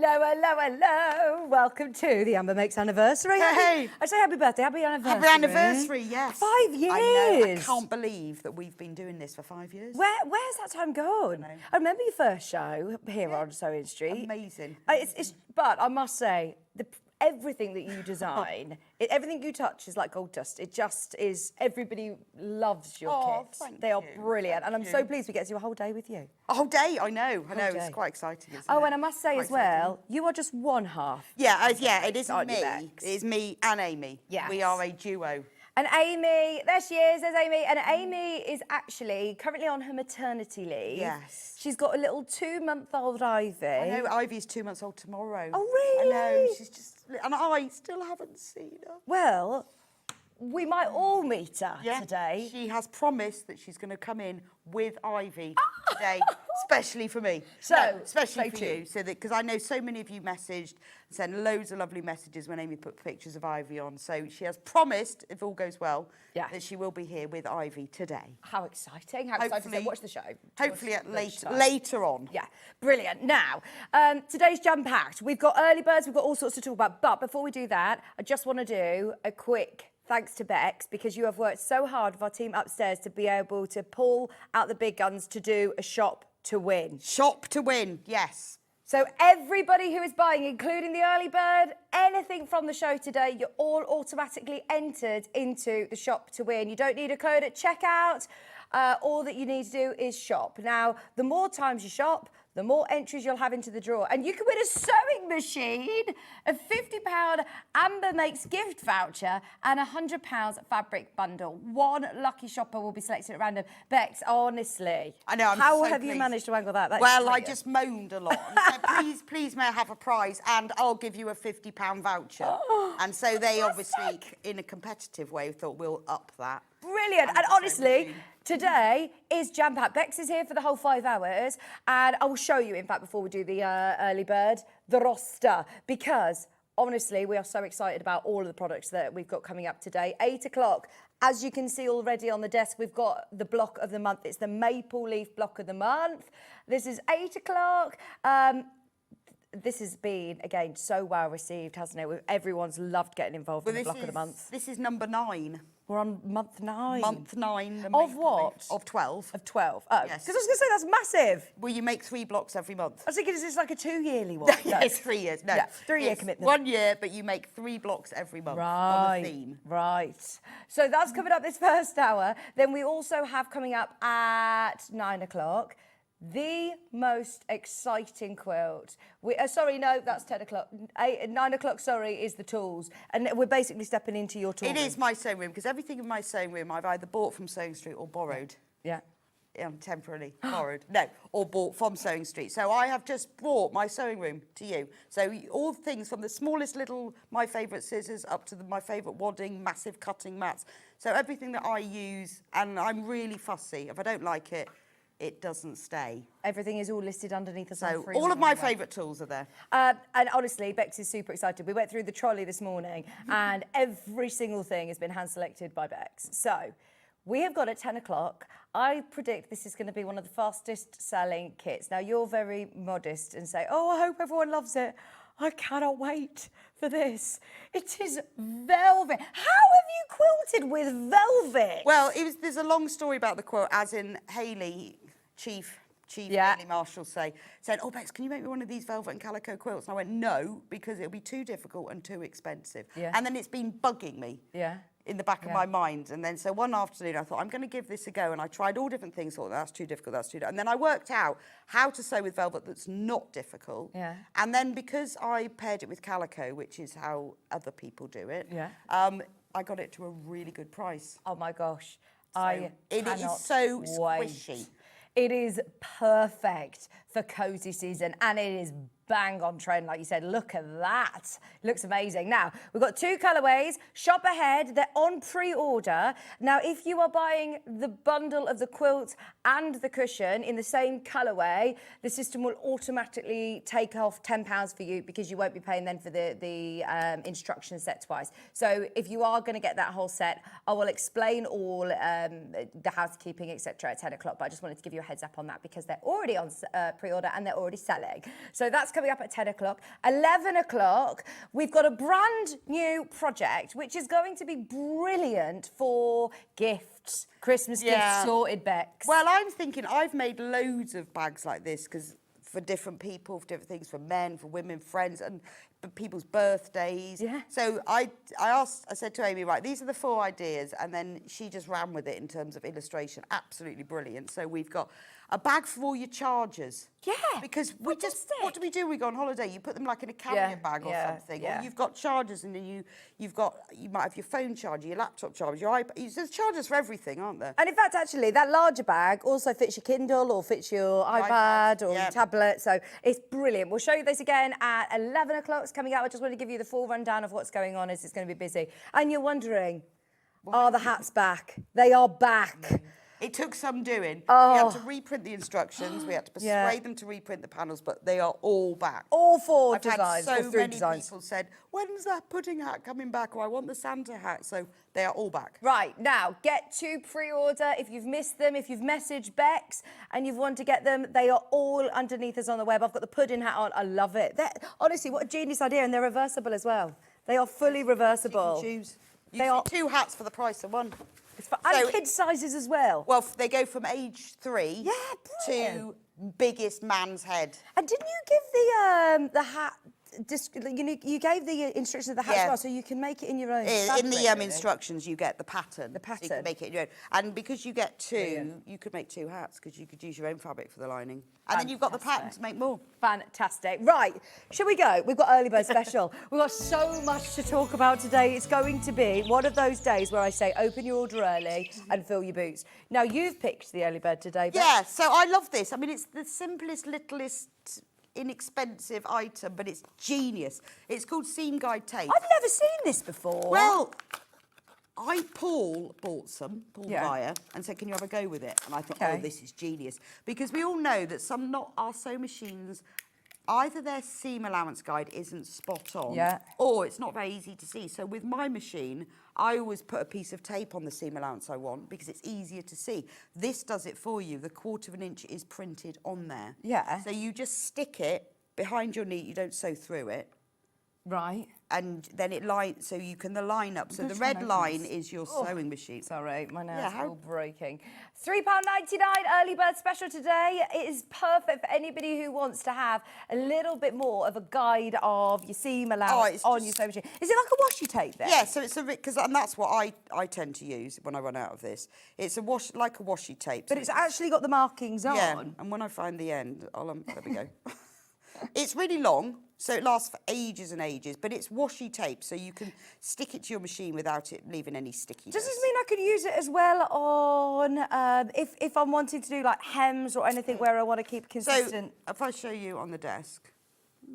Hello, hello, hello. Welcome to the Amber Makes anniversary. Hey. I say happy birthday, happy anniversary. Happy anniversary, yes. 5 years. I know, I can't believe that we've been doing this for 5 years. Where's that time gone? I remember your first show here on Sewing Street. Amazing. But I must say, everything that you design, everything you touch is like gold dust. It just is, everybody loves your kits. They are brilliant. And I'm so pleased we get to do a whole day with you. A whole day, I know, it's quite exciting, isn't it? And I must say as well, you are just one half. Yeah, it isn't me. Bex? It is me and Amy. Yes. We are a duo. And Amy, there she is, there's Amy. And Amy is actually currently on her maternity leave. Yes. She's got a little 2-month-old Ivy. I know, Ivy's 2 months old tomorrow. Oh, really? I know, she's just, and I still haven't seen her. Well, we might all meet her today. She has promised that she's going to come in with Ivy today, especially for me. Especially for you, so that because I know so many of you messaged and sent loads of lovely messages when Amy put pictures of Ivy on. So she has promised, if all goes well, that she will be here with Ivy today. How exciting! How exciting! So watch the show. Hopefully later on. Yeah, brilliant. Now, today's jam-packed. We've got early birds. We've got all sorts to talk about. But before we do that, I just want to do a quick thanks to Bex, because you have worked so hard with our team upstairs to be able to pull out the big guns to do a shop to win. Shop to win, yes. So everybody who is buying, including the early bird, anything from the show today, you're all automatically entered into the shop to win. You don't need a code at checkout. All that you need to do is shop. Now, the more times you shop, the more entries you'll have into the draw. And you can win a sewing machine, a £50 Amber Makes gift voucher, and a £100 fabric bundle. One lucky shopper will be selected at random. Bex, honestly, I know, how have you managed to wangle that? Well, I just moaned a lot. And said, please may I have a prize, and I'll give you a £50 voucher. And so they obviously, in a competitive way, thought we'll up that. Brilliant. And honestly, today is jam-packed. Bex is here for the whole 5 hours, and I will show you, in fact, before we do the early bird, the roster, because honestly, we are so excited about all of the products that we've got coming up today. 8 o'clock, as you can see already on the desk, we've got the block of the month. It's the Maple Leaf block of the month. This is 8 o'clock. This has been, again, so well received, hasn't it? Everyone's loved getting involved in the block of the month. This is number 9. We're on month 9. Month 9. Of what? Of 12. Of 12. Oh, because I was going to say that's massive. Well, you make 3 blocks every month. I was thinking, is this like a 2-yearly one? It's 3 years. No, 3-year commitment. 1 year, but you make 3 blocks every month on a theme. Right. So that's coming up this first hour. Then we also have coming up at 9 o'clock the most exciting quilt. Sorry, no, that's 10 o'clock. 9 o'clock, sorry, is the tools. And we're basically stepping into your tool room. It is my sewing room, because everything in my sewing room I've either bought from Sewing Street or borrowed. Yeah. Temporarily borrowed. No, or bought from Sewing Street. So I have just brought my sewing room to you. So all things from the smallest little, my favourite scissors, up to my favourite wadding, massive cutting mats. So everything that I use, and I'm really fussy. If I don't like it, it doesn't stay. Everything is all listed underneath the So all of my favourite tools are there. And honestly, Bex is super excited. We went through the trolley this morning and every single thing has been hand-selected by Bex. So we have got at 10 o'clock. I predict this is going to be one of the fastest selling kits. Now, you're very modest and say, oh, I hope everyone loves it. I cannot wait for this. It is velvet. How have you quilted with velvet? Well, there's a long story about the quilt, as in Hayley, Chief Hayley Marshall said, oh, Bex, can you make me one of these velvet and calico quilts? And I went, no, because it'll be too difficult and too expensive. Yeah. And then it's been bugging me. Yeah. In the back of my mind. And then so one afternoon I thought, I'm going to give this a go. And I tried all different things, thought that's too difficult, that's too difficult. And then I worked out how to sew with velvet that's not difficult. Yeah. And then because I paired it with calico, which is how other people do it, I got it to a really good price. Oh my gosh. It is so squishy. It is perfect for cozy season, and it is bang on trend, like you said. Look at that. It looks amazing. Now, we've got 2 colourways. Shop ahead. They're on pre-order. Now, if you are buying the bundle of the quilt and the cushion in the same colourway, the system will automatically take off £10 for you, because you won't be paying then for the instruction set twice. So if you are going to get that whole set, I will explain all the housekeeping, etc. at 10 o'clock. But I just wanted to give you a heads up on that, because they're already on pre-order and they're already selling. So that's coming up at 10 o'clock. 11 o'clock, we've got a brand new project, which is going to be brilliant for gifts, Christmas gifts sorted, Bex. Well, I'm thinking I've made loads of bags like this because for different people, for different things, for men, for women, friends, and for people's birthdays. Yeah. So I said to Amy, right, these are the 4 ideas, and then she just ran with it in terms of illustration. Absolutely brilliant. So we've got a bag for all your chargers. Yeah. Because what do we do when we go on holiday? You put them like in a carrier bag or something. Yeah. Or you've got chargers, and then you might have your phone charger, your laptop charger, your iPad. There's chargers for everything, aren't there? And in fact, actually, that larger bag also fits your Kindle or fits your iPad or your tablet. So it's brilliant. We'll show you this again at 11 o'clock. It's coming out. I just want to give you the full rundown of what's going on as it's going to be busy. And you're wondering, are the hats back? They are back. It took some doing. Oh. We had to reprint the instructions. We had to persuade them to reprint the panels, but they are all back. All 4 I've designs, had or so 3 many designs. people said, when's that pudding hat coming back? Or I want the Santa hat. So they are all back. Right, now, get to pre-order. If you've missed them, if you've messaged Bex and you've wanted to get them, they are all underneath us on the web. I've got the pudding hat on. I love it. Honestly, what a genius idea. And they're reversible as well. They are fully reversible. You can choose. They are 2 hats for the price of 1. And kids' sizes as well. Well, they go from age 3 to biggest man's head. And didn't you give the hat? You gave the instructions of the hat as well, so you can make it in your own. In the instructions, you get the pattern. The pattern. So you can make it your own. And because you get 2, you could make 2 hats because you could use your own fabric for the lining. And then you've got the pattern to make more. Fantastic. Right, shall we go? We've got early bird special. We've got so much to talk about today. It's going to be one of those days where I say open your order early and fill your boots. Now, you've picked the early bird today, Beth. Yeah, so I love this. I mean, it's the simplest, littlest, inexpensive item, but it's genius. It's called Seam Guide Tape. I've never seen this before. Well, Paul bought some, Paul the buyer, and said, can you have a go with it? And I thought, oh, this is genius. Because we all know that not our sewing machines, either their seam allowance guide isn't spot on, or it's not very easy to see. So with my machine, I always put a piece of tape on the seam allowance I want because it's easier to see. This does it for you. The 1/4 inch is printed on there. Yeah. So you just stick it behind your knee. You don't sew through it. Right. And then it lines, so you can line up. So the red line is your sewing machine. Sorry, my nails are all breaking. £3.99 early bird special today. It is perfect for anybody who wants to have a little bit more of a guide of your seam allowance on your sewing machine. Is it like a washi tape then? Yeah, so it's and that's what I tend to use when I run out of this. It's like a washi tape. But it's actually got the markings on. Yeah, and when I find the end, there we go. It's really long, so it lasts for ages and ages, but it's washi tape, so you can stick it to your machine without it leaving any stickiness. Does this mean I could use it as well on, if I'm wanting to do like hems or anything where I want to keep consistent? So if I show you on the desk,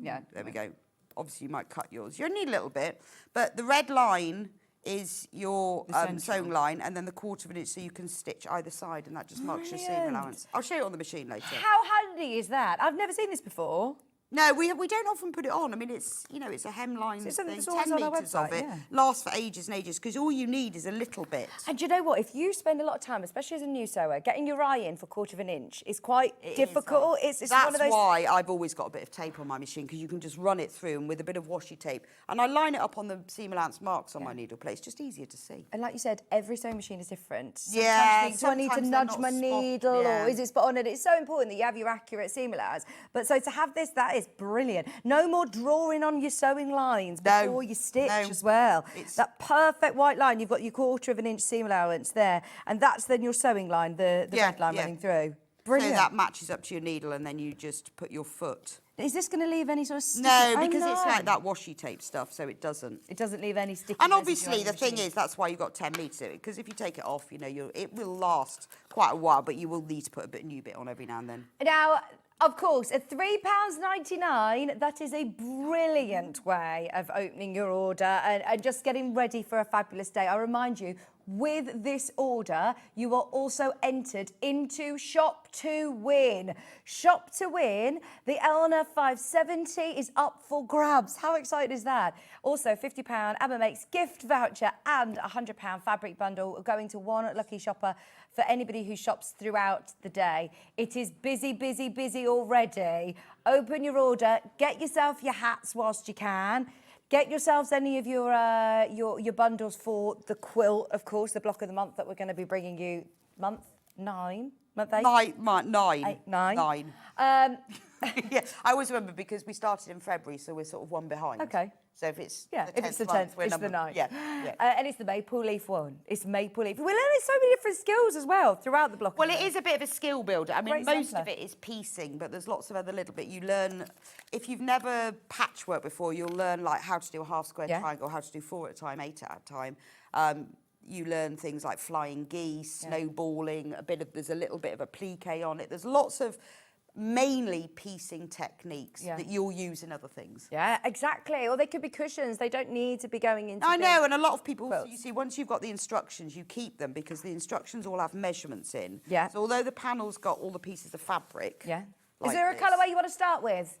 there we go. Obviously you might cut yours. You need a little bit, but the red line is your sewing line, and then the 1/4 inch so you can stitch either side, and that just marks your seam allowance. I'll show you on the machine later. How handy is that? I've never seen this before. No, we don't often put it on. I mean, it's it's a hemline thing. 10 metres of it lasts for ages and ages because all you need is a little bit. And do you know what? If you spend a lot of time, especially as a new sewer, getting your eye in for 1/4 inch is quite difficult. It's That's one of those. why I've always got a bit of tape on my machine because you can just run it through and with a bit of washi tape, and I line it up on the seam allowance marks on my needle plate. It's just easier to see. And like you said, every sewing machine is different. Sometimes do I need to nudge my needle, or is it spot on? And it's so important that you have your accurate seam allowance. But so to have this, that is brilliant. No more drawing on your sewing lines before you stitch as well. That perfect white line, you've got your 1/4 inch seam allowance there, and that's then your sewing line, the red line running through. Brilliant. So that matches up to your needle, and then you just put your foot. Is this going to leave any sort of sticky? No, because it's like that washi tape stuff, so it doesn't. It doesn't leave any sticky. And obviously, the thing is, that's why you've got 10 metres in it, because if you take it off, it will last quite a while, but you will need to put a new bit on every now and then. Now, of course, at £3.99, that is a brilliant way of opening your order and just getting ready for a fabulous day. I remind you, with this order, you are also entered into Shop to Win. Shop to Win, the Elna 570 is up for grabs. How exciting is that? Also, £50 Amma Makes gift voucher and a £100 fabric bundle going to one lucky shopper for anybody who shops throughout the day. It is busy, busy, busy already. Open your order, get yourself your hats whilst you can. Get yourselves any of your bundles for the quilt, of course, the block of the month that we're going to be bringing you. Month 9? Month 8? Nine. Yeah, I always remember because we started in February, so we're sort of one behind. Okay. So if it's the 10th, month, it's the 9th. Yeah. And it's the maple leaf one. It's maple leaf. We're learning so many different skills as well throughout the block. Well, it is a bit of a skill builder. I mean, Great most sampler. of it is piecing, but there's lots of other little bit you learn. If you've never patchwork before, you'll learn like how to do a half square triangle, how to do 4 at a time, 8 at a time. You learn things like flying geese, snowballing, there's a little bit of applique on it. There's lots of mainly piecing techniques that you'll use in other things. Yeah, exactly. Or they could be cushions. They don't need to be going into I know, and a lot of people, quilts. you see, once you've got the instructions, you keep them because the instructions all have measurements in. Yeah. So although the panel's got all the pieces of fabric. Yeah. Like Is there a colourway you want to start with?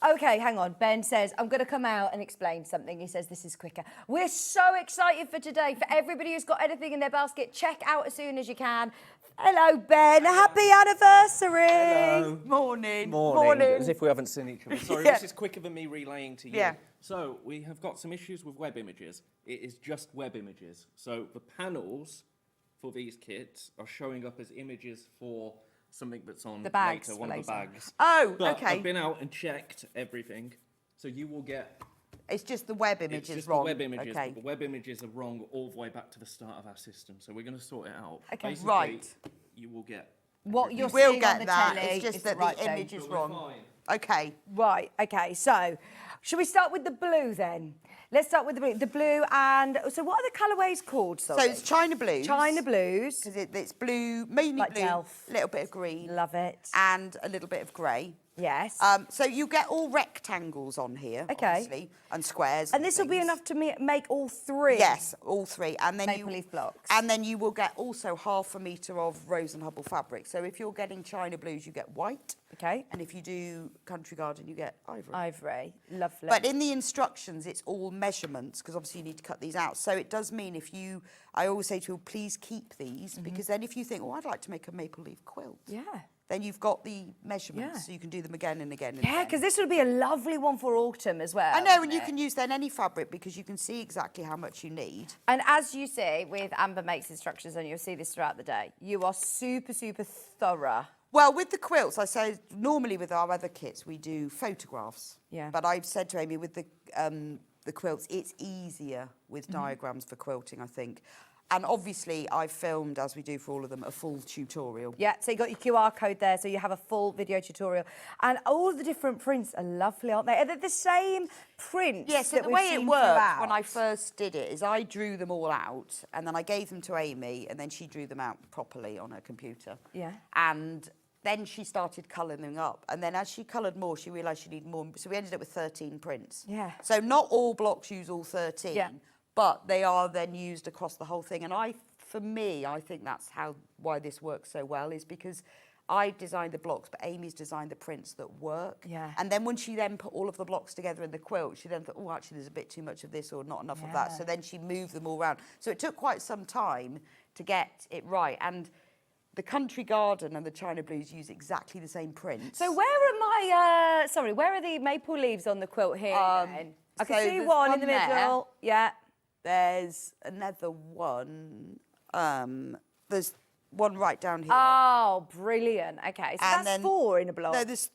Okay, hang on. Ben says, I'm going to come out and explain something. He says this is quicker. We're so excited for today. For everybody who's got anything in their basket, check out as soon as you can. Hello, Ben. Happy anniversary. Hello. Morning. Morning. As if we haven't seen each other. Sorry, this is quicker than me relaying to you. Yeah. So we have got some issues with web images. It is just web images. So the panels for these kits are showing up as images for something that's on the bags, later, one of the bags. Oh, but okay. I've been out and checked everything. So you will get... It's just the web images it's just wrong. The web images, okay. but the web images are wrong all the way back to the start of our system. So we're going to sort it out. Okay. Basically, Right. You will get... What you're We'll seeing get on the that. telly It's just is that right the thing. image is But we're wrong. fine. Okay. Right, okay, so should we start with the blue then? Let's start with the blue. The blue and, so what are the colourways called? So Sorry? it's China Blues. China blues. Because it's blue, mainly Like blue, Delft. a little bit of green. Love it. And a little bit of grey. Yes. So you get all rectangles on here, Okay. obviously, and squares. And this will be things. enough to make all 3? Yes, all 3. And then Maple leaf blocks. And then you will get also 1/2 metre of Rose and Hubble fabric. So if you're getting China Blues, you get white. Okay. And if you do Country Garden, you get ivory. Ivory. Lovely. But in the instructions, it's all measurements, because obviously you need to cut these out. So it does mean I always say to people, please keep these, because then if you think, oh, I'd like to make a maple leaf quilt. Yeah. Then you've got the measurements, Yeah. so you can do them again and again and Yeah, again. because this would be a lovely one for autumn as well. I know, and wouldn't you it? can use then any fabric because you can see exactly how much you need. And as you see with Amber Makes instructions, and you'll see this throughout the day, you are super, super thorough. Well, with the quilts, I say normally with our other kits we do photographs. Yeah. But I've said to Amy with the quilts, it's easier with diagrams for quilting, I think. And obviously, I've filmed, as we do for all of them, a full tutorial. Yeah, so you got your QR code there, so you have a full video tutorial. And all the different prints are lovely, aren't they? Are they the same prints? Yeah, so that the we've way it seen worked throughout? when I first did it is I drew them all out, and then I gave them to Amy, and then she drew them out properly on her computer. Yeah. And then she started colouring them up. And then as she coloured more, she realised she needed more. So we ended up with 13 prints. Yeah. So not all blocks use all 13. Yeah. But they are then used across the whole thing. And for me, I think that's why this works so well, is because I designed the blocks, but Amy's designed the prints that work. Yeah. And then when she then put all of the blocks together in the quilt, she then thought, oh, actually, there's a bit too much of this or not enough of that. Yeah. So then she moved them all around. So it took quite some time to get it right. And the Country Garden and the China Blues use exactly the same prints. So where are the maple leaves on the quilt here then? I can so see there's one in one the there. middle. Yeah. There's another one. There's one right down here. Oh, brilliant. Okay, so And that's then- 4 in a block. No, there's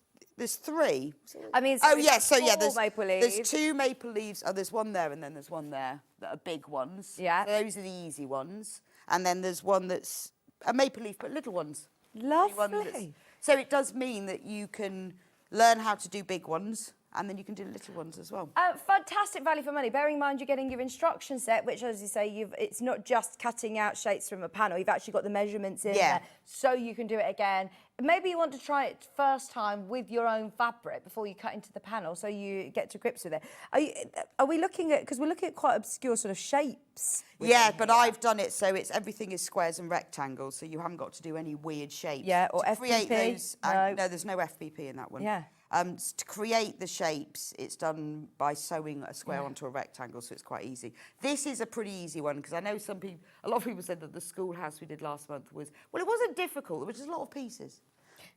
3. I mean, Oh, it's yes, so yeah, 4 maple leaves. there's 2 maple leaves. Oh, there's one there and then there's one there that are big ones. Yeah. So those are the easy ones. And then there's one that's a maple leaf, but little ones. One that's- Lovely. So it does mean that you can learn how to do big ones and then you can do little ones as well. Fantastic value for money. Bearing in mind you're getting your instruction set, which, as you say, it's not just cutting out shapes from a panel. You've actually got the measurements in there, so you can do it again. Maybe you want to try it first time with your own fabric before you cut into the panel, so you get to grips with it. Are we looking at, because we're looking at quite obscure sort of shapes? Yeah, but I've done it so everything is squares and rectangles, so you haven't got to do any weird shapes. Yeah, or to create FPP? those. No. No, there's no FPP in that one. Yeah. To create the shapes, it's done by sewing a square onto a rectangle, so it's quite easy. This is a pretty easy one, because I know a lot of people said that the schoolhouse we did last month was, well, it wasn't difficult, there was just a lot of pieces.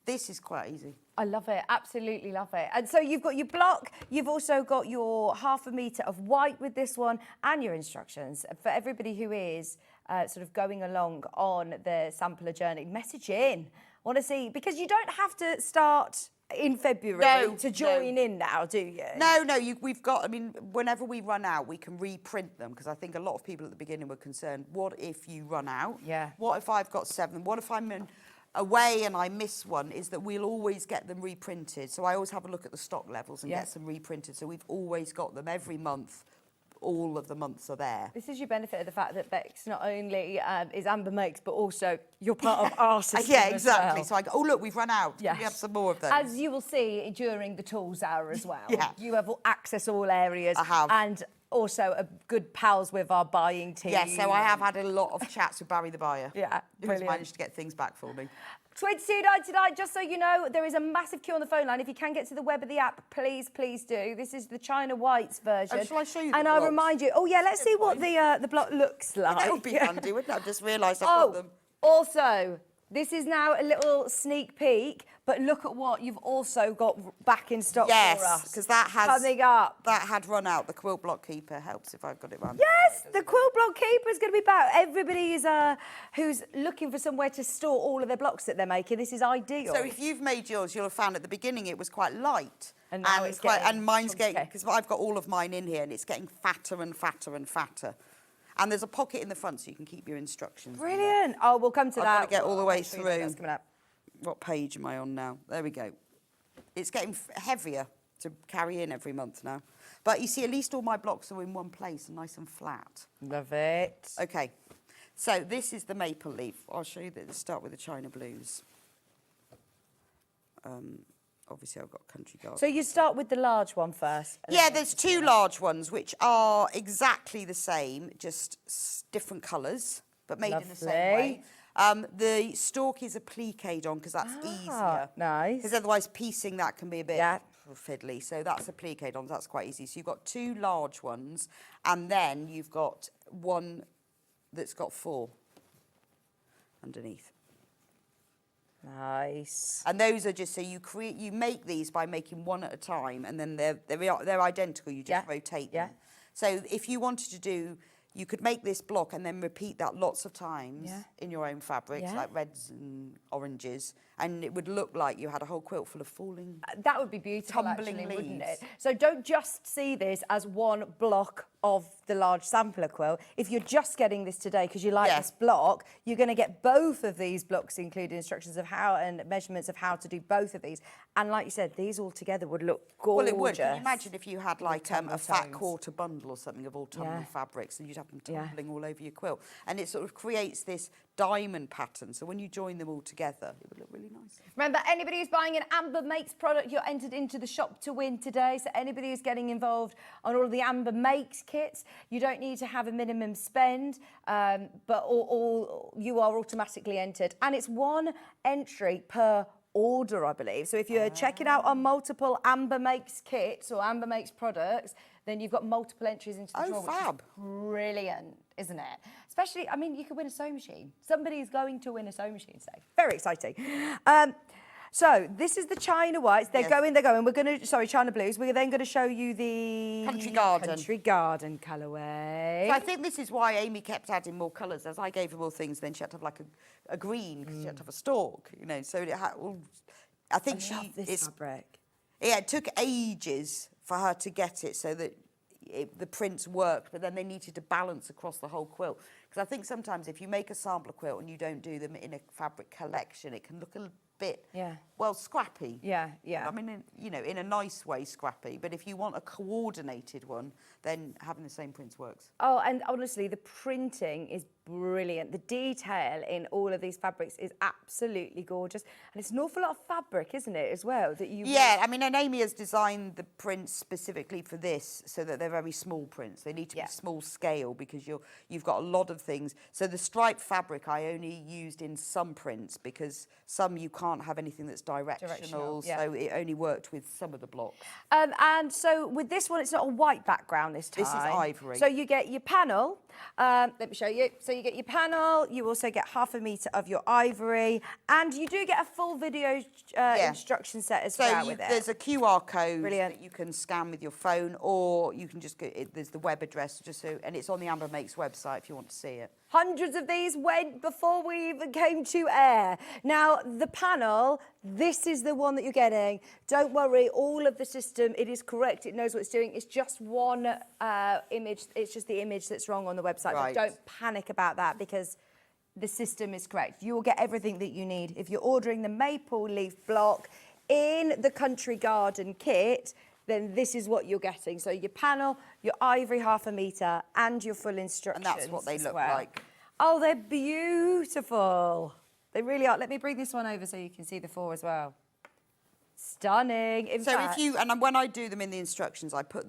This is quite easy. I love it, absolutely love it. And so you've got your block, you've also got your 1/2 metre of white with this one, and your instructions. For everybody who is sort of going along on the sampler journey, message in. I want to see, because you don't have to start in February to join in now, do you? No, we've got, I mean, whenever we run out, we can reprint them, because I think a lot of people at the beginning were concerned, what if you run out? Yeah. What if I've got 7? What if I'm away and I miss one? Is that we'll always get them reprinted. So I always have a look at the stock levels and get some reprinted. So we've always got them every month. All of the months are there. This is your benefit of the fact that Bex not only is Amber Makes, but also you're part of our system. Yeah, exactly. As well. So I go, oh, look, we've run out. Yes. Can we have some more of those? As you will see during the tools hour as well. Yeah. You have access all areas. I have. And also a good pals with our buying team. Yes, so I have had a lot of chats with Barry the buyer. Yeah, Who's brilliant. managed to get things back for me. 22.99 tonight, just so you know, there is a massive queue on the phone line. If you can get to the web of the app, please do. This is the China Whites version. Oh, shall I show you the And I'll blocks? remind you, let's see what the block looks like. That would be handy, wouldn't it? I've just realised I've got them. Also, this is now a little sneak peek, but look at what you've also got back in stock for us. Yes, because that has coming up. That had run out. The quilt block keeper helps if I've got it run. Yes, the quilt block keeper is going to be back. Everybody is who's looking for somewhere to store all of their blocks that they're making. This is ideal. So if you've made yours, you'll have found at the beginning it was quite light. And now it's getting and mine's chunky. getting, because I've got all of mine in here, and it's getting fatter and fatter and fatter. And there's a pocket in the front so you can keep your instructions. Brilliant. Oh, we'll come to I've that. got to get all the way Make sure you know through. that's coming up. What page am I on now? There we go. It's getting heavier to carry in every month now. But you see, at least all my blocks are in one place and nice and flat. Love it. Okay, so this is the maple leaf. I'll show you that. Let's start with the China blues. Obviously, I've got country garden. So you start with the large one first. and Yeah, then- there's 2 large ones which are exactly the same, just different colours, but made in the same way. The stalk is a pliqué on because that's easier. Nice. Because otherwise piecing that can be a bit Yeah. fiddly. So that's a pliqué on, that's quite easy. So you've got 2 large ones, and then you've got one that's got 4 underneath. Nice. And those are just, so you make these by making one at a time, and then they're identical, you just rotate them. So if you wanted to do, you could make this block and then repeat that lots of times in your own fabrics, like reds and oranges, and it would look like you had a whole quilt full of falling. That would be beautiful, Tumbling actually, wouldn't leaves. it? So don't just see this as one block of the large sampler quilt. If you're just getting this today because you like this block, you're going to get both of these blocks, including instructions of how and measurements of how to do both of these. And like you said, these all together would look gorgeous. Well, it would. Can you imagine if you had like a fat quarter bundle or something of all tumbled fabrics, and you'd have them tumbling all over your quilt, and it sort of creates this diamond pattern. So when you join them all together, it would look really nice. Remember, anybody who's buying an Amber Makes product, you're entered into the shop to win today. So anybody who's getting involved on all of the Amber Makes kits, you don't need to have a minimum spend, but you are automatically entered. And it's 1 entry per order, I believe. So if you're checking out on multiple Amber Makes kits or Amber Makes products, then you've got multiple entries into the draw, which is brilliant, isn't it? Especially, I mean, you could win a sewing machine. Somebody's going to win a sewing machine today. Very exciting. So this is the China Whites. They're going. We're going to, China Blues. We're then going to show you the Country Garden colourway. So I think this is why Amy kept adding more colours. As I gave her more things, then she had to have like a green, because she had to have a stalk, you know. So it had, I think this fabric. Yeah, it took ages for her to get it so that the prints worked, but then they needed to balance across the whole quilt. Because I think sometimes if you make a sampler quilt and you don't do them in a fabric collection, it can look a bit, well, scrappy. Yeah. I mean, in a nice way, scrappy. But if you want a coordinated one, then having the same prints works. Oh, and honestly, the printing is brilliant. The detail in all of these fabrics is absolutely gorgeous. And it's an awful lot of fabric, isn't it, as well? That you Yeah, I mean, and Amy has designed the prints specifically for this so that they're very small prints. They need to be small scale because you've got a lot of things. So the striped fabric I only used in some prints because some you can't have anything that's directional. So it only worked with some of the blocks. And so with this one, it's not a white background this time. This is ivory. So you get your panel. Let me show you. So you get your panel. You also get 1/2 metre of your ivory. And you do get a full video instruction set as well with it. There's a QR code Brilliant. that you can scan with your phone, or you can just go, there's the web address, and it's on the Amber Makes website if you want to see it. Hundreds of these went before we even came to air. Now, the panel, this is the one that you're getting. Don't worry, all of the system, it is correct. It knows what it's doing. It's just one image. It's just the image that's wrong on the website. Right. But don't panic about that because the system is correct. You will get everything that you need. If you're ordering the maple leaf block in the Country Garden kit, then this is what you're getting. So your panel, your ivory 1/2 metre, and your full instructions. And that's what they look like. Oh, they're beautiful. They really are. Let me bring this one over so you can see the 4 as well. Stunning. In fact, and when I do them in the instructions, I put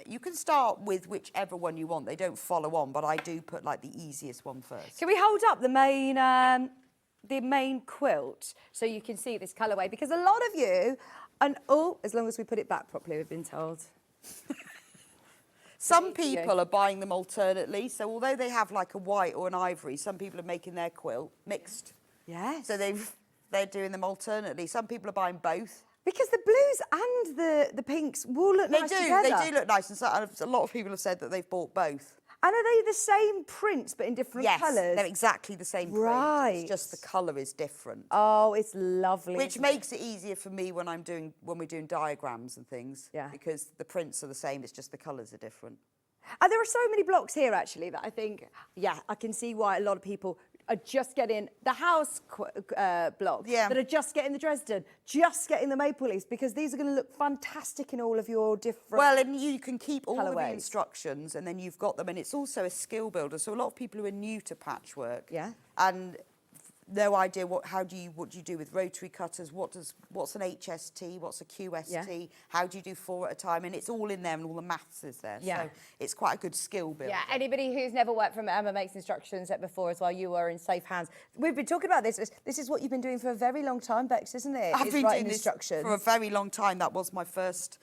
you can start with whichever one you want. They don't follow on, but I do put like the easiest one first. can we hold up the main quilt so you can see this colourway? Because a lot of you, as long as we put it back properly, we've been told. Some people are buying them alternately. So although they have like a white or an ivory, some people are making their quilt mixed. Yes. So they're doing them alternately. Some people are buying both. Because the blues and the pinks will look nice together. They do look nice. And so a lot of people have said that they've bought both. And are they the same prints but in different colours? Yes, they're exactly the same print. Right. It's just the colour is different. Oh, it's lovely. Which makes it easier for me when we're doing diagrams and things. Yeah. Because the prints are the same, it's just the colours are different. And there are so many blocks here, actually, that I think, I can see why a lot of people are just getting the house block, that are just getting the Dresden, just getting the maple leaves, because these are going to look fantastic in all of your different Well, and you can keep all of the colourways. instructions, and then you've got them, and it's also a skill builder. So a lot of people who are new to patchwork, and no idea what do you do with rotary cutters, what's an HST, what's a QST, how do you do 4 at a time, and it's all in there and all the maths is there. So it's quite a good skill builder. Yeah, anybody who's never worked from Amber Makes instructions before as well, you are in safe hands. We've been talking about this. This is what you've been doing for a very long time, Bex, isn't it? I've been doing instructions this for a very long time. That was my first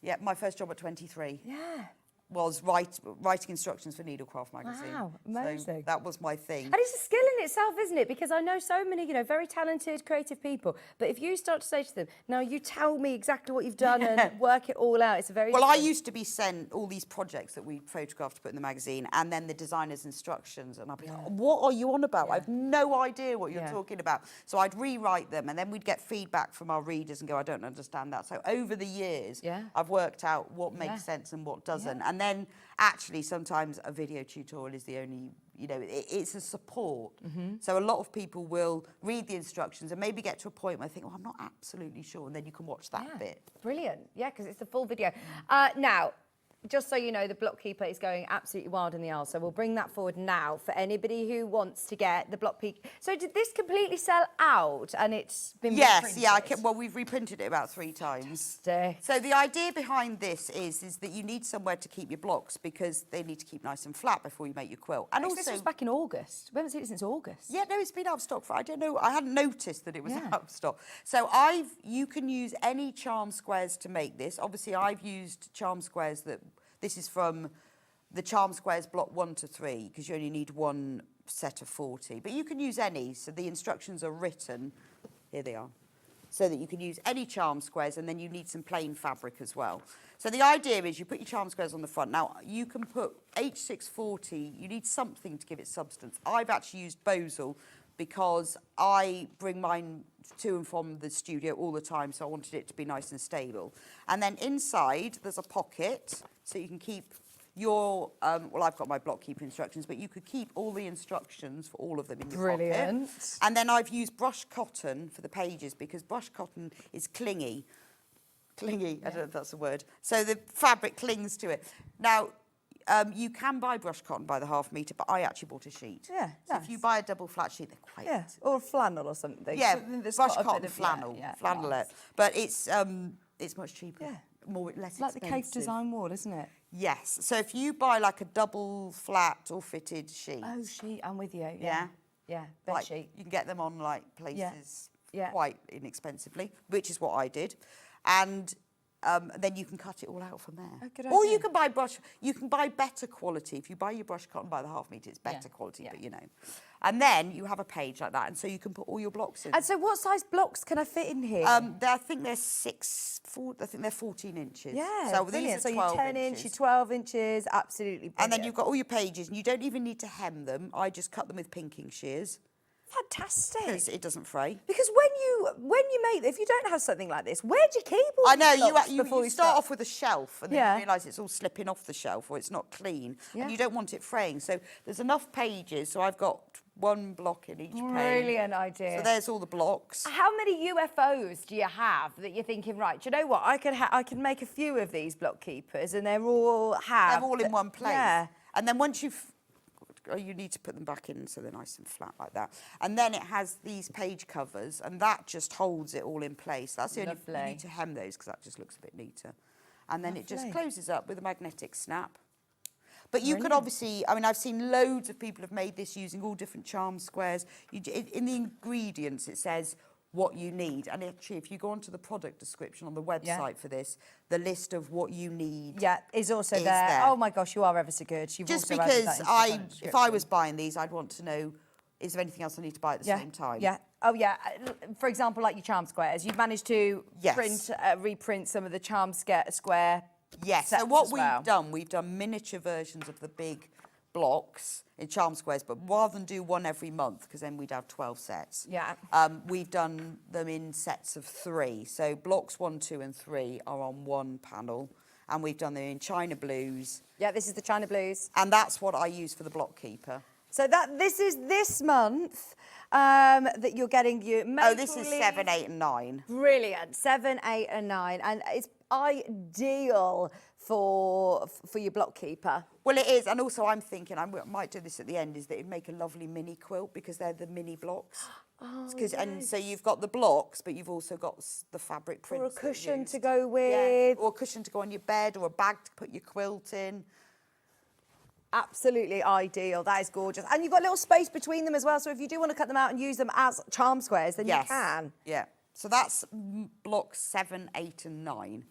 job at 23. Yeah. Was writing instructions for Needlecraft magazine. Wow, amazing. So that was my thing. And it's a skill in itself, isn't it? Because I know so many, very talented, creative people. But if you start to say to them, now you tell me exactly what you've done and work it all out, it's a very... Well, I used to be sent all these projects that we photographed to put in the magazine and then the designer's instructions. And I'd be like, what are you on about? I have no idea what you're talking about. So I'd rewrite them and then we'd get feedback from our readers and go, I don't understand that. So over the years, I've worked out what makes sense and what doesn't. And then actually sometimes a video tutorial is the only, it's a support. So a lot of people will read the instructions and maybe get to a point where they think, I'm not absolutely sure. And then you can watch that bit. Brilliant. Yeah, because it's the full video. Now, just so you know, the block keeper is going absolutely wild in the aisle. So we'll bring that forward now for anybody who wants to get the block peak. So did this completely sell out and it's been reprinted? Yes, well, we've reprinted it about 3 times. So the idea behind this is that you need somewhere to keep your blocks because they need to keep nice and flat before you make your quilt. And also, this was back in August. We haven't seen it since August. Yeah, no, it's been out of stock for, I don't know, I hadn't noticed that it was out of stock. So you can use any charm squares to make this. Obviously, I've used charm squares this is from the charm squares block 1 to 3 because you only need 1 set of 40. But you can use any, so the instructions are written, here they are, so that you can use any charm squares and then you need some plain fabric as well. So the idea is you put your charm squares on the front. Now, you can put H640, you need something to give it substance. I've actually used Bosal because I bring mine to and from the studio all the time, so I wanted it to be nice and stable. And then inside, there's a pocket, so you can keep your, well, I've got my block keeper instructions, but you could keep all the instructions for all of them in your pocket. And then I've used brushed cotton for the pages because brushed cotton is clingy. I don't know if that's a word. So the fabric clings to it. Now, You can buy brush cotton by the half metre, but I actually bought a sheet. Yeah, So if you buy a double flat sheet, they're quite... Yeah, or flannel or something. Yeah, Something that's brush got a bit cotton of- flannel, yeah, flannelette. nice. But it's much cheaper. Yeah. Less Like the expensive. cave design wall, isn't it? Yes. So if you buy like a double flat or fitted sheet, Oh, sheet, I'm with you. Yeah. Yeah, bed like, sheet. you can get them on like places Yeah. quite inexpensively, which is what I did. And then you can cut it all out from there. Oh, good or idea. you can buy better quality. If you buy your brush cotton by the half metre, it's better Yeah, quality, yeah. but you know. And then you have a page like that, and so you can put all your blocks in. And so what size blocks can I fit in here? I think they're 14 inches. yeah, so brilliant. These are So 12 you're 10 inches. inch, you're 12 inches, absolutely brilliant. And then you've got all your pages, and you don't even need to hem them. I just cut them with pinking shears Fantastic. because it doesn't fray. Because when you make, if you don't have something like this, where do you keep all I know, these blocks before you start off with a shelf and then Yeah. you realise it's all slipping off the shelf or it's not clean Yeah. and you don't want it fraying. So there's enough pages, so I've got one block in each page. Brilliant idea. So there's all the blocks. How many UFOs do you have that you're thinking, right, do you know what, I can make a few of these block keepers and they're all In one place. Yeah. And then once you need to put them back in so they're nice and flat like that. And then it has these page covers and that just holds it all in place. That's the only, you Lovely. need to hem those because that just looks a bit neater. And then it just Lovely. closes up with a magnetic snap. But you could Brilliant. obviously, I mean, I've seen loads of people have made this using all different charm squares. In the ingredients, it says what you need. And actually, if you go onto the product description on the website for this, the list of what you need. Yeah, is also Is there. there. Oh my gosh, you are ever so good. You've Just also added because that into the product if I description. was buying these, I'd want to know, is there anything else I need to buy at the same time? Yeah. Oh, yeah. For example, like your charm squares, you've managed to Yes. reprint some of the charm square. Yes. sets So what as well. we've done miniature versions of the big blocks in charm squares, but rather than do one every month, because then we'd have 12 sets. Yeah. We've done them in sets of 3. So blocks 1, 2, and 3 are on one panel, and we've done them in China blues, Yeah, this is the China Blues. and that's what I use for the block keeper. So this is this month that you're getting your maple Oh, this is 7, 8, and 9. Brilliant. 7, 8, and 9, and it's ideal for your block keeper. Well, it is, and also I'm thinking, I might do this at the end, is that it'd make a lovely mini quilt because they're the mini blocks. Oh, And so you've got the blocks, but you've also got the fabric prints. Or a that are cushion used. to go Yeah, with. or a cushion to go on your bed, or a bag to put your quilt in. Absolutely ideal. That is gorgeous. And you've got a little space between them as well. So if you do want to cut them out and use them as charm squares, then you can. Yeah. So that's blocks 7, 8, and 9.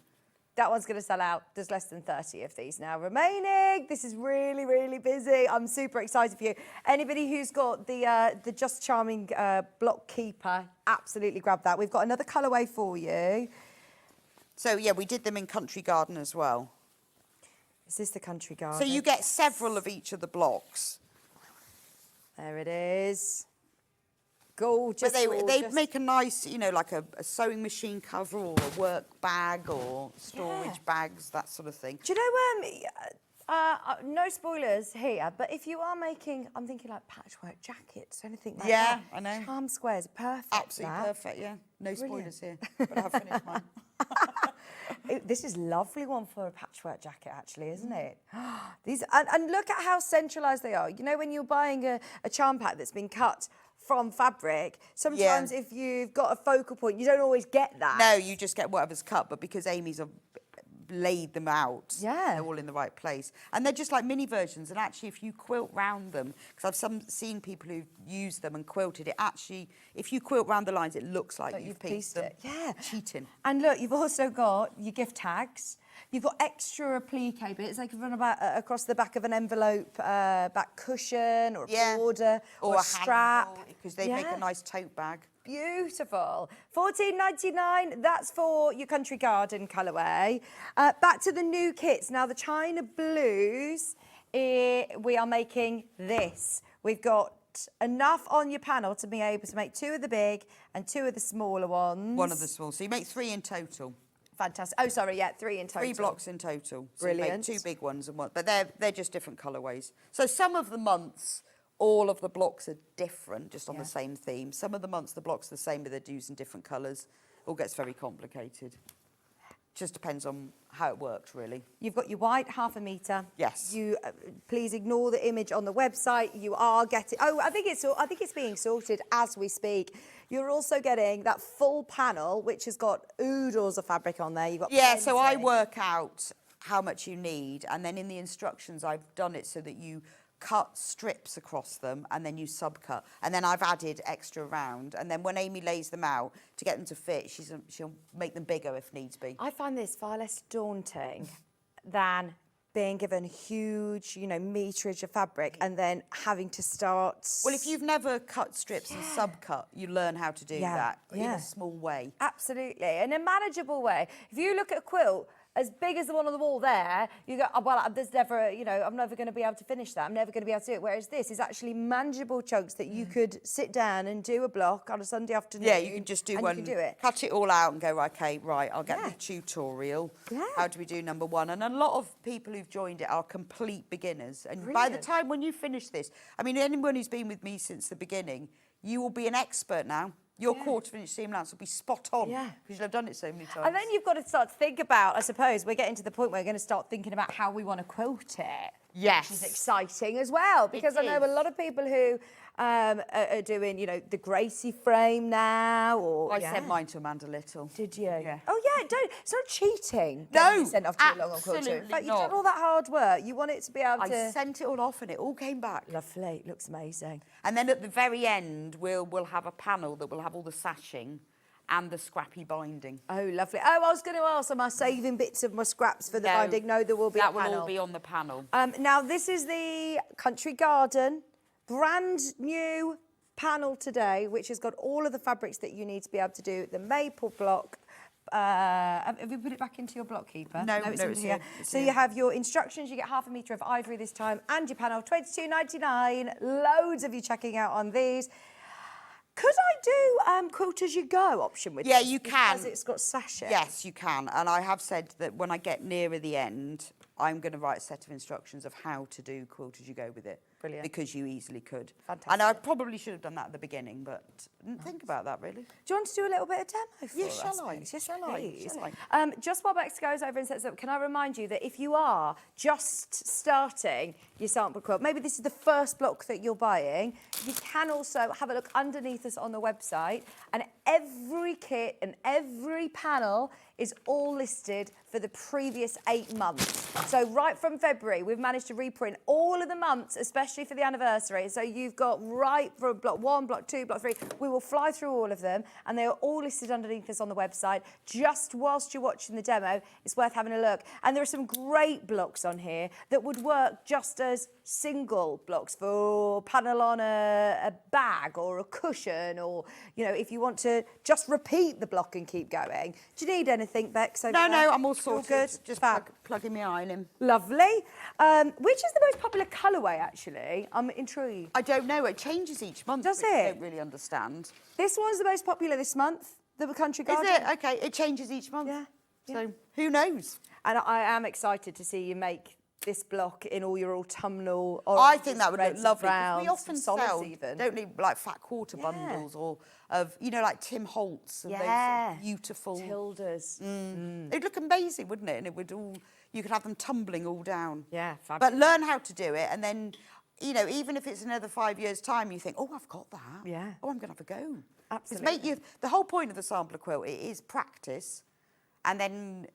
That one's going to sell out. There's less than 30 of these now remaining. This is really, really busy. I'm super excited for you. Anybody who's got the Just Charming block keeper, absolutely grab that. We've got another colourway for you. So yeah, we did them in Country Garden as well. Is this the Country Garden? So you get several of each of the blocks. There it is. Gorgeous, But they gorgeous. make a nice, you know, like a sewing machine cover or a work bag or storage Yeah. bags, that sort of thing. Do you know, no spoilers here, but if you are making, I'm thinking like patchwork jackets or anything like Yeah, that. I know. Charm squares, perfect. Absolutely that. perfect, yeah. No Brilliant. spoilers here, but I've finished mine. This is a lovely one for a patchwork jacket, actually, isn't it? These and look at how centralised they are. You know, when you're buying a charm pack that's been cut from fabric, sometimes if you've got a focal point, you don't always get that. No, you just get whatever's cut, but because Amy's laid them out, Yeah. they're all in the right place. And they're just like mini versions, and actually if you quilt round them, because I've seen people who've used them and quilted it, actually, if you quilt round the lines, it looks like you've pieced them. it. Yeah. Cheating. And look, you've also got your gift tags. You've got extra applique bits. They can run about across the back of an envelope, back cushion or a border or a strap. Because they make a nice tote bag. Beautiful. $14.99. That's for your Country Garden colourway. Back to the new kits. Now, the China Blues, we are making this. We've got enough on your panel to be able to make 2 of the big and 2 of the smaller ones. 1 of the small. So you make 3 in total. Fantastic. Oh, sorry, yeah, 3 in total. 3 blocks in total. So Brilliant. you make 2 big ones and 1. But they're just different colourways. So some of the months, all of the blocks are different, just on the same theme. Some of the months, the blocks are the same, but they're used in different colours. All gets very complicated. just depends on how it works, really. You've got your white 1/2 metre. Yes. You please ignore the image on the website. You are getting. Oh, I think it's being sorted as we speak. You're also getting that full panel, which has got oodles of fabric on there. You've got Yeah. So I plenty. work out how much you need, and then in the instructions, I've done it so that you cut strips across them and then you subcut, and then I've added extra round, and then when Amy lays them out to get them to fit, she'll make them bigger if needs be. I find this far less daunting than being given huge, meterage of fabric and then having to start. Well, if you've never cut strips and subcut, you learn how to do that in a small way. Absolutely, in a manageable way. If you look at a quilt as big as the one on the wall there, you go, oh, well, there's never, I'm never going to be able to finish that. I'm never going to be able to do it. Whereas this is actually manageable chunks that you could sit down and do a block on a Sunday afternoon. Yeah, you can just do one. You can do it. Cut it all out and go, okay, right, I'll get the tutorial. Yeah. How do we do number 1? And a lot of people who've joined it are complete beginners. And by the time when you finish this, I mean, anyone who's been with me since the beginning, you will be an expert now. Your quarter-inch seam allowance will be spot on because you'll have done it so many times. And then you've got to start to think about, I suppose, we're getting to the point where we're going to start thinking about how we want to quilt it. Yes. Which is exciting as well, because I know a lot of people who are doing, the Gracie frame now. Or I sent mine to Amanda Little. Did you? Yeah. Oh, yeah, it's not cheating. No, You sent off too long on quilting. absolutely In fact, you've not. done all that hard work. You want it to be able to... I sent it all off and it all came back. Lovely. It looks amazing. And then at the very end, we'll have a panel that will have all the sashing and the scrappy binding. Oh, lovely. Oh, I was going to ask, am I saving bits of my scraps for the binding? No, there will be a panel. That will all be on the panel. Now, this is the Country Garden, brand new panel today, which has got all of the fabrics that you need to be able to do the maple block. Have you put it back into your block keeper? No, it's no, in it's here. here. It's So here. you have your instructions. You get 1/2 metre of ivory this time, and your panel, $22.99. Loads of you checking out on these. Could I do quilt as you go option with Yeah, this? you can. Because it's got sashes. Yes, you can. And I have said that when I get nearer the end, I'm going to write a set of instructions of how to do quilt as you go with it. Brilliant. Because you easily could. Fantastic. And I probably should have done that at the beginning, but didn't think about that really. Do you want to do a little bit of demo for Yes, us? shall I? Please? Yes, Shall I? please. Shall I? Just while Bex goes over and sets up, can I remind you that if you are just starting your sample quilt, maybe this is the first block that you're buying, you can also have a look underneath us on the website, and every kit and every panel is all listed for the previous 8 months. So right from February, we've managed to reprint all of the months, especially for the anniversary. So you've got right from block 1, block 2, block 3. We will fly through all of them, and they are all listed underneath us on the website. Just whilst you're watching the demo, it's worth having a look. And there are some great blocks on here that would work just as single blocks for panel on a bag or a cushion, or, if you want to just repeat the block and keep going. Do you need anything, Bex? No, I'm all sorted. Good. Just Fab. plugging my eye in. Lovely. Which is the most popular colourway, actually? I'm intrigued. I don't know. It changes each month. Does which I it? don't really understand. This one's the most popular this month, the Country Garden. Is it? Okay. It changes each month. Yeah. So who knows? And I am excited to see you make this block in all your autumnal I think that would look reds, lovely. 'Cause browns, we often solids sell, even. don't we, like fat quarter bundles or of, like Tim Holtz. And those sort of beautiful. Tildas. It'd look amazing, wouldn't it? And it would all, you could have them tumbling all down. Yeah, But fabulous. learn how to do it, and then, even if it's another 5 years' time, you think, oh, I've got that. Yeah. Oh, I'm going to have a go. Absolutely. The whole point of the sampler quilt, it is practice, and then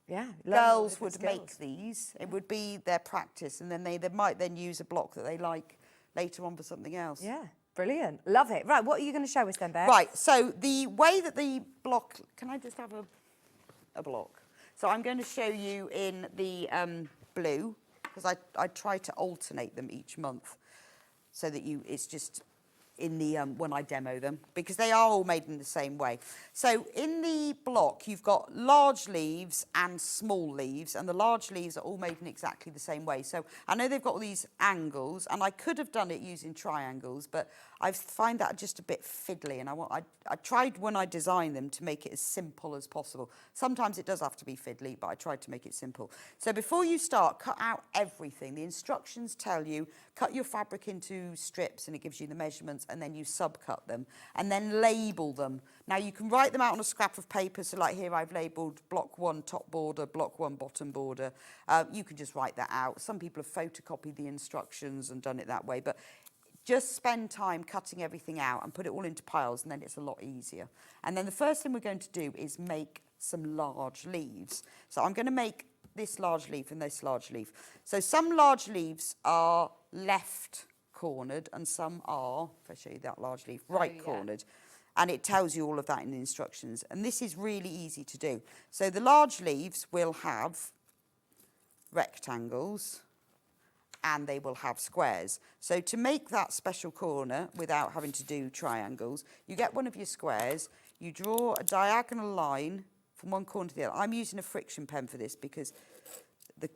Yeah. girls would make these. It would be their practice, and then they might then use a block that they like later on for something else. Yeah, brilliant. Love it. Right, what are you going to show us then, Bex? Right, so the way that the block... Can I just have a block? So I'm going to show you in the blue, because I try to alternate them each month so that it's just in the when I demo them, because they are all made in the same way. So in the block, you've got large leaves and small leaves, and the large leaves are all made in exactly the same way. So I know they've got all these angles, and I could have done it using triangles, but I find that just a bit fiddly, and I tried when I designed them to make it as simple as possible. Sometimes it does have to be fiddly, but I tried to make it simple. So before you start, cut out everything. The instructions tell you, cut your fabric into strips, and it gives you the measurements, and then you subcut them and then label them. Now you can write them out on a scrap of paper. So like here I've labelled block 1 top border, block 1 bottom border. You can just write that out. Some people have photocopied the instructions and done it that way, but just spend time cutting everything out and put it all into piles, and then it's a lot easier. And then the first thing we're going to do is make some large leaves. So I'm going to make this large leaf and this large leaf. So some large leaves are left cornered and some are, if I show you that large leaf, right cornered. And it tells you all of that in the instructions. And this is really easy to do. So the large leaves will have rectangles and they will have squares. So to make that special corner without having to do triangles, you get one of your squares, you draw a diagonal line from one corner to the other. I'm using a friction pen for this because that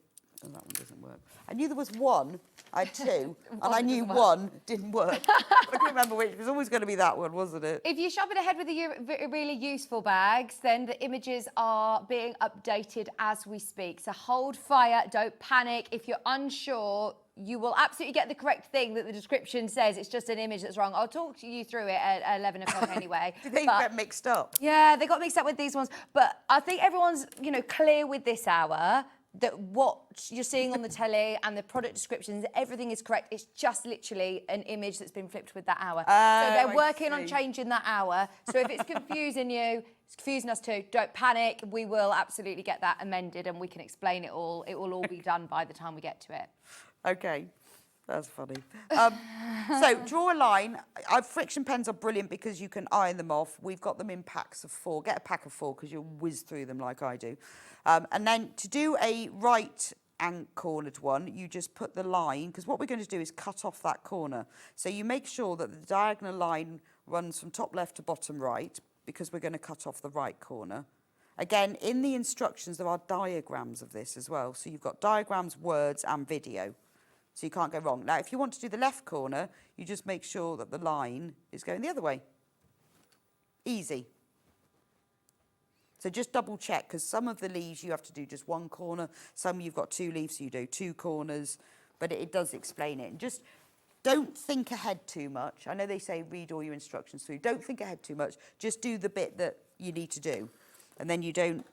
one doesn't work. I knew there was one, I had two, and I knew one didn't work. I couldn't remember which. It was always going to be that one, wasn't it? If you're shopping ahead with the really useful bags, then the images are being updated as we speak. So hold fire, don't panic. If you're unsure, you will absolutely get the correct thing that the description says. It's just an image that's wrong. I'll talk to you through it at 11 o'clock anyway. Did they get mixed up? Yeah, they got mixed up with these ones. But I think everyone's, clear with this hour that what you're seeing on the telly and the product descriptions, everything is correct. It's just literally an image that's been flipped with that hour. So they're working on changing that hour. So if it's confusing you, it's confusing us too, don't panic. We will absolutely get that amended and we can explain it all. It will all be done by the time we get to it. Okay, that's funny. So draw a line. Friction pens are brilliant because you can iron them off. We've got them in packs of 4. Get a pack of 4 because you'll whiz through them like I do. And then to do a right and cornered one, you just put the line, because what we're going to do is cut off that corner. So you make sure that the diagonal line runs from top left to bottom right, because we're going to cut off the right corner. Again, in the instructions, there are diagrams of this as well. So you've got diagrams, words, and video. So you can't go wrong. Now, if you want to do the left corner, you just make sure that the line is going the other way. Easy. So just double check, because some of the leaves you have to do just one corner. Some you've got 2 leaves, so you do 2 corners. But it does explain it. And just don't think ahead too much. I know they say read all your instructions through. Don't think ahead too much. Just do the bit that you need to do. And then you don't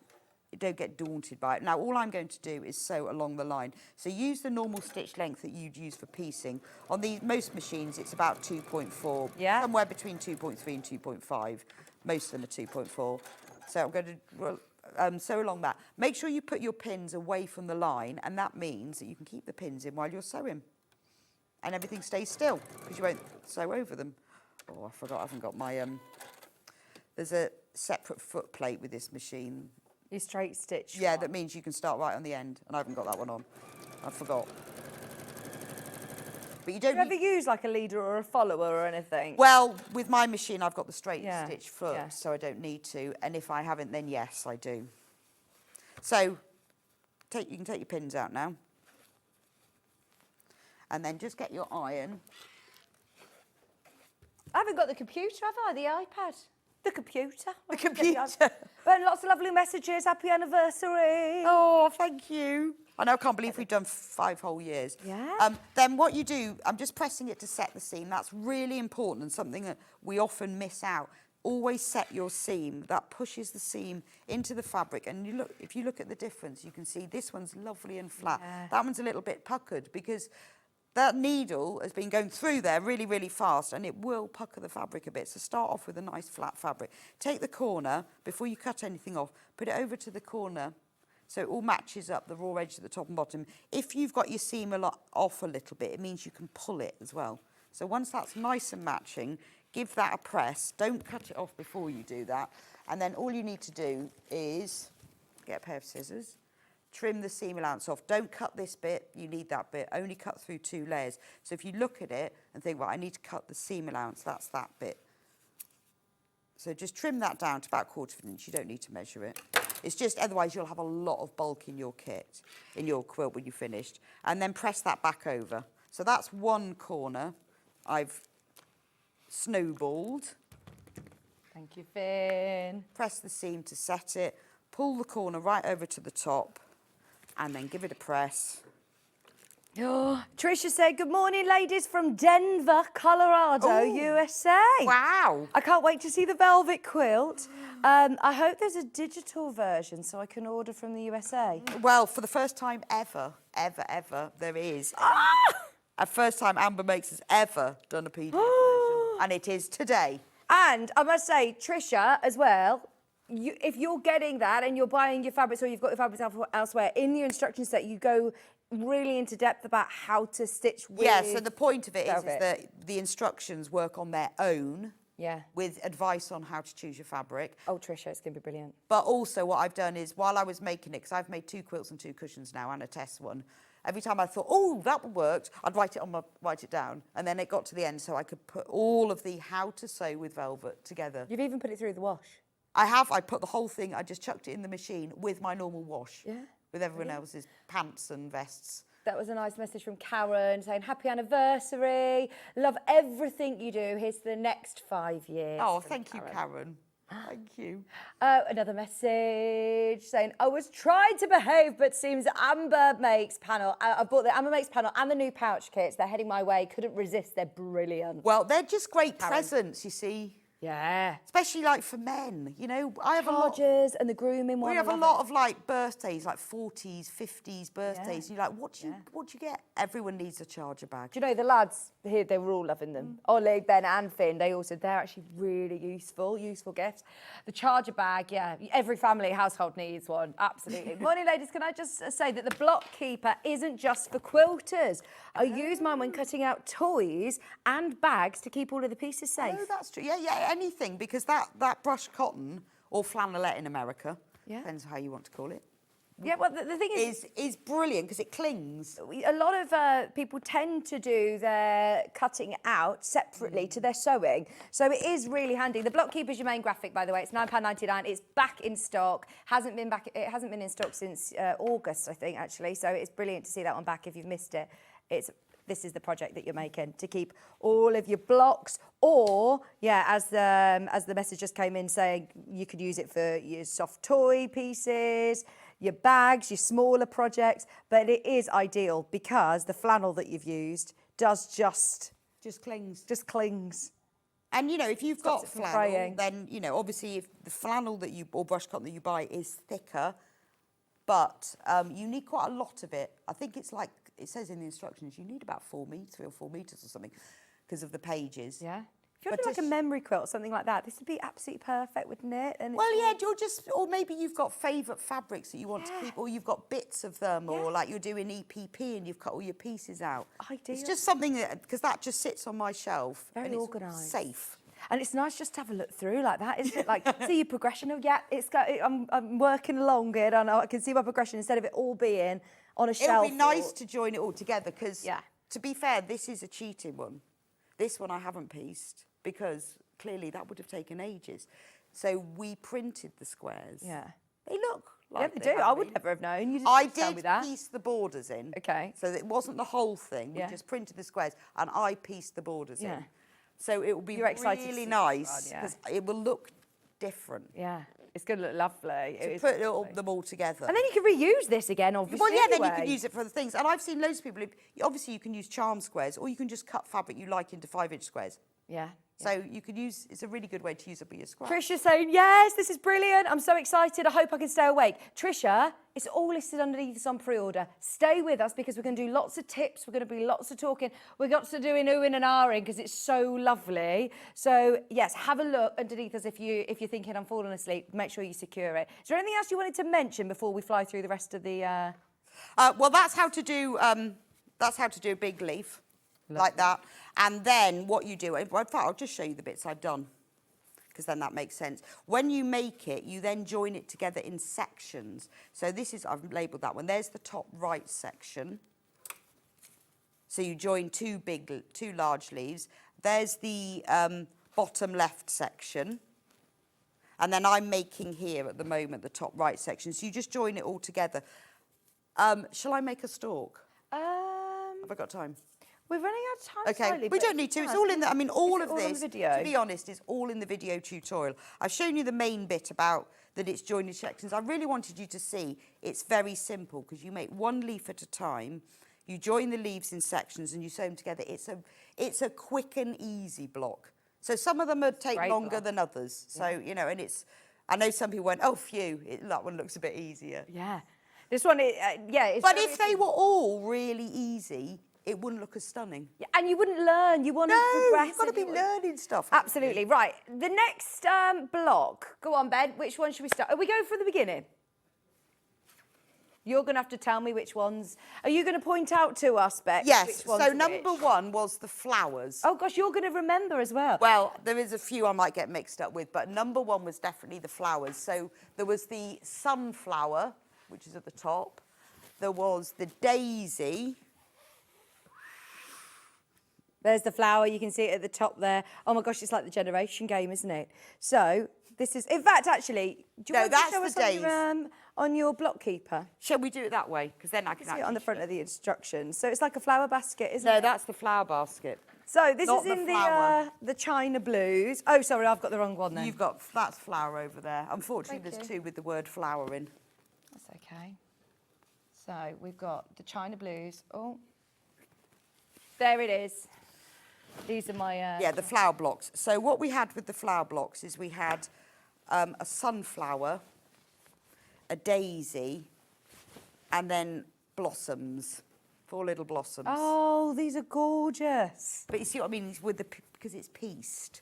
get daunted by it. Now, all I'm going to do is sew along the line. So use the normal stitch length that you'd use for piecing. On most machines, it's about 2.4. Yeah. Somewhere between 2.3 and 2.5. Most of them are 2.4. So I'm going to sew along that. Make sure you put your pins away from the line, and that means that you can keep the pins in while you're sewing. And everything stays still, because you won't sew over them. Oh, I forgot, I haven't got my... There's a separate foot plate with this machine. Your straight stitch. Yeah, that means you can start right on the end, and I haven't got that one on. I forgot. But you don't. Do you ever use like a leader or a follower or anything? Well, with my machine, I've got the straight stitch foot, yeah. so I don't need to. And if I haven't, then yes, I do. So, you can take your pins out now, and then just get your iron. I haven't got the computer, have I? The iPad. The computer. The computer. But lots of lovely messages. Happy anniversary. Oh, thank you. I know, I can't believe we've done 5 whole years. Yeah. Then what you do, I'm just pressing it to set the seam. That's really important and something that we often miss out. Always set your seam. That pushes the seam into the fabric. And if you look at the difference, you can see this one's lovely and flat. Yeah. That one's a little bit puckered because that needle has been going through there really, really fast, and it will pucker the fabric a bit. So start off with a nice flat fabric. Take the corner, before you cut anything off, put it over to the corner so it all matches up, the raw edge at the top and bottom. If you've got your seam off a little bit, it means you can pull it as well. So once that's nice and matching, give that a press. Don't cut it off before you do that. And then all you need to do is get a pair of scissors. Trim the seam allowance off. Don't cut this bit, you need that bit. Only cut through 2 layers. So if you look at it and think, well, I need to cut the seam allowance, that's that bit. So just trim that down to about 1/4 of an inch. You don't need to measure it. It's just, otherwise you'll have a lot of bulk in your kit, in your quilt when you're finished. And then press that back over. So that's one corner I've snowballed. Thank you, Finn. Press the seam to set it. Pull the corner right over to the top. And then give it a press. Tricia said, good morning, ladies from Denver, Colorado, USA. Wow. I can't wait to see the velvet quilt. I hope there's a digital version so I can order from the USA. Well, for the first time ever, there is a first time Amber Makes has ever done a PDF version, and it is today. And I must say, Tricia, as well, if you're getting that and you're buying your fabrics or you've got your fabrics elsewhere, in your instruction set, you go really into depth about how to stitch with Yeah, so the point of it is velvet. that the instructions work on their own. Yeah. With advice on how to choose your fabric. Oh, Tricia, it's going to be brilliant. But also what I've done is, while I was making it, because I've made 2 quilts and 2 cushions now and a test one, every time I thought, oh, that worked, I'd write it down. And then it got to the end so I could put all of the how to sew with velvet together. You've even put it through the wash. I put the whole thing, I just chucked it in the machine with my normal wash. Yeah. With everyone else's pants and vests. That was a nice message from Karen saying, happy anniversary. Love everything you do. Here's to the next 5 years. Oh, thank you, Karen. Thank you. Another message saying, I was trying to behave, but seems Amber Makes panel. I bought the Amber Makes panel and the new pouch kits. They're heading my way. Couldn't resist. They're brilliant. Well, they're just great presents, you see. Yeah. Especially like for men, you know, I have a lot. Charges and the grooming one. We have a lot of like birthdays, like 40s, 50s birthdays. And you're like, what do you get? Everyone needs a charger bag. Do you know, the lads here, they were all loving them. Ollie, Ben and Finn, they all said they're actually really useful gifts. The charger bag, yeah, every family household needs one, absolutely. Morning, ladies, can I just say that the block keeper isn't just for quilters. I use mine when cutting out toys and bags to keep all of the pieces safe. Oh, that's true. Yeah, anything, because that brushed cotton, or flannelette in America, depends how you want to call it. Yeah, well, the thing is brilliant because it clings. A lot of people tend to do their cutting out separately to their sewing, so it is really handy. The block keeper is your main graphic, by the way. It's £9.99. It's back in stock. It hasn't been in stock since August, I think, actually. So it's brilliant to see that one back. If you've missed it, this is the project that you're making to keep all of your blocks, or as the message just came in saying, you could use it for your soft toy pieces, your bags, your smaller projects, but it is ideal because the flannel that you've used does just clings. And, you know, if you've got flannel, fraying. then, you know, obviously if the flannel or brush cotton that you buy is thicker, but you need quite a lot of it. I think it's like, it says in the instructions, you need about 3 or 4 metres or something because of the pages. Yeah. If you're doing like a memory quilt or something like that, this would be absolutely perfect, wouldn't it? And or maybe you've got favourite fabrics that you want to keep, or you've got bits of them, or like you're doing EPP and you've cut all your pieces out. Ideal. It's just something because that just sits on my shelf. Very organised. It's safe. And it's nice just to have a look through like that, isn't it? Like, see your progression of, I'm working along it, and I can see my progression instead of it all being on a shelf. It would be nice to join it all together because, to be fair, this is a cheating one. This one I haven't pieced because clearly that would have taken ages. So we printed the squares. Yeah. They look like they do. I would never have known. You I didn't tell me did that. piece the borders in. Okay. So it wasn't the whole thing. We just printed the squares and I pieced the borders in. So it will be really nice because it will look different. Yeah. It's going to look lovely. To put them all together. And then you can reuse this again, obviously. Well, yeah, anyway. then you can use it for other things. And I've seen loads of people, obviously you can use charm squares or you can just cut fabric you like into 5-inch squares. Yeah. So you could use, it's a really good way to use up your scrap. Trisha's saying, yes, this is brilliant. I'm so excited. I hope I can stay awake. Trisha, it's all listed underneath this on pre-order. Stay with us because we're going to do lots of tips. We're going to be lots of talking. We've got to do an oohing and ahhing because it's so lovely. So, yes, have a look underneath us if you're thinking I'm falling asleep. Make sure you secure it. Is there anything else you wanted to mention before we fly through the rest of the... Well, that's how to do a big leaf. Like that. And then what you do, in fact, I'll just show you the bits I've done because then that makes sense. When you make it, you then join it together in sections. So this is, I've labelled that one. There's the top right section. So you join two large leaves. There's the bottom left section. And then I'm making here at the moment the top right section. So you just join it all together. Shall I make a stalk? Have I got time? We're running out of time Okay, slightly, we don't need to. It's all in the, I mean, all of this, video? to be honest, is all in the video tutorial. I've shown you the main bit about that it's joined in sections. I really wanted you to see it's very simple because you make one leaf at a time. You join the leaves in sections and you sew them together. It's a quick and easy block. So some of them would take longer than others. So, you know, and I know some people went, oh, phew, that one looks a bit easier. Yeah. This one, it's But if they were all really easy, it wouldn't look as stunning. Yeah, and you wouldn't learn. You want to progress. You've got to be learning stuff. Absolutely. Right. The next block. Go on, Ben. Which one should we start? Are we going from the beginning? You're going to have to tell me which ones. Are you going to point out to us, Beck? Yes. So number one was the flowers. Oh, gosh, you're going to remember as well. Well, there is a few I might get mixed up with, but number one was definitely the flowers. So there was the sunflower, which is at the top. There was the daisy. There's the flower. You can see it at the top there. Oh, my gosh, it's like the generation game, isn't it? So this is, in fact, actually, do you want to show us on your block keeper? Shall we do it that way? Because then I can see it on the front of the instructions. So it's like a flower basket, isn't it? No, that's the flower basket. So this is in the China blues. Oh, sorry, I've got the wrong one then. You've got, that's flower over there. Unfortunately, there's two with the word flower in. That's okay. So we've got the China blues. Oh, there it is. These are my... Yeah, the flower blocks. So what we had with the flower blocks is we had a sunflower, a daisy, and then blossoms, 4 little blossoms. Oh, these are gorgeous. But you see what I mean? It's with because it's pieced,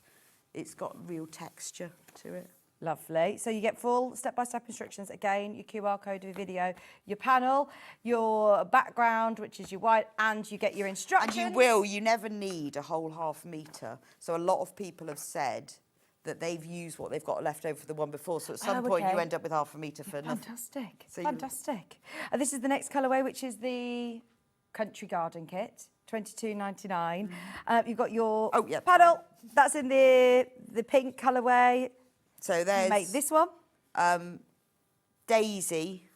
it's got real texture to it. Lovely. So you get full step-by-step instructions. Again, your QR code of video, your panel, your background, which is your white, and you get your instructions. And you never need a whole half metre. So a lot of people have said that they've used what they've got left over for the one before. So at some point you end up with half a metre for nothing. Fantastic. So fantastic. And this is the next colourway, which is the Country Garden Kit. $22.99. You've got your panel. That's in the pink colourway. So there's... Make this one. Daisy.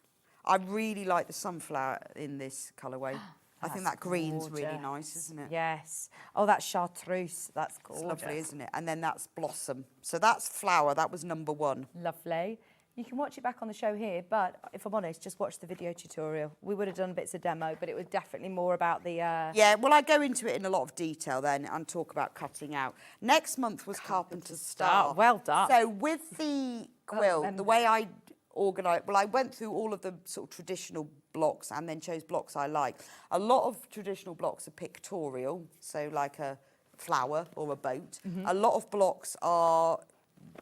I really like the sunflower in this colourway. I think that green's really nice, isn't it? Yes. Oh, that's chartreuse. That's gorgeous. It's lovely, isn't it? And then that's blossom. So that's flower. That was number one. Lovely. You can watch it back on the show here, but if I'm honest, just watch the video tutorial. We would have done bits of demo, but it was definitely more about the... Yeah, well, I go into it in a lot of detail then and talk about cutting out. Next month was Carpenter's Star. Well done. So with the quilt, the way I organised... Well, I went through all of the sort of traditional blocks and then chose blocks I like. A lot of traditional blocks are pictorial, so like a flower or a boat. A lot of blocks are...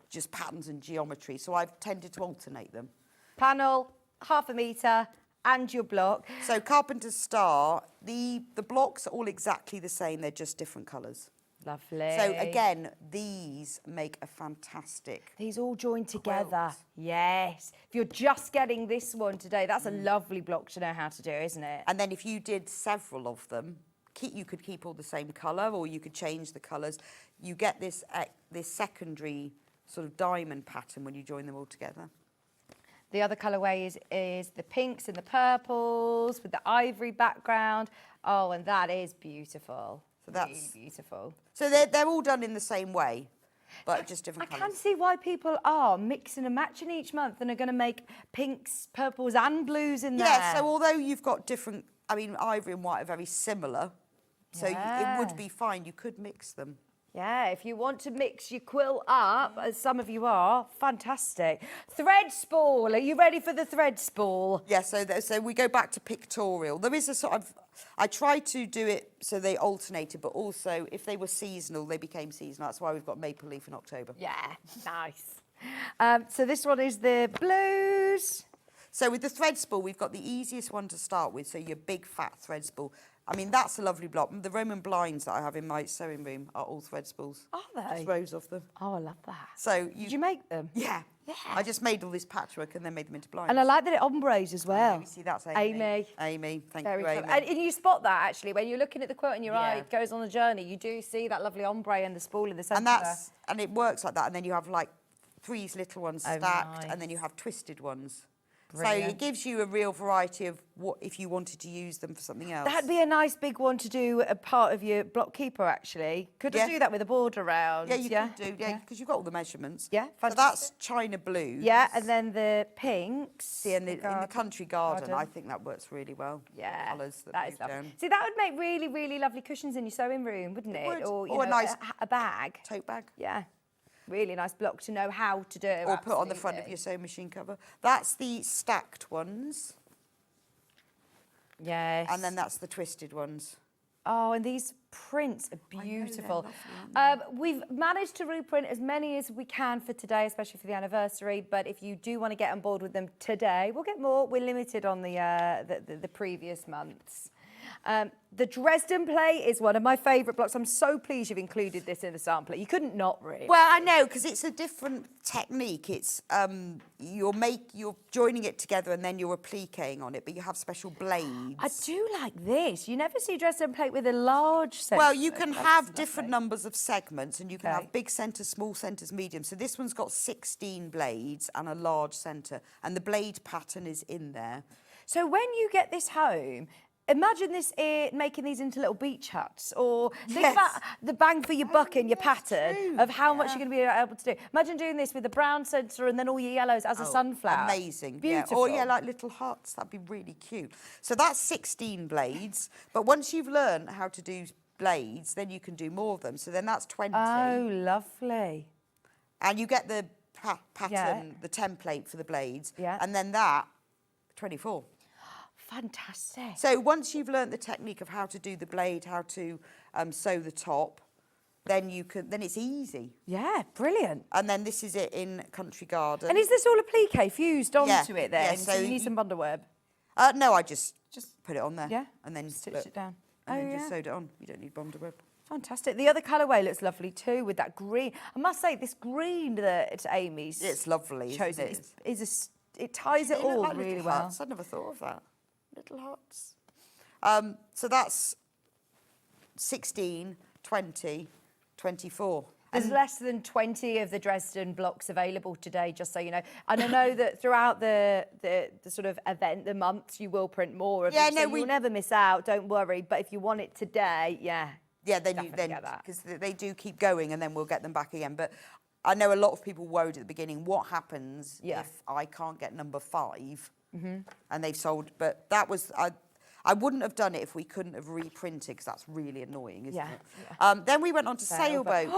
just patterns and geometry, so I've tended to alternate them. Panel, half a metre, and your block. So Carpenter's Star, the blocks are all exactly the same, they're just different colours. Lovely. So again, these make a fantastic These all join together. quilt. Yes. If you're just getting this one today, that's a lovely block to know how to do, isn't it? And then if you did several of them, you could keep all the same colour or you could change the colours. You get this secondary sort of diamond pattern when you join them all together. The other colourway is the pinks and the purples with the ivory background. Oh, and that is beautiful. So that's really beautiful. So they're all done in the same way, but just different colours. I can see why people are mixing and matching each month and are going to make pinks, purples and blues in there. Yeah, so although you've got different, I mean, ivory and white are very similar, so it would be fine. You could mix them. Yeah, if you want to mix your quilt up, as some of you are, fantastic. Thread spool, are you ready for the thread spool? Yeah, so we go back to pictorial. There is a sort of, I tried to do it so they alternated, but also if they were seasonal, they became seasonal. That's why we've got maple leaf in October. Yeah, nice. So this one is the blues. So with the thread spool, we've got the easiest one to start with, so your big fat thread spool. I mean, that's a lovely block. The Roman blinds that I have in my sewing room are all thread spools. Are they? Just rows of them. Oh, I love that. So Did you make them? Yeah. I just made all this patchwork and then made them into blinds. And I like that it ombres as well. You see, that's Amy. Amy, thank you, Amy. And you spot that, actually, when you're looking at the quilt and your eye goes on the journey, you do see that lovely ombre and the spool in the centre. And it works like that. And then you have, like, 3 little ones stacked, and then you have twisted ones. So it gives you a real variety of what if you wanted to use them for something else. That'd be a nice big one to do a part of your block keeper, actually. Could I do that with a border around? Yeah, you could do, because you've got all the measurements. Yeah, so that's China blue. Yeah, and then the pinks. See, in the country garden, I think that works really well. Yeah, colours that is lovely. down. See, that would make really, really lovely cushions in your sewing room, wouldn't it? Would. Or, you Or know, a nice a bag. tote bag. Yeah. Really nice block to know how to do. Or put on the front of your sewing machine cover. That's the stacked ones. Yes. And then that's the twisted ones. Oh, and these prints are beautiful. We've managed to reprint as many as we can for today, especially for the anniversary. But if you do want to get on board with them today, we'll get more. We're limited on the previous months. The Dresden plate is one of my favourite blocks. I'm so pleased you've included this in the sampler. You couldn't not, really. Well, I know, because it's a different technique. It's you're joining it together and then you're appliquing on it, but you have special blades. I do like this. You never see Dresden plate with a large centre. Well, you can have different numbers of segments, and you can have big centres, small centres, medium. So this one's got 16 blades and a large centre, and the blade pattern is in there. So when you get this home, imagine this making these into little beach huts, or think about the bang for your buck in your pattern of how much you're going to be able to do. Imagine doing this with the brown centre and then all your yellows as a sunflower. Amazing. Beautiful. Yeah. Or like little huts. That'd be really cute. So that's 16 blades. But once you've learned how to do blades, then you can do more of them. So then that's 20. Oh, lovely. And you get the pattern, the template for the blades. Yeah. And then that, 24. Fantastic. So once you've learnt the technique of how to do the blade, how to sew the top, then it's easy. Yeah, brilliant. And then this is it in country garden. And is this all applique fused onto it then? Yeah, so you need some bundleweb? No, I just put it on there. Yeah. And then stitched it down. And then just sewed it on. You don't need bundleweb. Fantastic. The other colourway looks lovely too with that green. I must say, this green that Amy's it's lovely. chosen it ties it all like really little well. Huts. I never thought of that. Little huts. So that's 16, 20, 24. There's less than 20 of the Dresden blocks available today, just so you know. And I know that throughout the sort of event, the months, you will print more of them, so you'll never miss out, don't worry. But if you want it today, then because they do keep going, and then we'll get them back again. But I know a lot of people worried at the beginning, what happens if I can't get number 5? And they've sold, but that was, I wouldn't have done it if we couldn't have reprinted, because that's really annoying, isn't it? Then we went on to sailboats.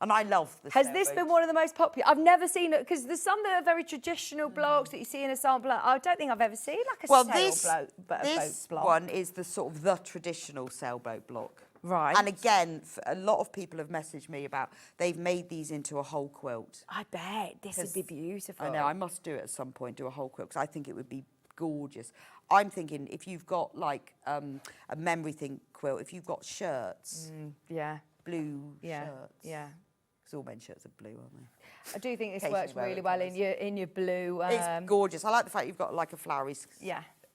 And I love the Has this been one of the most popular? I've never seen it, because there's some that are very traditional blocks that you see in a sample. I don't think I've ever seen like a sailboat block. This one is the sort of the traditional sailboat block. Right. And again, a lot of people have messaged me about they've made these into a whole quilt. I bet this would be beautiful. I know, I must do it at some point, do a whole quilt, because I think it would be gorgeous. I'm thinking if you've got like a memory thing quilt, if you've got shirts, blue shirts. Because all men's shirts are blue, aren't they? I do think this works really well in your blue. It's gorgeous. I like the fact you've got like a flowery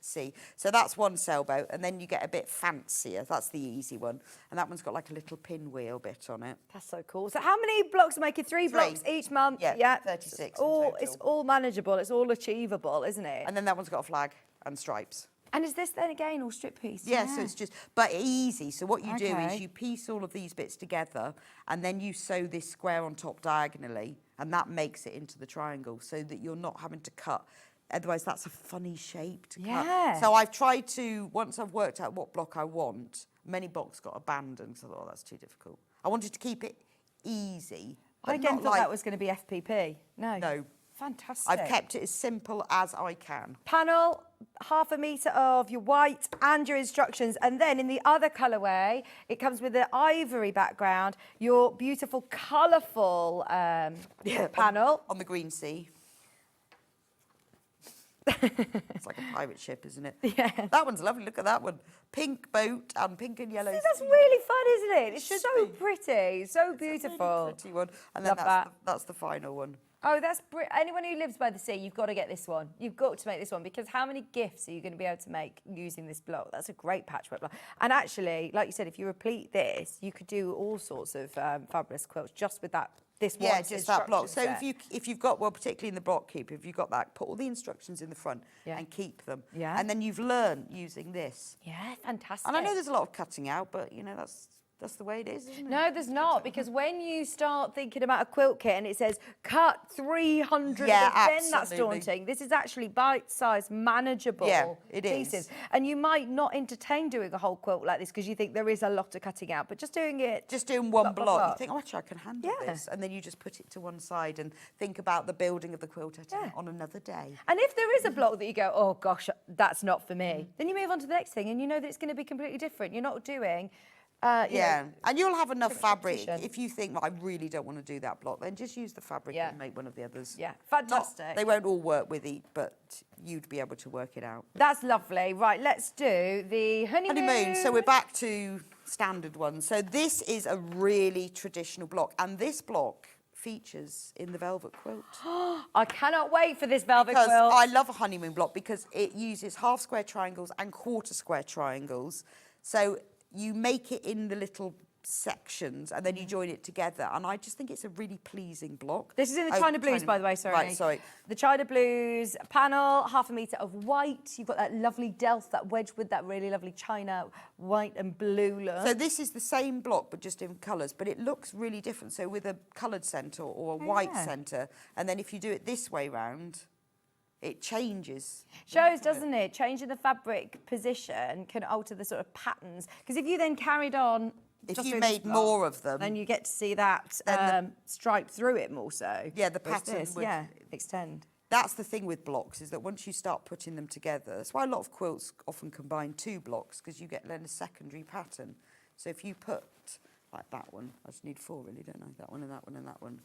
So that's one sailboat, and then you get a bit fancier. That's the easy one. And that one's got like a little pinwheel bit on it. That's so cool. So how many blocks are making? 3 blocks each month? Yeah, 36 It's all manageable. It's all achievable, isn't it? And then that one's got a flag and stripes. And is this then again all strip piece? Yeah, so it's just, but easy. So what you do is you piece all of these bits together, and then you sew this square on top diagonally, and that makes it into the triangle, so that you're not having to cut. Otherwise, that's a funny shape to cut. So I've tried to, once I've worked out what block I want, many blocks got abandoned, so I thought, oh, that's too difficult. I wanted to keep it easy. I again thought that was going to be FPP. No. Fantastic. I've kept it as simple as I can. Panel, 1/2 metre of your white and your instructions. And then in the other colourway, it comes with the ivory background, your beautiful, colourful panel. On the green sea. It's like a pirate ship, isn't it? Yeah. That one's lovely. Look at that one. Pink boat and pink and yellow. See, that's really fun, isn't it? It's so pretty, so beautiful. Really pretty one. And then that's the final one. Oh, that's anyone who lives by the sea, you've got to get this one. You've got to make this one because how many gifts are you going to be able to make using this block? That's a great patchwork block. And actually, like you said, if you repeat this, you could do all sorts of fabulous quilts just with that. This one, just that block. So if you've got, well, particularly in the block keeper, if you've got that, put all the instructions in the front and keep them. Yeah. And then you've learned using this. Yeah, fantastic. And I know there's a lot of cutting out, but you know that's the way it is, isn't it? No, there's not, because when you start thinking about a quilt kit and it says cut 300, then that's daunting. This is actually bite-sized, manageable pieces. And you might not entertain doing a whole quilt like this because you think there is a lot of cutting out, but just doing one block, you think, oh, actually, I can handle this. And then you just put it to one side and think about the building of the quilt on another day. And if there is a block that you go, oh, gosh, that's not for me, then you move on to the next thing and you know that it's going to be completely different. You're not doing... and you'll have enough fabric. If you think, well, I really don't want to do that block, then just use the fabric and make one of the others. Yeah, fantastic. They won't all work with it, but you'd be able to work it out. That's lovely. Right, let's do the honeymoon. So we're back to standard ones. So this is a really traditional block, and this block features in the velvet quilt. I cannot wait for this velvet quilt. I love a honeymoon block because it uses half square triangles and quarter square triangles. So you make it in the little sections and then you join it together. And I just think it's a really pleasing block. This is in the China Blues, by the way, sorry. Right, sorry. The China Blues panel, 1/2 metre of white. You've got that lovely delft, that Wedgwood, that really lovely China white and blue look. So this is the same block, but just in colours, but it looks really different. So with a coloured centre or a white centre, and then if you do it this way round, it changes. Shows, doesn't it? Changing the fabric position can alter the sort of patterns. Because if you then carried on... If you made more of them... Then you get to see that stripe through it more so. Yeah, the pattern would... extend. That's the thing with blocks, is that once you start putting them together, that's why a lot of quilts often combine 2 blocks, because you get then a secondary pattern. So if you put, like that one, I just need 4 really, don't I? That one and that one and that one.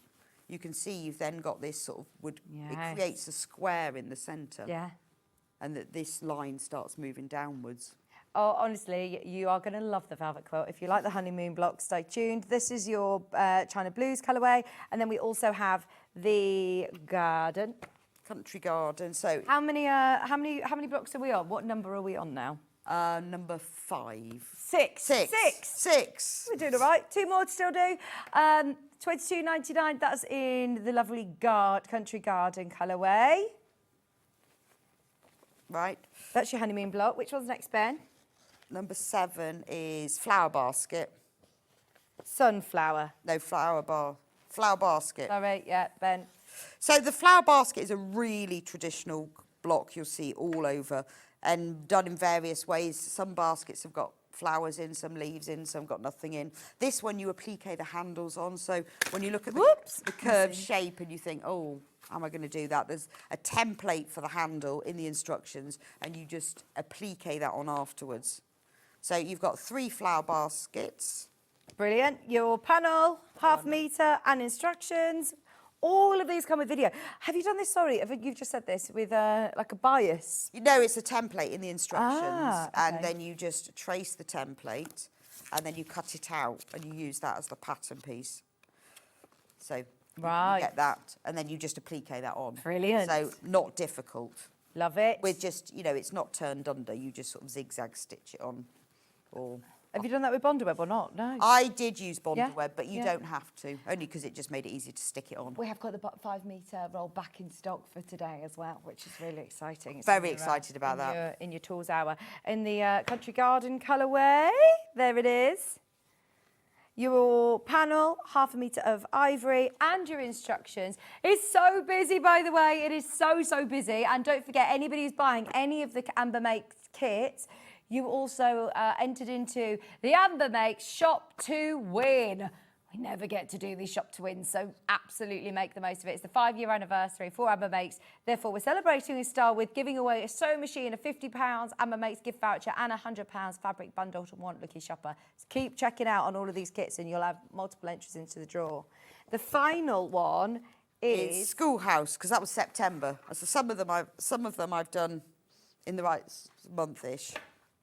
You can see you've then got this sort of it creates a square in the centre. Yeah. And that this line starts moving downwards. Oh, honestly, you are going to love the velvet quilt. If you like the honeymoon block, stay tuned. This is your China Blues colourway. And then we also have the garden. Country garden. So how many blocks are we on? What number are we on now? Number 5. 6. 6. We're doing all right. 2 more to still do. £22.99. That's in the lovely country garden colourway. Right. That's your honeymoon block. Which one's next, Ben? Number 7 is flower basket. Sunflower. No, flower basket. Sorry, yeah, Ben. So the flower basket is a really traditional block you'll see all over and done in various ways. Some baskets have got flowers in, some leaves in, some got nothing in. This one you applique the handles on, so when you look at the curved shape and you think, oh, how am I going to do that? There's a template for the handle in the instructions and you just applique that on afterwards. So you've got 3 flower baskets. Brilliant. Your panel, 1/2 metre and instructions. All of these come with video. Have you done this, sorry, you've just said this, with like a bias? No, it's a template in the instructions. And then you just trace the template and then you cut it out and you use that as the pattern piece. So you get that and then you just applique that on. Brilliant. So not difficult. Love it. With just, it's not turned under, you just sort of zigzag stitch it on. Or have you done that with Bondaweb or not? No. I did use Bondaweb, but you don't have to, only because it just made it easy to stick it on. We have got the 5 metre roll back in stock for today as well, which is really exciting. It's very excited about that. In your tools hour. In the country garden colourway, there it is. Your panel, 1/2 metre of ivory, and your instructions. It's so busy, by the way. It is so busy. And don't forget, anybody who's buying any of the Amber Makes kits, you also entered into the Amber Makes Shop to Win. We never get to do these Shop to Win, so absolutely make the most of it. It's the 5-year anniversary for Amber Makes. Therefore, we're celebrating this style with giving away a sewing machine, a £50 Amber Makes gift voucher, and a £100 fabric bundle to one lucky shopper. So keep checking out on all of these kits, and you'll have multiple entries into the draw. The final one is Schoolhouse, because that was September. So some of them I've done in the right month-ish.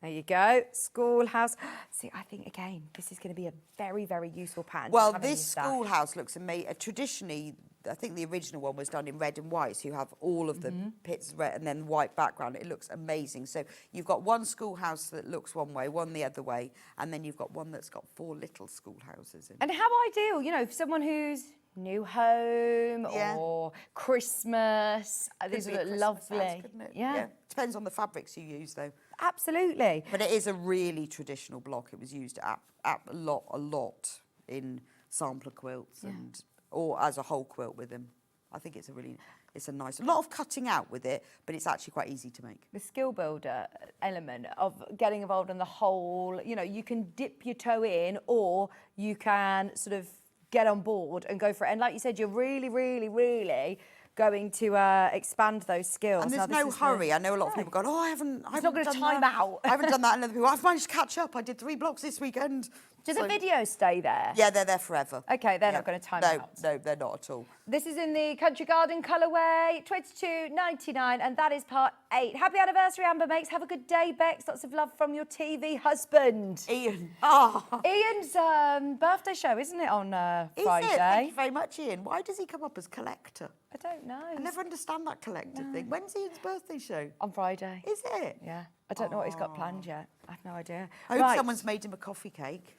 There you go, Schoolhouse. See, I think, again, this is going to be a very useful pattern. Well, this Schoolhouse looks amazing. Traditionally, I think the original one was done in red and white, so you have all of the pits red and then white background. It looks amazing. So you've got one schoolhouse that looks one way, one the other way, and then you've got one that's got 4 little schoolhouses in. And how ideal, you know, for someone who's new home or Christmas. These would look lovely. House, couldn't it? Yeah. Depends on the fabrics you use, though. Absolutely. But it is a really traditional block. It was used a lot in sampler quilts or as a whole quilt with them. I think it's a nice, a lot of cutting out with it, but it's actually quite easy to make. The skill builder element of getting involved in the whole, you know, you can dip your toe in or you can sort of get on board and go for it. And like you said, you're really, really, really going to expand those skills. And there's no hurry. I know a lot of people go, oh, I haven't not going to time out. I haven't done that. And other people, I've managed to catch up. I did 3 blocks this weekend. Do the videos stay there? Yeah, they're there forever. Okay, they're not going to time out. No, they're not at all. This is in the Country Garden colourway, $22.99, and that is part 8. Happy anniversary, Amber Makes. Have a good day, Bex. Lots of love from your TV husband. Ian. Oh. Ian's birthday show, isn't it, on Friday? Is it? Thank you very much, Ian. Why does he come up as collector? I don't know. I never understand that collector thing. When's Ian's birthday show? On Friday. Is it? Yeah. I don't know what he's got planned yet. I have no idea. I hope someone's made him a coffee cake,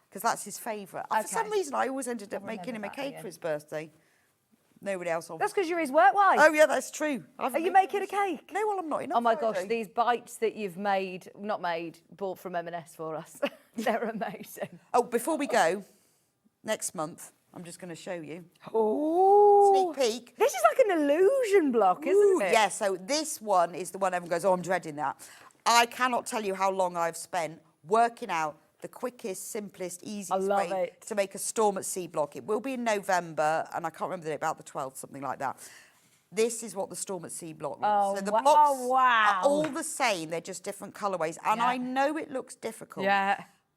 because that's his favourite. For some reason, I always ended up making him a cake for his birthday. Nobody else. That's because you're his work wife. Oh, yeah, that's true. Are you making a cake? No, well, I'm not. Oh, my gosh, these bites that you've bought from M&S for us. They're amazing. Oh, before we go, next month, I'm just going to show you. Oh. Sneak peek. This is like an illusion block, isn't it? Yeah, so this one is the one everyone goes, oh, I'm dreading that. I cannot tell you how long I've spent working out the quickest, simplest, easiest way to make a Storm at Sea block. It will be in November, and I can't remember the date, about the 12th, something like that. This is what the Storm at Sea block looks. Oh, so the blocks are all the same, they're just different colourways. And I know it looks difficult,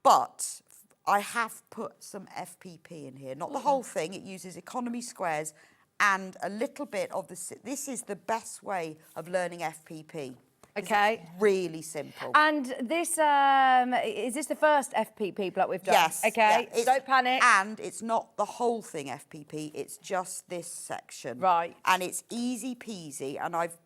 but I have put some FPP in here. Not the whole thing, it uses economy squares and a little bit of the... This is the best way of learning FPP. Okay. It's really simple. And this, is this the first FPP block we've done? Yes. Okay, don't panic. And it's not the whole thing FPP, it's just this section. Right. And it's easy peasy, and I've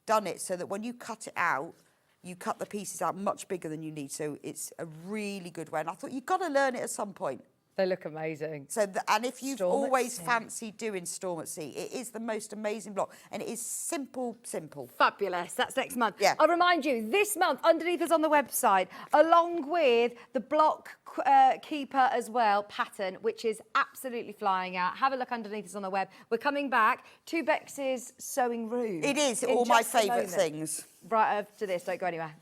done it so that when you cut it out, you cut the pieces out much bigger than you need, so it's a really good way. And I thought, you've got to learn it at some point. They look amazing. So, and if you've always fancied doing Storm at Sea, it is the most amazing block, and it is simple. Fabulous. That's next month. Yeah. I'll remind you, this month, underneath us on the website, along with the block keeper as well pattern, which is absolutely flying out. Have a look underneath us on the web. We're coming back to Bex's sewing room. It is all my favourite things. Right after this, don't go anywhere.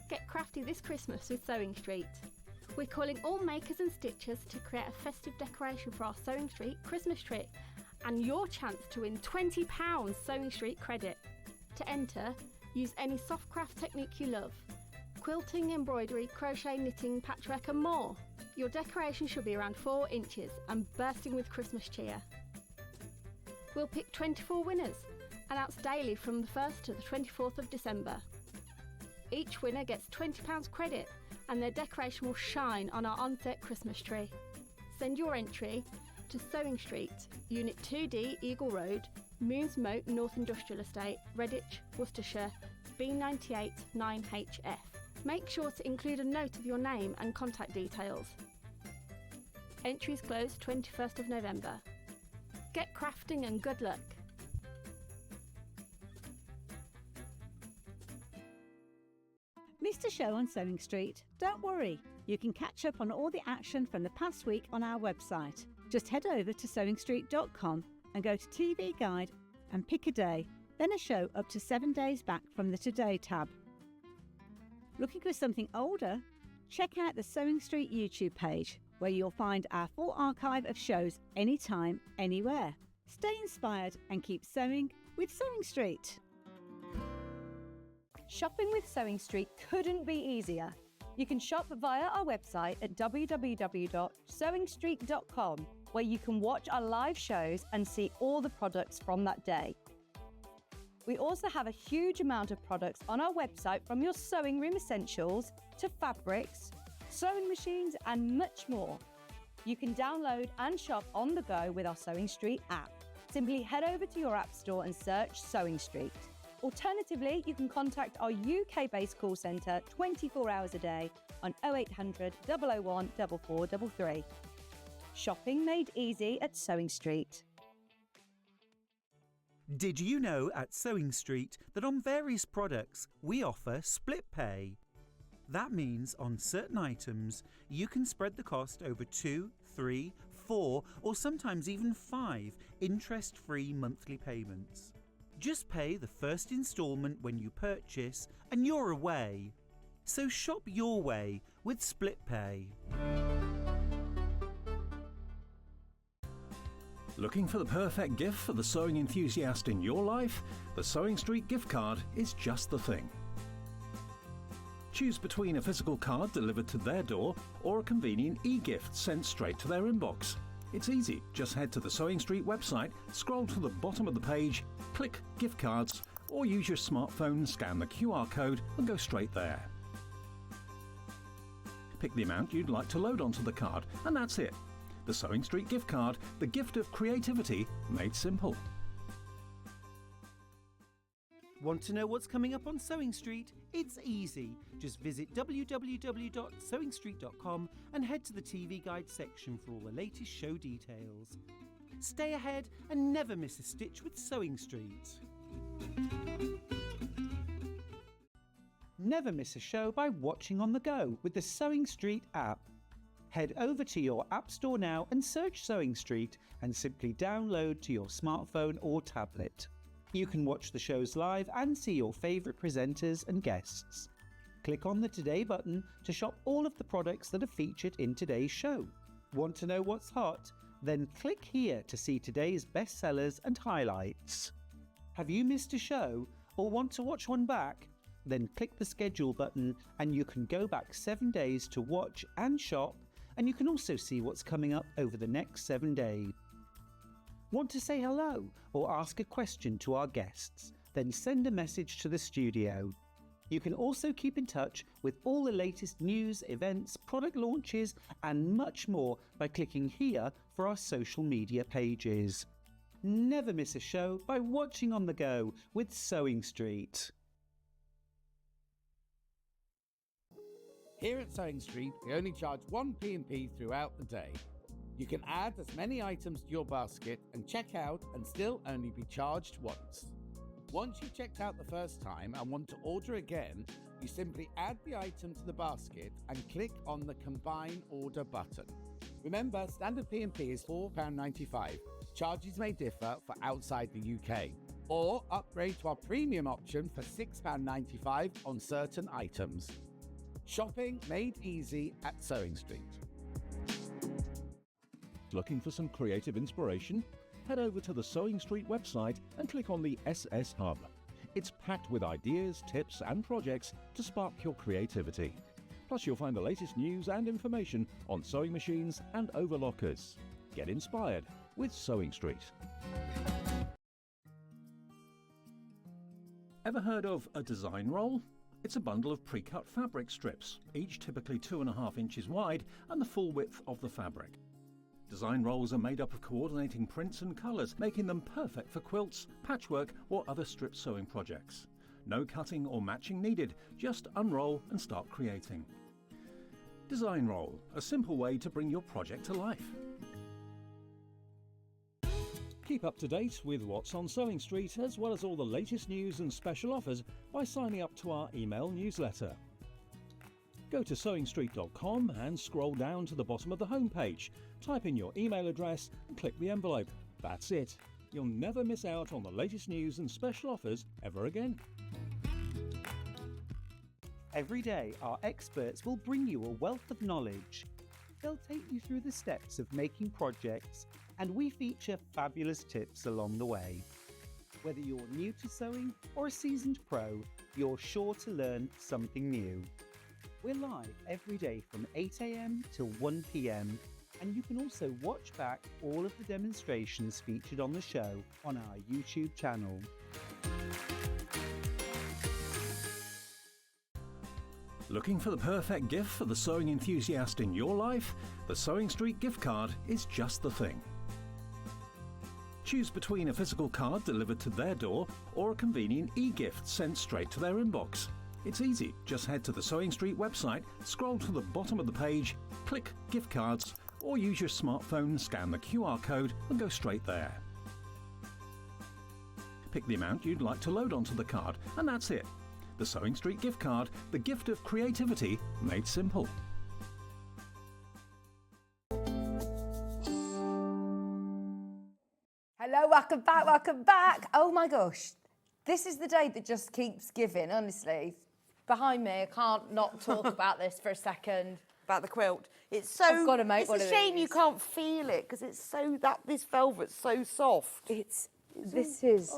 Get crafty this Christmas with Sewing Street. We're calling all makers and stitchers to create a festive decoration for our Sewing Street Christmas tree and your chance to win £20 Sewing Street credit. To enter, use any soft craft technique you love. Quilting, embroidery, crochet, knitting, patchwork and more. Your decoration should be around 4 inches and bursting with Christmas cheer. We'll pick 24 winners, announced daily from the 1st to the 24th of December. Each winner gets £20 credit and their decoration will shine on our on-set Christmas tree. Send your entry to Sewing Street, Unit 2D, Eagle Road, Moons Moat, North Industrial Estate, Redditch, Worcestershire, B98 9HF. Make sure to include a note of your name and contact details. Entries close 21st of November. Get crafting and good luck. Missed a show on Sewing Street? Don't worry, you can catch up on all the action from the past week on our website. Just head over to sewingstreet.com and go to TV Guide and pick a day, then a show up to 7 days back from the Today tab. Looking for something older? Check out the Sewing Street YouTube page, where you'll find our full archive of shows anytime, anywhere. Stay inspired and keep sewing with Sewing Street. Shopping with Sewing Street couldn't be easier. You can shop via our website at www.sewingstreet.com, where you can watch our live shows and see all the products from that day. We also have a huge amount of products on our website, from your sewing room essentials to fabrics, sewing machines and much more. You can download and shop on the go with our Sewing Street app. Simply head over to your app store and search Sewing Street. Alternatively, you can contact our UK-based call centre 24 hours a day on 0800 001 4433. Shopping made easy at Sewing Street. Did you know at Sewing Street that on various products we offer split pay? That means on certain items you can spread the cost over 2, 3, 4 or sometimes even 5 interest-free monthly payments. Just pay the first instalment when you purchase and you're away. So shop your way with split pay. Looking for the perfect gift for the sewing enthusiast in your life? The Sewing Street gift card is just the thing. Choose between a physical card delivered to their door or a convenient e-gift sent straight to their inbox. It's easy. Just head to the Sewing Street website, scroll to the bottom of the page, click Gift Cards, or use your smartphone, scan the QR code and go straight there. Pick the amount you'd like to load onto the card, and that's it. The Sewing Street gift card, the gift of creativity made simple. Want to know what's coming up on Sewing Street? It's easy. Just visit www.sewingstreet.com and head to the TV Guide section for all the latest show details. Stay ahead and never miss a stitch with Sewing Street. Never miss a show by watching on the go with the Sewing Street app. Head over to your app store now and search Sewing Street and simply download to your smartphone or tablet. You can watch the shows live and see your favourite presenters and guests. Click on the Today button to shop all of the products that are featured in today's show. Want to know what's hot? Then click here to see today's bestsellers and highlights. Have you missed a show or want to watch one back? Then click the schedule button and you can go back 7 days to watch and shop, and you can also see what's coming up over the next 7 days. Want to say hello or ask a question to our guests? Then send a message to the studio. You can also keep in touch with all the latest news, events, product launches and much more by clicking here for our social media pages. Never miss a show by watching on the go with Sewing Street. Here at Sewing Street, we only charge one P&P throughout the day. You can add as many items to your basket and check out and still only be charged once. Once you've checked out the first time and want to order again, you simply add the item to the basket and click on the Combine Order button. Remember, standard P&P is £4.95. Charges may differ for outside the UK. Or upgrade to our premium option for £6.95 on certain items. Shopping made easy at Sewing Street. Looking for some creative inspiration? Head over to the Sewing Street website and click on the SS Hub. It's packed with ideas, tips and projects to spark your creativity. Plus you'll find the latest news and information on sewing machines and overlockers. Get inspired with Sewing Street. Ever heard of a design roll? It's a bundle of pre-cut fabric strips, each typically 2.5 inches wide and the full width of the fabric. Design rolls are made up of coordinating prints and colours, making them perfect for quilts, patchwork or other strip sewing projects. No cutting or matching needed, just unroll and start creating. Design roll, a simple way to bring your project to life. Keep up to date with what's on Sewing Street, as well as all the latest news and special offers by signing up to our email newsletter. Go to sewingstreet.com and scroll down to the bottom of the homepage. Type in your email address and click the envelope. That's it. You'll never miss out on the latest news and special offers ever again. Every day, our experts will bring you a wealth of knowledge. They'll take you through the steps of making projects, and we feature fabulous tips along the way. Whether you're new to sewing or a seasoned pro, you're sure to learn something new. We're live every day from 8 a.m. till 1 p.m. and you can also watch back all of the demonstrations featured on the show on our YouTube channel. Looking for the perfect gift for the sewing enthusiast in your life? The Sewing Street gift card is just the thing. Choose between a physical card delivered to their door or a convenient e-gift sent straight to their inbox. It's easy. Just head to the Sewing Street website, scroll to the bottom of the page, click Gift Cards, or use your smartphone, scan the QR code and go straight there. Pick the amount you'd like to load onto the card, and that's it. The Sewing Street gift card, the gift of creativity made simple. Hello, welcome back, welcome back. Oh my gosh, this is the day that just keeps giving, honestly. Behind me, I can't not talk about this for a second. About the quilt. It's so. I've got to make one of It's a shame these. you can't feel it because it's so this velvet's so soft. This is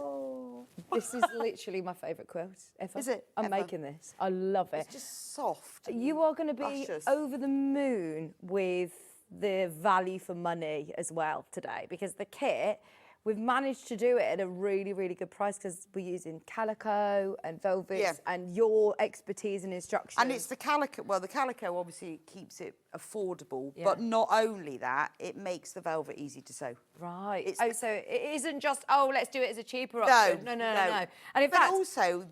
literally my favourite quilt ever. Is it? I'm Ever? making this. I love it. It's just soft. You are going to be luscious. over the moon with the value for money as well today, because the kit, we've managed to do it at a really, really good price because we're using calico and velvets and your expertise and instructions. And it's the calico. Well, the calico obviously keeps it affordable, but not only that, it makes the velvet easy to sew. Right. So it isn't just, let's do it as a cheaper option. No. And in fact, also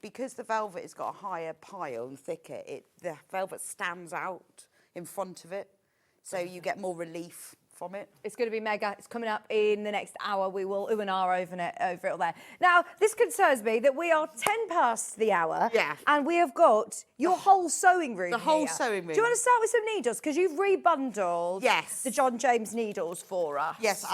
because the velvet has got a higher pile and thicker, the velvet stands out in front of it, so you get more relief from it. it's going to be mega. It's coming up in the next hour. We will ooh and ah over it all there. Now, this concerns me that we are 10 past the hour. Yeah. And we have got your whole sewing room The whole here. sewing room. Do you want to start with some needles? Because you've rebundled Yes. the John James needles for us. Yes,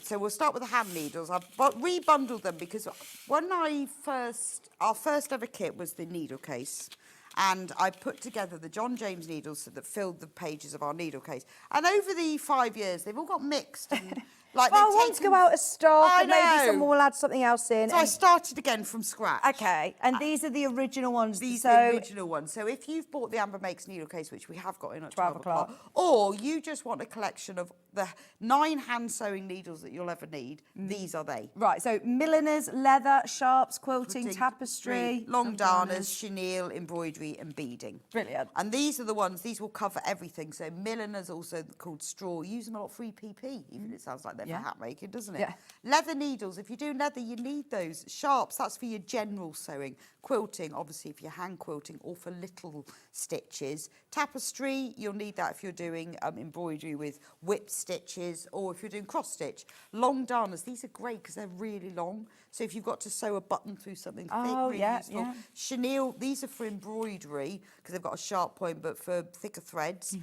so we'll start with the hand needles. I've rebundled them because when our first ever kit was the needle case. And I put together the John James needles that filled the pages of our needle case. And over the 5 years, they've all got mixed. And, ones go out of stock. I and maybe know. someone will add something else in. So I started again from scratch. Okay, and these are the original ones. These are the original ones. So if you've bought the Amber Makes needle case, which we have got in at 12 o'clock, or you just want a collection of the 9 hand sewing needles that you'll ever need, these are they. Right, so milliners, leather, sharps, quilting, tapestry. Long darners, chenille, embroidery and beading. Brilliant. And these are the ones, these will cover everything. So milliners, also called straw, use them a lot for EPP, even it sounds like they're for hat making, doesn't it? Yeah. Leather needles, if you're doing leather, you need those. Sharps, that's for your general sewing. Quilting, obviously, if you're hand quilting or for little stitches. Tapestry, you'll need that if you're doing embroidery with whip stitches or if you're doing cross stitch. Long darners, these are great because they're really long. So if you've got to sew a button through something thick, really useful. Yeah. Chenille, these are for embroidery because they've got a sharp point, but for thicker threads.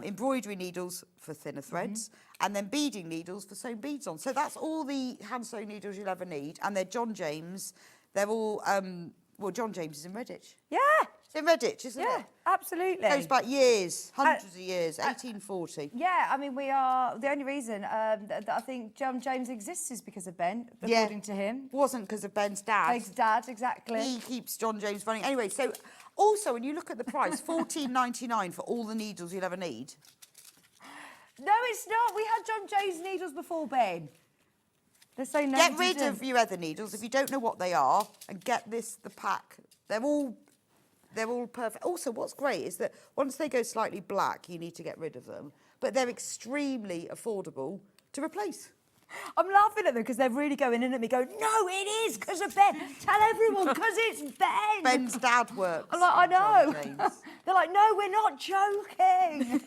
Embroidery needles for thinner threads, and then beading needles for sewing beads on. So that's all the hand sewing needles you'll ever need, and they're John James. They're all John James is in Redditch. Yeah. It's in Redditch, isn't it? Yeah, absolutely. Goes back years, hundreds of years, 1840. Yeah, I mean, we are, the only reason that I think John James exists is because of Ben, according to him. Wasn't because of Ben's dad. His dad, exactly. He keeps John James running. Anyway, so also when you look at the price, $14.99 for all the needles you'll ever need. No, it's not. We had John James needles before Ben. They're so no. Get rid of your other needles if you don't know what they are, and get the pack. They're all perfect. Also, what's great is that once they go slightly black, you need to get rid of them. But they're extremely affordable to replace. I'm laughing at them because they're really going in at me going, no, it is because of Ben. Tell everyone because it's Ben. Ben's dad works. I'm like, I know. John James. They're like, no, we're not joking.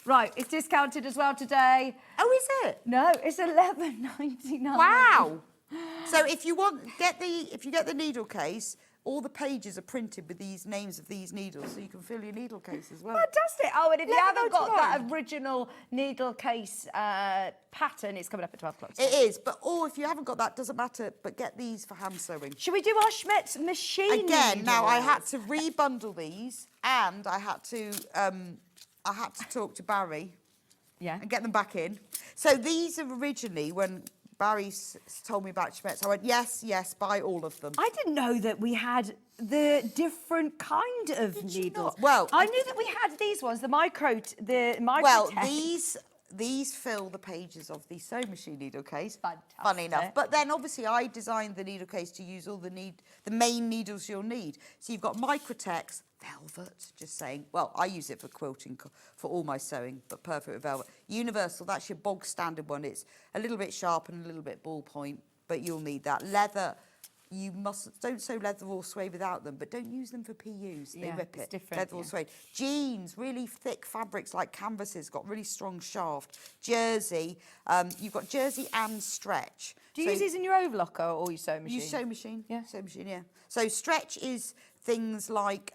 Right, it's discounted as well today. Oh, is it? No, it's $11.99. Wow. So if you get the needle case, all the pages are printed with these names of these needles, so you can fill your needle case as well. Fantastic. Oh, and if you Let me haven't know got tomorrow. that original needle case pattern, it's coming up at 12 o'clock. It is, or if you haven't got that, doesn't matter, but get these for hand sewing. Should we do our Schmetz machine Again, now I needles? had to rebundle these, and I had to talk to Barry Yeah. and get them back in. So these are originally, when told me about Schmetz. I went, yes, buy all of them. I didn't know that we had the different kind of needles. not? Well, I knew that we had these ones, the micro. Well, these fill the pages of the sewing machine needle case. Fantastic. Funny enough. But then obviously I designed the needle case to use all the main needles you'll need. So you've got Microtex, velvet, just saying. Well, I use it for quilting, for all my sewing, but perfect with velvet. Universal, that's your bog standard one. It's a little bit sharp and a little bit ballpoint, but you'll need that. Leather, you don't sew leather or suede without them, but don't use them for PUs. They rip it's it. different, Leather or suede. Jeans, really thick fabrics like canvases, got really strong shaft. Jersey, you've got jersey and stretch. Do you use these in your overlocker or your sewing machine? Use sewing machine. Yeah. Sewing machine, yeah. So stretch is things like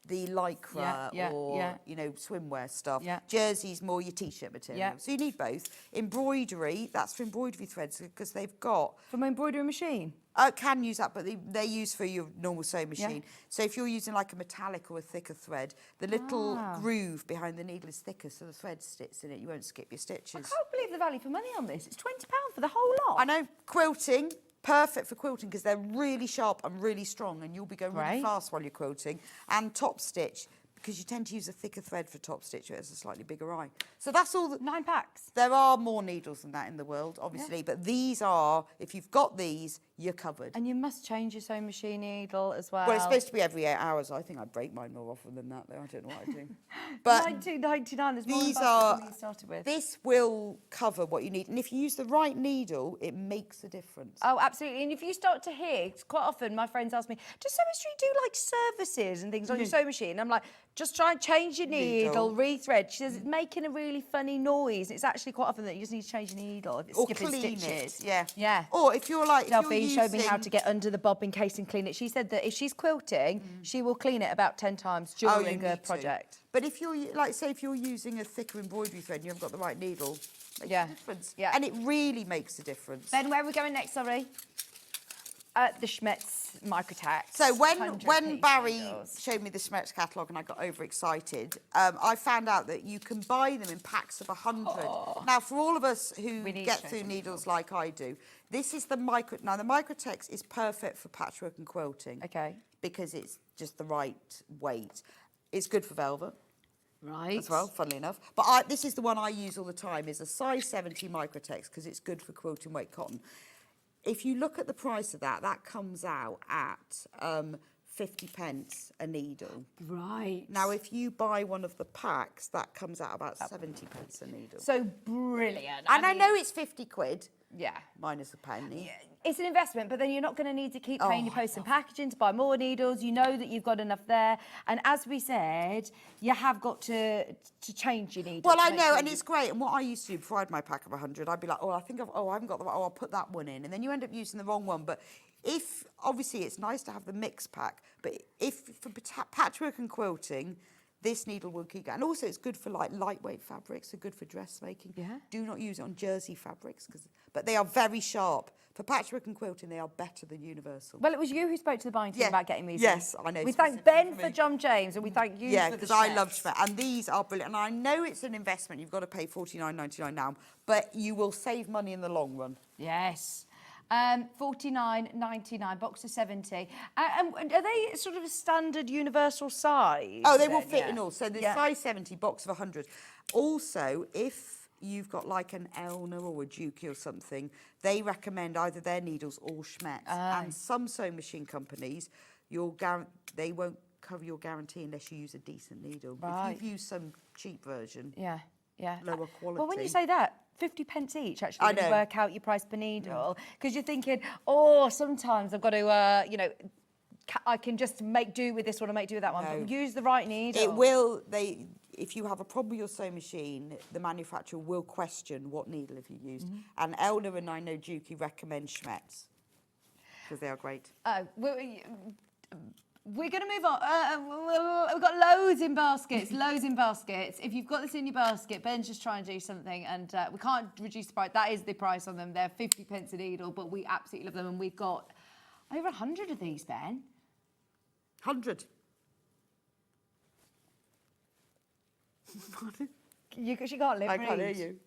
the lycra or you know, swimwear stuff. Yeah. Jersey's more your t-shirt material. Yeah. So you need both. Embroidery, that's for embroidery threads because they've got From an embroidery machine? can use that, but they're used for your normal sewing machine. So if you're using like a metallic or a thicker thread, the little groove behind the needle is thicker, so the thread sits in it. You won't skip your stitches. I can't believe the value for money on this. It's £20 for the whole lot. I know, quilting, perfect for quilting because they're really sharp and really strong and you'll be going really fast while you're quilting. And top stitch, because you tend to use a thicker thread for top stitch, it has a slightly bigger eye. So that's all. 9 packs. There are more needles than that in the world, obviously, but these are, if you've got these, you're covered. And you must change your sewing machine needle as well. Well, it's supposed to be every 8 hours. I think I break mine more often than that, though. I don't know what I do. But £19.99, there's more these than you started with. this will cover what you need. And if you use the right needle, it makes a difference. Oh, absolutely. And if you start to hear, quite often my friends ask me, does Sewing Street do like services and things on your sewing machine? I'm like, just try and change your needle, rethread. She says it's making a really funny noise. It's actually quite often that you just need to change your needle if it's Or skipping clean stitches. it, yeah. Yeah. Or if you're like, Delphine showed me how to get under the bobbin case and clean it. She said that if she's quilting, she will clean it about 10 times during a project. But if you're, like, say, if you're using a thicker embroidery thread and you haven't got the right needle, it makes a difference. Yeah. And it really makes a difference. Ben, where are we going next, sorry? The Schmetz Microtex. So when 100 Barry needles. showed me the Schmetz catalogue and I got overexcited, I found out that you can buy them in packs of 100. Now, for all of us who get through needles like I do, this is the Now, the Microtex is perfect for patchwork and quilting. Okay. Because it's just the right weight. It's good for velvet. Right. As well, funnily enough. But this is the one I use all the time, is a size 70 Microtex because it's good for quilting weight cotton. If you look at the price of that, that comes out at 50p a needle. Right. Now, if you buy one of the packs, that comes out about 70p a needle. So brilliant. And I know it's 50 quid. Yeah. Minus a penny. It's an investment, but then you're not going to need to keep paying your post and packaging to buy more needles. You know that you've got enough there. And as we said, you have got to change your needles. Well, I know, and it's great. And what I used to do before I had my pack of 100, I'd be like, I haven't got the right, I'll put that one in. And then you end up using the wrong one. But if, obviously, it's nice to have the mix pack, but if for patchwork and quilting, this needle will keep going. And also, it's good for like lightweight fabrics. They're good for dressmaking. Yeah. Do not use it on jersey fabrics, but they are very sharp. For patchwork and quilting, they are better than universal. Well, it was you who spoke to the buying team about getting these. Yes, I know. We thank Ben for John James, and we thank you for the Yeah, because I Schmetz. love Schmetz. And these are brilliant. And I know it's an investment. You've got to pay $49.99 now, but you will save money in the long run. Yes. $49.99, box of 70. And are they sort of a standard universal size? Oh, they will then? fit in all. So the size 70, box of 100. Also, if you've got like an Elna or a Juki or something, they recommend either their needles or Schmetz. And some sewing machine companies, they won't cover your guarantee unless you use a decent needle. Right. If you've used some cheap version, Yeah. lower quality. Well, when you say that, 50p each actually, I when you know. work out your price per needle, because you're thinking, sometimes I've got to, I can just make do with this one or make do with that one. No. But use the right needle. It will. If you have a problem with your sewing machine, the manufacturer will question what needle have you used. And Elna and I know Juki recommend Schmetz because they are great. We're going to move on. We've got loads in baskets, If you've got this in your basket, Ben's just trying to do something, and we can't reduce the price. That is the price on them. They're 50p a needle, but we absolutely love them, and we've got over 100 of these, Ben. 100. She can't live. I can't hear you.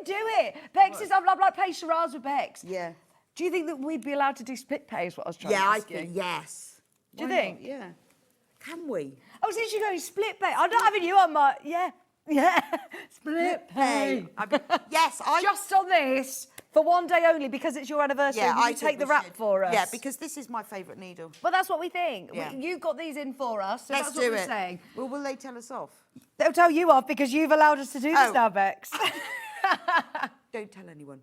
could do it. Bex is, I'd like play charades with Bex. Yeah. Do you think that we'd be allowed to do split pay is what I was trying to Yeah, I ask you? think, yes. Do you Why think? not? Yeah. Can we? Oh, since you're going split pay, I'm not having you on my, yeah, split pay. Yes, Just on this, for one day only, because it's your anniversary, Yeah, will I you think take the we rap should. for us? Yeah, because this is my favourite needle. Well, that's what we think. Yeah. You got these in for us, so Let's that's what do we're it. saying. Well, will they tell us off? They'll tell you off because you've allowed us to do this Oh. now, Bex. Don't tell anyone.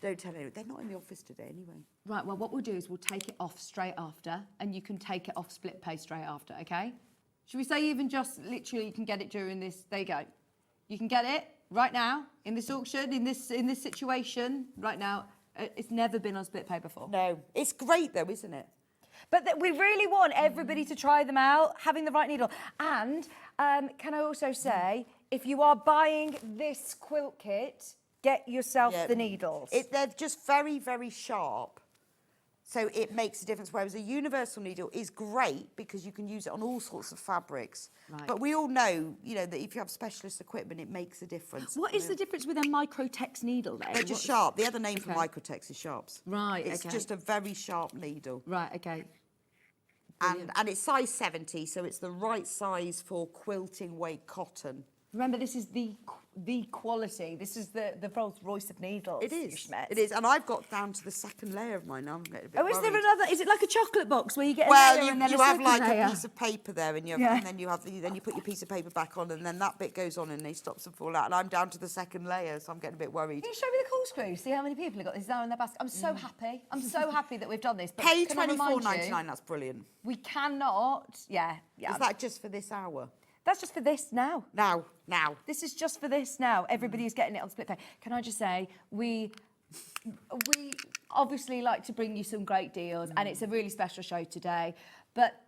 Don't tell anyone. They're not in the office today anyway. Right, well, what we'll do is we'll take it off straight after, and you can take it off split pay straight after, okay? Should we say even just literally you can get it during this? There you go. You can get it right now in this auction, in this situation right now. It's never been on split pay before. No. It's great though, isn't it? But we really want everybody to try them out, having the right needle. And can I also say, if you are buying this quilt kit, get yourself the needles. They're just very, very sharp. So it makes a difference. Whereas a universal needle is great because you can use it on all sorts of fabrics. Right. But we all know, you know, that if you have specialist equipment, it makes a difference. What is the difference with a Microtex needle then? They're just sharp. The other name for Okay. Microtex is sharps. Right, It's okay. just a very sharp needle. Right, okay. And it's size 70, so it's the right size for quilting weight cotton. Remember, this is the quality. This is the Rolls Royce of needles. It you is. schmetz. It is. And I've got down to the second layer of mine now. I'm getting a bit Oh, is there worried. another? Is it like a chocolate box where you get a Well, layer you, and then you a have second like layer? a piece of paper there, and, Yeah. and then you put your piece of paper back on, and then that bit goes on, and it stops them fall out. And I'm down to the second layer, so I'm getting a bit worried. Can you show me the corkscrew? See how many people have got this now in their basket? I'm so happy. I'm so happy that we've done this. But Pay can I remind you, $24.99. That's brilliant. We cannot. Yeah. Is that just for this hour? That's just for this now. Now. This is just for this now. Everybody is getting it on split pay. Can I just say, we obviously like to bring you some great deals, and it's a really special show today, but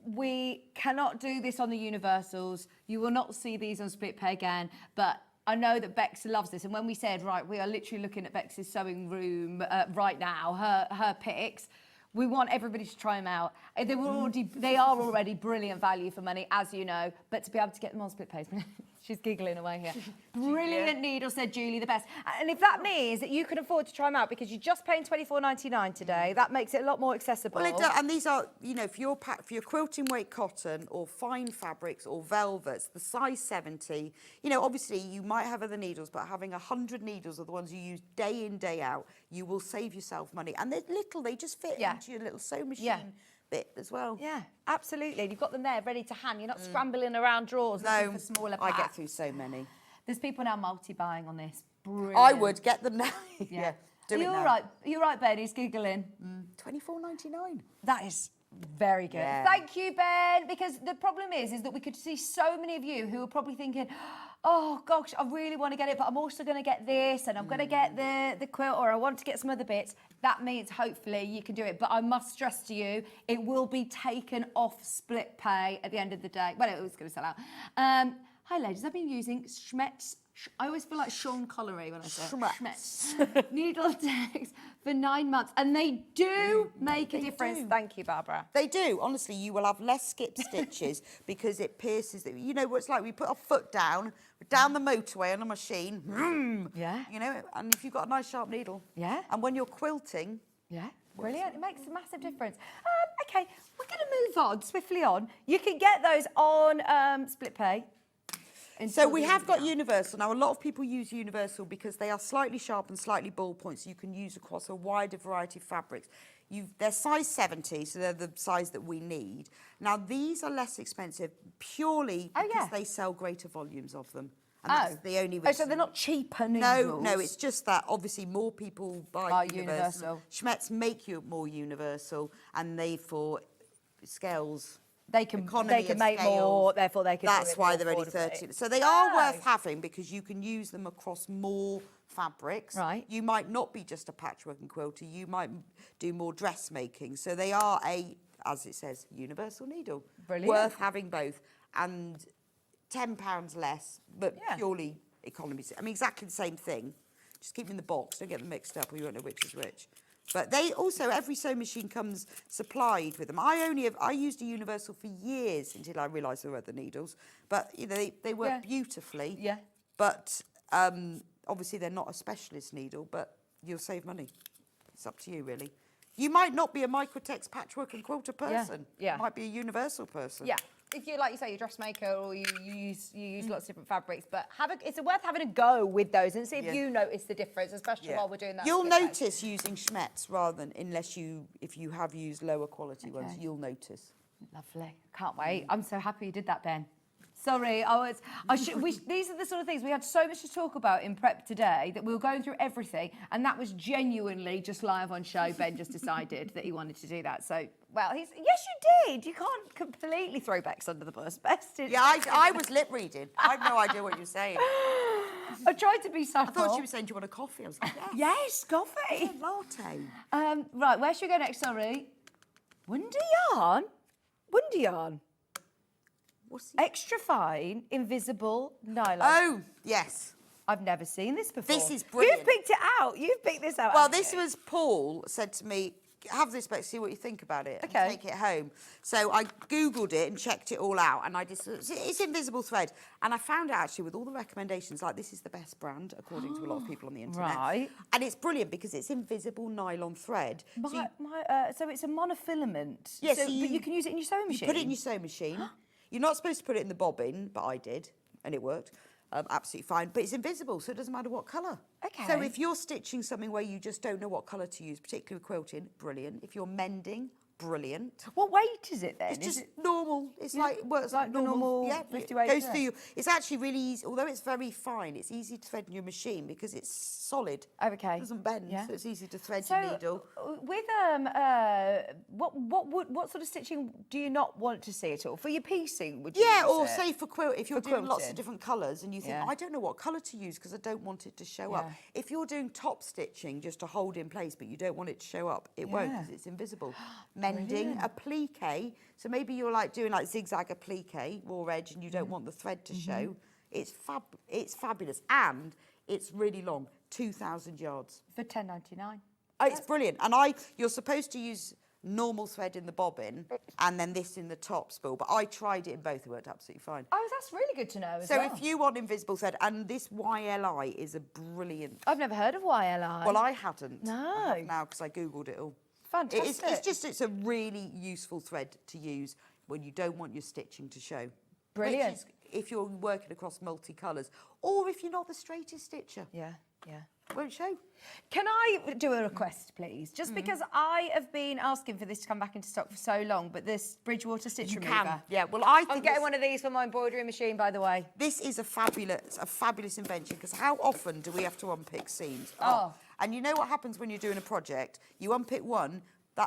we cannot do this on the universals. You will not see these on split pay again, but I know that Bex loves this, and when we said, right, we are literally looking at Bex's sewing room right now, her picks, we want everybody to try them out. They are already brilliant value for money, as you know, but to be able to get them on split pays, she's giggling away here. Brilliant needle, said Julie, the best. And if that means that you can afford to try them out because you're just paying $24.99 today, that makes it a lot more accessible. Well, it does, and these are, you know, for your quilting weight cotton or fine fabrics or velvets, the size 70, you know, obviously you might have other needles, but having 100 needles are the ones you use day in, day out, you will save yourself money. And they're little, they just fit into your little sewing machine bit as well. Yeah, absolutely. And you've got them there ready to hand. You're not scrambling around drawers looking for smaller packs. I get through so many. There's people now multi-buying on this. Brilliant. I would get them now. Yeah. Do Are it you now. all right? Are you all right, Ben? He's giggling. $24.99. That is very good. Yeah. Thank you, Ben, because the problem is that we could see so many of you who are probably thinking, oh, gosh, I really want to get it, but I'm also going to get this, and I'm going to get the quilt, or I want to get some other bits. That means hopefully you can do it. But I must stress to you, it will be taken off split pay at the end of the day. Well, it was going to sell out. Hi, ladies. I've been using Schmetz. I always feel like Sean Connery when I say Schmetz. Needle decks for 9 months. And they do make a difference. Thank you, Barbara. They do. Honestly, you will have less skip stitches because it pierces. You know what it's like? We put our foot down the motorway on a machine. Yeah. You know, and if you've got a nice sharp needle. Yeah. And when you're quilting. Yeah. Brilliant. It makes a massive difference. Okay, we're going to move on, swiftly on. You can get those on split pay. So we have got universal. Now, a lot of people use universal because they are slightly sharp and slightly ball point, so you can use across a wider variety of fabrics. They're size 70, so they're the size that we need. Now, these are less expensive purely because they sell greater volumes of them. And that's the only reason. Oh, so they're not cheaper needles? No, it's just that obviously more people buy universal. universal. Schmetz make you more universal, and therefore scales. They can make scales, more, therefore they can. That's do it why more they're only affordably. 30. So they are worth having because you can use them across more fabrics. Right. You might not be just a patchwork and quilter. You might do more dressmaking. So they are as it says, universal needle. Brilliant. Worth having both. And £10 less, but purely economy. I mean, exactly the same thing. Just keep them in the box. Don't get them mixed up or you won't know which is which. But they also, every sewing machine comes supplied with them. I used a universal for years until I realised there were other needles. But, you know, they work beautifully. Yeah. But Obviously, they're not a specialist needle, but you'll save money. It's up to you, really. You might not be a Microtex patchwork and quilter person. Yeah. You might be a universal person. Yeah. If you, like you say, you're a dressmaker or you use lots of different fabrics, but it's worth having a go with those and see if you notice the difference, especially while we're doing that. You'll notice using Schmetz rather than, if you have used lower quality ones, you'll notice. Lovely. Can't wait. I'm so happy you did that, Ben. Sorry, these are the sort of things we had so much to talk about in prep today that we were going through everything, and that was genuinely just live on show. Ben just decided that he wanted to do that. So, well, yes, you did. You can't completely throw Bex under the bus. Yeah, I was lip reading. I have no idea what you're saying. I tried to be subtle. I thought she was saying, "Do you want a coffee?" I was like, yes, coffee. Yeah, latte. Right, where should we go next? Sorry, Wonder Yarn. Wonder Yarn. Extra fine, invisible nylon. Oh, yes. I've never seen this before. This is brilliant. You've picked it out. You've picked this out. Well, this was Paul said to me, have this back, see what you think about it. Okay. And take it home. So I Googled it and checked it all out. And it's invisible thread. And I found out actually with all the recommendations, like this is the best brand, according to a lot of people on the internet. Right. And it's brilliant because it's invisible nylon thread. So it's a monofilament. Yes. But you can use it in your sewing machine. You put it in your sewing machine. You're not supposed to put it in the bobbin, but I did, and it worked. Absolutely fine. But it's invisible, so it doesn't matter what colour. Okay. So if you're stitching something where you just don't know what colour to use, particularly with quilting, brilliant. If you're mending, brilliant. What weight is it then? It's just normal. It's like works like the normal 50 weight. Goes through you. It's actually really easy. Although it's very fine, it's easy to thread in your machine because it's solid. Okay. It doesn't bend, so it's easy to thread So your needle. with what sort of stitching do you not want to see at all for your piecing? Would you Yeah, use or it? say for quilt, if you're doing lots quilting. of different colours and you think, I don't know what colour to use because I don't want it to show up. If you're doing top stitching just to hold in place but you don't want it to show up, it won't because it's invisible. Mending, applique, so maybe you're like doing like zigzag applique, raw edge, and you don't want the thread to show. It's fabulous, and it's really long, 2,000 yards. For $10.99. It's brilliant, and you're supposed to use normal thread in the bobbin and then this in the top spool, but I tried it in both, it worked absolutely fine. Oh, that's really good to know as So well. if you want invisible thread, and this YLI is a brilliant... I've never heard of YLI. Well, I hadn't. No. I have now because I Googled it all. Fantastic. It's a really useful thread to use when you don't want your stitching to show. Brilliant. Which is if you're working across multicolours, or if you're not the straightest stitcher. Yeah. Won't show. Can I do a request, please? Just because I have been asking for this to come back into stock for so long, but this Bridgewater stitch remover. Yeah, well, I think I'm getting one of these for my embroidery machine, by the way. This is a fabulous invention, because how often do we have to unpick seams? Oh. And you know what happens when you're doing a project? You unpick one,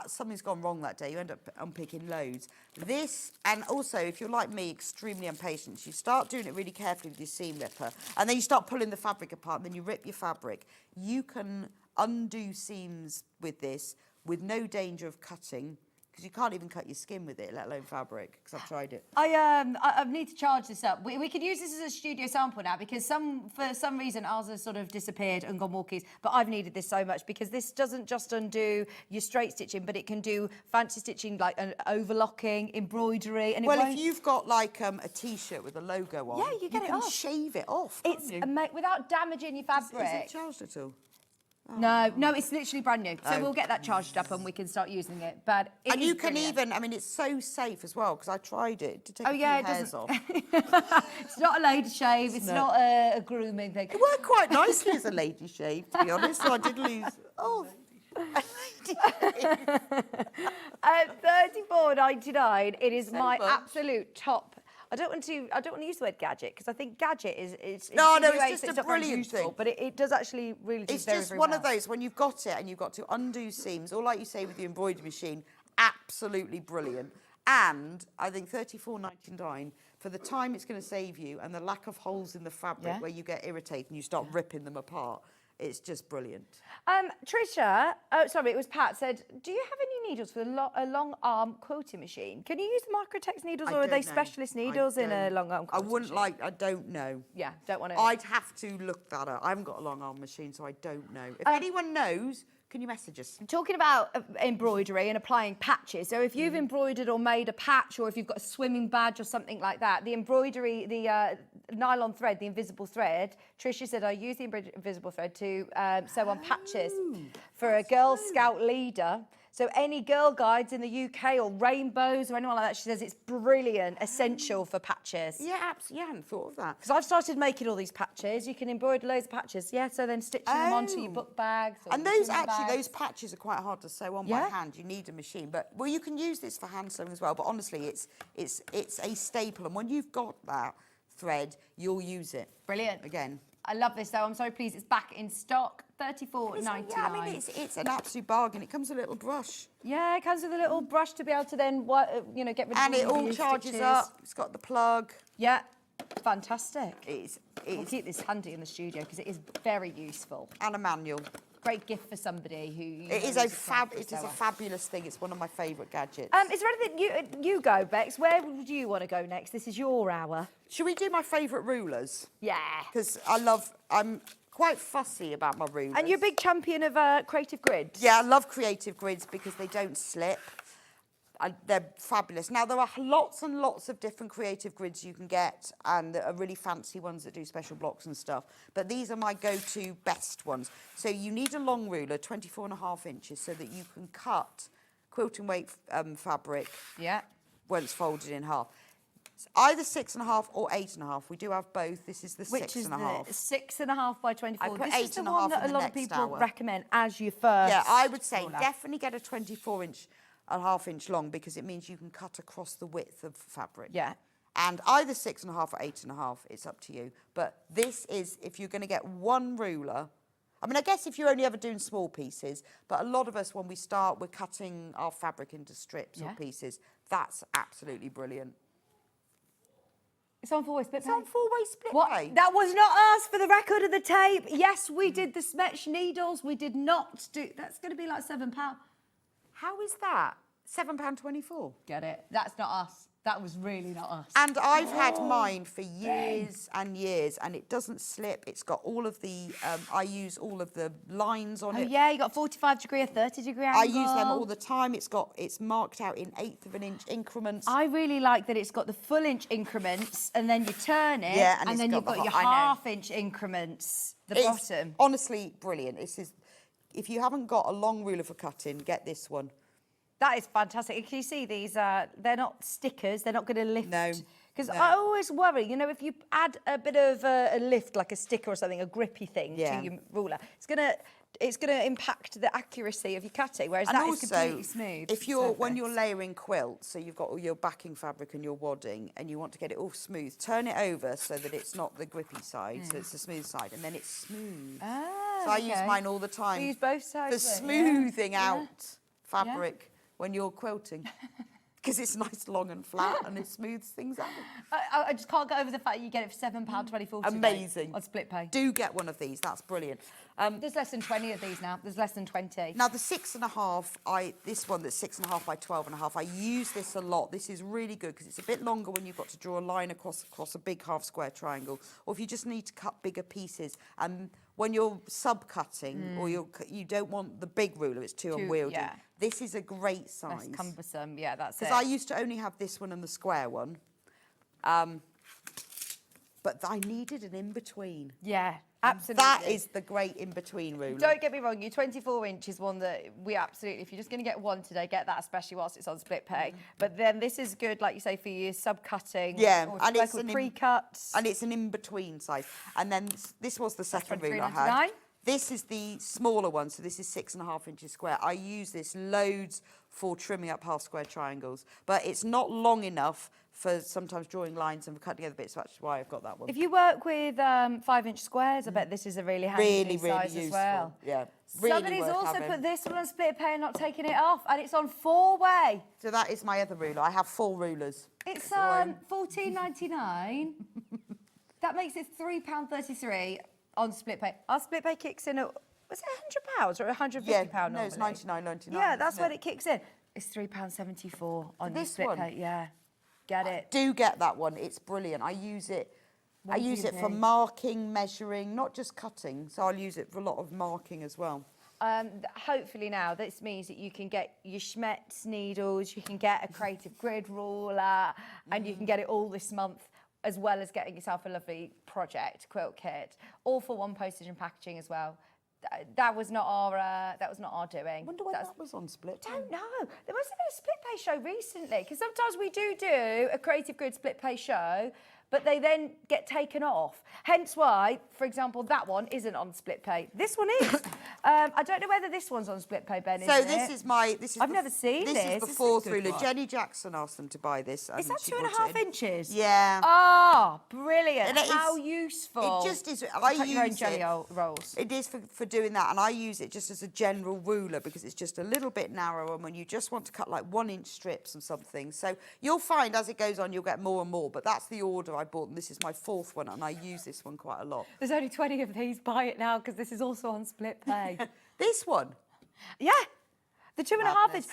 something's gone wrong that day, you end up unpicking loads. This, and also if you're like me, extremely impatient, you start doing it really carefully with your seam ripper, and then you start pulling the fabric apart, and then you rip your fabric. You can undo seams with this with no danger of cutting, because you can't even cut your skin with it, let alone fabric, because I've tried it. I need to charge this up. We could use this as a studio sample now, because for some reason ours has sort of disappeared and gone walkies, but I've needed this so much because this doesn't just undo your straight stitching, but it can do fancy stitching like an overlocking, embroidery, and if you've got like a t-shirt with a logo on, you get it can off. shave it off. It's without damaging your fabric. Is it charged at all? No, it's literally brand new. So we'll get that charged up and we can start using it. But and you can even, it's so safe as well, because I tried it to take a few hairs off. It's not a lady shave, it's not a grooming thing. It worked quite nicely as a lady shave, to be honest, so I did lose... Oh, $34.99. It is my much. absolute top. I don't want to use the word gadget because I think gadget is it's insinuates just it's a not very brilliant useful, thing. but it does actually really do it's very, just very one well. of those, when you've got it and you've got to undo seams, or like you say with the embroidery machine, absolutely brilliant. And I think $34.99 for the time it's going to save you, and the lack of holes in the fabric where you get irritated and you start ripping them apart. It's just brilliant. Trisha, sorry, it was Pat, said, do you have any needles for a long arm quilting machine. Can you use the Microtex needles, I or are they don't know. specialist needles in a don't- long arm I quilting wouldn't machine? I don't know. Yeah, don't want to. I'd have to look that up. I haven't got a long arm machine, so I don't know. If anyone knows, can you message us? Talking about embroidery and applying patches, so if you've embroidered or made a patch, or if you've got a swimming badge or something like that, the embroidery, the nylon thread, the invisible thread, Tricia said I use the invisible thread to sew on patches for a Girl Scout leader. So any Girl Guides in the UK or rainbows or anyone like that, she says it's brilliant, essential for patches. Yeah, absolutely. I hadn't thought of that. Because I've started making all these patches. You can embroider loads of patches. Yeah, so then stitching them onto your book bags. Or And your those swimming actually, bags. those patches are quite hard to sew on by hand. You need a machine, but well, you can use this for hand sewing as well. But honestly, it's a staple, and when you've got that thread, you'll use it. Brilliant. Again. I love this though. I'm so pleased it's back in stock. $34.99. Yeah, I mean it's an absolute bargain. It comes with a little brush, Yeah, it comes with a little brush to be able to then, get rid of and it all all the charges stitches. up. It's got the plug. Yeah, fantastic. We'll It's keep this handy in the studio because it is very useful. and a manual. Great gift for somebody who. It is a fabulous thing. It's one of my favourite gadgets. Is there anything you go, Bex? Where would you want to go next? This is your hour. Should we do my favourite rulers? Yeah. Because I'm quite fussy about my rulers. And you're a big champion of creative grids. Yeah, I love creative grids because they don't slip. They're fabulous. Now, there are lots and lots of different creative grids you can get, and there are really fancy ones that do special blocks and stuff. But these are my go-to best ones. So you need a long ruler, 24.5 inches, so that you can cut quilting weight fabric once folded in half. It's either 6.5 or 8.5. We do have both. This is the 6.5. Which is the 6.5 by 24. I put This is the 8.5 one that in a the lot of next people hour. recommend as your first. Yeah, I would say ruler. definitely get a 24.5 inch long, because it means you can cut across the width of fabric. Yeah. And either 6.5 or 8.5, it's up to you. But this is, if you're going to get one ruler, I mean, I guess if you're only ever doing small pieces, but a lot of us, when we start, we're cutting our fabric into strips or pieces. That's absolutely brilliant. It's on four-way split pay. It's on four-way split What? pay. That was not us, for the record of the tape. Yes, we did the Smetch needles. We did not do... That's going to be like £7. How is that? £7.24. Get it? That's not us. That was really not us. And I've had mine for years and years, and it doesn't slip. It's got all of the, I use all of the lines on Oh, it. yeah, you got 45-degree, a 30-degree angle. I use them all the time. It's marked out in 1/8 of an inch increments. I really like that it's got the full inch increments, and then you turn it, Yeah, and it's then got you've got the your I know. half-inch increments, the It's bottom. honestly brilliant. This is, if you haven't got a long ruler for cutting, get this one. That is fantastic. Can you see these? They're not stickers. They're not going to lift. No. Because No. I always worry, if you add a bit of a lift, like a sticker or something, a grippy thing Yeah. to your ruler, it's gonna impact the accuracy of your cutting. Whereas And that is also, completely smooth. if when you're layering quilts, so you've got all your backing fabric and your wadding, and you want to get it all smooth, turn it over so that it's not the grippy side, so it's the smooth side, and then it's smooth. Ah, So I use okay. mine all the time. We use both sides. For of it, yeah. smoothing out fabric when you're quilting. Because it's nice, long and flat, and it smooths things out. I just can't get over the fact you get it for £7.24 today Amazing. on split pay. Do get one of these. That's brilliant. There's less than 20 of these now. There's less than 20. Now the 6.5, this one that's 6.5 by 12.5, I use this a lot. This is really good because it's a bit longer when you've got to draw a line across a big half square triangle, or if you just need to cut bigger pieces. And when you're sub-cutting, or you don't want the big ruler, it's too unwieldy. yeah. This is a great size. Less cumbersome. Yeah, that's it. Because I used to only have this one and the square one. But I needed an in-between. Yeah, absolutely. That is the great in-between ruler. Don't get me wrong, your 24-inch is one that we absolutely, if you're just going to get one today, get that, especially whilst it's on split pay. But then this is good, like you say, for your sub-cutting. Yeah, or and it's pre-cuts. And it's an in-between size. And then this was the second ruler I $23.99. had. This is the smaller one, so this is 6.5 inches square. I use this loads for trimming up half square triangles, but it's not long enough for sometimes drawing lines and for cutting together bits, that's why I've got that one. If you work with 5-inch squares, I bet this is a really handy size useful. as well. Yeah, really Somebody's worth also having. put this one on split pay and not taking it off, and it's on 4-way. So that is my other ruler. I have 4 rulers. It's $14.99. That makes it £3.33 on split pay. Our split pay kicks in at Was it £100 or £150 normally? No, it's £99.99. Yeah, that's when it kicks in. It's £3.74 on this split one? pay. Yeah, get it. Do get that one. It's brilliant. I use it. I use it for marking, measuring, not just cutting. So I'll use it for a lot of marking as well. Hopefully now, this means that you can get your Schmetz needles, you can get a creative grid ruler, and you can get it all this month, as well as getting yourself a lovely project quilt kit, all for one postage and packaging as well. That was not our doing. I wonder why that was on split pay. I don't know. There must have been a split pay show recently, because sometimes we do a creative grid split pay show, but they then get taken off. Hence why, for example, that one isn't on split pay. This one is. I don't know whether this one's on split pay, Ben. So I've never seen this. This is before through. Jenny Jackson asked them to buy this. Is that 2.5 inches? Yeah. Oh, brilliant! And How useful! It just is. I use your own use jelly it. rolls. It is for doing that, and I use it just as a general ruler because it's just a little bit narrow, and when you just want to cut like 1 inch strips or something. So you'll find as it goes on, you'll get more and more. But that's the order I bought, and this is my 4th one, and I use this one quite a lot. There's only 20 of these. Buy it now because this is also on split pay. This one? Yeah. The 2.5 inch.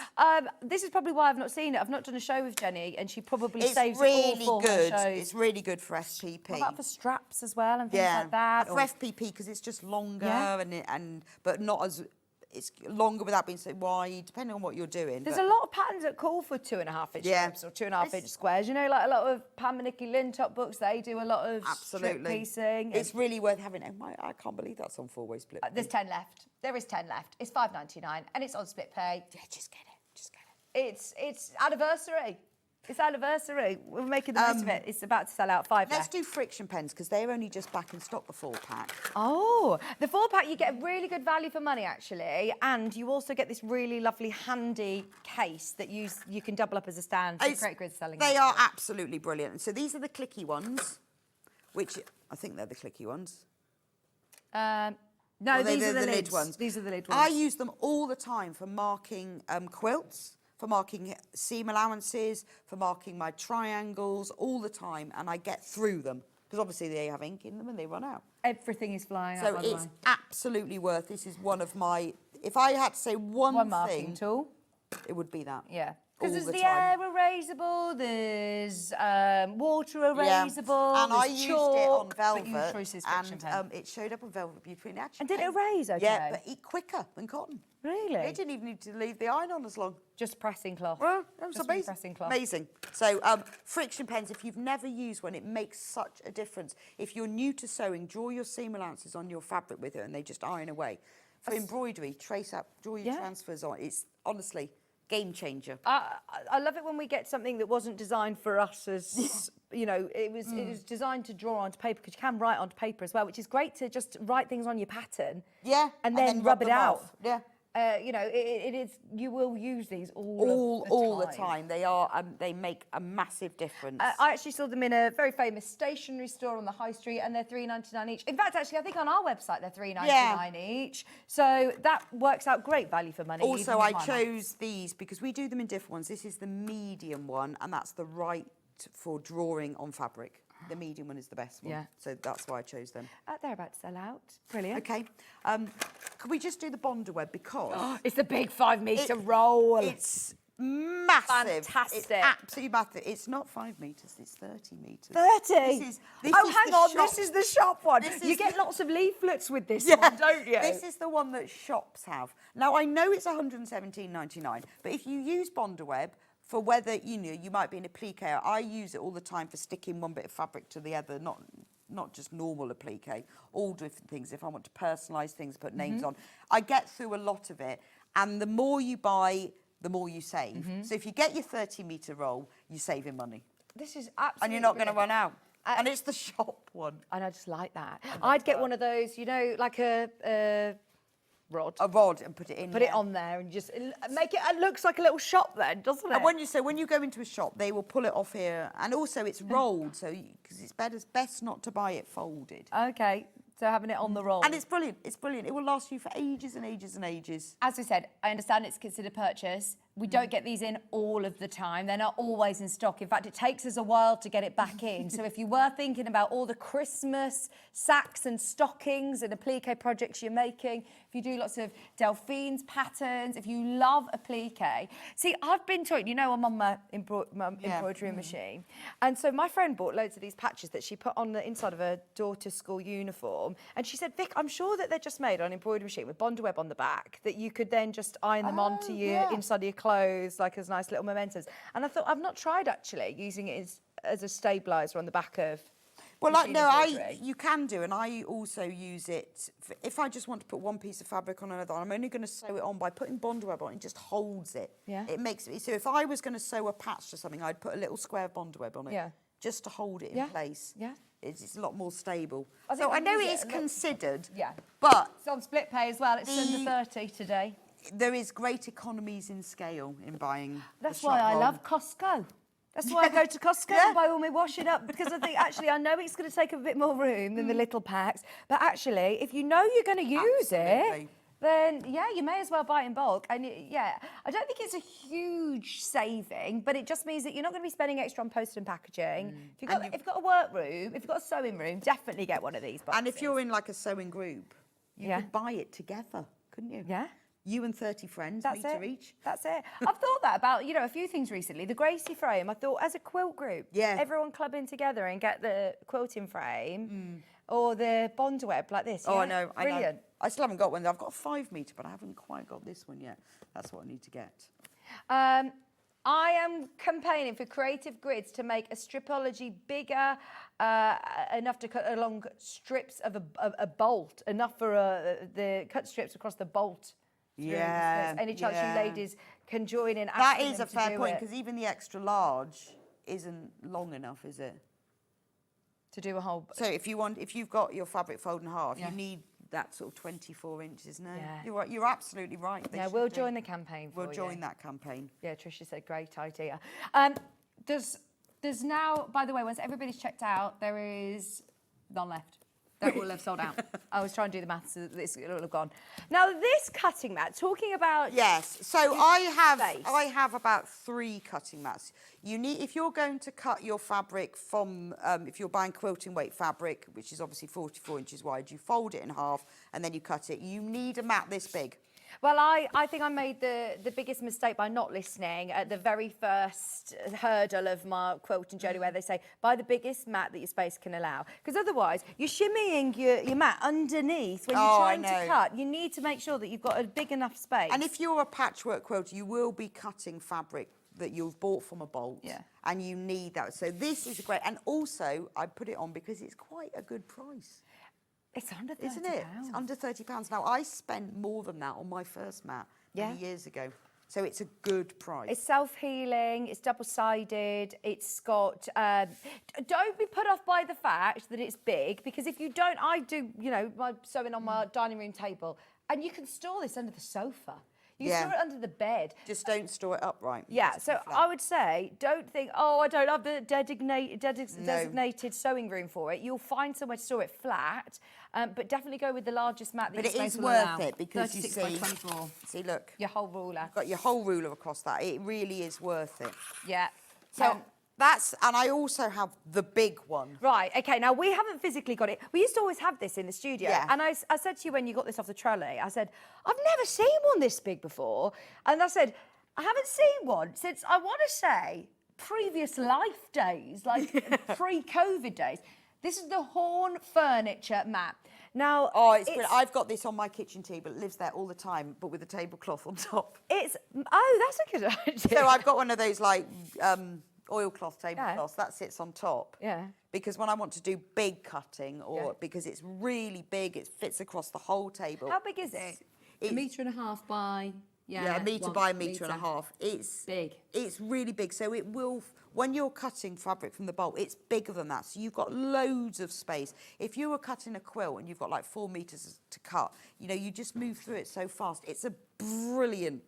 This is probably why I've not seen it. I've not done a show with Jenny, and she probably saves it all for her shows. It's really good for SPP. What about for straps as well and things like that? For FPP because it's just longer and but not as. It's longer without being so wide, depending on what you're doing. There's a lot of patterns that call for 2.5 inch strips or 2.5 inch squares. You know, like a lot of Pam and Nikki Lynn top books, they do a lot of strip piecing. It's really worth having. I can't believe that's on 4-way split pay. There's 10 left. There is 10 left. It's £5.99 and it's on split pay. Yeah, just get it. Just get it. It's anniversary. It's anniversary. We're making the most of it. It's about to sell out. 5 Let's left. do friction pens because they're only just back in stock, the 4-pack. Oh, the 4-pack, you get a really good value for money, actually. And you also get this really lovely handy case that you can double up as a stand for Create Grid selling. They are absolutely brilliant. And so these are the clicky ones, which I think they're the clicky ones. No, these are the lid ones. These are the lid ones. I use them all the time for marking quilts, for marking seam allowances, for marking my triangles, all the time, and I get through them because obviously they have ink in them and they run out. Everything is flying out. So it's absolutely worth. This is one of my. If I had to say one marking tool, it would be that. Yeah. Because there's the air erasable, there's water erasable, and I used it on velvet, and it showed up on velvet beautifully. Actually, and did it erase okay? Yeah, but quicker than cotton. Really? It didn't even need to leave the iron on as long. Just pressing cloth. Well, that was just amazing. Pressing cloth. Amazing. So friction pens, if you've never used one, it makes such a difference. If you're new to sewing, draw your seam allowances on your fabric with it and they just iron away. For embroidery, trace up, draw your transfers on. It's honestly game changer. I love it when we get something that wasn't designed for us as, you know, it was designed to draw onto paper because you can write onto paper as well, which is great to just write things on your pattern. Yeah. And then rub it out. Off. Yeah. You know, it is. You will use these all the time. They are. They make a massive difference. I actually saw them in a very famous stationery store on the high street, and they're £3.99 each. In fact, actually, I think on our website they're £3.99 each. So that works out great value for money. Also, I chose these because we do them in different ones. This is the medium one, and that's the right for drawing on fabric. The medium one is the best one. Yeah. So that's why I chose them. They're about to sell out. Brilliant. Okay. Could we just do the Bonder web because... it's the big 5 metre roll. It's massive. Fantastic. It's absolutely massive. It's not 5 metres, it's 30 metres. 30? This hang on, this is the shop one. You get lots of leaflets with this one, don't you? This is the one that shops have. Now, I know it's £117.99, but if you use Bonder web, for whether, you know, you might be in a applique, I use it all the time for sticking one bit of fabric to the other, not just normal applique, all different things. If I want to personalise things, put names on. I get through a lot of it, and the more you buy, the more you save. So if you get your 30 metre roll, you're saving money. This is absolutely and you're not going to run out. And it's the shop one. And I just like that. I'd get one of those, you know, like a rod. A rod and put it in. Put it on there and just make it. It looks like a little shop then, doesn't it? And when you go into a shop, they will pull it off here, and also it's rolled, so because it's best not to buy it folded. Okay, so having it on the roll. And it's brilliant. It's brilliant. It will last you for ages and ages and ages. As we said, I understand it's considered purchase. We don't get these in all of the time. They're not always in stock. In fact, it takes us a while to get it back in. So if you were thinking about all the Christmas sacks and stockings and applique projects you're making, if you do lots of Delphine's patterns, if you love applique. See, I've been taught, you know, I'm on my embroidery machine. And so my friend bought loads of these patches that she put on the inside of her daughter's school uniform. And she said, Vic, I'm sure that they're just made on an embroidery machine with Bonder web on the back, that you could then just iron them onto your inside of your clothes, like as nice little mementos. And I thought, I've not tried actually using it as a stabiliser on the back of. Well, you can do, and I also use it if I just want to put one piece of fabric on another. I'm only going to sew it on by putting Bonder web on. It just holds it. Yeah. It makes it. So if I was going to sew a patch to something, I'd put a little square of Bonder web on it. Yeah. Just to hold it in place. Yeah. It's a lot more stable. So I know it is considered. Yeah. But it's on split pay as well. It's under 30 today. There is great economies in scale in buying. That's why I love Costco. That's why I go to Costco and buy all my washing up, because I think actually I know it's going to take a bit more room than the little packs, but actually if you know you're going to use it, then yeah, you may as well buy it in bulk. And yeah, I don't think it's a huge saving, but it just means that you're not going to be spending extra on postage and packaging. If you've got a work room, if you've got a sewing room, definitely get one of these boxes. And if you're in like a sewing group, you could buy it together, couldn't you? Yeah. You and 30 friends, meter each. That's it. I've thought that about, you know, a few things recently. The Gracie frame, I thought as a quilt group, everyone club in together and get the quilting frame or the Bonder web like this. Oh, I know. Brilliant. I still haven't got one. I've got a 5 metre, but I haven't quite got this one yet. That's what I need to get. I am campaigning for Creative Grids to make a stripology bigger, enough to cut along strips of a bolt, enough for the cut strips across the bolt. Yeah. Any chance you ladies can join in? That is a fair point, because even the extra large isn't long enough, is it? To do a whole. So if you've got your fabric fold in half, you need that sort of 24 inches. No, you're right. You're absolutely right. Yeah, we'll join the campaign. We'll join that campaign. Yeah, Tricia said great idea. There's now, by the way, once everybody's checked out, there is none left. They're all have sold out. I was trying to do the maths so that this will have gone. Now this cutting mat, talking about so I have about 3 cutting mats. You need, if you're going to cut your fabric from, if you're buying quilting weight fabric, which is obviously 44 inches wide, you fold it in half and then you cut it. You need a mat this big. Well, I think I made the biggest mistake by not listening at the very first hurdle of my quilt and Jodie, where they say, buy the biggest mat that your space can allow. Because otherwise, you're shimmying your mat underneath when you're trying to cut. You need to make sure that you've got a big enough space. And if you're a patchwork quilter, you will be cutting fabric that you've bought from a bolt. Yeah. And you need that. So this is great. And also, I put it on because it's quite a good price. It's under £30. Isn't it? It's under £30. Now, I spent more than that on my first mat many years ago. So it's a good price. It's self-healing, it's double-sided, it's got... don't be put off by the fact that it's big, because if you don't... I do, you know, my sewing on my dining room table, and you can store this under the sofa. You store it under the bed. Just don't store it upright. Yeah, so I would say, don't think, oh, I don't have the designated sewing room for it. You'll find somewhere to store it flat, but definitely go with the largest mat that your space will allow. allow. But it is worth it, because you 36 by 24. See, look. Your whole ruler. You've got your whole ruler across that. It really is worth it. Yeah. So... and I also have the big one. Right, okay, now we haven't physically got it. We used to always have this in the studio. Yeah. And I said to you when you got this off the trolley, I said, I've never seen one this big before. And I said, I haven't seen one since, I want to say, previous life days, like pre-COVID days. This is the Horn Furniture mat. Now, it's brilliant. I've got this on my kitchen table. It lives there all the time, but with a tablecloth on top. That's a good idea. So I've got one of those, like... oilcloth tablecloths, that sits on top. Yeah. Because when I want to do big cutting, or because it's really big, it fits across the whole table. How big is it? It's 1.5 metres by... a metre by a metre and a half. It's big. It's really big. So it will, when you're cutting fabric from the bolt, it's bigger than that. So you've got loads of space. If you were cutting a quilt and you've got like 4 metres to cut, you know, you just move through it so fast. It's a brilliant...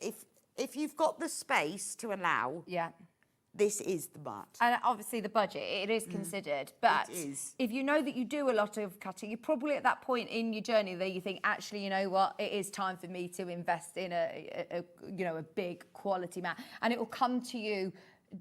If you've got the space to allow... this is the mat. And obviously the budget, it is considered. But It is. if you know that you do a lot of cutting, you're probably at that point in your journey that you think, actually, you know what, it is time for me to invest in a big quality mat. And it will come to you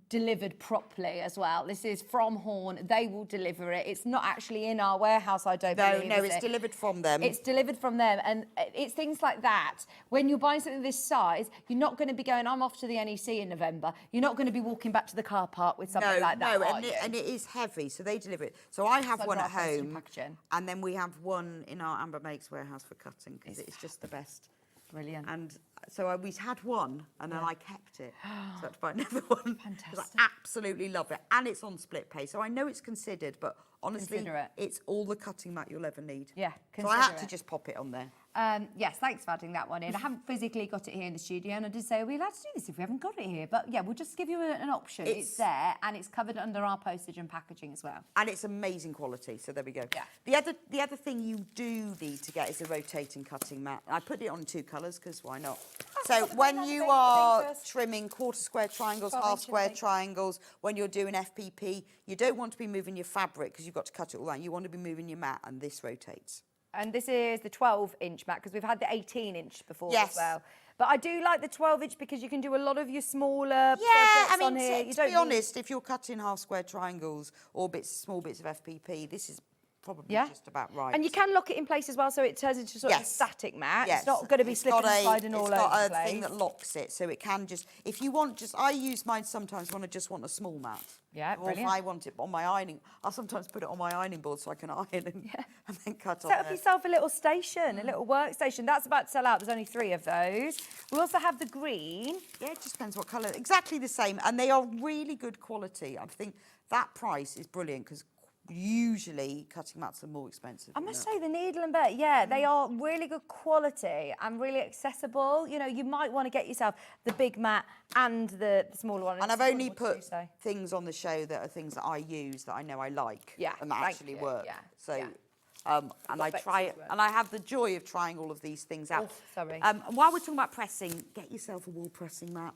delivered properly as well. This is from Horn. They will deliver it. It's not actually in our warehouse, I don't believe. No, it's delivered from them. It's delivered from them. And it's things like that. When you're buying something this size, you're not going to be going, I'm off to the NEC in November. You're not going to be walking back to the car park with something like that, and it is heavy, so they deliver it. So I have one at home, packaging. and then we have one in our Amber Makes warehouse for cutting, because it's just the best. Brilliant. And so we had one, and then I kept it. So I had to buy another one. Because I absolutely love it. And it's on split pay. So I know it's considered, but honestly, it's all the cutting mat you'll ever need. Yeah, so I had to just pop it on there. Yes, thanks for adding that one in. I haven't physically got it here in the studio, and I did say, are we allowed to do this if we haven't got it here? But yeah, we'll just give you an option. It's there, and it's covered under our postage and packaging as well. And it's amazing quality, so there we go. Yeah. The other thing you do need to get is a rotating cutting mat. I put it on 2 colours, because why not? So when you are trimming quarter square triangles, half square triangles, when you're doing FPP, you don't want to be moving your fabric, because you've got to cut it all out. You want to be moving your mat, and this rotates. And this is the 12-inch mat, because we've had the 18-inch before as Yes. well. But I do like the 12-inch because you can do a lot of your smaller Yeah, projects I mean, on here. to be honest, if you're cutting half square triangles or small bits of FPP, this is probably just about right. And you can lock it in place as well, so it turns into sort of a static mat. It's not going to be slipping and sliding all over the place. It's got a thing that locks it, so it can just, if you want, I use mine sometimes when I just want a small mat. Yeah, or brilliant. if I want it on my ironing, I'll sometimes put it on my ironing board so I can iron and then cut on Set up yourself a little station, a little workstation. That's about to sell out. There's only 3 of those. We also have the green. Yeah, it just depends what colour. Exactly the same, and they are really good quality. I think that price is brilliant, because usually cutting mats are more expensive. I must say the needle and bit, they are really good quality and really accessible. You know, you might want to get yourself the big mat and the smaller one. And I've only put things on the show that are things that I use that I know I like and that actually work. Yeah. So, and I try it, and I have the joy of trying all of these things out. Oh, sorry. And while we're talking about pressing, get yourself a wall pressing mat.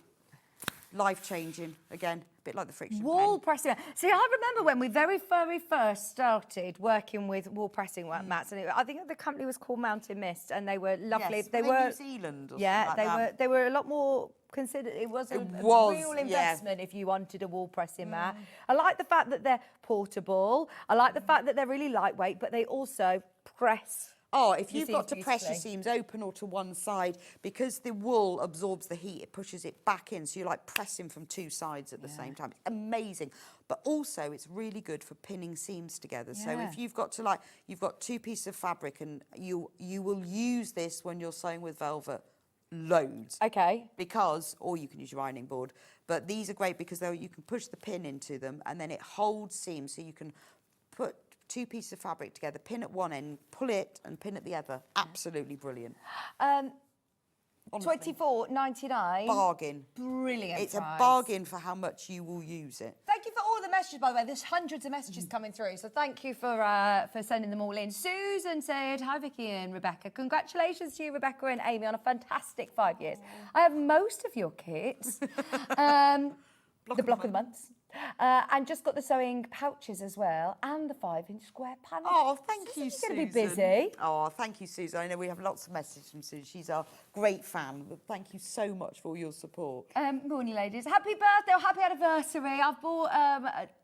Life-changing, again, a bit like the friction wall pen. pressing. See, I remember when we very first started working with wall pressing mats, and I think the company was called Mountain Mist, and they were lovely. Yes, they were New Zealand or something like that. they were a lot more considered. It was a real investment if you wanted a wall pressing mat. I like the fact that they're portable. I like the fact that they're really lightweight, but they also press. Oh, if you've got to press your seams open or to one side, because the wool absorbs the heat, it pushes it back in, so you're like pressing from 2 sides at the same time. It's amazing. But also, it's really good for pinning seams together. So if you've got to, you've got 2 pieces of fabric, and you will use this when you're sewing with velvet loads. Okay. Or you can use your ironing board. But these are great because you can push the pin into them, and then it holds seams, so you can put 2 pieces of fabric together, pin at one end, pull it and pin at the other. Absolutely brilliant. $24.99. Bargain. Brilliant. It's price. a bargain for how much you will use it. Thank you for all the messages, by the way. There's hundreds of messages coming through, so thank you for sending them all in. Susan said, hi, Vicky and Rebecca. Congratulations to you, Rebecca and Amy, on a fantastic 5 years. I have most of your kits. The block of the months. And just got the sewing pouches as well, and the 5-inch square panel. Oh, thank you, Susan. You're going to be busy. Oh, thank you, Susan. I know we have lots of messages from Susan. She's our great fan. But thank you so much for all your support. Morning, ladies. Happy birthday or happy anniversary. I've bought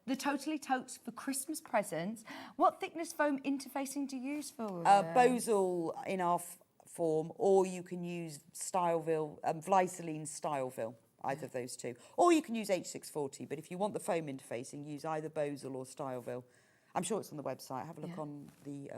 the Totally Totes for Christmas presents. What thickness foam interfacing do you use for Bosal in our form, or you can use Styleville, Vliceline Styleville. Either of those 2. Or you can use H640, but if you want the foam interfacing, use either Bosal or Styleville. I'm sure it's on the website. Have a look on the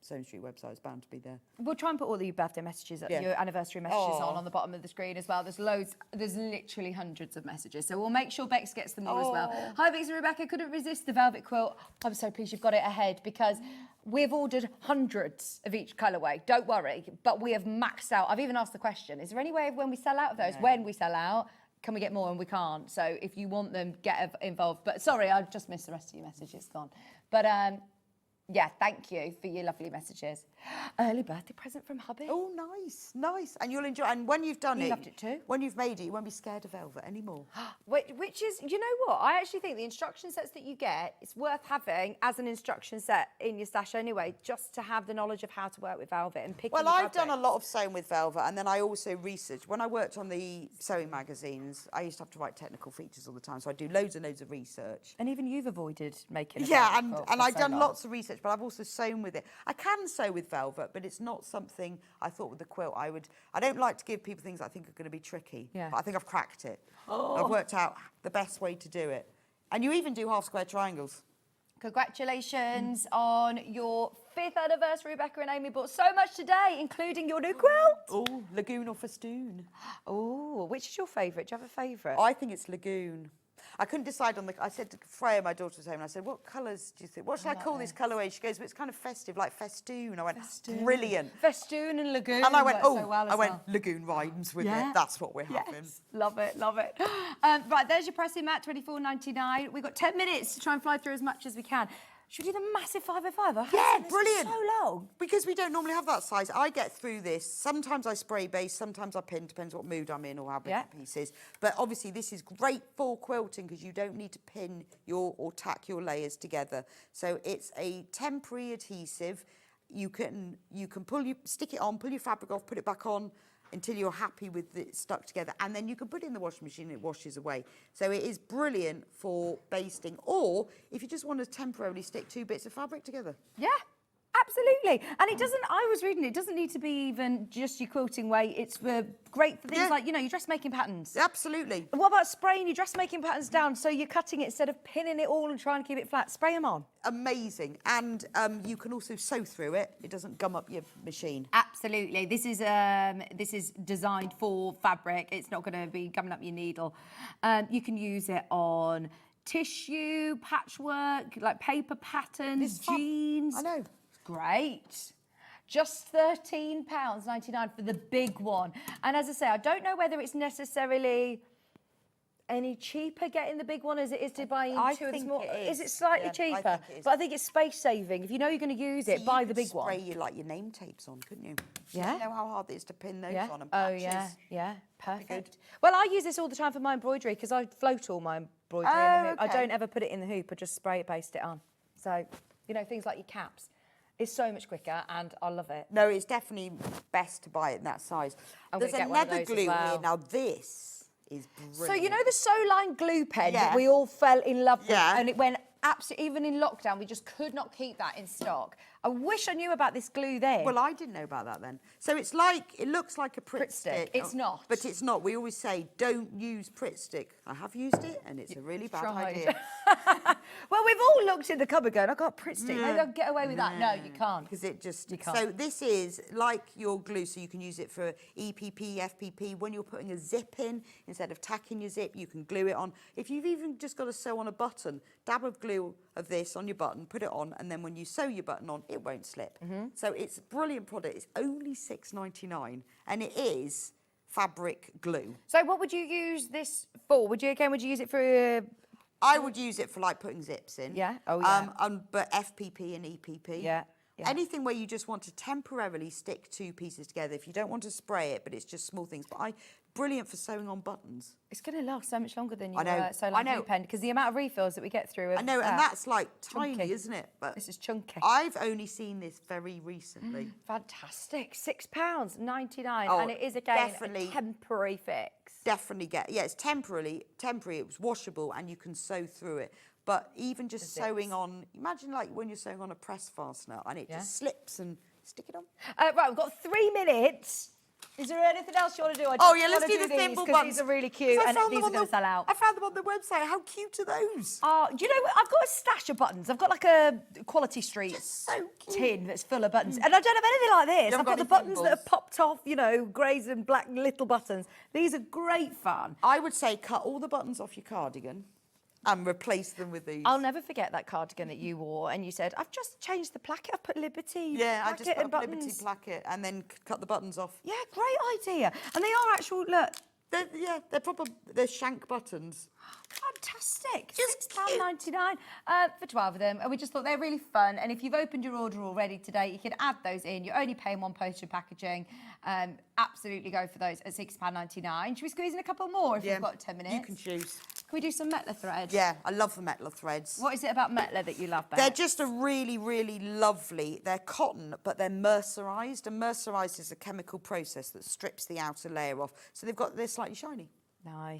Sewing Street website. It's bound to be there. We'll try and put all your birthday messages, your anniversary messages on the bottom of the screen as well. There's loads. There's literally hundreds of messages. So we'll make sure Bex gets them all as well. Hi, Bex and Rebecca. Couldn't resist the velvet quilt. I'm so pleased you've got it ahead, because we've ordered hundreds of each colourway. Don't worry. But we have maxed out. I've even asked the question, is there any way of when we sell out of those, when we sell out, can we get more? And we can't. So if you want them, get involved. But sorry, I just missed the rest of your message. It's gone. But Yeah, thank you for your lovely messages. Early birthday present from hubby. Oh, nice, nice. And you'll enjoy. And when you've done He it, loved it too. When you've made it, you won't be scared of velvet anymore. Which is, you know what? I actually think the instruction sets that you get, it's worth having as an instruction set in your stash anyway, just to have the knowledge of how to work with velvet and picking. Well, I've done a lot of sewing with velvet, and then I also researched. When I worked on the sewing magazines, I used to have to write technical features all the time, so I do loads and loads of research. And even you've avoided making. Yeah, and I've done lots of research, but I've also sewn with it. I can sew with velvet, but it's not something I thought with the quilt I don't like to give people things I think are going to be tricky. Yeah. But I think I've cracked it. I've worked out the best way to do it. And you even do half square triangles. Congratulations on your 5th anniversary, Rebecca and Amy bought so much today, including your new quilt. Oh, Lagoon or Festoon. Oh, which is your favourite? Do you have a favourite? I think it's Lagoon. I couldn't decide on I said to Freya, my daughter was home, and I said, what colours do you think? What should I call this colourway? She goes, but it's kind of festive, like festoon. I went, brilliant. Festoon and Lagoon. And I went, work so well as well. Lagoon rhymes with it. That's what we're having. Love it, love it. Right, there's your pressing mat, $24.99. We've got 10 minutes to try and fly through as much as we can. Should we do the massive 505? Yeah, brilliant. So long. Because we don't normally have that size. I get through this. Sometimes I spray base, sometimes I pin, depends what mood I'm in or how big the piece is. But obviously this is great for quilting because you don't need to pin or tack your layers together. So it's a temporary adhesive. You can stick it on, pull your fabric off, put it back on until you're happy with it stuck together, and then you can put it in the washing machine and it washes away. So it is brilliant for basting, or if you just want to temporarily stick 2 bits of fabric together. Yeah, absolutely. And it doesn't, I was reading, it doesn't need to be even just your quilting weight. It's great for things like, you know, your dressmaking patterns. Absolutely. And what about spraying your dressmaking patterns down so you're cutting it instead of pinning it all and trying to keep it flat? Spray them on. Amazing. And you can also sew through it. It doesn't gum up your machine. Absolutely. This is designed for fabric. It's not going to be gumming up your needle. You can use it on tissue, patchwork, like paper patterns, jeans. I know. Great. Just £13.99 for the big one. And as I say, I don't know whether it's necessarily any cheaper getting the big one as it is to buy two of the small. Is it slightly cheaper? But I think it's space saving. If you know you're going to use it, buy the big one. You could spray like your name tapes on, couldn't you? Yeah. You know how hard it is to pin those on and Oh patches. yeah, perfect. Well, I use this all the time for my embroidery because I float all my embroidery in the hoop. I don't ever put it in the hoop. I just spray it, baste it on. So, you know, things like your caps. It's so much quicker and I love it. No, it's definitely best to buy it in that size. There's another glue here. Now this is brilliant. So you know the Soline glue pen that we all fell in love with, and it went absolutely, even in lockdown, we just could not keep that in stock. I wish I knew about this glue then. Well, I didn't know about that then. So it's like, it looks like a Pritt stick. It's not. But it's not. We always say, don't use Pritt stick. I have used it, and it's a really bad idea. Well, we've all looked in the cupboard going, I've got a Pritt stick. Maybe I'll get away with that. No, you can't. Because it just, you can't. So this is like your glue, so you can use it for EPP, FPP. When you're putting a zip in, instead of tacking your zip, you can glue it on. If you've even just got to sew on a button, dab of glue of this on your button, put it on, and then when you sew your button on, it won't slip. So it's a brilliant product. It's only $6.99, and it is fabric glue. So what would you use this for? Would you use it for? I would use it for like putting zips in. Yeah. Oh yeah. But FPP and EPP. Yeah. Anything where you just want to temporarily stick 2 pieces together. If you don't want to spray it, but it's just small things. But brilliant for sewing on buttons. It's going to last so much longer than your I know. glue pen because the amount of refills that we get through. I know, and that's like chunky. tiny, isn't it? But this is chunky. I've only seen this very recently. Fantastic. £6.99, Oh, and it is again definitely. a temporary fix. Definitely it's temporary. It was washable, and you can sew through it. But even just sewing on, imagine like when you're sewing on a press fastener and it just slips and stick it on. Right, we've got 3 minutes. Is there anything else you want to do? Let's do the thimble because buns. these are really cute and these are going to sell out. I found them on the website. How cute are those? Do you know what? I've got a stash of buttons. I've got like a Quality Street so tin that's full of buttons. And I don't have anything like this. I've got the buttons that have popped off, you know, greys and black little buttons. These are great fun. I would say cut all the buttons off your cardigan and replace them with these. I'll never forget that cardigan that you wore and you said, I've just changed the placket. I've put Liberty I just put and Liberty placket and then cut the buttons off. Yeah, great idea. And they are actual, look, They're proper. They're shank buttons. Fantastic. Just £6.99 for 12 of them. And we just thought they're really fun. And if you've opened your order already today, you can add those in. You're only paying one postage and packaging. Absolutely go for those at £6.99. Should we squeeze in a couple more if we've got 10 minutes? You can choose. Can we do some Metla thread? Yeah, I love the Metla threads. What is it about Metla that you love, Beth? They're just a really, really lovely. They're cotton, but they're mercerised. And mercerised is a chemical process that strips the outer layer off. So they're slightly shiny. Nice.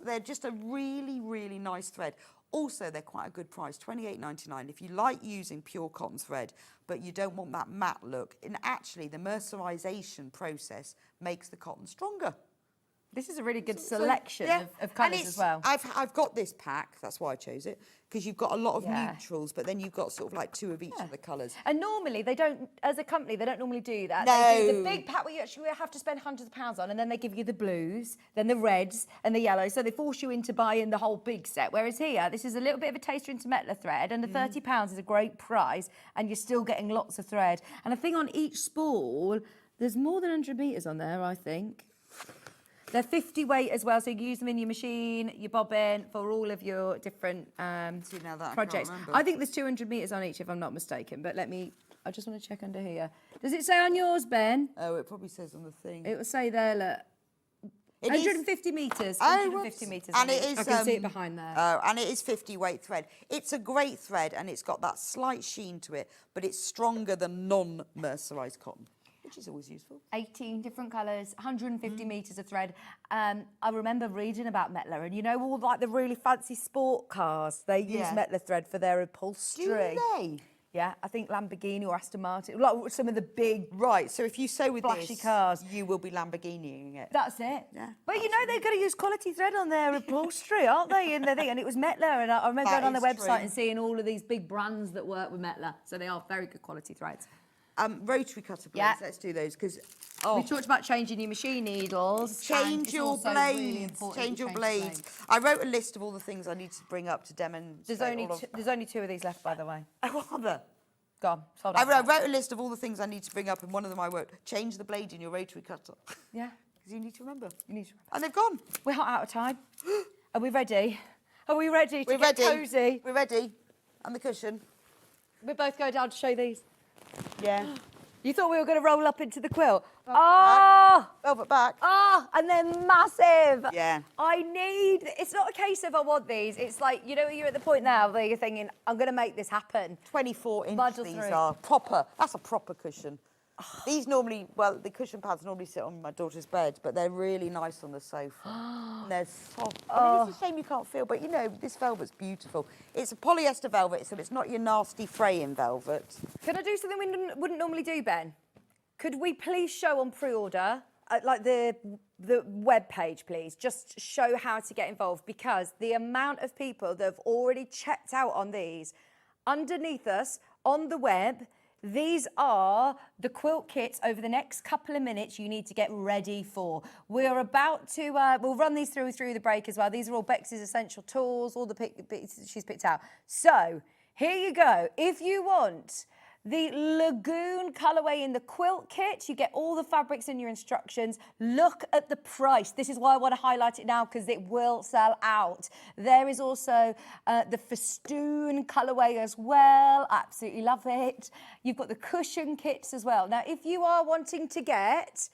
They're just a really, really nice thread. Also, they're quite a good price, £28.99. If you like using pure cotton thread, but you don't want that matte look, and actually the mercerisation process makes the cotton stronger. This is a really good selection of colours as well. I've got this pack, that's why I chose it, because you've got a lot of neutrals, but then you've got sort of like 2 of each of the colours. And normally they don't, as a company, they don't normally do that. No. They do the big pack where you actually have to spend hundreds of pounds on, and then they give you the blues, then the reds and the yellows, so they force you into buying the whole big set. Whereas here, this is a little bit of a taster into Metla thread, and the £30 is a great price, and you're still getting lots of thread. And I think on each spool, there's more than 100 metres on there, I think. They're 50 weight as well, so you can use them in your machine, your bobbin, for all of your different projects. I think there's 200 metres on each, if I'm not mistaken, but I just want to check under here. Does it say on yours, Ben? Oh, it probably says on the thing. It will say there, look. 150 metres. 150 metres. And it is, I can see it behind there. And it is 50 weight thread. It's a great thread, and it's got that slight sheen to it, but it's stronger than non-mercerised cotton, which is always useful. 18 different colours, 150 metres of thread. I remember reading about Metla, and you know all like the really fancy sport cars, they use Metla thread for their upholstery. Do they? Yeah, I think Lamborghini or Aston Martin, like some of the big Right, so if you sew with flashy this, cars, you will be Lamborghiniing it. That's it. Yeah, but you know they're going to use quality thread on their upholstery, aren't they? In the thing, and it was Metla, and I remember going on their website and seeing all of these big brands that work with Metla, so they are very good quality threads. Rotary cutter blades, let's do those, because we talked about changing your machine needles. Change your blades. Change your blades. I wrote a list of all the things I need to bring up to demonstrate. There's only 2 of these left, by the way. Oh, are there? Go on. Sold I out. wrote a list of all the things I need to bring up, and one of them I wrote, change the blade in your rotary cutter. Yeah. Because you need to remember. You need to remember. And they've gone. We're out of time. Are we ready? Are we ready to get cosy? We're ready. And the cushion. We both go down to show these. Yeah. You thought we were going to roll up into the quilt? Velvet back. And they're massive. Yeah. It's not a case of I want these. It's like, you know, you're at the point now where you're thinking, I'm going to make this happen. 24 inch Muddle these through. are. Proper. That's a proper cushion. These normally, well, the cushion pads normally sit on my daughter's bed, but they're really nice on the sofa. And they're soft. I mean, it's a shame you can't feel, but you know, this velvet's beautiful. It's a polyester velvet, so it's not your nasty fraying velvet. Can I do something we wouldn't normally do, Ben? Could we please show on pre-order, like the web page, please? Just show how to get involved, because the amount of people that have already checked out on these, underneath us on the web, these are the quilt kits over the next couple of minutes you need to get ready for. We're about to, we'll run these through the break as well. These are all Bex's essential tools, all the bits she's picked out. So here you go. If you want the Lagoon colourway in the quilt kit, you get all the fabrics in your instructions. Look at the price. This is why I want to highlight it now, because it will sell out. There is also the festoon colourway as well. Absolutely love it. You've got the cushion kits as well. Now, if you are wanting to get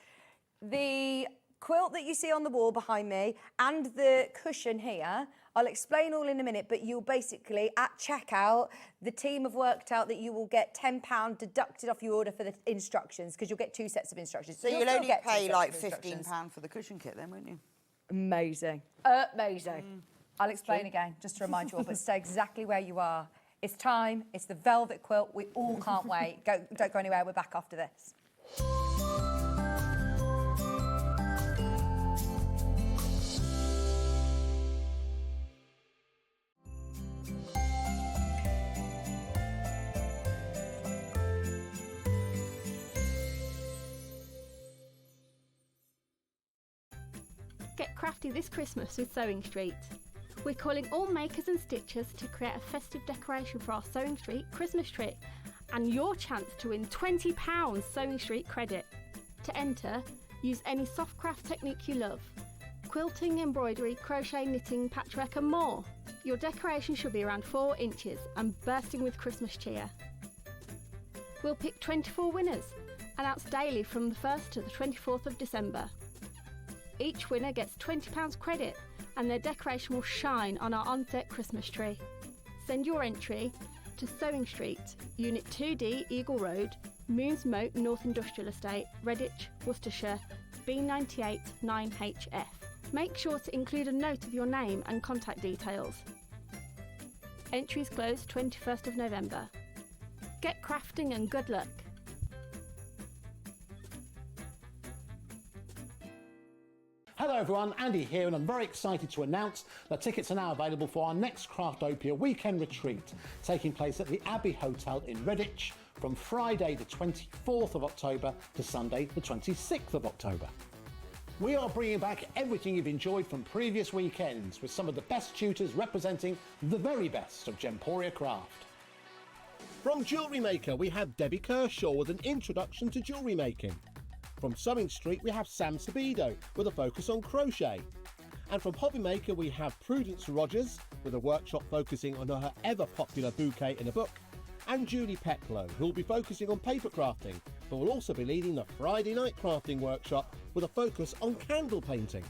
the quilt that you see on the wall behind me and the cushion here, I'll explain all in a minute, but you'll basically, at checkout, the team have worked out that you will get £10 deducted off your order for the instructions, because you'll get 2 sets of instructions. So you'll only pay like £15 for the cushion kit then, won't you? Amazing. Amazing. I'll explain again, just to remind you all, but stay exactly where you are. It's time. It's the velvet quilt. We all can't wait. Don't go anywhere. We're back after this. Get crafty this Christmas with Sewing Street. We're calling all makers and stitchers to create a festive decoration for our Sewing Street Christmas tree, and your chance to win £20 Sewing Street credit. To enter, use any soft craft technique you love. quilting, embroidery, crochet, knitting, patchwork and more. Your decoration should be around 4 inches and bursting with Christmas cheer. We'll pick 24 winners, announced daily from the 1st to the 24th of December. Each winner gets £20 credit and their decoration will shine on our on-set Christmas tree. Send your entry to Sewing Street, Unit 2D, Eagle Road, Moons Moat, North Industrial Estate, Redditch, Worcestershire, B98 9HF. Make sure to include a note of your name and contact details. Entries close 21st of November. Get crafting and good luck. Hello everyone, Andy here, and I'm very excited to announce that tickets are now available for our next Craftopia weekend retreat, taking place at the Abbey Hotel in Redditch from Friday the 24th of October to Sunday the 26th of October. We are bringing back everything you've enjoyed from previous weekends with some of the best tutors representing the very best of Gemporia craft. From Jewellery Maker, we have Debbie Kershaw with an introduction to jewellery making. From Sewing Street, we have Sam Sabido with a focus on crochet. And from Hobby Maker, we have Prudence Rogers with a workshop focusing on her ever-popular bouquet in a book. And Julie Pecklow, who will be focusing on paper crafting, but will also be leading the Friday night crafting workshop with a focus on candle painting.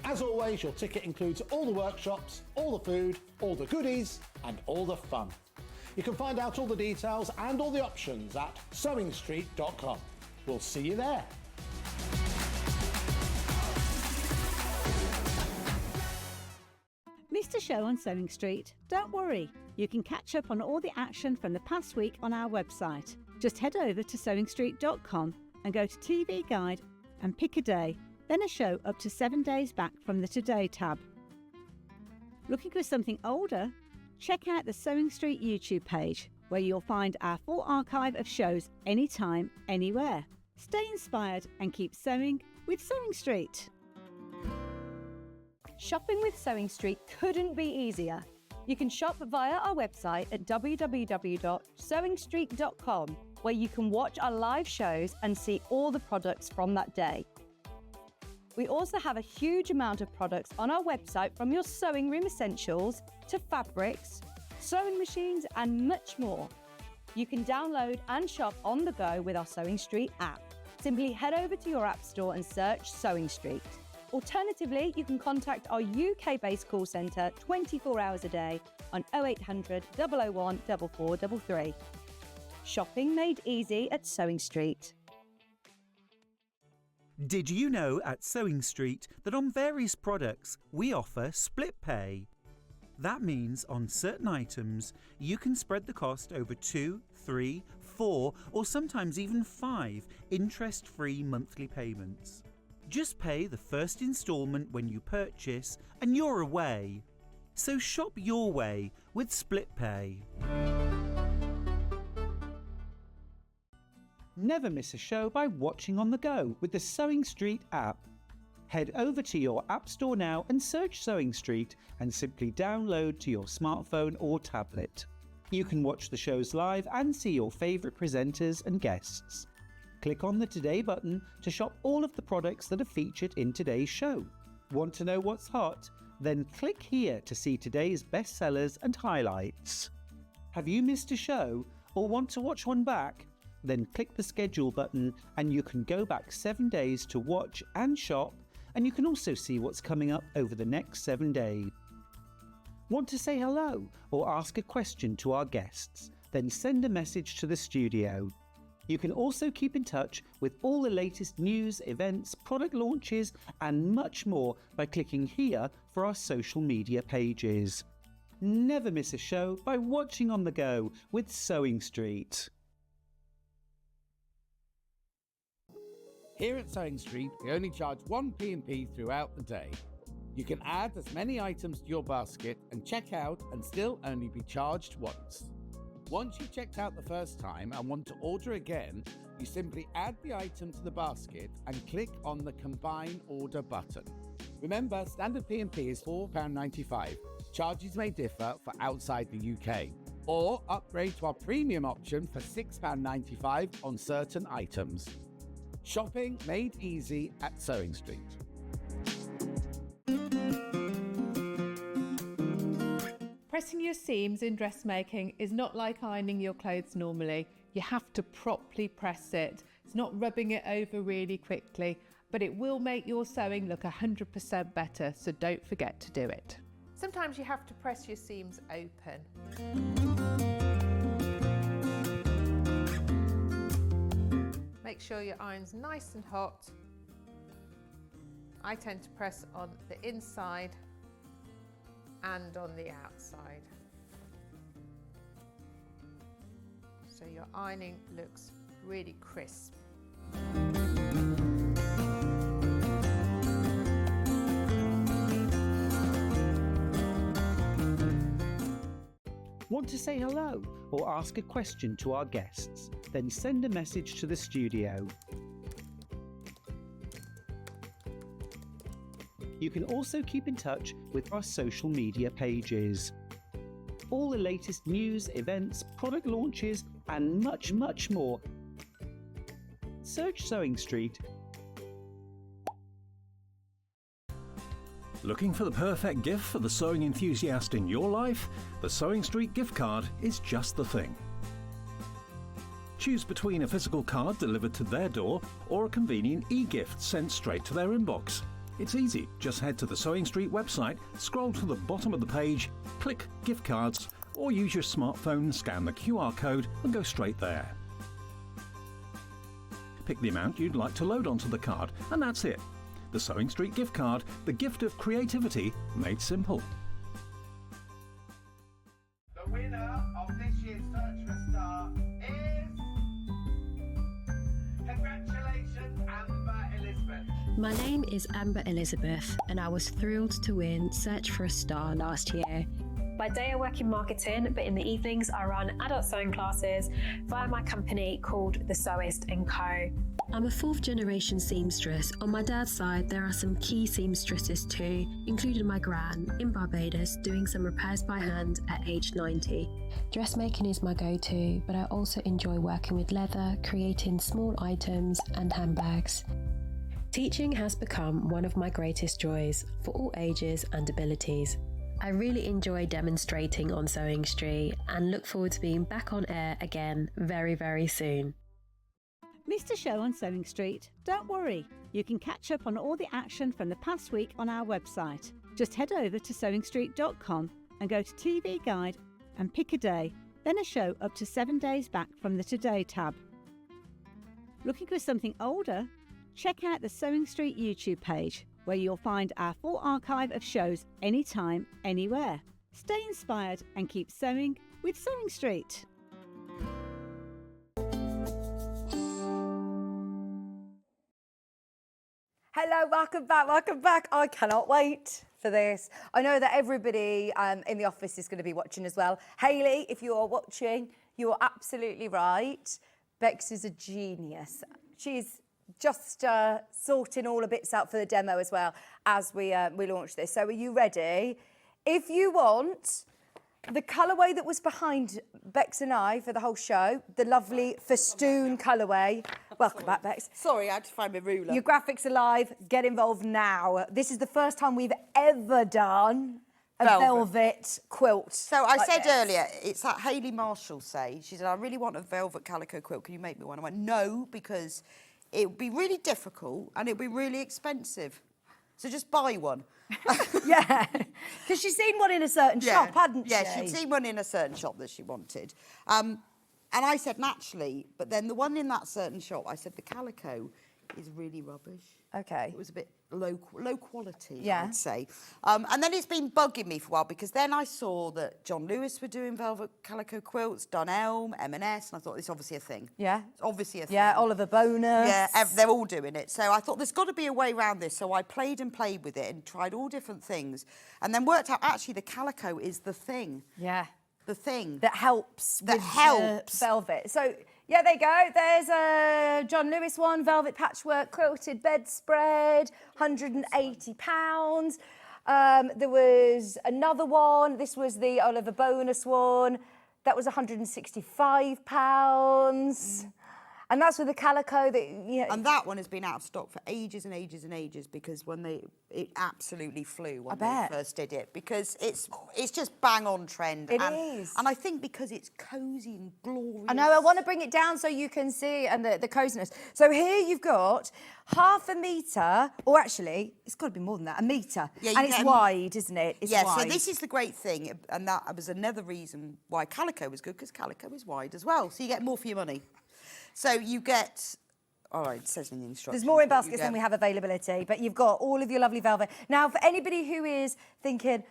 As always, your ticket includes all the workshops, all the food, all the goodies, and all the fun. You can find out all the details and all the options at sewingstreet.com. We'll see you there. Missed a show on Sewing Street? Don't worry, you can catch up on all the action from the past week on our website. Just head over to sewingstreet.com and go to TV Guide and pick a day, then a show up to 7 days back from the Today tab. Looking for something older? Check out the Sewing Street YouTube page, where you'll find our full archive of shows anytime, anywhere. Stay inspired and keep sewing with Sewing Street. Shopping with Sewing Street couldn't be easier. You can shop via our website at www.sewingstreet.com, where you can watch our live shows and see all the products from that day. We also have a huge amount of products on our website, from your sewing room essentials to fabrics, sewing machines and much more. You can download and shop on the go with our Sewing Street app. Simply head over to your app store and search Sewing Street. Alternatively, you can contact our UK-based call centre 24 hours a day on 0800 001 4433. Shopping made easy at Sewing Street. Did you know at Sewing Street that on various products we offer split pay? That means on certain items you can spread the cost over 2, 3, 4 or sometimes even 5 interest-free monthly payments. Just pay the first instalment when you purchase and you're away. So shop your way with split pay. Never miss a show by watching on the go with the Sewing Street app. Head over to your app store now and search Sewing Street and simply download to your smartphone or tablet. You can watch the shows live and see your favourite presenters and guests. Click on the Today button to shop all of the products that are featured in today's show. Want to know what's hot? Then click here to see today's bestsellers and highlights. Have you missed a show or want to watch one back? Then click the schedule button and you can go back 7 days to watch and shop, and you can also see what's coming up over the next 7 days. Want to say hello or ask a question to our guests? Then send a message to the studio. You can also keep in touch with all the latest news, events, product launches and much more by clicking here for our social media pages. Never miss a show by watching on the go with Sewing Street. Here at Sewing Street, we only charge 1 P&P throughout the day. You can add as many items to your basket and check out and still only be charged once. Once you've checked out the first time and want to order again, you simply add the item to the basket and click on the Combine Order button. Remember, standard P&P is £4.95. Charges may differ for outside the UK. Or upgrade to our premium option for £6.95 on certain items. Shopping made easy at Sewing Street. Pressing your seams in dressmaking is not like ironing your clothes normally. You have to properly press it. It's not rubbing it over really quickly, but it will make your sewing look 100% better, so don't forget to do it. Sometimes you have to press your seams open. Make sure your iron's nice and hot. I tend to press on the inside and on the outside. So your ironing looks really crisp. Want to say hello or ask a question to our guests? Then send a message to the studio. You can also keep in touch with our social media pages. All the latest news, events, product launches, and much, much more. Search Sewing Street. Looking for the perfect gift for the sewing enthusiast in your life? The Sewing Street gift card is just the thing. Choose between a physical card delivered to their door or a convenient e-gift sent straight to their inbox. It's easy. Just head to the Sewing Street website, scroll to the bottom of the page, click Gift Cards, or use your smartphone, scan the QR code and go straight there. Pick the amount you'd like to load onto the card, and that's it. The Sewing Street gift card, the gift of creativity made simple. The winner of this year's Search for a Star is... Congratulations, Amber Elizabeth. My name is Amber Elizabeth, and I was thrilled to win Search for a Star last year. By day I work in marketing, but in the evenings I run adult sewing classes via my company called The Sewist & Co. I'm a fourth generation seamstress. On my dad's side, there are some key seamstresses too, including my gran in Barbados doing some repairs by hand at age 90. Dressmaking is my go-to, but I also enjoy working with leather, creating small items and handbags. Teaching has become one of my greatest joys for all ages and abilities. I really enjoy demonstrating on Sewing Street and look forward to being back on air again very, very soon. Missed a show on Sewing Street? Don't worry, you can catch up on all the action from the past week on our website. Just head over to sewingstreet.com and go to TV Guide and pick a day, then a show up to 7 days back from the Today tab. Looking for something older? Check out the Sewing Street YouTube page, where you'll find our full archive of shows anytime, anywhere. Stay inspired and keep sewing with Sewing Street. Hello, welcome back. I cannot wait for this. I know that everybody in the office is going to be watching as well. Hayley, if you are watching, you are absolutely right. Bex is a genius. She's just sorting all the bits out for the demo as well as we launch this. So are you ready? If you want the colourway that was behind Bex and I for the whole show, the lovely festoon colourway. Welcome back, Bex. Sorry, I had to find my ruler. Your graphics are live. Get involved now. This is the first time we've ever done a velvet quilt. So I said this. earlier, it's that Hayley Marshall say. She said, I really want a velvet calico quilt. Can you make me one? I went, no, because it would be really difficult and it would be really expensive. So just buy one. Yeah, because she's seen one in a certain shop, hadn't she? Yeah, she'd seen one in a certain shop that she wanted. And I said, naturally, but then the one in that certain shop, I said, the calico is really rubbish. Okay. It was a bit low quality, yeah. I'd say. And then it's been bugging me for a while because then I saw that John Lewis were doing velvet calico quilts, Dunelm, M&S, and I thought, it's obviously a thing. Yeah. It's obviously a thing. Yeah, Oliver Bonus. Yeah, they're all doing it. So I thought there's got to be a way around this. So I played with it and tried all different things and then worked out actually the calico is the thing. Yeah. The thing. That helps with helps. The velvet. So, yeah, there you go. There's a John Lewis one, velvet patchwork quilted bedspread, £180. There was another one. This was the Oliver Bonus one. That was £165. And that's with the calico that, you know. And that one has been out of stock for ages and ages and ages because it absolutely flew when they first did it because it's just bang on trend. It is. And I think because it's cosy and glorious. I know, I want to bring it down so you can see and the coziness. So here you've got half a metre, or actually, it's got to be more than that, a metre. Yeah, and it's wide, isn't it? It's wide. So this is the great thing, and that was another reason why calico was good, because calico is wide as well, so you get more for your money. So you get, all right, it says in the instructions. There's more in baskets than we have availability, but you've got all of your lovely velvet. Now, for anybody who is thinking,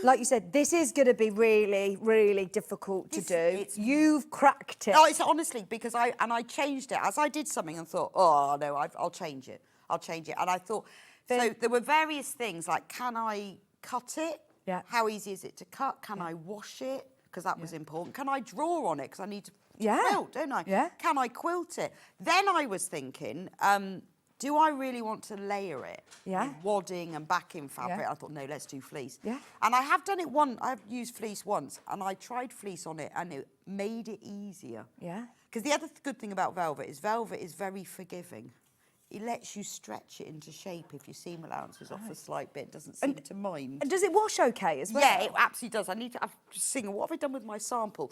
like you said, this is going to be really, really difficult to do. You've cracked it. No, it's honestly, because I changed it. As I did something and thought, oh, no, I'll change it. I'll change it. And I thought, so there were various things, like, can I cut it? Yeah. How easy is it to cut? Can I wash it? Because that was important. Can I draw on it? Because I need to quilt, don't I? Yeah. Can I quilt it? Then I was thinking, do I really want to layer it? Yeah. With wadding and backing fabric. Yeah. I thought, no, let's do fleece. Yeah. And I have done it I've used fleece once, and I tried fleece on it, and it made it easier. Yeah. Because the other good thing about velvet is very forgiving. It lets you stretch it into shape if your seam allowance is off a slight bit. Doesn't seem to mind. And does it wash okay as well? Yeah, it absolutely does. I've seen what have I done with my sample,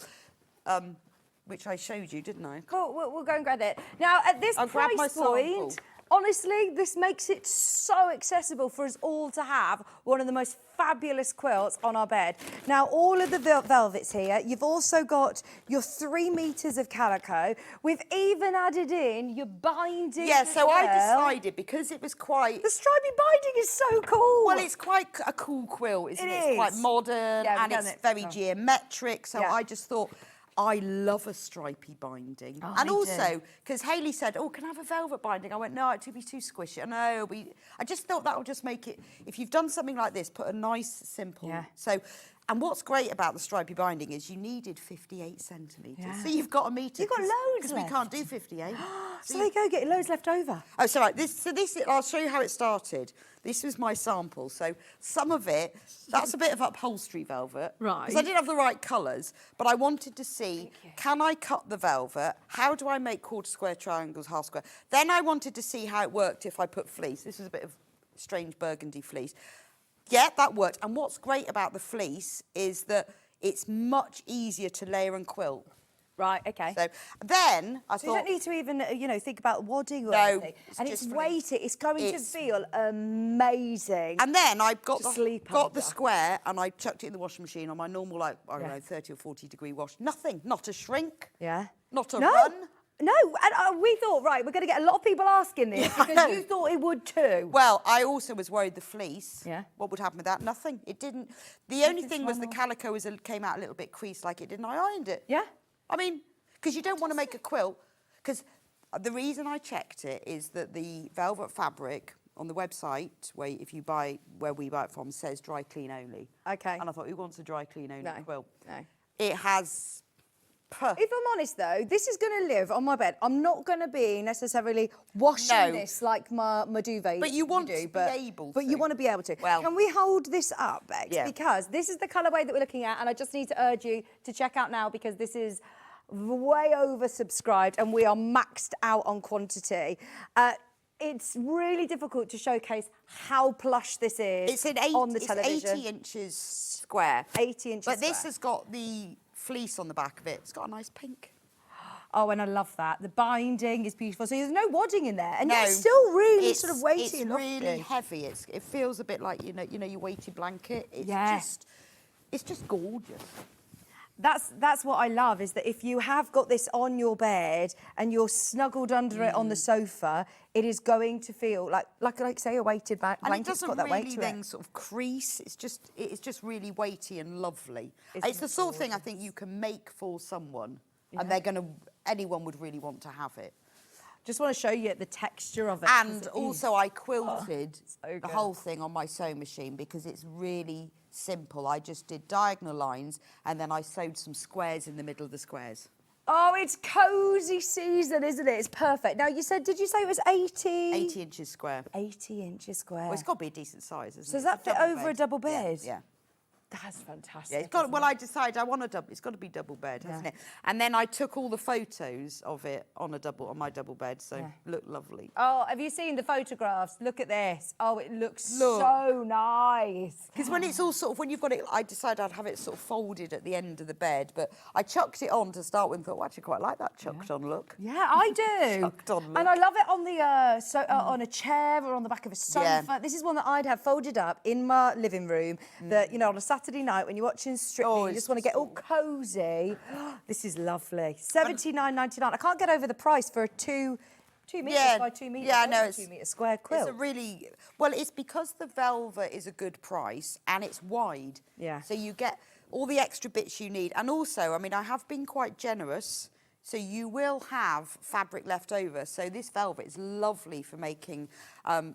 which I showed you, didn't I? Cool, we'll go and grab it. Now, at this price point, honestly, this makes it so accessible for us all to have one of the most fabulous quilts on our bed. Now, all of the velvets here. You've also got your 3 metres of calico. We've even added in your binding. Yeah, so I decided, because it was quite... The stripy binding is so cool. Well, it's quite a cool quilt, isn't it? It's quite modern, and it's very geometric, so I just thought... I love a stripy binding. Oh, and also, because Hayley said, oh, can I have a velvet binding? I went, no, it would be too squishy. No, I just thought that would just make it, if you've done something like this, put a nice, simple... Yeah. So, and what's great about the stripy binding is you needed 58 centimetres. Yeah. So you've got a metre. You've got loads because we can't do 58. So there you go, get loads left over. Oh, so right, I'll show you how it started. This was my sample. So some of it, that's a bit of upholstery velvet. Right. Because I didn't have the right colours, but I wanted to see, can I cut the velvet? How do I make quarter square triangles, half square? Then I wanted to see how it worked if I put fleece. This was a bit of strange burgundy fleece. Yeah, that worked. And what's great about the fleece is that it's much easier to layer and quilt. Right, okay. So then I thought... You don't need to even, think about wadding or anything. And it's weighted. It's going to feel amazing. And then I got the square and I chucked it in the washing machine on my normal, I don't know, 30 or 40 degree wash. Nothing. Not a shrink. Yeah. Not a run. No, and we thought, right, we're going to get a lot of people asking this because you thought it would too. Well, I also was worried the fleece. Yeah. What would happen with that? Nothing. It didn't. The only thing was the calico came out a little bit creased like it did, and I ironed it. Yeah. I mean, because you don't want to make a quilt. Because the reason I checked it is that the velvet fabric on the website, where we buy it from, says dry clean only. Okay. And I thought, who wants a dry clean only quilt? No. It has... If I'm honest, though, this is going to live on my bed. I'm not going to be necessarily washing this like my duvet. But you want to be able to. But you want to be able to. Well, can we hold this up, Bex? Yeah. Because this is the colourway that we're looking at, and I just need to urge you to check out now because this is way oversubscribed and we are maxed out on quantity. It's really difficult to showcase how plush this is on the television. It's 80 inches square. 80 inches But square. this has got the fleece on the back of it. It's got a nice pink. Oh, and I love that. The binding is beautiful. So there's no wadding in there. And yet it's still really sort of weighty and lofty. It's really heavy. It feels a bit like, your weighted blanket. It's just gorgeous. That's what I love, is that if you have got this on your bed and you're snuggled under it on the sofa, it is going to feel like say, a weighted blanket. And it doesn't got that weight really to then it. sort of crease. It's just really weighty and lovely. It's the sort of thing I think you can make for someone, and anyone would really want to have it. Just want to show you the texture of it. And also I quilted the whole thing on my sewing machine because it's really simple. I just did diagonal lines and then I sewed some squares in the middle of the squares. Oh, it's cosy season, isn't it? It's perfect. Now, did you say it was 80? 80 inches square. 80 inches square. Well, it's got to be a decent size, isn't it? So does that fit over a double bed? Yeah. That's fantastic. Yeah, it's got. Well, I decided I want a double. It's got to be double bed, hasn't it? And then I took all the photos of it on my double bed, so looked lovely. Oh, have you seen the photographs? Look at this. Oh, it looks so nice. Because when it's all sort of, when you've got it, I decided I'd have it sort of folded at the end of the bed, but I chucked it on to start with and thought, well, I actually quite like that chucked on look. Yeah, I do. Chucked on look. And I love it on the on a chair or on the back of a sofa. This is one that I'd have folded up in my living room that, you know, on a Saturday night when you're watching Strictly, you just want to get all cosy. This is lovely. $79.99. I can't get over the price for a 2 metres by 2 metres. Yeah, I know. 2 metre square quilt. It's a really, well, it's because the velvet is a good price and it's wide. Yeah. So you get all the extra bits you need. And also, I mean, I have been quite generous. So you will have fabric left over. So this velvet is lovely for making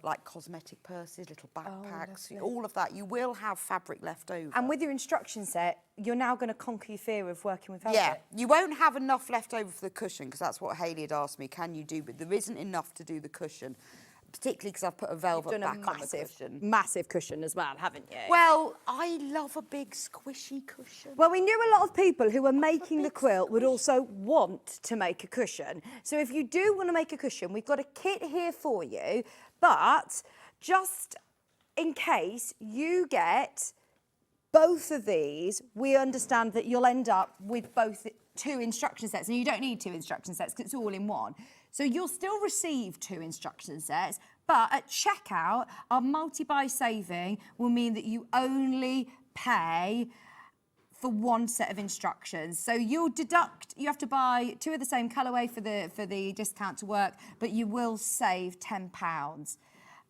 like cosmetic purses, little backpacks, all of that. You will have fabric left over. And with your instruction set, you're now going to conquer your fear of working with velvet. Yeah, you won't have enough left over for the cushion because that's what Hayley had asked me, can you do? But there isn't enough to do the cushion. Particularly because I've put a velvet back on the cushion. Massive cushion as well, haven't you? Well, I love a big squishy cushion. Well, we knew a lot of people who were making the quilt would also want to make a cushion. So if you do want to make a cushion, we've got a kit here for you. But just in case you get both of these, we understand that you'll end up with both 2 instruction sets. And you don't need 2 instruction sets because it's all in one. So you'll still receive 2 instruction sets, but at checkout, our multi-buy saving will mean that you only pay for 1 set of instructions. So you'll deduct, you have to buy 2 of the same colourway for the discount to work, but you will save £10.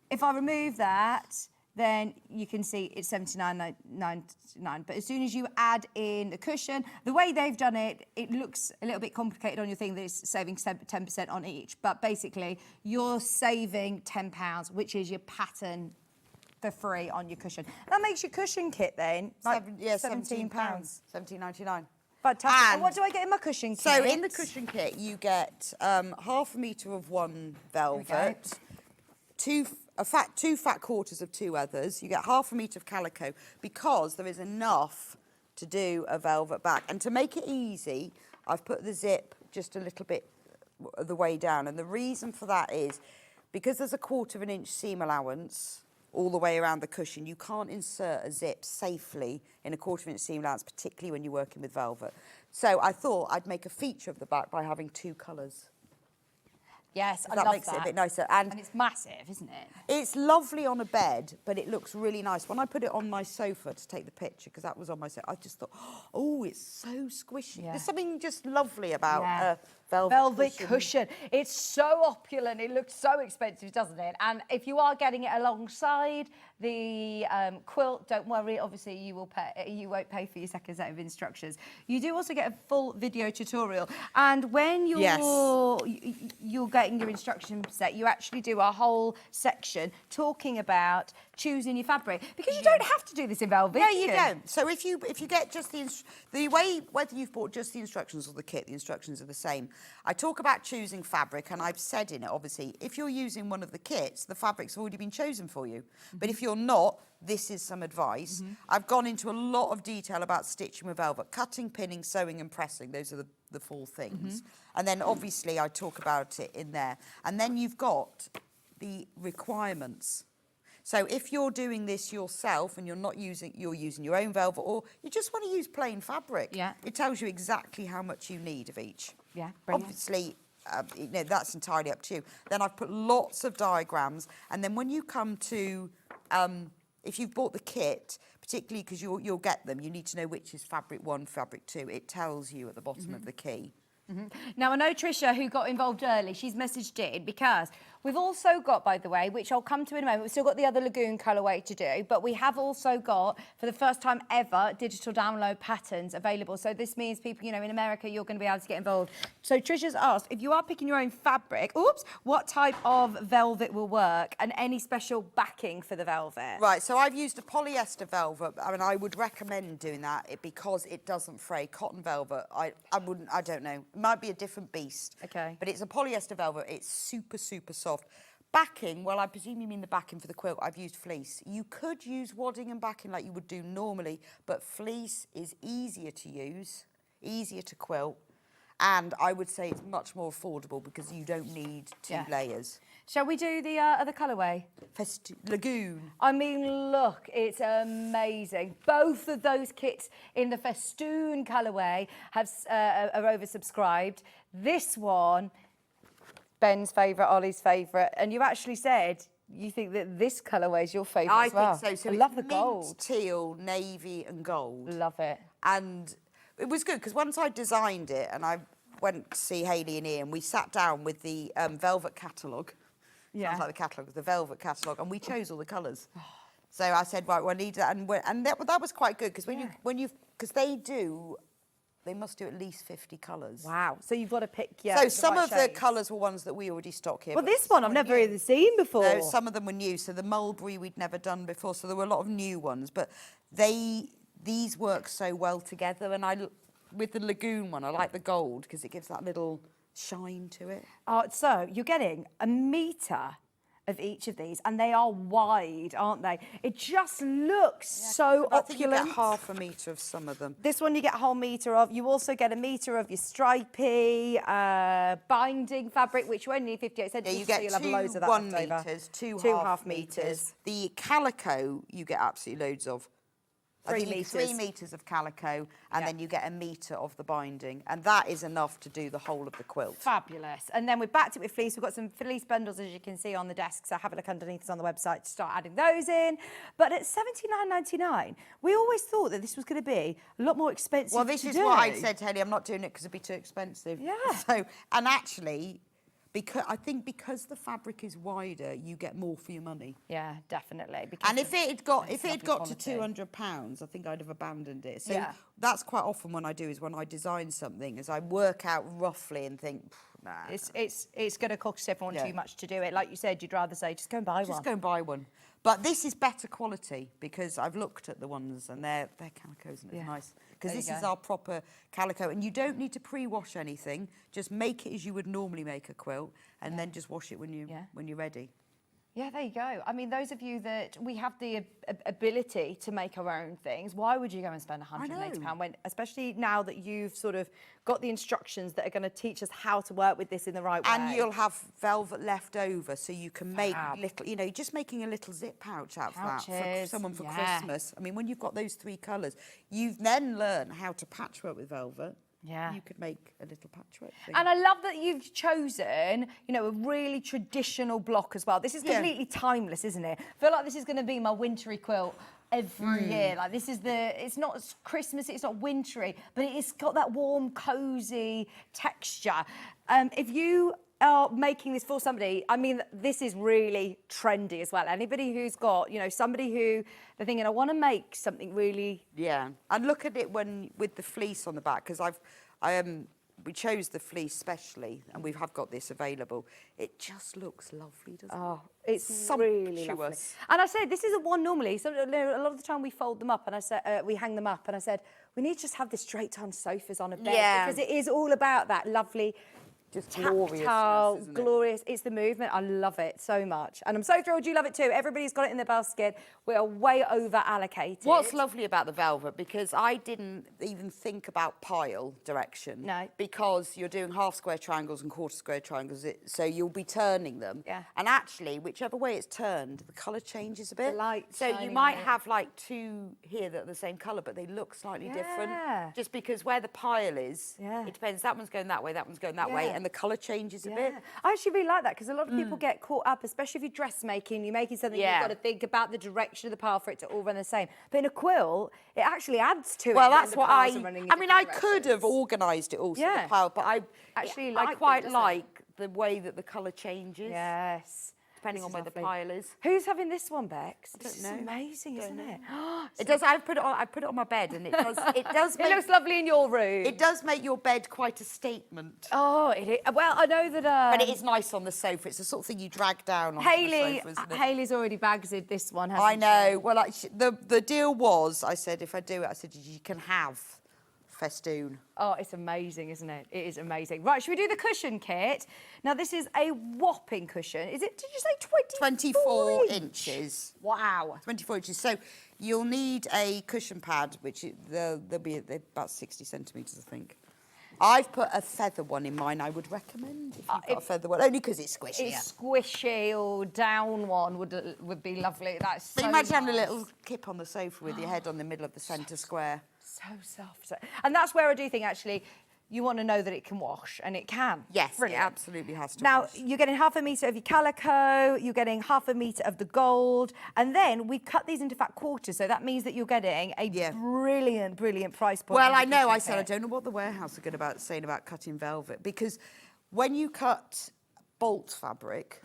If I remove that, then you can see it's $79.99. But as soon as you add in the cushion, the way they've done it, it looks a little bit complicated on your thing that it's saving 10% on each. But basically, you're saving £10, which is your pattern for free on your cushion. That makes your cushion kit then like £17. £17.99. Fantastic. And what do I get in my cushion kit? So in the cushion kit, you get half a metre of one velvet, two fat quarters of 2 others. You get half a metre of calico because there is enough to do a velvet back. And to make it easy, I've put the zip just a little bit the way down. And the reason for that is because there's a 1/4 inch seam allowance all the way around the cushion, you can't insert a zip safely in a 1/4 inch seam allowance, particularly when you're working with velvet. So I thought I'd make a feature of the back by having 2 colours. Yes, I that love makes that. it a bit nicer. And it's massive, isn't it? It's lovely on a bed, but it looks really nice. When I put it on my sofa to take the picture, because that was on my sofa, I just thought, oh, it's so squishy. There's something just lovely about a velvet cushion. It's so opulent. It looks so expensive, doesn't it? And if you are getting it alongside the quilt, don't worry. Obviously, you won't pay for your second set of instructions. You do also get a full video tutorial. And when you're getting your instruction set, you actually do a whole section talking about choosing your fabric, because you don't have to do this in velvet. No, you don't. So if you get just the way, whether you've bought just the instructions or the kit, the instructions are the same. I talk about choosing fabric, and I've said in it, obviously, if you're using one of the kits, the fabric's already been chosen for you. But if you're not, this is some advice. I've gone into a lot of detail about stitching with velvet: cutting, pinning, sewing and pressing. Those are the 4 things. And then obviously I talk about it in there. And then you've got the requirements. So if you're doing this yourself and you're using your own velvet, or you just want to use plain fabric, it tells you exactly how much you need of each. Yeah, brilliant. Obviously, that's entirely up to you. Then I've put lots of diagrams, and then when you come to, if you've bought the kit, particularly because you'll get them, you need to know which is fabric 1, fabric 2. It tells you at the bottom of the key. Now, I know Tricia, who got involved early, she's messaged in because we've also got, by the way, which I'll come to in a moment, we've still got the other Lagoon colourway to do, but we have also got, for the first time ever, digital download patterns available. So this means people, in America, you're going to be able to get involved. So Tricia's asked, if you are picking your own fabric, what type of velvet will work, and any special backing for the velvet? Right, so I've used a polyester velvet. I mean, I would recommend doing that because it doesn't fray. Cotton velvet, I don't know. It might be a different beast. Okay. But it's a polyester velvet. It's super, super soft. Backing, well, I presume you mean the backing for the quilt. I've used fleece. You could use wadding and backing like you would do normally, but fleece is easier to use, easier to quilt, and I would say it's much more affordable because you don't need two layers. Shall we do the other colourway? Lagoon. I mean, look, it's amazing. Both of those kits in the festoon colourway have are oversubscribed. This one, Ben's favourite, Ollie's favourite, and you actually said you think that this colourway is your favourite as well. I think so. I love the gold. Mint, teal, navy and gold. Love it. And it was good because once I designed it and I went to see Hayley and Ian, we sat down with the velvet catalogue. Yeah. Sounds like the catalogue, the velvet catalogue, and we chose all the colours. So I said, right, well, I need that, and that was quite good because because they must do at least 50 colours. Wow. So you've got to pick, So some of the colours were ones that we already stock here. Well, this one I've never even seen before. No, some of them were new. So the mulberry we'd never done before. So there were a lot of new ones, but these work so well together. And with the lagoon one, I like the gold because it gives that little shine to it. So you're getting a metre of each of these, and they are wide, aren't they? It just looks so I think you opulent. get half a metre of some of them. This one you get a whole metre of. You also get a metre of your stripy binding fabric, which you only need 58 centimetres. Yeah, you get so you'll have loads of that 1 left over. metres, two half metres. metres. The calico, you get absolutely loads of. 3 metres. metres. 3 metres of calico, and then you get a metre of the binding, and that is enough to do the whole of the quilt. Fabulous. And then we backed it with fleece. We've got some fleece bundles, as you can see on the desk, so have a look underneath us on the website to start adding those in. But at $79.99, we always thought that this was going to be a lot more expensive. Well, this is what I said to Hayley, I'm not doing it because it'd be too expensive. Yeah. So, and actually, because the fabric is wider, you get more for your money. Yeah, definitely. And if it had got to £200, I think I'd have abandoned it. So that's quite often when I do is when I design something, is I work out roughly and think, nah. It's going to cost everyone too much to do it. Like you said, you'd rather say just go and buy one. Just go and buy one. But this is better quality because I've looked at the ones and they're calicos and it's nice. Because this is our proper calico, and you don't need to pre-wash anything. Just make it as you would normally make a quilt, and then just wash it when you're ready. Yeah, there you go. I mean, those of you that we have the ability to make our own things, why would you go and spend £180 when, especially now that you've sort of got the instructions that are going to teach us how to work with this in the right way? And you'll have velvet left over, so you can make little, just making a little zip pouch out of that for someone for Christmas. I mean, when you've got those 3 colours, you've then learned how to patchwork with velvet. Yeah. You could make a little patchwork thing. And I love that you've chosen, a really traditional block as well. This is completely timeless, isn't it? I feel like this is going to be my wintry quilt every year. Like it's not Christmas, it's not wintry, but it's got that warm, cosy texture. If you are making this for somebody, I mean, this is really trendy as well. Anybody who's got, somebody who they're thinking, I want to make something really... Yeah, and look at it with the fleece on the back, because we chose the fleece specially, and we have got this available. It just looks lovely, doesn't it? Oh, it's really lovely. And I said, this isn't one normally. So a lot of the time we fold them up, and I said we hang them up, and I said we need to just have this straight on sofas on a bed because it is all about that lovely. Just tactile, glorious. It's the movement. I love it so much. And I'm so thrilled you love it too. Everybody's got it in their basket. We are way over allocated. What's lovely about the velvet, because I didn't even think about pile direction. No. Because you're doing half square triangles and quarter square triangles, so you'll be turning them. Yeah. And actually, whichever way it's turned, the colour changes a bit. The light so you might have like 2 here that are the same colour, but they look slightly different. Just because where the pile is, it depends. That one's going that way, that one's going that way. And the colour changes a bit. I actually really like that because a lot of people get caught up, especially if you're dressmaking, you're making something, you've got to think about the direction of the pile for it to all run the same. But in a quilt, it actually adds to it. Well, that's what I mean, I could have organised it all to the pile, but I quite like the way that the colour changes. Yes. Depending on where the pile is. Who's having this one, Bex? I don't know. It's amazing, isn't it? It does. I put it on my bed, and it does. It looks lovely in your room. It does make your bed quite a statement. Oh, it is. Well, I know that. But it is nice on the sofa. It's the sort of thing you drag down on the sofa, isn't it? Hayley's already bagged this one, hasn't I know. Well, the deal was, I said, if I do it, I said you can have festoon. Oh, it's amazing, isn't it? It is amazing. Right, should we do the cushion kit? Now, this is a whopping cushion. Is it, did you say 24 inches. Wow. 24 inches. So you'll need a cushion pad, which they'll be about 60 centimetres, I think. I've put a feather one in mine. I would recommend if you've got a feather one, only because it's squishy. It's squishy, or down one would be lovely. That's so But imagine having a nice. little kip on the sofa with your head on the middle of the centre square. So soft. And that's where I do think, actually, you want to know that it can wash, and it can. Yes, Brilliant. it absolutely has to Now, wash. you're getting 1/2 metre of your calico, you're getting 1/2 metre of the gold, and then we cut these into fat quarters, so that means that you're getting a brilliant, brilliant price point. Well, on I the know, cushion I said, I kit. don't know what the warehouse are good about saying about cutting velvet, because when you cut bolt fabric,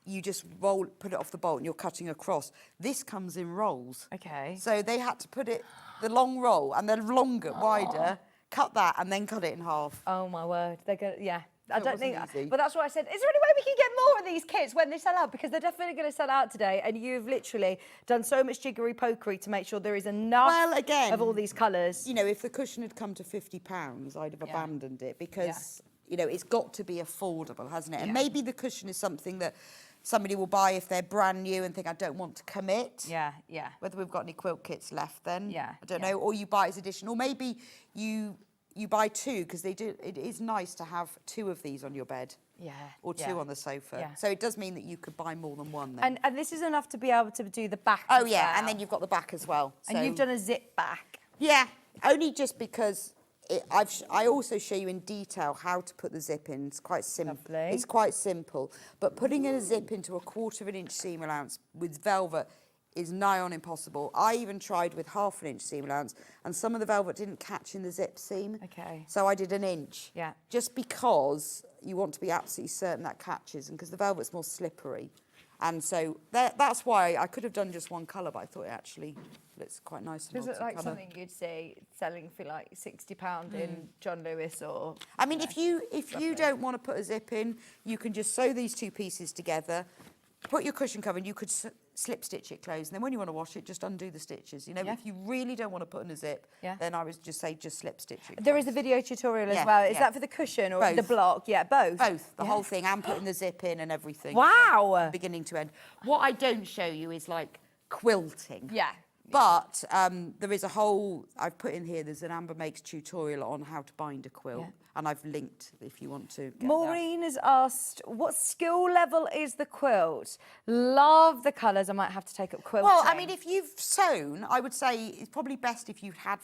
you just put it off the bolt and you're cutting across. This comes in rolls. Okay. So they had to put it, the long roll, and then longer, wider, cut that and then cut it in half. Oh my word, they're going to, I It don't wasn't think, easy. but that's what I said. Is there any way we can get more of these kits when they sell out? Because they're definitely going to sell out today, and you've literally done so much jiggery pokery to make sure there is enough of all these colours. You know, if the cushion had come to £50, I'd have abandoned it, because, you know, it's got to be affordable, hasn't it? And maybe the cushion is something that somebody will buy if they're brand new and think, I don't want to commit. Yeah, yeah. Whether we've got any quilt kits left then. Yeah, I don't know. Or you buy as additional. Maybe you buy two, because it is nice to have two of these on your bed. Yeah. Or two on the sofa. Yeah. So it does mean that you could buy more than one then. And this is enough to be able to do the back Oh as yeah, well. and then you've got the back as well. And you've done a zip back. Yeah, only just because I also show you in detail how to put the zip in. It's quite simple. Lovely. It's quite simple. But putting in a zip into a 1/4 inch seam allowance with velvet is nigh on impossible. I even tried with 1/2 inch seam allowance, and some of the velvet didn't catch in the zip seam. Okay. So I did 1 inch. Yeah. Just because you want to be absolutely certain that catches, and because the velvet's more slippery. And so that's why I could have done just one colour, but I thought it actually looks quite nice. Is it like something you'd see selling for like £60 in John Lewis or? I mean, if you don't want to put a zip in, you can just sew these two pieces together, put your cushion cover, and you could slip stitch it closed. And then when you want to wash it, just undo the stitches. You know, if you really don't want to put in a zip, then I would just say just slip stitch it. There is a video tutorial as well. Is that for the cushion or the block? Yeah, both. Both, the whole thing, and putting the zip in and everything. Wow. From beginning to end. What I don't show you is like quilting. Yeah. But there is a whole, I've put in here, there's an Amber Makes tutorial on how to bind a quilt. And I've linked if you want to get Maureen has asked, what skill level is the quilt? Love the colours. I might have to take up quilting. Well, I mean, if you've sewn, I would say it's probably best if you had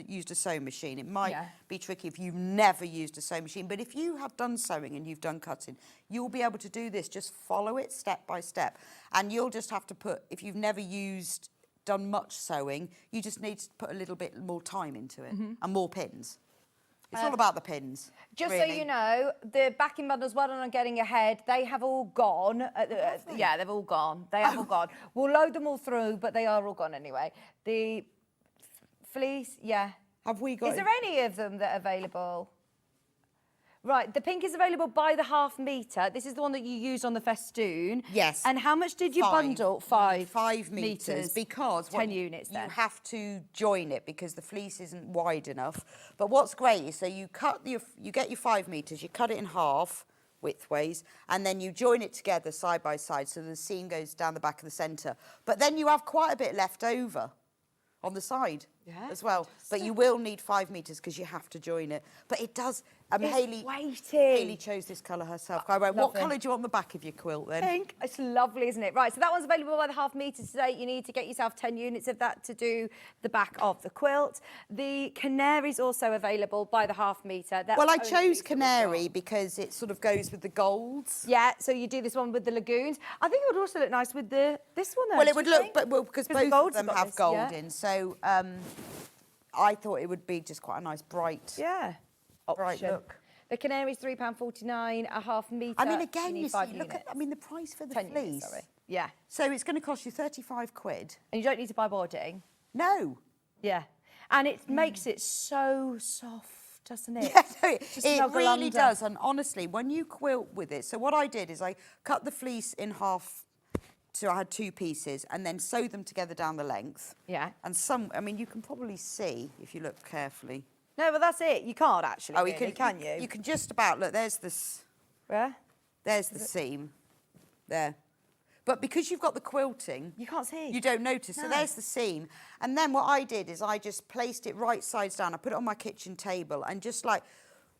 used a sewing machine. It might be tricky if you've never used a sewing machine. But if you have done sewing and you've done cutting, you'll be able to do this. Just follow it step by step. And you'll just have to put, if you've never done much sewing, you just need to put a little bit more time into it and more pins. It's all about the pins. Just really. so you know, the backing bundles, well done on getting ahead. They have all gone. Yeah, they've all gone. They have all gone. We'll load them all through, but they are all gone anyway. The fleece, Have we got? Is there any of them that are available? Right, the pink is available by the 1/2 metre. This is the one that you use on the festoon. Yes. And how much did you bundle? 5 metres, because 10 units then. You have to join it because the fleece isn't wide enough. But what's great is, so you get your 5 metres, you cut it in half widthways, and then you join it together side by side so the seam goes down the back of the centre. But then you have quite a bit left over on the side as well. But you will need 5 metres because you have to join it. But it does. Hayley chose this colour herself. I went, what colour do you want on the back of your quilt then? Pink. It's lovely, isn't it? Right, so that one's available by the 1/2 metre today. You need to get yourself 10 units of that to do the back of the quilt. The canary's also available by the 1/2 metre. Well, I chose canary because it sort of goes with the golds. Yeah, so you do this one with the lagoons. I think it would also look nice with this one, though. Well, it would look, because both of them have gold in. in. So I thought it would be just quite a nice bright option. look. The canary's £3.49, a 1/2 metre. I mean, again, need you 5 see, look at, units. I mean, the price for the 10 fleece. units, sorry. Yeah. So it's going to cost you 35 quid. And you don't need to buy boarding. No. Yeah. And it makes it so soft, doesn't it? Yeah, no, Just it snuggle really under. does. And honestly, when you quilt with it, so what I did is I cut the fleece in half, so I had 2 pieces, and then sewed them together down the length. Yeah. And I mean, you can probably see, if you look carefully, No, but that's it. You can't actually. Oh, really, can you? You can just about look. There's this. Where? There's the seam. There. But because you've got the quilting, you can't see. You don't notice. No. So there's the seam. And then what I did is I just placed it right sides down. I put it on my kitchen table and just like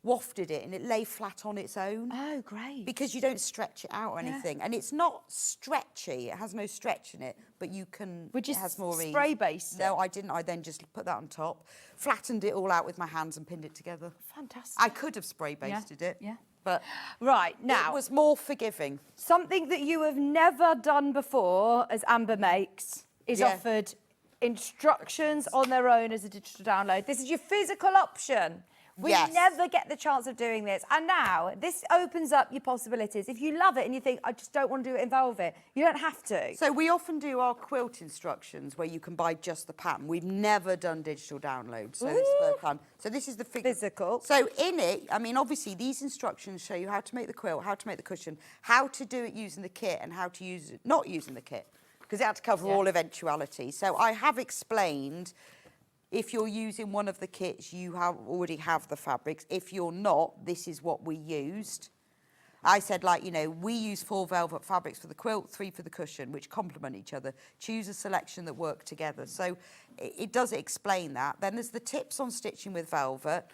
wafted it, and it lay flat on its own. Oh, great. Because you don't stretch it out or anything. And it's not stretchy. It has no stretch in it, but you can, Would you it has more spray base it? No, I didn't. I then just put that on top, flattened it all out with my hands and pinned it together. Fantastic. I could have spray basted it. Yeah. But right, now. It was more forgiving. Something that you have never done before, as Amber makes, is offered instructions on their own as a digital download. This is your physical option. We never get the chance of doing this. And now, this opens up your possibilities. If you love it and you think, I just don't want to do it in velvet, you don't have to. So we often do our quilt instructions where you can buy just the pattern. We've never done digital downloads, so this is the first time. So this is the physical. So in it, I mean, obviously, these instructions show you how to make the quilt, how to make the cushion, how to do it using the kit, and how to use it not using the kit, because it had to cover all eventualities. So I have explained. If you're using one of the kits, you already have the fabrics. If you're not, this is what we used. I said, like, you know, we use 4 velvet fabrics for the quilt, 3 for the cushion, which complement each other. Choose a selection that work together. So it does explain that. Then there's the tips on stitching with velvet.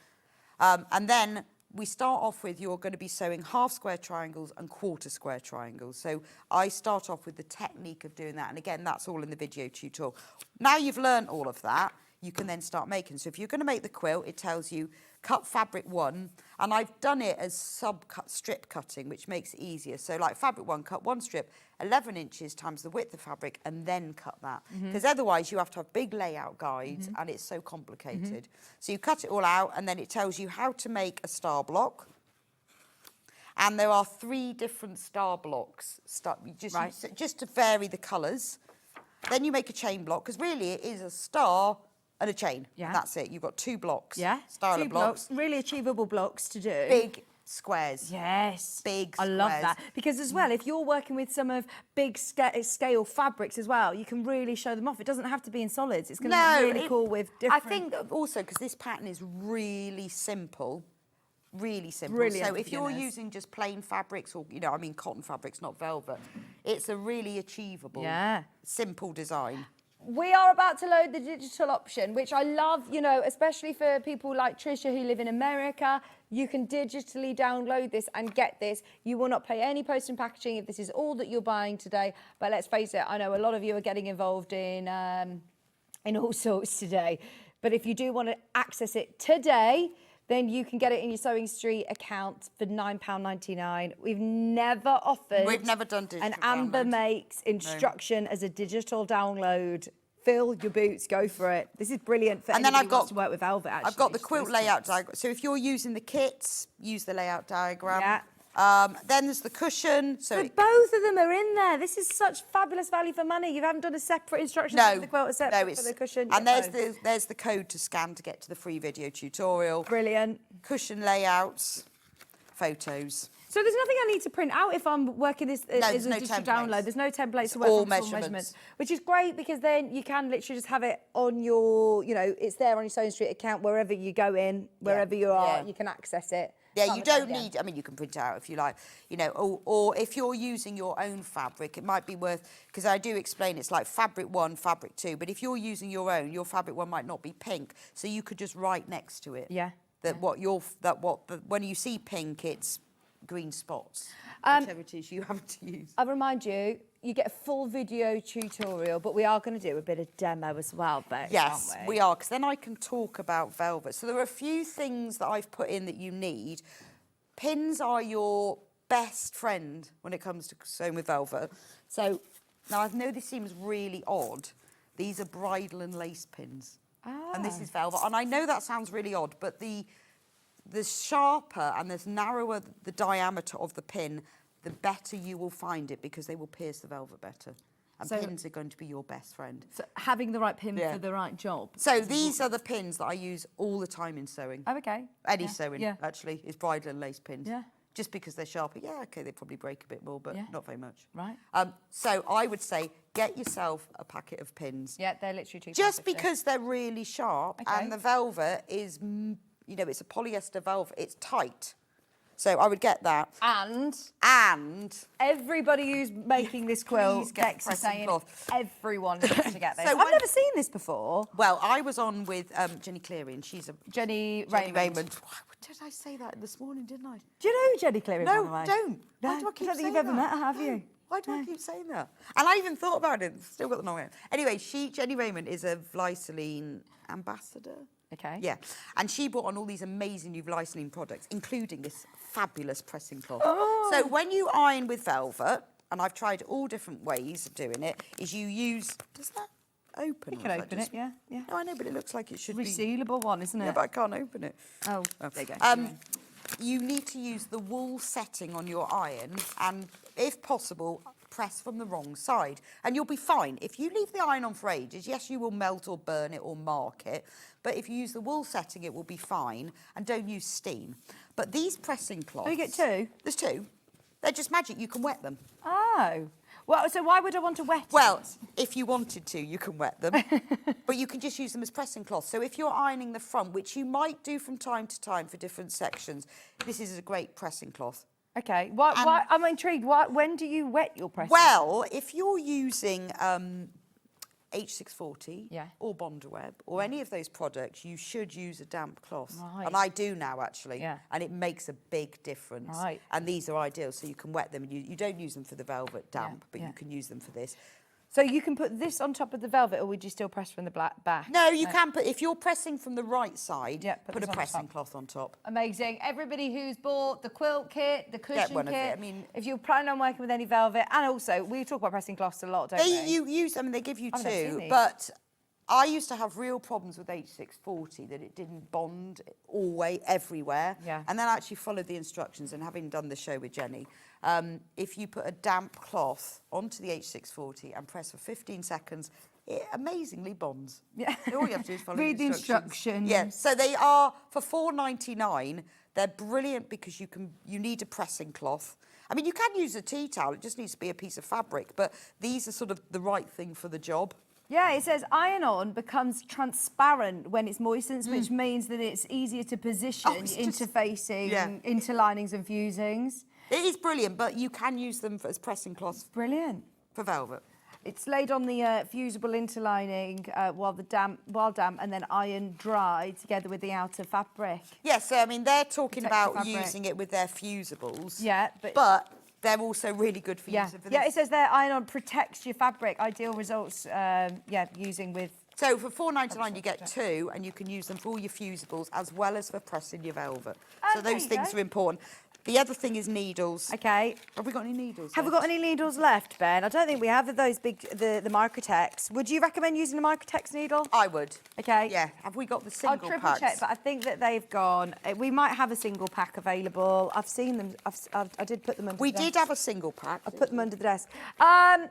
And then we start off with, you're going to be sewing half square triangles and quarter square triangles. So I start off with the technique of doing that. And again, that's all in the video tutorial. Now you've learned all of that, you can then start making. So if you're going to make the quilt, it tells you cut fabric 1, and I've done it as strip cutting, which makes it easier. So like fabric 1, cut 1 strip, 11 inches times the width of fabric, and then cut that. Because otherwise you have to have big layout guides, and it's so complicated. So you cut it all out, and then it tells you how to make a star block. And there are 3 different star blocks, just to vary the colours. Then you make a chain block, because really it is a star and a chain. Yeah. And that's it. You've got 2 blocks. Yeah. Styler blocks. Really achievable blocks to do. Big squares. Yes. Big squares. I love that. Because as well, if you're working with some of big scale fabrics as well, you can really show them off. It doesn't have to be in solids. It's going to be really cool with different... I think also because this pattern is really simple. Really simple. Brilliant. So if you're using just plain fabrics or, you know, I mean cotton fabrics, not velvet, it's a really achievable, simple design. We are about to load the digital option, which I love, you know, especially for people like Tricia who live in America. You can digitally download this and get this. You will not pay any post and packaging if this is all that you're buying today. But let's face it, I know a lot of you are getting involved in all sorts today. But if you do want to access it today, then you can get it in your Sewing Street account for £9.99. We've never offered... We've never done digital an Amber Makes instruction as a digital download. Fill your boots, go for it. This is brilliant for anybody who wants to work with velvet, actually. I've got the quilt layout diagram. So if you're using the kits, use the layout diagram. Yeah. Then there's the cushion. So both of them are in there. This is such fabulous value for money. You haven't done a separate instruction for the quilt, a separate for the cushion. And there's the code to scan to get to the free video tutorial. Brilliant. Cushion layouts, photos. So there's nothing I need to print out if I'm working this as a digital download. There's no templates to work all from, measurements. Which is great because then you can literally just have it on your, you know, it's there on your Sewing Street account wherever you go in, wherever you are, you can access it. Yeah, you don't need, I mean, you can print it out if you like, you know, or if you're using your own fabric, it might be worth, because I do explain it's like fabric 1, fabric 2, but if you're using your own, your fabric 1 might not be pink, so you could just write next to it. Yeah. When you see pink, it's green spots, whichever it is you have to use. I'll remind you, you get a full video tutorial, but we are going to do a bit of demo as well, Bex, yes, aren't we are, because then I can talk about velvet. So there are a few things that I've put in that you need. Pins are your best friend when it comes to sewing with velvet. So now I know this seems really odd. These are bridle and lace pins. And this is velvet. And I know that sounds really odd, but the sharper and the narrower the diameter of the pin, the better you will find it because they will pierce the velvet better. And pins are going to be your best friend. So having the right pin for the right job. So these are the pins that I use all the time in sewing. Oh, okay. Any sewing, actually, is bridle and lace pins. Yeah. Just because they're sharper. Yeah, okay, they probably break a bit more, but not very much. Right. So I would say get yourself a packet of pins. Yeah, they're literally £2.50. Just because they're really sharp and the velvet is you know, it's a polyester velvet. It's tight. So I would get that. And everybody who's making this quilt, Bex is saying everyone needs to get this. So I've never seen this before. Well, I was on with Jenny Cleary, and she's a Jenny Raymond. Raymond. Did I say that this morning, didn't I? Do you know who Jenny Cleary is? No, by the way? don't. No, Why do I keep I don't think saying you've ever that? met her, have you? Why do I keep saying that? And I even thought about it, still got the wrong name. Anyway, Jenny Raymond is a Vliceline ambassador. Okay. Yeah. And she brought on all these amazing new Vliceline products, including this fabulous pressing cloth. Oh. So when you iron with velvet, and I've tried all different ways of doing it, is you use... Does that open? You can open it, yeah. No, I know, but it looks like it should Resealable one, isn't it? Yeah, but I can't open it. Oh, there you go. You need to use the wool setting on your iron and, if possible, press from the wrong side. And you'll be fine. If you leave the iron on for ages, yes, you will melt or burn it or mark it. But if you use the wool setting, it will be fine. And don't use steam. But these pressing cloths... Oh, you get two? There's two. They're just magic. You can wet them. Oh. Well, so why would I want to wet Well, it? if you wanted to, you can wet them. But you can just use them as pressing cloths. So if you're ironing the front, which you might do from time to time for different sections, this is a great pressing cloth. Okay. Why, I'm intrigued. When do you wet your pressing? Well, if you're using H640 Yeah. or Bondaweb or any of those products, you should use a damp cloth. Right. And I do now, actually. Yeah. And it makes a big difference. Right. And these are ideal, so you can wet them. And you don't use them for the velvet damp, but yeah. you can use them for this. So you can put this on top of the velvet, or would you still press from the back? No, you can put, if you're pressing from the right side, put this a on pressing top. cloth on top. Amazing. Everybody who's bought the quilt kit, the cushion one kit, of it. I mean, if you're planning on working with any velvet, and also, we talk about pressing cloths a lot, don't we? You use them, they give you I've never seen two, these. but I used to have real problems with H640, that it didn't bond always, everywhere. Yeah. And then I actually followed the instructions, and having done the show with Jenny, if you put a damp cloth onto the H640 and press for 15 seconds, it amazingly bonds. Yeah. So all you have to do is follow Read the the instructions. Yeah, so they are, for $4.99, they're brilliant because you need a pressing cloth. I mean, you can use a tea towel, it just needs to be a piece of fabric, but these are sort of the right thing for the job. Yeah, it says iron-on becomes transparent when it's moistened, which means that it's easier to position interfacing, interlinings and fusings. It is brilliant, but you can use them as pressing cloths. Brilliant. For velvet. It's laid on the fusible interlining while damp, and then iron dry together with the outer fabric. Yes, so I mean, they're talking Protects the about fabric. using it with their fusibles. Yeah, but they're also really good for using for this. Yeah, it says there iron-on protects your fabric. Ideal results, using with... So for $4.99 you get two, and you can use them for all your fusibles as well as for pressing your velvet. So there those you things go. are important. The other thing is needles. Okay. Have we got any needles Have we left? got any needles left, Ben? I don't think we have those big, the Microtex. Would you recommend using the Microtex needle? I would. Okay. Yeah. Have we got the single I'll triple packs? check, but I think that they've gone. We might have a single pack available. I've seen them. I did put them under We the desk. did have a single pack. I put them under the desk.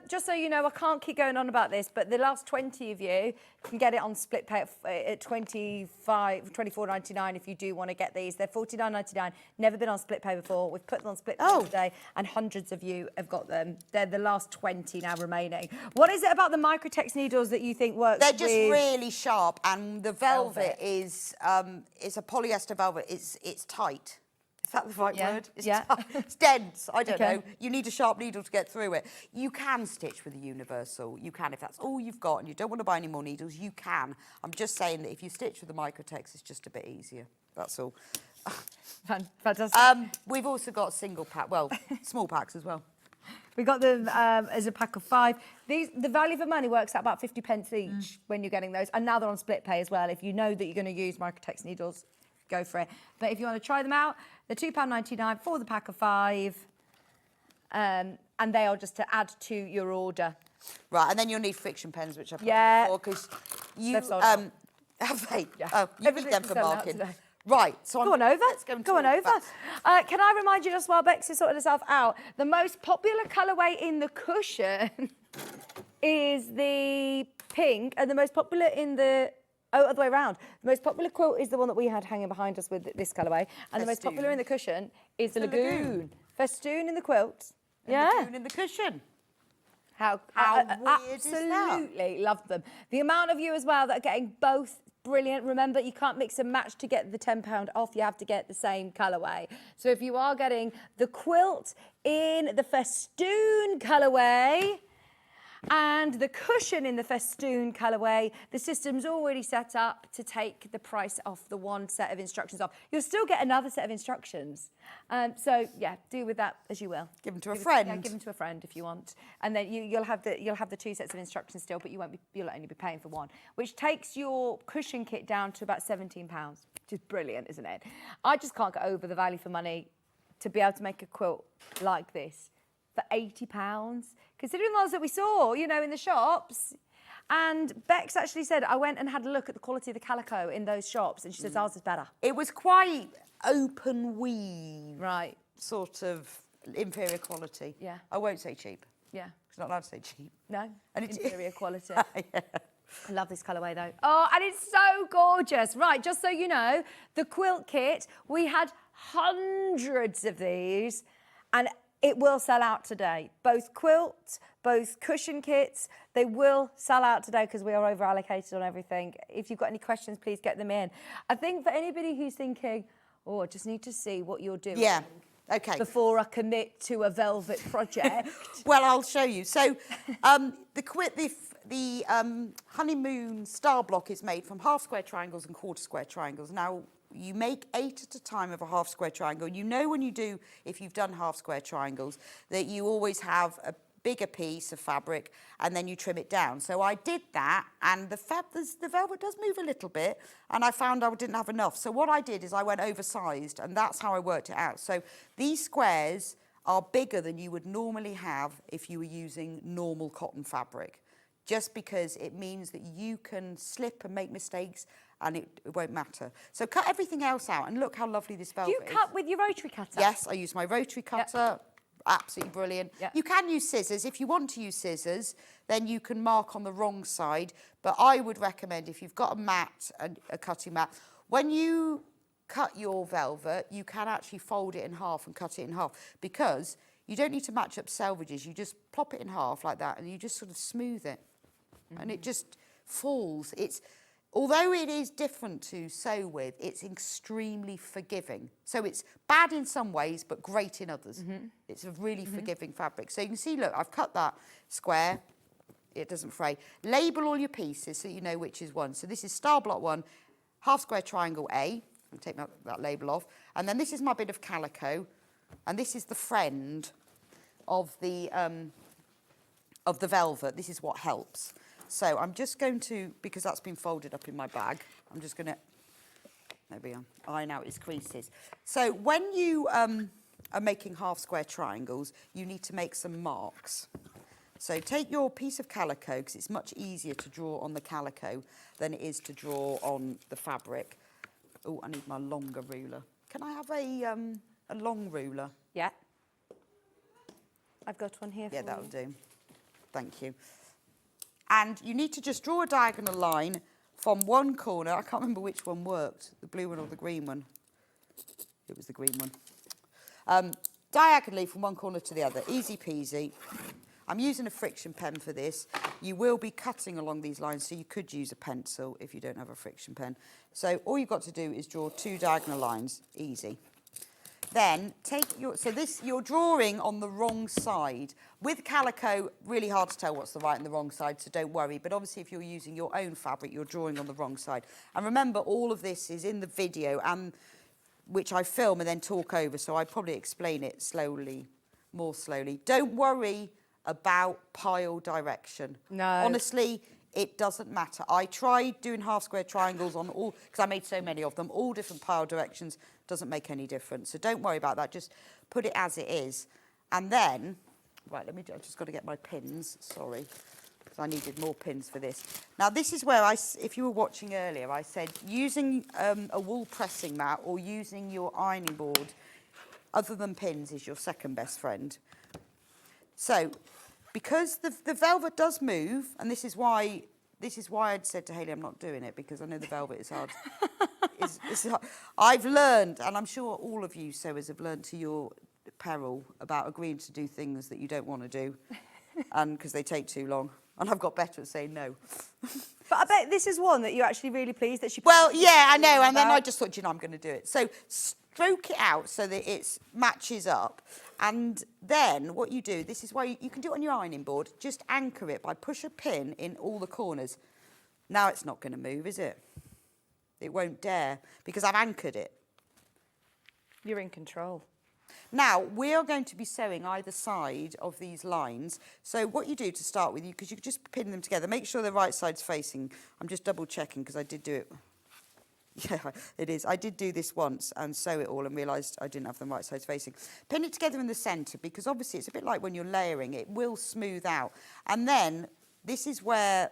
Just so you know, I can't keep going on about this, but the last 20 of you can get it on split pay at $24.99 if you do want to get these. They're $49.99. Never been on split pay before. We've put them on split pay today, and hundreds of you have got them. They're the last 20 now remaining. What is it about the Microtex needles that you think works? They're just with really sharp, and the velvet is a polyester velvet. It's tight. Is that the right word? It's tight. It's dense. I don't know. You need a sharp needle to get through it. You can stitch with a universal. You can, if that's all you've got and you don't want to buy any more needles, you can. I'm just saying that if you stitch with the Microtex, it's just a bit easier. That's all. Fantastic. We've also got single pack, well, small packs as well. We got them as a pack of 5. The value for money works out about 50 pence each when you're getting those. And now they're on split pay as well. If you know that you're going to use Microtex needles, go for it. But if you want to try them out, they're £2.99 for the pack of 5. And they are just to add to your order. Right, and then you'll need friction pens, which I've put before, because you... They've sold out. Have they? Yeah. Oh, you need them Everything's for sold out marking. today. Right, so Go on over. Let's go and Go on talk over. about- Can I remind you just while Bex is sorting herself out, the most popular colourway in the cushion is the pink, and the most popular in the... Oh, other way around. The most popular quilt is the one that we had hanging behind us with this colourway, and the most Festoon. popular in the cushion is the The lagoon. lagoon. Festoon in the quilt. And yeah. lagoon in the cushion. How weird is that? absolutely love them. The amount of you as well that are getting both brilliant. Remember, you can't mix and match to get the £10 off. You have to get the same colourway. So if you are getting the quilt in the festoon colourway and the cushion in the festoon colourway, the system's already set up to take the price off the one set of instructions off. You'll still get another set of instructions. So yeah, do with that as you will. Give them to a friend. Yeah, give them to a friend if you want, and then you'll have the two sets of instructions still, but you'll only be paying for one, which takes your cushion kit down to about £17, which is brilliant, isn't it? I just can't get over the value for money to be able to make a quilt like this for £80, considering the ones that we saw, you know, in the shops. And Bex actually said, I went and had a look at the quality of the calico in those shops, and she says ours is better. It was quite open weave. Right. Sort of inferior quality. Yeah. I won't say cheap. Yeah. It's not allowed to say cheap. No, And it's inferior quality. yeah. I love this colourway though. Oh, and it's so gorgeous. Right, just so you know, the quilt kit, we had hundreds of these, and it will sell out today. Both quilts, both cushion kits, they will sell out today because we are over allocated on everything. If you've got any questions, please get them in. I think for anybody who's thinking, oh, I just need to see what you're doing. Yeah, okay. Before I commit to a velvet project. Well, I'll show you. So the honeymoon star block is made from half square triangles and quarter square triangles. Now, you make 8 at a time of a half square triangle. You know when you do, if you've done half square triangles, that you always have a bigger piece of fabric and then you trim it down. So I did that, and the velvet does move a little bit, and I found I didn't have enough. So what I did is I went oversized, and that's how I worked it out. So these squares are bigger than you would normally have if you were using normal cotton fabric, just because it means that you can slip and make mistakes and it won't matter. So cut everything else out, and look how lovely this velvet is. You cut with your rotary cutter? Yes, I use my rotary cutter. Yep. Absolutely brilliant. Yep. You can use scissors. If you want to use scissors, then you can mark on the wrong side. But I would recommend, if you've got a mat, a cutting mat, when you cut your velvet, you can actually fold it in half and cut it in half, because you don't need to match up selvages. You just plop it in half like that, and you just sort of smooth it. And it just falls. Although it is different to sew with, it's extremely forgiving. So it's bad in some ways, but great in others. It's a really forgiving fabric. So you can see, look, I've cut that square. It doesn't fray. Label all your pieces so you know which is one. So this is star block 1, half square triangle A. I'll take that label off. And then this is my bit of calico. And this is the friend of the velvet. This is what helps. So I'm just going to, because that's been folded up in my bag, I'm just going to, there we are, iron out its creases. So when you are making half square triangles, you need to make some marks. So take your piece of calico, because it's much easier to draw on the calico than it is to draw on the fabric. Oh, I need my longer ruler. Can I have a long ruler? Yeah. I've got one here for you. Yeah, that'll do. Thank you. And you need to just draw a diagonal line from one corner. I can't remember which one worked, the blue one or the green one. It was the green one. Diagonally from one corner to the other, easy peasy. I'm using a friction pen for this. You will be cutting along these lines, so you could use a pencil if you don't have a friction pen. So all you've got to do is draw 2 diagonal lines, easy. Then take you're drawing on the wrong side. With calico, really hard to tell what's the right and the wrong side, so don't worry. But obviously if you're using your own fabric, you're drawing on the wrong side. And remember, all of this is in the video, and which I film and then talk over, so I probably explain it slowly, more slowly. Don't worry about pile direction. No. Honestly, it doesn't matter. I tried doing half square triangles on all, because I made so many of them, all different pile directions, doesn't make any difference. So don't worry about that, just put it as it is. And then, right, I've just got to get my pins, sorry, because I needed more pins for this. Now this is where if you were watching earlier, I said using a wool pressing mat or using your ironing board, other than pins, is your second best friend. So, because the velvet does move, and this is why I'd said to Hayley, I'm not doing it, because I know the velvet is hard. it's hard. I've learned, and I'm sure all of you sewers have learned to your peril, about agreeing to do things that you don't want to do. and because they take too long. And I've got better at saying no. But I bet this is one that you're actually really pleased that she... Well, yeah, I know. And then I just thought, you know, I'm going to do it. So stroke it out so that it matches up. And then what you do, this is why you can do it on your ironing board. Just anchor it by push a pin in all the corners. Now it's not going to move, is it? It won't dare because I've anchored it. You're in control. Now, we are going to be sewing either side of these lines. So what you do to start with, because you can just pin them together, make sure the right side's facing. I'm just double checking because I did do it. Yeah, it is. I did do this once and sew it all and realised I didn't have the right sides facing. Pin it together in the centre because obviously it's a bit like when you're layering, it will smooth out. And then this is where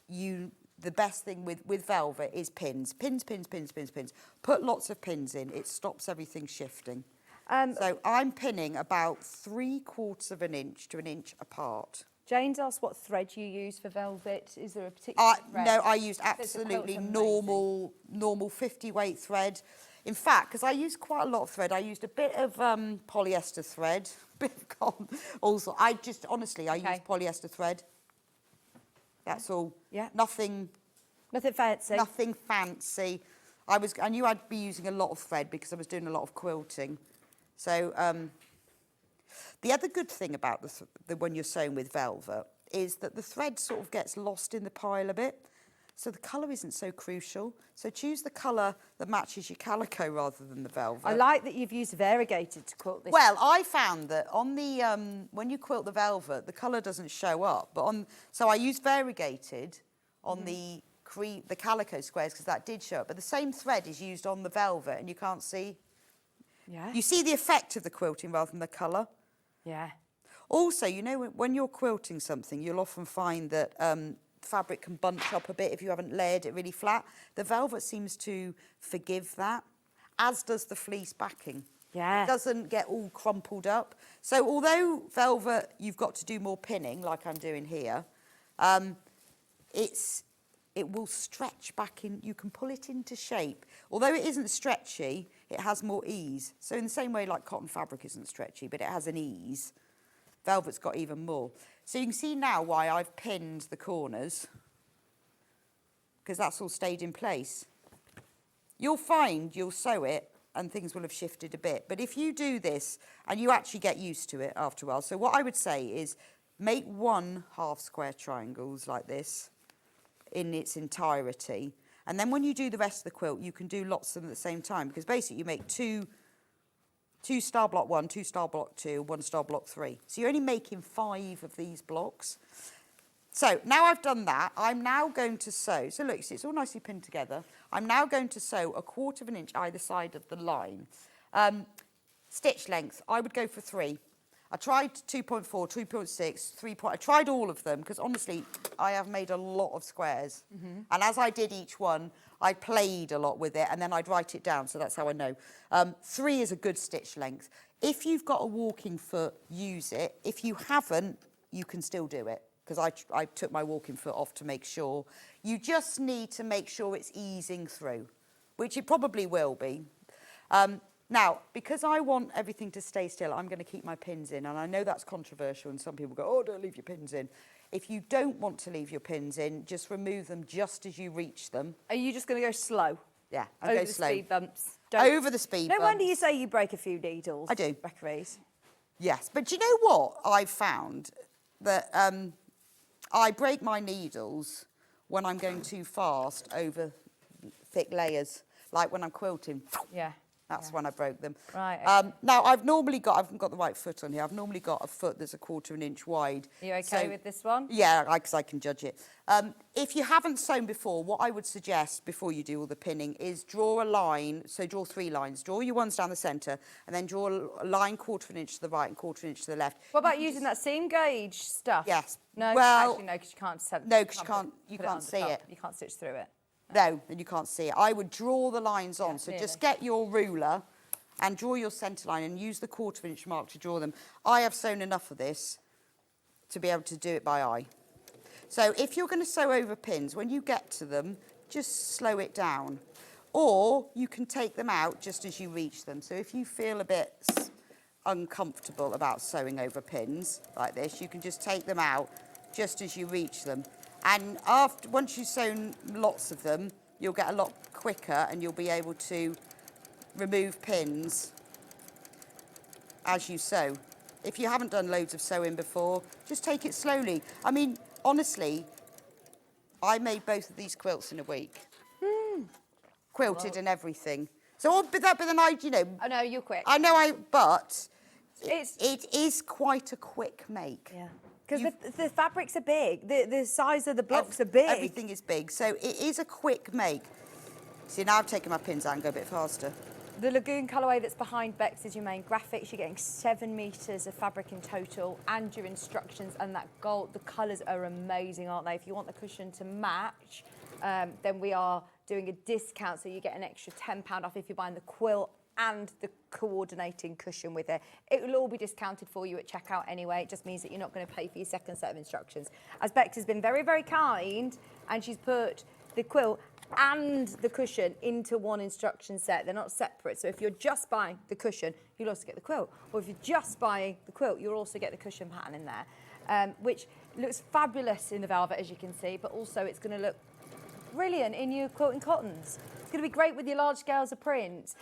the best thing with velvet is pins. Pins, pins, pins, pins, pins. Put lots of pins in. It stops everything shifting. So I'm pinning about 3/4 of an inch to an inch apart. Jane's asked what thread you use for velvet. Is there a particular thread? No, I used absolutely normal 50 weight thread. In fact, because I used quite a lot of thread, I used a bit of polyester thread, bit of cotton. Also, I used polyester thread. That's all. Yeah. Nothing fancy. Nothing fancy. I knew I'd be using a lot of thread because I was doing a lot of quilting. So the other good thing about when you're sewing with velvet is that the thread sort of gets lost in the pile a bit. So the colour isn't so crucial. So choose the colour that matches your calico rather than the velvet. I like that you've used variegated to quilt this. Well, I found that on the when you quilt the velvet, the colour doesn't show up. So I used variegated on the calico squares because that did show up. But the same thread is used on the velvet, and you can't see. Yeah. You see the effect of the quilting rather than the colour. Yeah. Also, you know, when you're quilting something, you'll often find that fabric can bunch up a bit if you haven't layered it really flat. The velvet seems to forgive that, as does the fleece backing. Yeah. It doesn't get all crumpled up. So although velvet, you've got to do more pinning, like I'm doing here, it will stretch back in. You can pull it into shape. Although it isn't stretchy, it has more ease. So in the same way like cotton fabric isn't stretchy, but it has an ease, velvet's got even more. So you can see now why I've pinned the corners, because that's all stayed in place. You'll find you'll sew it and things will have shifted a bit. But if you do this, and you actually get used to it after a while, so what I would say is make 1 half square triangles like this in its entirety. And then when you do the rest of the quilt, you can do lots of them at the same time, because basically you make two star block 1, 2 star block 2, 1 star block 3. So you're only making 5 of these blocks. So now I've done that, I'm now going to sew. So look, it's all nicely pinned together. I'm now going to sew 1/4 of an inch either side of the line. Stitch length, I would go for 3. I tried 2.4, 2.6, 3. I tried all of them because honestly, I have made a lot of squares. And as I did each one, I played a lot with it and then I'd write it down. So that's how I know. 3 is a good stitch length. If you've got a walking foot, use it. If you haven't, you can still do it because I took my walking foot off to make sure. You just need to make sure it's easing through, which it probably will be. Now, because I want everything to stay still, I'm going to keep my pins in. And I know that's controversial and some people go, oh, don't leave your pins in. If you don't want to leave your pins in, just remove them just as you reach them. Are you just going to go slow? Yeah, I'll go slow. Over the speed bumps. Over the speed bumps. No wonder you say you break a few needles. I do. Rebecca Reid. Yes, but do you know what I've found? That I break my needles when I'm going too fast over thick layers, like when I'm quilting. Yeah. That's when I broke them. Right. Now, I haven't got the right foot on here. I've normally got a foot that's 1/4 of an inch wide. Are you okay with this one? Yeah, because I can judge it. If you haven't sewn before, what I would suggest before you do all the pinning is draw a line. So draw 3 lines. Draw your ones down the centre and then draw a line 1/4 of an inch to the right and 1/4 of an inch to the left. What about using that seam gauge stuff? Yes. No, well, actually, no, because you can't. No, because you can't see it. You can't stitch through it. No, then you can't see it. I would draw the lines on. Yeah, So really. just get your ruler and draw your centre line and use the 1/4 of an inch mark to draw them. I have sewn enough of this to be able to do it by eye. So if you're going to sew over pins, when you get to them, just slow it down. Or you can take them out just as you reach them. So if you feel a bit, uncomfortable about sewing over pins like this, you can just take them out just as you reach them. And once you've sewn lots of them, you'll get a lot quicker and you'll be able to remove pins as you sew. If you haven't done loads of sewing before, just take it slowly. I mean, honestly, I made both of these quilts in a week. Quilted and everything. So, but then you know. Oh no, you're quick. I know, but it is quite a quick make. Yeah. Because the fabrics are big. The size of the blocks are big. Everything is big, so it is a quick make. See, now I've taken my pins out and go a bit faster. The Lagoon colourway that's behind Bex is your main graphics. You're getting 7 metres of fabric in total, and your instructions, and that gold. The colours are amazing, aren't they? If you want the cushion to match, then we are doing a discount, so you get an extra £10 off if you're buying the quilt and the coordinating cushion with it. It will all be discounted for you at checkout anyway. It just means that you're not going to pay for your second set of instructions. As Bex has been very, very kind, and she's put the quilt and the cushion into one instruction set. They're not separate. So if you're just buying the cushion, you'll also get the quilt. Or if you're just buying the quilt, you'll also get the cushion pattern in there, which looks fabulous in the velvet, as you can see, but also it's going to look brilliant in your quilting cottons. It's going to be great with your large scales of prints.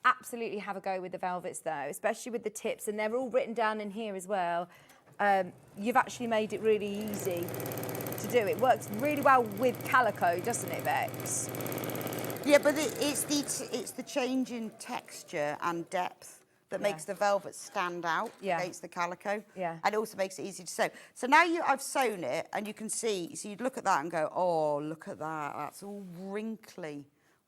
Absolutely have a go with the velvets though, especially with the tips, and they're all written down in here as well. You've actually made it really easy to do. It works really well with calico, doesn't it, Bex? Yeah, but it's the change in texture and depth that makes the velvet stand out against the calico. Yeah. And it also makes it easy to sew. So now I've sewn it, and you can see, so you'd look at that and go, oh, look at that, that's all wrinkly.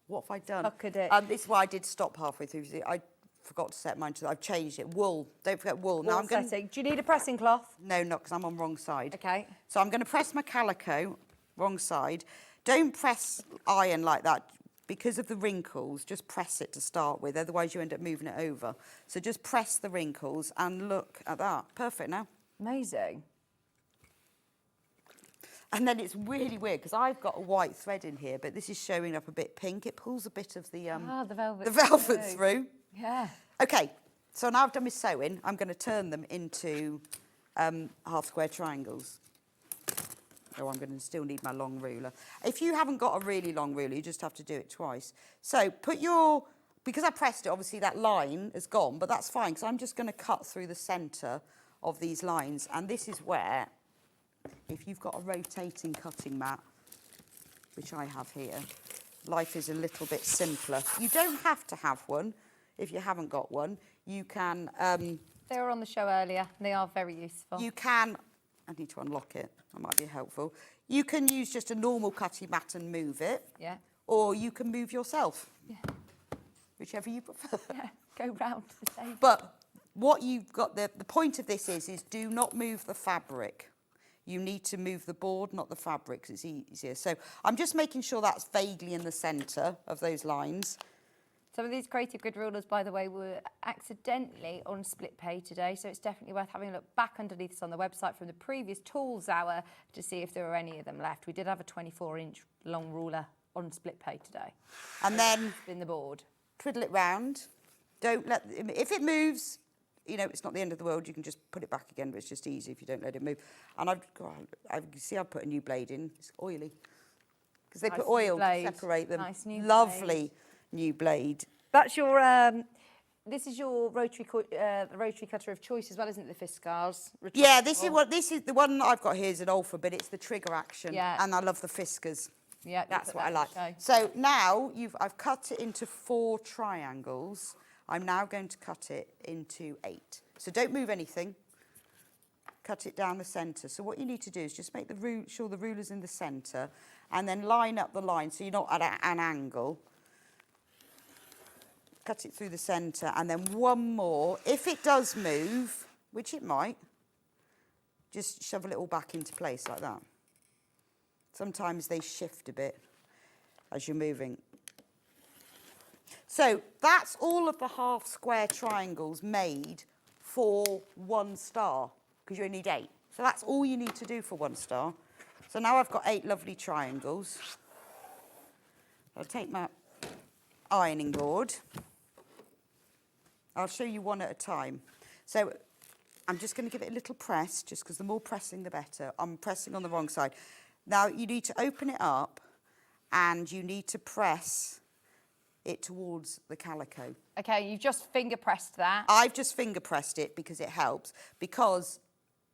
What have I done? Look at it. This is why I did stop halfway through. I forgot to set mine to, I've changed it. Wool, don't forget wool. Wool now I'm going. setting. Do you need a pressing cloth? No, not because I'm on wrong side. Okay. So I'm going to press my calico, wrong side. Don't press iron like that. Because of the wrinkles, just press it to start with, otherwise you end up moving it over. So just press the wrinkles and look at that. Perfect now. Amazing. And then it's really weird because I've got a white thread in here, but this is showing up a bit pink. It pulls a bit of the velvet through. Yeah. Okay, so now I've done my sewing, I'm going to turn them into half square triangles. Oh, I'm going to still need my long ruler. If you haven't got a really long ruler, you just have to do it twice. So put your, because I pressed it, obviously that line is gone, but that's fine, because I'm just going to cut through the centre of these lines. And this is where, if you've got a rotating cutting mat, which I have here, life is a little bit simpler. You don't have to have one if you haven't got one. You can... they were on the show earlier, and they are very useful. You can... I need to unlock it. That might be helpful. You can use just a normal cutting mat and move it. Yeah. Or you can move yourself. Yeah. Whichever you prefer. Yeah, go round the table. But what you've got, the point of this is do not move the fabric. You need to move the board, not the fabric, 'cause it's easier. So I'm just making sure that's vaguely in the centre of those lines. Some of these creative grid rulers, by the way, were accidentally on split pay today, so it's definitely worth having a look back underneath us on the website from the previous tools hour to see if there were any of them left. We did have a 24-inch long ruler on split pay today. And then spin the board. Twiddle it round. Don't let, if it moves, you know, it's not the end of the world. You can just put it back again, but it's just easy if you don't let it move. And I've put a new blade in. It's oily. Because they put oil to separate them. Nice new Lovely new blade. That's your, this is your rotary cutter of choice as well, isn't it, the Fiskars? Yeah, this is the one I've got here is an Alpha, but it's the trigger action. Yeah. And I love the Fiskars. Yeah, that's what I like. So now I've cut it into 4 triangles. I'm now going to cut it into 8. So don't move anything. Cut it down the centre. So what you need to do is just make sure the ruler's in the centre, and then line up the line so you're not at an angle. Cut it through the centre, and then one more. If it does move, which it might, just shove it all back into place like that. Sometimes they shift a bit as you're moving. So that's all of the half square triangles made for 1 star, because you only need 8. So that's all you need to do for 1 star. So now I've got 8 lovely triangles. I'll take my ironing board. I'll show you one at a time. So I'm just going to give it a little press, just because the more pressing the better. I'm pressing on the wrong side. Now you need to open it up and you need to press it towards the calico. Okay, you've just finger pressed that. I've just finger pressed it because it helps, because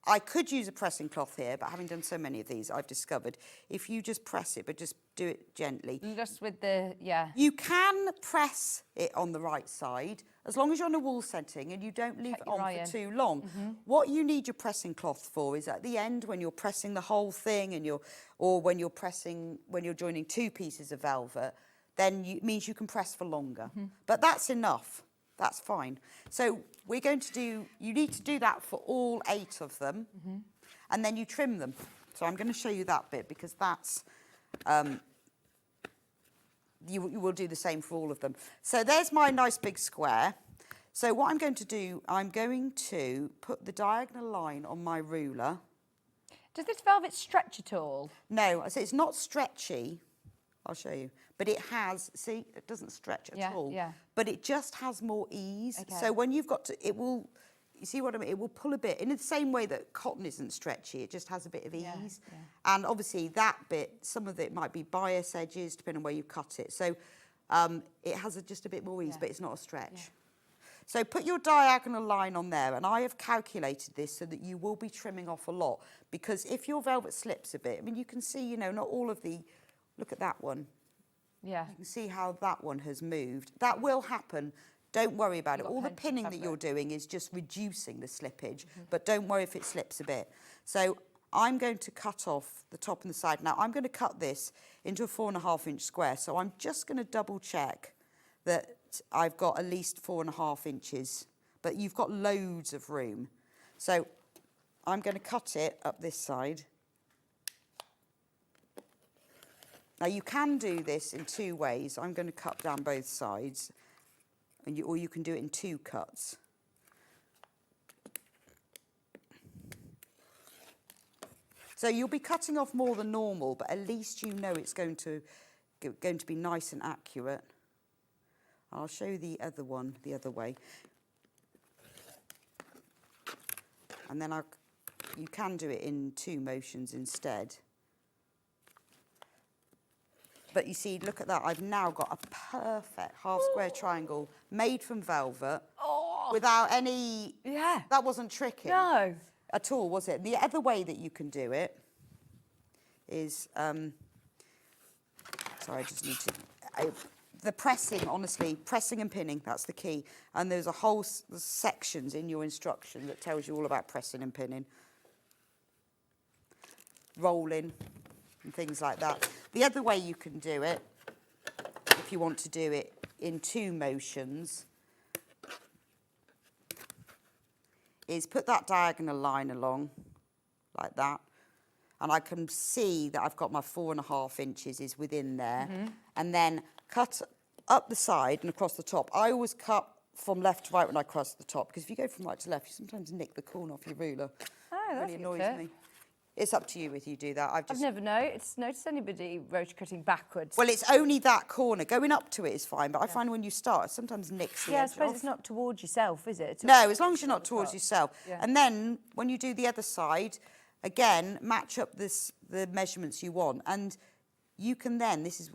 I could use a pressing cloth here, but having done so many of these, I've discovered if you just press it, but just do it gently. Just with the, yeah. You can press it on the right side, as long as you're on a wall setting and you don't leave it on for too long. What you need your pressing cloth for is at the end, when you're pressing the whole thing and when you're joining two pieces of velvet, then it means you can press for longer. But that's enough. That's fine. So we're going to do, you need to do that for all 8 of them, and then you trim them. So I'm going to show you that bit, because that's, you will do the same for all of them. So there's my nice big square. So what I'm going to do, I'm going to put the diagonal line on my ruler. Does this velvet stretch at all? No, so it's not stretchy. I'll show you. But it has, see, it doesn't stretch at all. Yeah. But it just has more ease. Okay. So when you've got to, it will, you see what I mean? It will pull a bit. In the same way that cotton isn't stretchy, it just has a bit of ease. Yeah. And obviously that bit, some of it might be bias edges, depending on where you cut it. So it has just a bit more ease, but it's not a stretch. Yeah. So put your diagonal line on there, and I have calculated this so that you will be trimming off a lot, because if your velvet slips a bit, I mean, you can see, you know, not all of the, look at that one. Yeah. You can see how that one has moved. That will happen. Don't worry about it. All the pinning that you're doing is just reducing the slippage, but don't worry if it slips a bit. So I'm going to cut off the top and the side. Now I'm going to cut this into a 4.5-inch square. So I'm just going to double check that I've got at least 4.5 inches, but you've got loads of room. So I'm going to cut it up this side. Now you can do this in 2 ways. I'm going to cut down both sides, and or you can do it in 2 cuts. So you'll be cutting off more than normal, but at least you know it's going to be nice and accurate. I'll show you the other one the other way. And then you can do it in 2 motions instead. But you see, look at that. I've now got a perfect half-square triangle made from velvet without any... Yeah. That wasn't tricky. No. At all, was it? The other way that you can do it is... sorry, I just need to... the pressing, honestly, pressing and pinning, that's the key. And there's a whole sections in your instruction that tells you all about pressing and pinning. Rolling and things like that. The other way you can do it, if you want to do it in 2 motions, is put that diagonal line along, like that, and I can see that I've got my 4.5 inches is within there, and then cut up the side and across the top. I always cut from left to right when I cross the top, because if you go from right to left, you sometimes nick the corner off your ruler. Oh, that's really annoys me. It's up to you if you do that. I've never noticed anybody rotary cutting backwards. Well, it's only that corner. Going up to it is fine, but I find when you start, it sometimes nicks the edge I suppose off. it's not towards yourself, is it? No, as long as you're not towards yourself. Yeah. And then when you do the other side, again, match up the measurements you want, and you can then, this.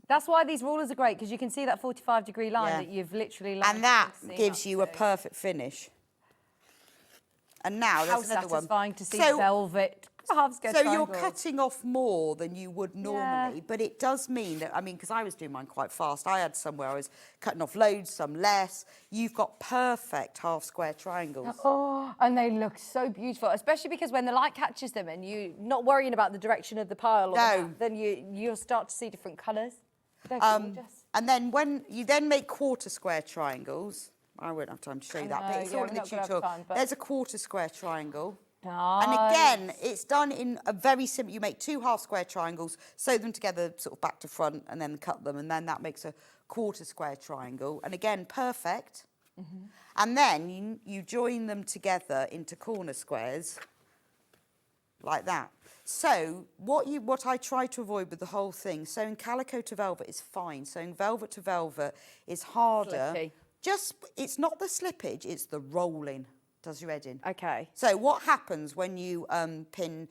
That's why these rulers are great, because you can see that 45-degree line that you've literally lined. And that gives you a perfect finish. And now there's another one. How satisfying to see velvet. So you're cutting off more than you would normally, but it does mean that, I mean, because I was doing mine quite fast. I had some where I was cutting off loads, some less. You've got perfect half-square triangles. Oh, and they look so beautiful, especially because when the light catches them and you're not worrying about the direction of the pile, then you'll start to see different colours. They're gorgeous. And then when you then make quarter square triangles, I won't have time to show you that, but it's all in the tutorial. There's a quarter square triangle. Nice. And again, it's done in a very simple, you make 2 half-square triangles, sew them together sort of back to front, and then cut them, and then that makes a quarter-square triangle. And again, perfect. And then you join them together into corner squares, like that. So what I try to avoid with the whole thing, sewing calico to velvet is fine. Sewing velvet to velvet is harder. it's not the slippage, it's the rolling does your head in. Okay. So what happens when you pin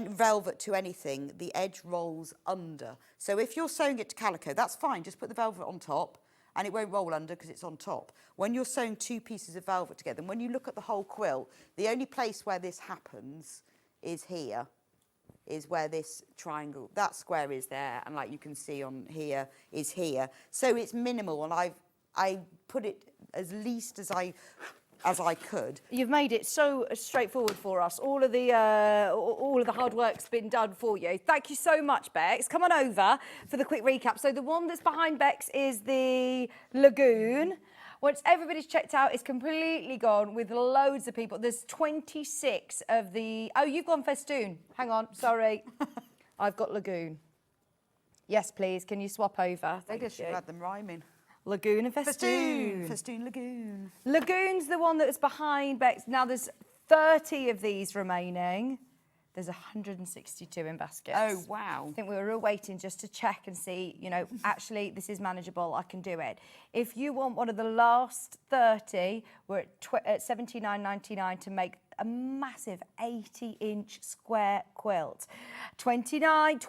velvet to anything, the edge rolls under. So if you're sewing it to calico, that's fine, just put the velvet on top and it won't roll under because it's on top. When you're sewing two pieces of velvet together, and when you look at the whole quilt, the only place where this happens is here, is where this triangle, that square is there, and like you can see on here, is here. So it's minimal, and I put it as least as I could. You've made it so straightforward for us. All of the hard work's been done for you. Thank you so much, Bex. Come on over for the quick recap. So the one that's behind Bex is the Lagoon. Once everybody's checked out, it's completely gone with loads of people. There's 26 of the... Oh, you've gone Festoon. Hang on, sorry. I've got Lagoon. Yes, please. Can you swap over? They just should have had them rhyming. Lagoon and Festoon. Festoon Lagoon. Lagoon's the one that's behind Bex. Now, there's 30 of these remaining. There's 162 in baskets. Oh, wow. I think we were all waiting just to check and see, you know, actually, this is manageable. I can do it. If you want one of the last 30, we're at $79.99 to make a massive 80-inch square quilt. 28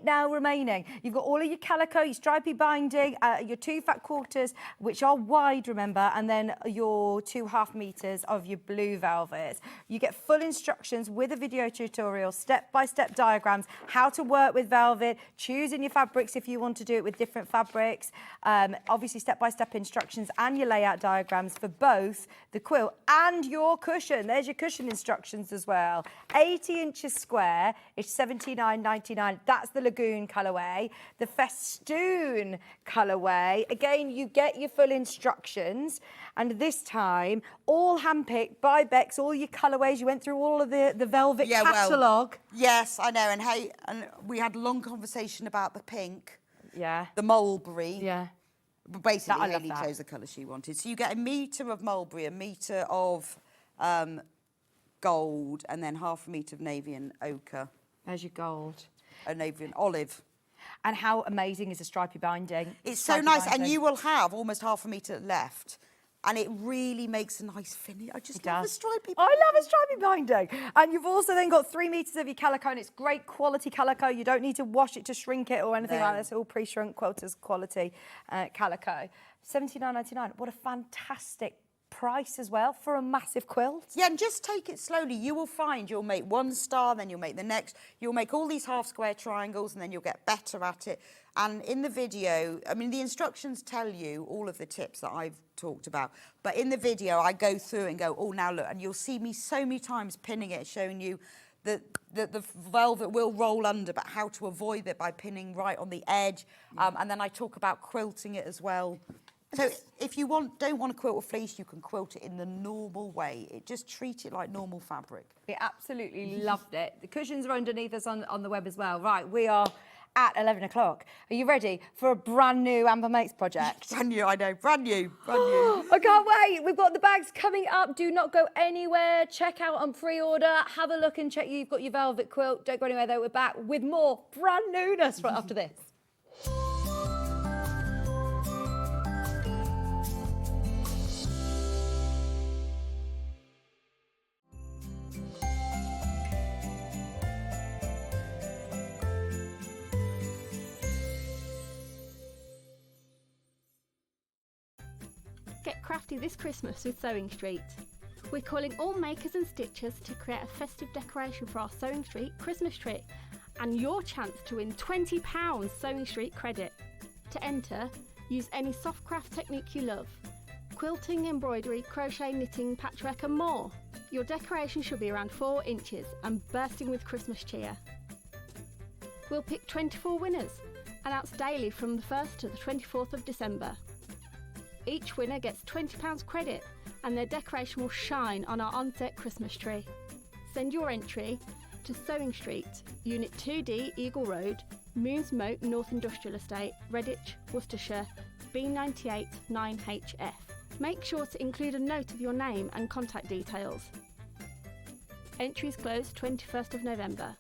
now remaining. You've got all of your calico, your stripy binding, your 2 fat quarters, which are wide, remember, and then your 2 half meters of your blue velvet. You get full instructions with a video tutorial, step-by-step diagrams, how to work with velvet, choosing your fabrics if you want to do it with different fabrics, obviously step-by-step instructions and your layout diagrams for both the quilt and your cushion. There's your cushion instructions as well. 80 inches square is $79.99. That's the Lagoon colourway. The Festoon colourway, again, you get your full instructions, and this time all handpicked by Bex, all your colourways. You went through all of the velvet catalogue. Well, yes, I know, and we had a long conversation about the pink. Yeah. The mulberry. Yeah. But basically, Hayley chose the colour she wanted. So you get a metre of mulberry, a metre of gold, and then half a metre of navy and ochre. There's your gold. A navy and olive. And how amazing is the stripy binding? It's so nice, and you will have almost half a metre left. And it really makes a nice finish. I just love a stripy binding. I love a stripy binding. And you've also then got 3 metres of your calico, and it's great quality calico. You don't need to wash it to shrink it or anything like that. It's all pre-shrunk quilters quality calico. $79.99. What a fantastic price as well for a massive quilt. Yeah, and just take it slowly. You will find you'll make one star, then you'll make the next. You'll make all these half square triangles, and then you'll get better at it. And in the video, I mean, the instructions tell you all of the tips that I've talked about. But in the video, I go through and go, oh, now look. And you'll see me so many times pinning it, showing you that the velvet will roll under, but how to avoid it by pinning right on the edge. And then I talk about quilting it as well. So if you don't want to quilt a fleece, you can quilt it in the normal way. Just treat it like normal fabric. We absolutely loved it. The cushions are underneath us on the web as well. Right, we are at 11 o'clock. Are you ready for a brand new Amber Makes project? Brand new, I know, brand new, brand new. I can't wait. We've got the bags coming up. Do not go anywhere. Check out on pre-order. Have a look and check you've got your velvet quilt. Don't go anywhere though. We're back with more brand newness right after this. Get crafty this Christmas with Sewing Street. We're calling all makers and stitchers to create a festive decoration for our Sewing Street Christmas tree and your chance to win £20 Sewing Street credit. To enter, use any soft craft technique you love. Quilting, embroidery, crochet, knitting, patchwork and more. Your decoration should be around 4 inches and bursting with Christmas cheer. We'll pick 24 winners, announced daily from the 1st to the 24th of December. Each winner gets £20 credit and their decoration will shine on our on-set Christmas tree. Send your entry to Sewing Street, Unit 2D, Eagle Road, Moonsmoke North Industrial Estate, Redditch, Worcestershire, B98 9HF. Make sure to include a note of your name and contact details. Entries close 21st of November.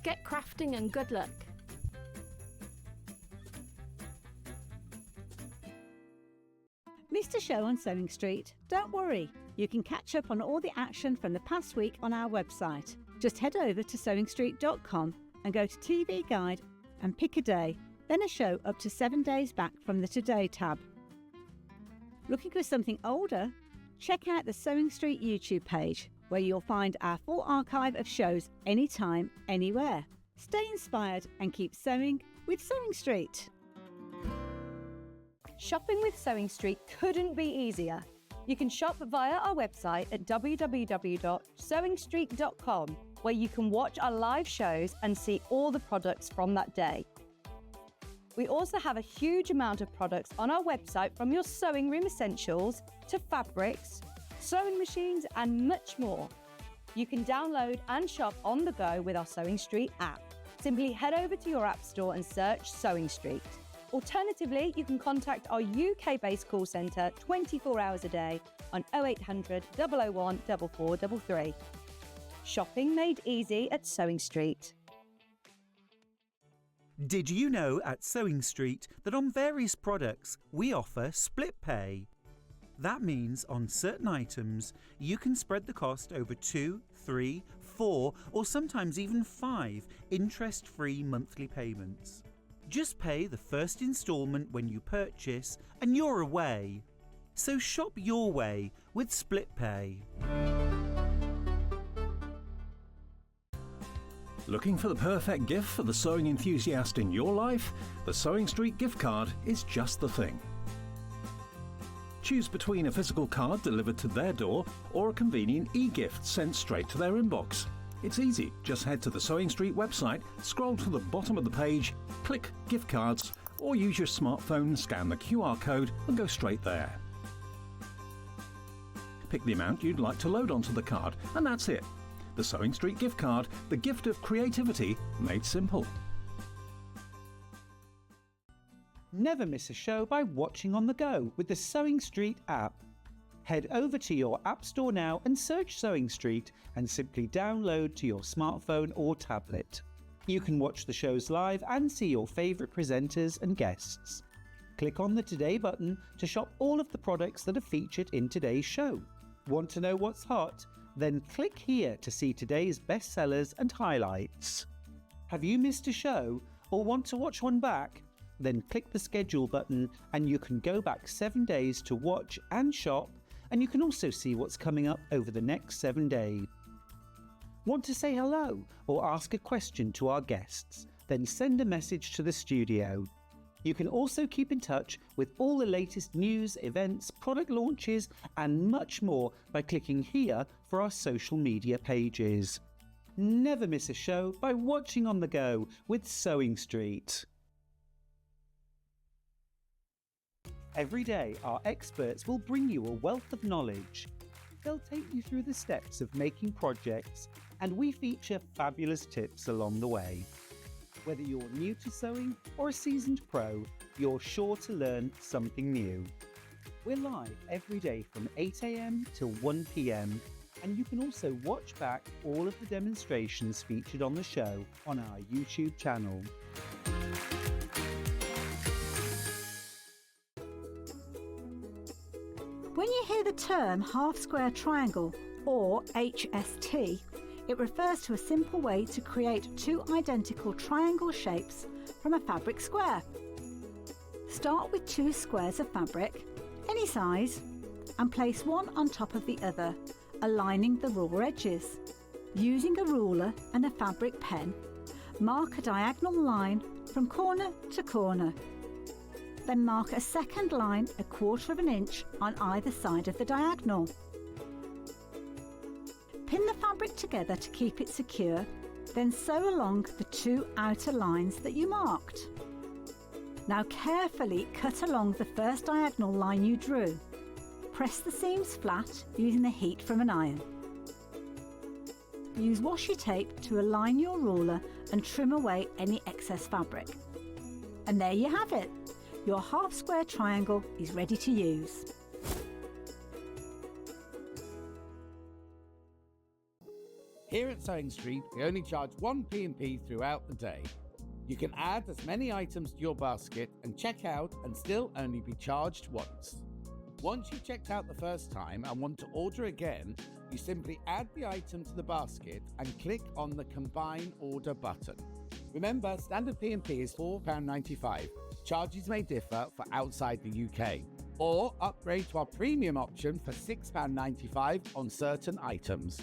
Get crafting and good luck. Missed a show on Sewing Street? Don't worry, you can catch up on all the action from the past week on our website. Just head over to sewingstreet.com and go to TV Guide and pick a day, then a show up to 7 days back from the Today tab. Looking for something older? Check out the Sewing Street YouTube page, where you'll find our full archive of shows anytime, anywhere. Stay inspired and keep sewing with Sewing Street. Shopping with Sewing Street couldn't be easier. You can shop via our website at www.sewingstreet.com, where you can watch our live shows and see all the products from that day. We also have a huge amount of products on our website, from your sewing room essentials to fabrics, sewing machines and much more. You can download and shop on the go with our Sewing Street app. Simply head over to your app store and search Sewing Street. Alternatively, you can contact our UK-based call centre 24 hours a day on 0800 001 4433. Shopping made easy at Sewing Street. Did you know at Sewing Street that on various products we offer split pay? That means on certain items you can spread the cost over 2, 3, 4 or sometimes even 5 interest-free monthly payments. Just pay the first instalment when you purchase and you're away. So shop your way with split pay. Looking for the perfect gift for the sewing enthusiast in your life? The Sewing Street gift card is just the thing. Choose between a physical card delivered to their door or a convenient e-gift sent straight to their inbox. It's easy. Just head to the Sewing Street website, scroll to the bottom of the page, click Gift Cards, or use your smartphone, scan the QR code and go straight there. Pick the amount you'd like to load onto the card, and that's it. The Sewing Street gift card, the gift of creativity made simple. Never miss a show by watching on the go with the Sewing Street app. Head over to your App Store now and search Sewing Street and simply download to your smartphone or tablet. You can watch the shows live and see your favourite presenters and guests. Click on the Today button to shop all of the products that are featured in today's show. Want to know what's hot? Then click here to see today's bestsellers and highlights. Have you missed a show or want to watch one back? Then click the schedule button and you can go back 7 days to watch and shop, and you can also see what's coming up over the next 7 days. Want to say hello or ask a question to our guests? Then send a message to the studio. You can also keep in touch with all the latest news, events, product launches and much more by clicking here for our social media pages. Never miss a show by watching on the go with Sewing Street. Every day, our experts will bring you a wealth of knowledge. They'll take you through the steps of making projects, and we feature fabulous tips along the way. Whether you're new to sewing or a seasoned pro, you're sure to learn something new. We're live every day from 8 AM till 1 PM, and you can also watch back all of the demonstrations featured on the show on our YouTube channel. When you hear the term half square triangle, or HST, it refers to a simple way to create two identical triangle shapes from a fabric square. Start with 2 squares of fabric, any size, and place one on top of the other, aligning the raw edges. Using a ruler and a fabric pen, mark a diagonal line from corner to corner. Then mark a second line 1/4 inch on either side of the diagonal. Pin the fabric together to keep it secure, then sew along the 2 outer lines that you marked. Now carefully cut along the first diagonal line you drew. Press the seams flat using the heat from an iron. Use washi tape to align your ruler and trim away any excess fabric. And there you have it. Your half square triangle is ready to use. Here at Sewing Street, we only charge 1 P&P throughout the day. You can add as many items to your basket and check out and still only be charged once. Once you've checked out the first time and want to order again, you simply add the item to the basket and click on the Combine Order button. Remember, standard P&P is £4.95. Charges may differ for outside the UK. Or upgrade to our premium option for £6.95 on certain items.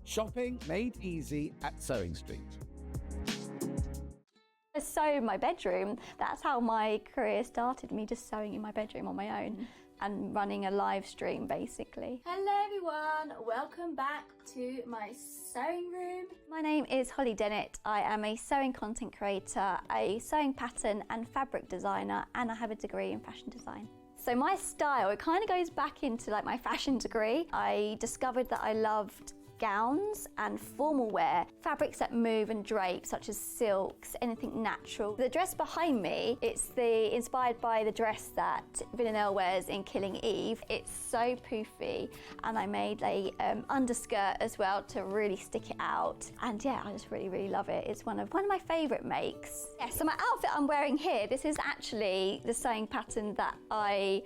Shopping made easy at Sewing Street. I sew in my bedroom. That's how my career started, me just sewing in my bedroom on my own and running a live stream basically. Hello everyone, welcome back to my sewing room. My name is Holly Dennett. I am a sewing content creator, a sewing pattern and fabric designer, and I have a degree in fashion design. So my style, it kind of goes back into like my fashion degree. I discovered that I loved gowns and formal wear, fabrics that move and drape such as silks, anything natural. The dress behind me, it's inspired by the dress that Villanelle wears in Killing Eve. It's so poofy, and I made a underskirt as well to really stick it out. And yeah, I just really love it. It's one of my favourite makes. Yeah, so my outfit I'm wearing here, this is actually the sewing pattern that I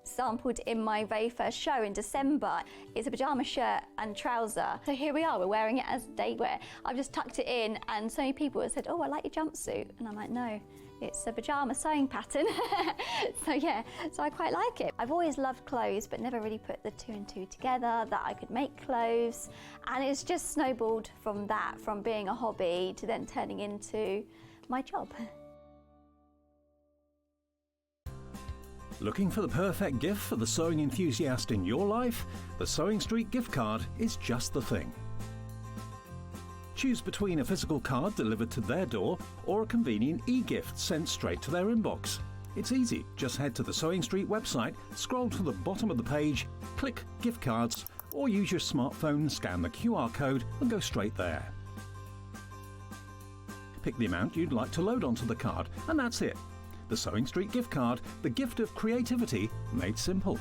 sampled in my very first show in December. It's a pyjama shirt and trouser. So here we are, we're wearing it as day wear. I've just tucked it in, and so many people have said, oh, I like your jumpsuit. And I'm like, no, it's a pyjama sewing pattern. So yeah, so I quite like it. I've always loved clothes, but never really put the two and two together, that I could make clothes. And it's just snowballed from that, from being a hobby to then turning into my job. Looking for the perfect gift for the sewing enthusiast in your life? The Sewing Street gift card is just the thing. Choose between a physical card delivered to their door or a convenient e-gift sent straight to their inbox. It's easy. Just head to the Sewing Street website, scroll to the bottom of the page, click Gift Cards, or use your smartphone, scan the QR code and go straight there. Pick the amount you'd like to load onto the card, and that's it. The Sewing Street gift card, the gift of creativity made simple.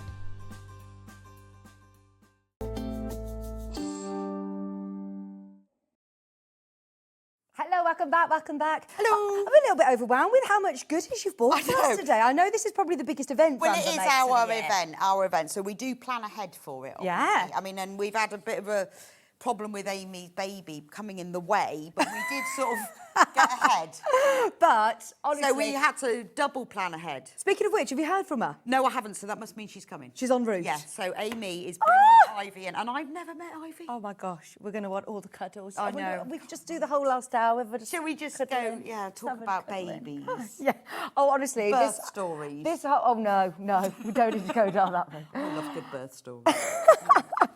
Hello, welcome back. Hello. I'm a little bit overwhelmed with how much goodies you've bought for us today. I know this is probably the biggest event. Well, it Fanta is makes of the year. our event, so we do plan ahead for it. Yeah. Obviously. I mean, and we've had a bit of a problem with Amy's baby coming in the way, but we did sort of get ahead. But honestly, so we had to double plan ahead. Speaking of which, have you heard from her? No, I haven't, so that must mean she's coming. She's en route. Yeah, so Amy is bringing Ivy in, and I've never met Ivy. Oh my gosh, we're going to want all the cuddles. I know. We could just do the whole last hour. Shall we just go, talk about babies? Yeah. Oh, honestly. Birth stories. Oh, no, we don't need to go down that road. I love good birth stories.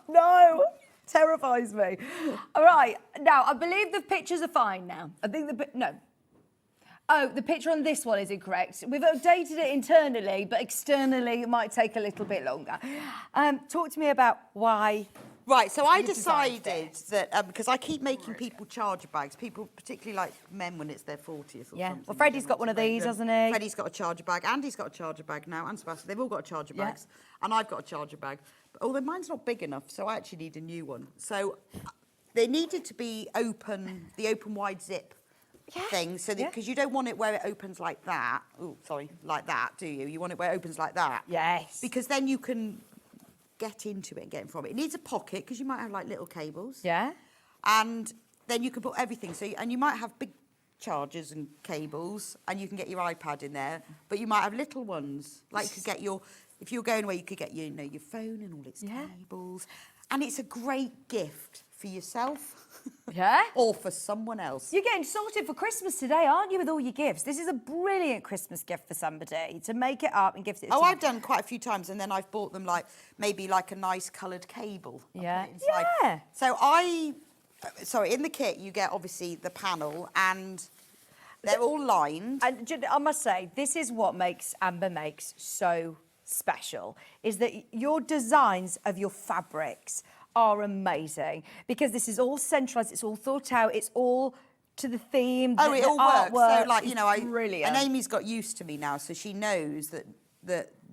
No. Terrifies me. All right, now I believe the pictures are fine now. I think the picture on this one is incorrect. We've updated it internally, but externally it might take a little bit longer. Talk to me about why. Right, so I decided that, because I keep making people charger bags, people, particularly like men when it's their 40th or something. Well, Freddie's got one of these, hasn't he? Freddie's got a charger bag, Andy's got a charger bag now, and Sebastian, they've all got charger bags, and I've got a charger bag. Although mine's not big enough, so I actually need a new one. So they needed to be open, the open wide zip thing, so because you don't want it where it opens like that. Oh, sorry, like that, do you? You want it where it opens like that. Yes. Because then you can get into it and get in from it. It needs a pocket because you might have like little cables. Yeah. And then you can put everything. So and you might have big chargers and cables, and you can get your iPad in there. But you might have little ones, like you could get your. If you're going away, you could get your phone and all its cables. And it's a great gift for yourself. Yeah? Or for someone else. You're getting sorted for Christmas today, aren't you, with all your gifts? This is a brilliant Christmas gift for somebody, to make it up and gift it to I've done quite a few times, and then I've bought them maybe a nice coloured cable. Yeah. Yeah. So in the kit, you get obviously the panel, and they're all lined. And I must say, this is what makes Amber Makes so special, is that your designs of your fabrics are amazing, because this is all centralised, it's all thought out, it's all to the theme. Oh, it all works. So brilliant. And Amy's got used to me now, so she knows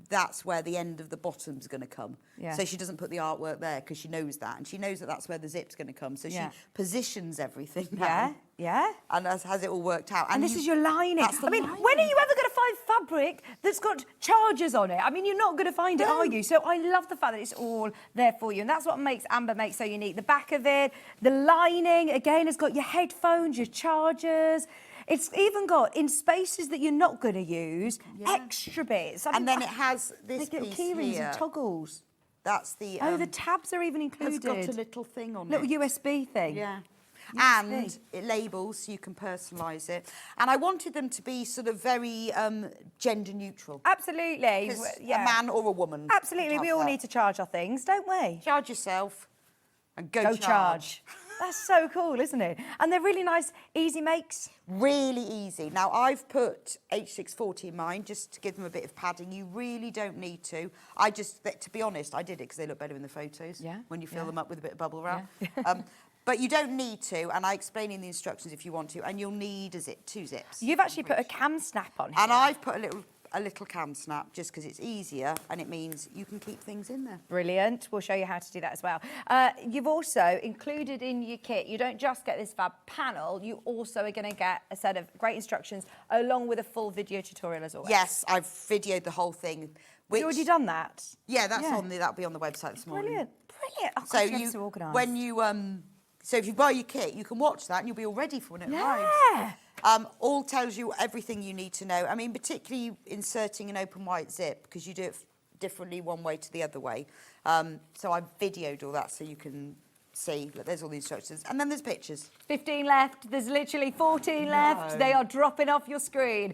that's where the end of the bottom's going to come. Yeah. So she doesn't put the artwork there because she knows that, and she knows that that's where the zip's going to come. So she positions everything now. Yeah. And has it all worked out? And this is your lining. That's the lining. lining. When are you ever going to find fabric that's got chargers on it? I mean, you're not going to find it, are you? So I love the fact that it's all there for you. And that's what makes Amber Make so unique. The back of it, the lining, again, has got your headphones, your chargers. It's even got, in spaces that you're not going to use, extra bits. And then it has this little piece key rings here. and toggles. That's the... the tabs are even included. It's got a little thing on little it. USB thing. Yeah. USB. And it labels, so you can personalise it. And I wanted them to be sort of very gender neutral. Absolutely. A man or a woman. Absolutely. We all need to charge our things, don't we? Charge yourself and go charge. That's so cool, isn't it? And they're really nice, easy makes. Really easy. Now, I've put H640 in mine just to give them a bit of padding. You really don't need to. To be honest, I did it because they look better in the photos. Yeah. When you fill them up with a bit of bubble wrap. But you don't need to, and I explain in the instructions if you want to, and you'll need 2 zips. You've actually put a cam snap on here. And I've put a little cam snap just because it's easier and it means you can keep things in there. Brilliant. We'll show you how to do that as well. You've also included in your kit, you don't just get this fab panel, you also are going to get a set of great instructions along with a full video tutorial as always. Yes, I've videoed the whole thing. You've already done that? Yeah, that'll be on the website this morning. Brilliant. Brilliant. Oh, So gosh, so organised. when you so if you buy your kit, you can watch that and you'll be all ready for when it arrives. All tells you everything you need to know. I mean, particularly inserting an open white zip because you do it differently one way to the other way. So I've videoed all that so you can see. Look, there's all the instructions. And then there's pictures. 15 left. There's literally 14 left. They are dropping off your screen.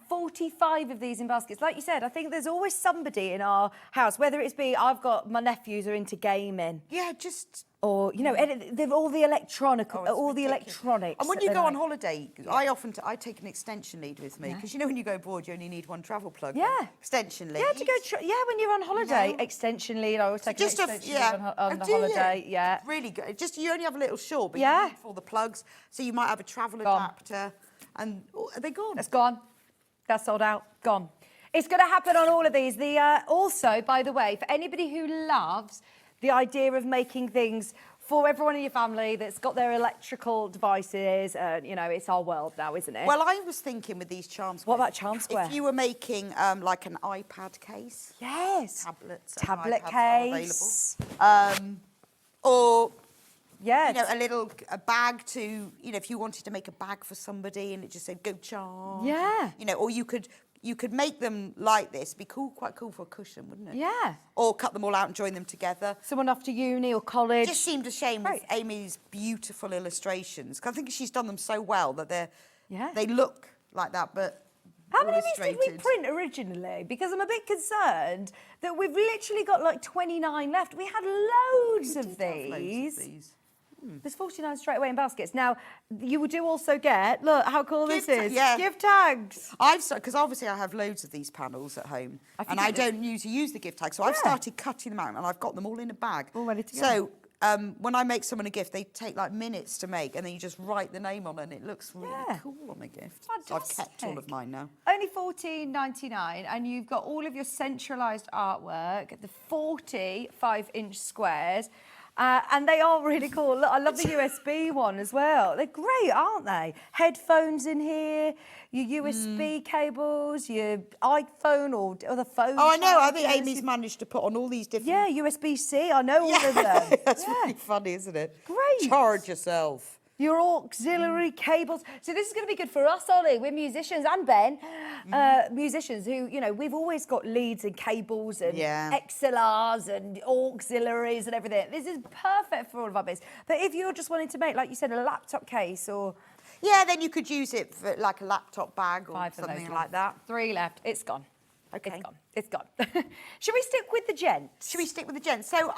45 of these in baskets. Like you said, I think there's always somebody in our house, whether it's I've got my nephews are into gaming. Yeah, just... Or, you know, they're all the electronics. And when you go on holiday, I take an extension lead with me because you know when you go abroad, you only need one travel plug. Yeah. Extension lead. Yeah, when you're on holiday, extension lead. I always take an extension lead on the holiday. Yeah. Really good. Just you only have a little short, but you need all the plugs. So you might have a travel adapter, and are they gone? It's gone. That's sold out. Gone. It's going to happen on all of these. Also, by the way, for anybody who loves the idea of making things for everyone in your family that's got their electrical devices, you know, it's our world now, isn't it? Well, I was thinking with these charm squares. What about charm square? If you were making like an iPad case. Yes. Tablets. Tablet case. Or yeah, you know, a bag to, you know, if you wanted to make a bag for somebody and it just said go charm. Yeah. You know, or you could make them like this, be quite cool for a cushion, wouldn't it? Yeah. Or cut them all out and join them together. Someone off to uni or college. It just seemed a shame with Amy's beautiful illustrations, because I think she's done them so well that they look like that, but how many of these did we print originally? Because I'm a bit concerned that we've literally got like 29 left. We had loads of these. There's 49 straight away in baskets. Now, you do also get, look how cool this is. Yeah. Gift tags. Because obviously I have loads of these panels at home. And I don't usually use the gift tags. So I've started cutting them out and I've got them all in a bag. All ready to go. So when I make someone a gift, they take like minutes to make and then you just write the name on it and it looks really cool on a gift. Fantastic. So I've kept all of mine now. Only $14.99 and you've got all of your centralised artwork, the 45-inch squares. And they are really cool. Look, I love the USB one as well. They're great, aren't they? Headphones in here, your USB cables, your iPhone or other phone. Oh, I know. I think Amy's managed to put on all these different... Yeah, USB-C. I know all of them. That's really funny, isn't it? Great. Charge yourself. Your auxiliary cables. So this is going to be good for us, Ollie. We're musicians, and Ben, musicians who, you know, we've always got leads and cables and XLRs and auxiliaries and everything. This is perfect for all of our bits. But if you're just wanting to make, like you said, a laptop case or... Yeah, then you could use it for like a laptop bag or something like that. 3 left. It's gone. Okay. It's gone. Should we stick with the gents? Should we stick with the gents? So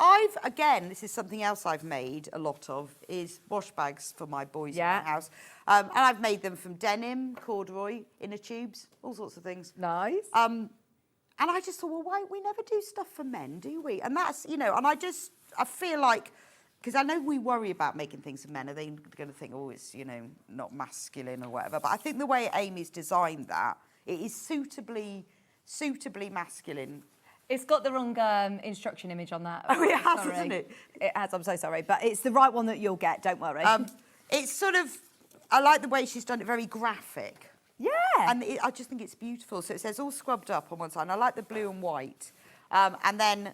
again, this is something else I've made a lot of, is wash bags for my boys in my house. And I've made them from denim, corduroy, inner tubes, all sorts of things. Nice. And I just thought, well, why we never do stuff for men, do we? And that's, you know, and I feel like, because I know we worry about making things for men. Are they going to think, oh, it's, you know, not masculine or whatever? But I think the way Amy's designed that, it is suitably masculine. It's got the wrong instruction image on that. Oh, it has, hasn't it? It has, I'm so sorry. But it's the right one that you'll get, don't worry. It's sort of, I like the way she's done it, very graphic. Yeah. And I just think it's beautiful. So it says all scrubbed up on one side. And I like the blue and white. And then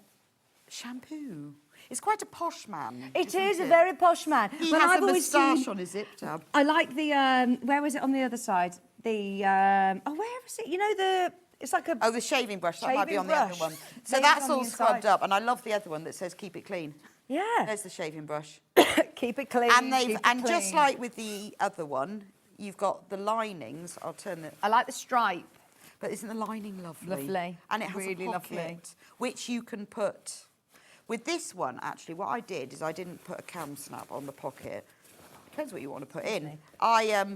shampoo. It's quite a posh man. It is a very posh man. He Well, has I've a always moustache seen- on his zip tab. I like the, where was it on the other side? The, where is it? You know, it's like a... Oh, the shaving brush. That might be on the other one. So Maybe that's on the all scrubbed inside. up. And I love the other one that says keep it clean. Yeah. There's the shaving brush. Keep it clean, And just like with the other one, you've got the linings. I'll turn it. I like the stripe. But isn't the lining lovely? Lovely. And it has Really a pocket, lovely. which you can put... With this one, actually, what I did is I didn't put a cam snap on the pocket. Depends what you want to put in. I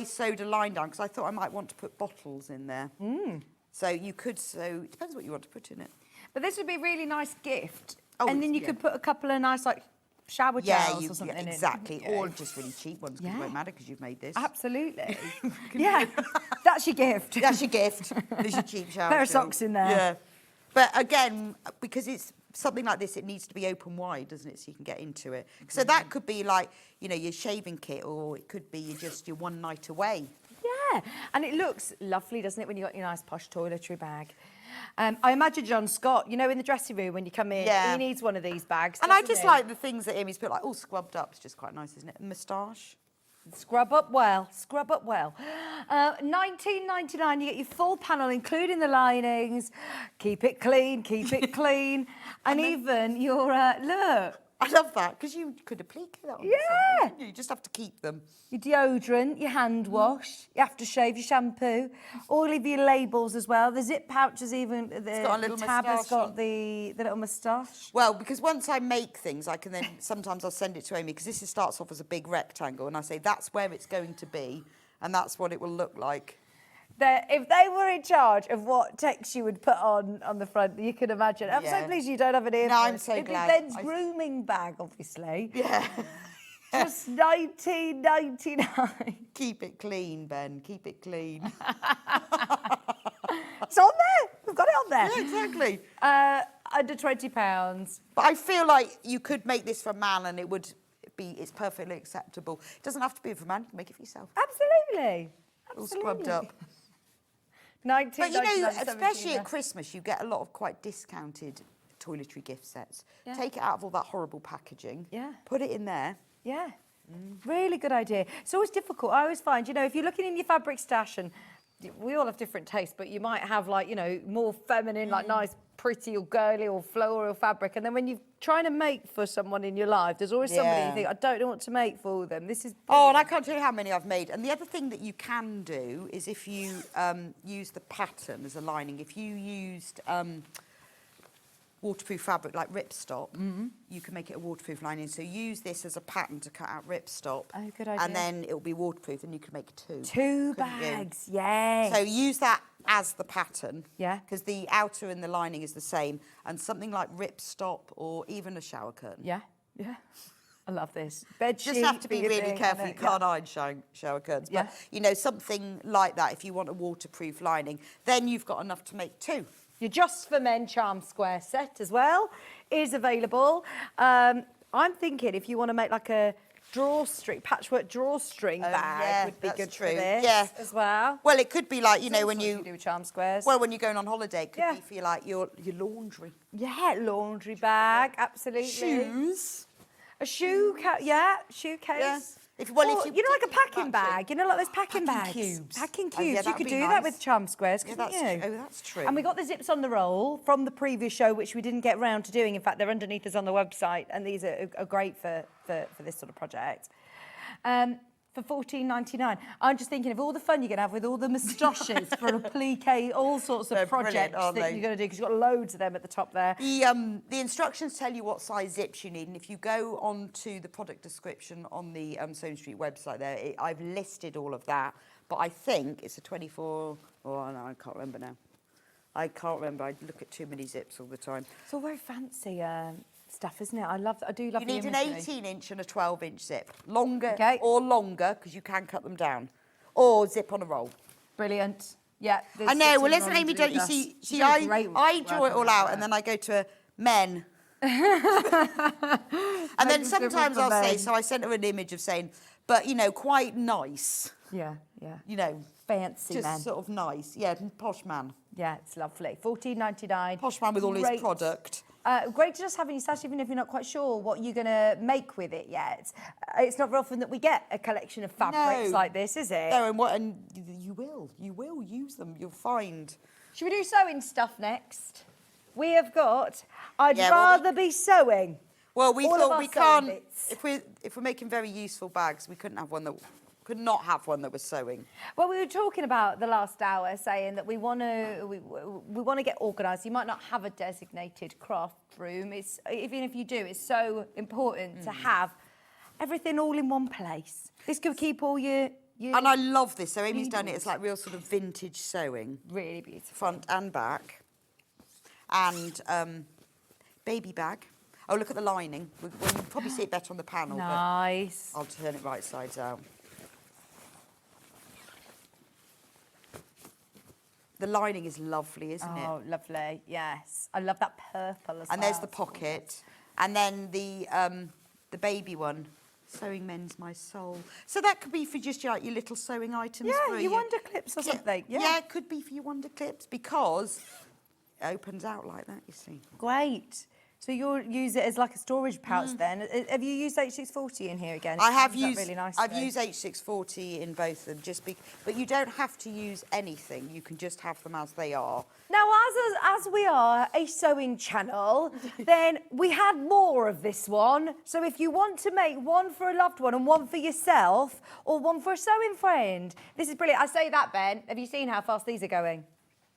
sewed a line down because I thought I might want to put bottles in there. So you could sew... It depends what you want to put in it. But this would be a really nice gift. Oh, and then you could put a couple of nice, like, shower gels or something in. exactly. Or just really cheap ones because it won't matter because you've made this. Absolutely. Yeah, that's your gift. That's your gift. There's your cheap shower Pair of gel. socks in there. Yeah. But again, because it's something like this, it needs to be open wide, doesn't it, so you can get into it. So that could be like, you know, your shaving kit, or it could be just your one night away. Yeah, and it looks lovely, doesn't it, when you've got your nice posh toiletry bag. I imagine John Scott, you know, in the dressing room when you come in, Yeah. he needs one of these bags. And I doesn't just he? like the things that Amy's put, like all scrubbed up. It's just quite nice, isn't it? Moustache. Scrub up well, scrub up well. $19.99, you get your full panel, including the linings. Keep it clean, and even your, look. I love that, because you could applique that on Yeah. something. You just have to keep them. Your deodorant, your hand wash, your aftershave, your shampoo, all of your labels as well. The zip pouches even, the got a little tab has moustache got on. the little moustache. Well, because once I make things, I can then, sometimes I'll send it to Amy, because this starts off as a big rectangle, and I say, that's where it's going to be, and that's what it will look like. If they were in charge of what text you would put on the front, you can imagine. I'm so Yeah. pleased you don't have an ear. No, I'm so It'd be glad. Ben's grooming bag, obviously. Yeah. Just $19.99. Keep it clean, Ben. Keep it clean. It's on there. We've got it on there. Yeah, exactly. Under £20. But I feel like you could make this for a man and it's perfectly acceptable. It doesn't have to be for a man, you can make it for yourself. Absolutely. All scrubbed up. $19.99. But you know, especially 17. at Christmas, you get a lot of quite discounted toiletry gift sets. Yeah. Take it out of all that horrible packaging. Yeah. Put it in there. Yeah. Really good idea. It's always difficult. I always find, you know, if you're looking in your fabric stash, and we all have different tastes, but you might have, like, you know, more feminine, like nice, pretty or girly or floral fabric. And then when you're trying to make for someone in your life, there's always somebody you think, I don't know what to make for them. This is... Oh, and I can't tell you how many I've made. And the other thing that you can do is if you use the pattern as a lining, if you used waterproof fabric like ripstop, you can make it a waterproof lining. So use this as a pattern to cut out ripstop. Oh, good idea. And then it'll be waterproof and you can make two. Two couldn't you? bags, yeah. So use that as the pattern. Yeah. Because the outer and the lining is the same. And something like ripstop or even a shower curtain. Yeah, yeah. I love this. Bed Just sheet, have to be really thing, careful. and You can't iron shower curtains. But, you know, something like that, if you want a waterproof lining, then you've got enough to make two. Your Just for Men charm square set as well is available. I'm thinking if you want to make like a drawstring, patchwork drawstring bag would be that's good true. for this Yeah. as well. Well, it could be like, you know, when What you do with charm squares. Well, when you're going on holiday, it could be for like your laundry. Yeah, laundry bag, absolutely. Shoes. A shoe shoe case. Yeah. If you know, like a packing bag. You know, like those packing bags. cubes. Packing Oh, yeah, cubes. You that'd could be do that nice. with charm squares, Yeah, couldn't that's you? true. Oh, that's true. And we got the zips on the roll from the previous show, which we didn't get round to doing. In fact, they're underneath us on the website, and these are great for this sort of project. For $14.99. I'm just thinking of all the fun you're going to have with all the moustaches for applique, all sorts of They're brilliant, projects aren't that they? you're going to do, because you've got loads of them at the top there. The instructions tell you what size zips you need, and if you go onto the product description on the Sewing Street website there, I've listed all of that, but I think it's a 24, oh no, I can't remember now. I can't remember, I look at too many zips all the time. It's all very fancy stuff, isn't it? I do love You the need an imagery. 18-inch and a 12-inch zip. Longer or longer, because you can cut them down. Or zip on a roll. Brilliant. Yeah. I know, well listen Amy, don't you see, I draw it all out and then I go to men. And then sometimes I'll say, so I sent her an image of saying, but, you know, quite nice. Yeah. You know, fancy just man. sort of nice. Yeah, posh man. Yeah, it's lovely. $14.99. Posh man with all his product. Great to just have in your stash, even if you're not quite sure what you're going to make with it yet. It's not very often that we get a collection of fabrics like this, is it? No, and you will use them. You'll find. Should we do sewing stuff next? We have got. I'd rather be sewing. Well, we thought we can't. Bits. If we're making very useful bags, we could not have one that was sewing. Well, we were talking about the last hour, saying that we want to get organised. You might not have a designated craft room. Even if you do, it's so important to have everything all in one place. This could keep all your and I love this. So Amy's done it. It's like real sort of vintage sewing. Really beautiful. Front and back. And baby bag. Oh, look at the lining. Well, you can probably see it better on the panel. Nice. But I'll turn it right sides out. The lining is lovely, isn't it? Oh, lovely. Yes. I love that purple as well. And there's the pocket. And then the baby one. Sewing mends my soul. So that could be for just your little sewing items. Yeah, for your wonder clips or something. Yeah, it could be for your wonder clips because it opens out like that, you see. Great. So you'll use it as like a storage pouch then. Have you used H640 in here again? I have used. Really nice I've used H640 in both of them, but you don't have to use anything. You can just have them as they are. Now, as we are a sewing channel, then we had more of this one. So if you want to make one for a loved one and one for yourself, or one for a sewing friend, this is brilliant. I say that, Ben. Have you seen how fast these are going?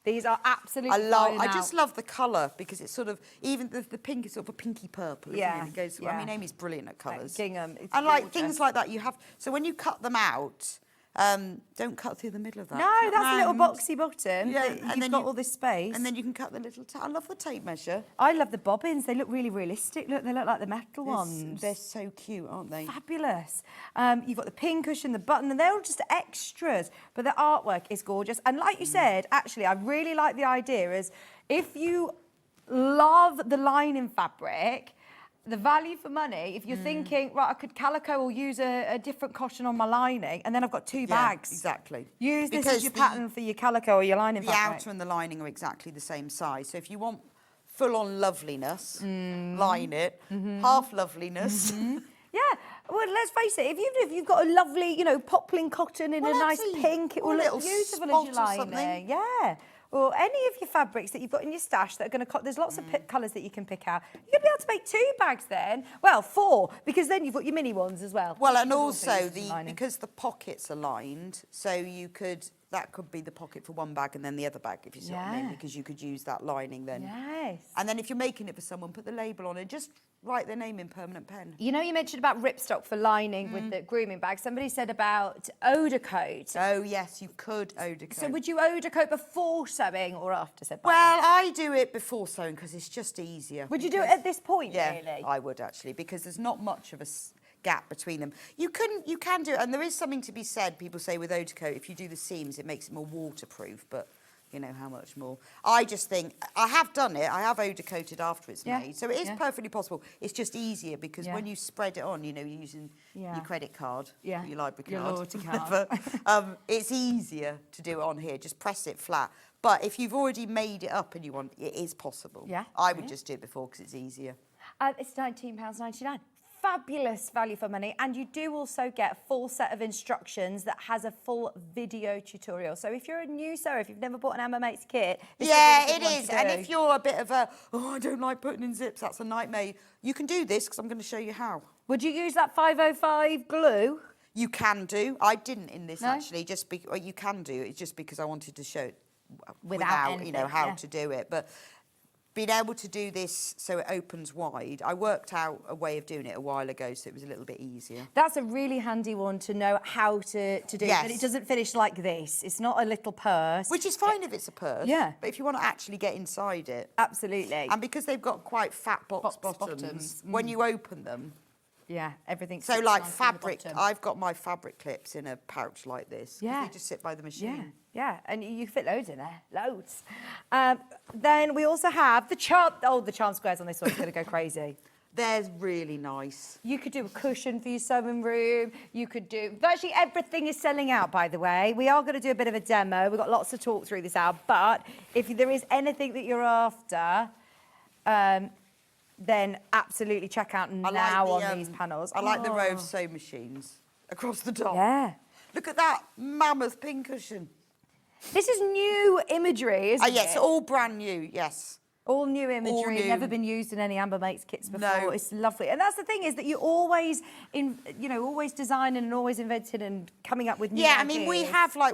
These are absolutely I just love the colour because it's sort of, even the pink is sort of a pinky purple, isn't it? It goes, I mean, Amy's brilliant at colours. Gingham. It's and like gorgeous. things like that you have, so when you cut them out, don't cut through the middle of that. No, that's a little boxy button. Yeah, and then you've got all this space. And then you can cut the little, I love the tape measure. I love the bobbins. They look really realistic. Look, they look like the metal ones. They're so cute, aren't they? Fabulous. You've got the pin cushion, the button, and they're all just extras. But the artwork is gorgeous. And like you said, actually, I really like the idea is if you love the lining fabric, the value for money, if you're thinking, right, I could calico or use a different cotton on my lining, and then I've got two bags. Exactly. Use this as your pattern for your calico or your lining fabric. The outer and the lining are exactly the same size. So if you want full-on loveliness, line it. Half loveliness. Yeah, well, let's face it, even if you've got a lovely, poplin cotton in a nice pink, it will look beautiful as your lining. Yeah. Or any of your fabrics that you've got in your stash that are going to... There's lots of colours that you can pick out. You're going to be able to make 2 bags then. Well, 4, because then you've got your mini ones as well. Well, and also, because the pockets are lined, so that could be the pocket for one bag and then the other bag, if you see what I mean, because you could use that lining then. Yes. And then if you're making it for someone, put the label on it, just write their name in permanent pen. You mentioned about ripstock for lining with the grooming bag. Somebody said about Oda coat. Oh, yes, you could Oda coat. So would you Oda coat before sewing or after sewing? Well, I do it before sewing because it's just easier. Would you do it at this point, yeah, really? I would actually, because there's not much of a gap between them. You can do it, and there is something to be said, people say with Oda coat, if you do the seams, it makes it more waterproof, but you know how much more. I just think, I have done it, I have Oda coated after it's made, so it is perfectly possible. It's just easier because when you spread it on, you're using your credit card, your library card, your loyalty card. It's easier to do it on here, just press it flat. But if you've already made it up and you want, it is possible. Yeah. I would just do it before because it's easier. It's £19.99. Fabulous value for money, and you do also get a full set of instructions that has a full video tutorial. So if you're a new sewer, if you've never bought an Emma Mates kit, it is. And if you're a bit of I don't like putting in zips, that's a nightmare, you can do this because I'm going to show you how. Would you use that 505 glue? You can do. I didn't in this actually. You can do. It's just because I wanted to show it without how to do it, but. Being able to do this so it opens wide, I worked out a way of doing it a while ago, so it was a little bit easier. That's a really handy one to know how to do it, but it doesn't finish like this. It's not a little purse. Which is fine if it's a purse. Yeah. But if you want to actually get inside it. Absolutely. And because they've got quite fat box bottoms, when you open them. Yeah, everything's... So like fabric, I've got my fabric clips in a pouch like this. Yeah. They just sit by the machine. Yeah, and you fit loads in there, loads. Then we also have the charm... Oh, the charm squares on this one's going to go crazy. They're really nice. You could do a cushion for your sewing room. You could do... Virtually everything is selling out, by the way. We are going to do a bit of a demo. We've got lots to talk through this out. But if there is anything that you're after, then absolutely check out now on these panels. I like the row of sew machines across the top. Yeah. Look at that mammoth pincushion. This is new imagery, isn't it? Yes, all brand new, yes. All new imagery, All new. never been used in any Amber Makes kits before. No. It's lovely. And that's the thing is that you're always, always designing and always inventing and coming up with new Yeah, ideas. I mean,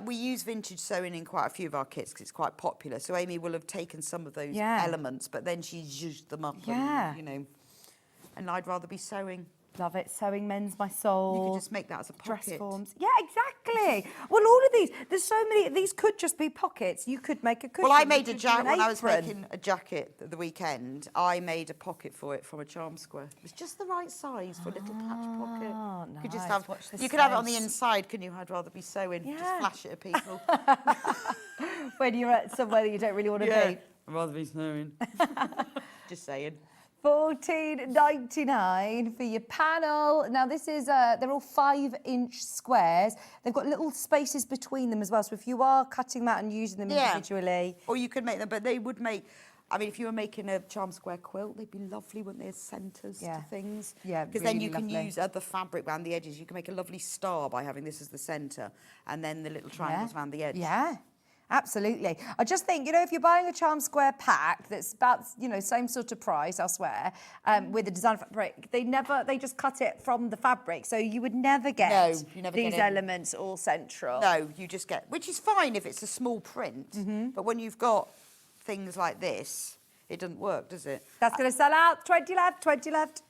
we use vintage sewing in quite a few of our kits because it's quite popular. So Amy will have taken some of those elements, but then she's used them up and, and I'd rather be sewing. Love it. Sewing mends my soul. You could just make that as a pocket. Dress forms. Yeah, exactly. Well, all of these, there's so many, these could just be pockets. You could make a cushion. Well, I made a jacket when I was making a jacket at the weekend, I made a pocket for it from a charm square. It was just the right size for a little patch pocket. Oh, You could just nice. have, Watch this you could have it on the space. inside, couldn't you? I'd rather be sewing. Just flash it at people. When you're at somewhere that you don't really want to be. I'd rather be sewing. Just saying. $14.99 for your panel. Now this is, they're all 5-inch squares. They've got little spaces between them as well. So if you are cutting them out and using them individually. Or you could make them, but they would make, I mean, if you were making a charm square quilt, they'd be lovely, wouldn't they, as centres to things? Yeah, because then you can use other fabric around the edges. You can make a lovely star by having this as the centre and then the little triangles around the edge. Yeah. Absolutely. I just think, if you're buying a charm square pack that's about, same sort of price elsewhere, with the design fabric, they just cut it from the fabric. So you would never get these elements all central. No, you just get, which is fine if it's a small print, but when you've got things like this, it doesn't work, does it? That's going to sell out. 20 left, 20 left.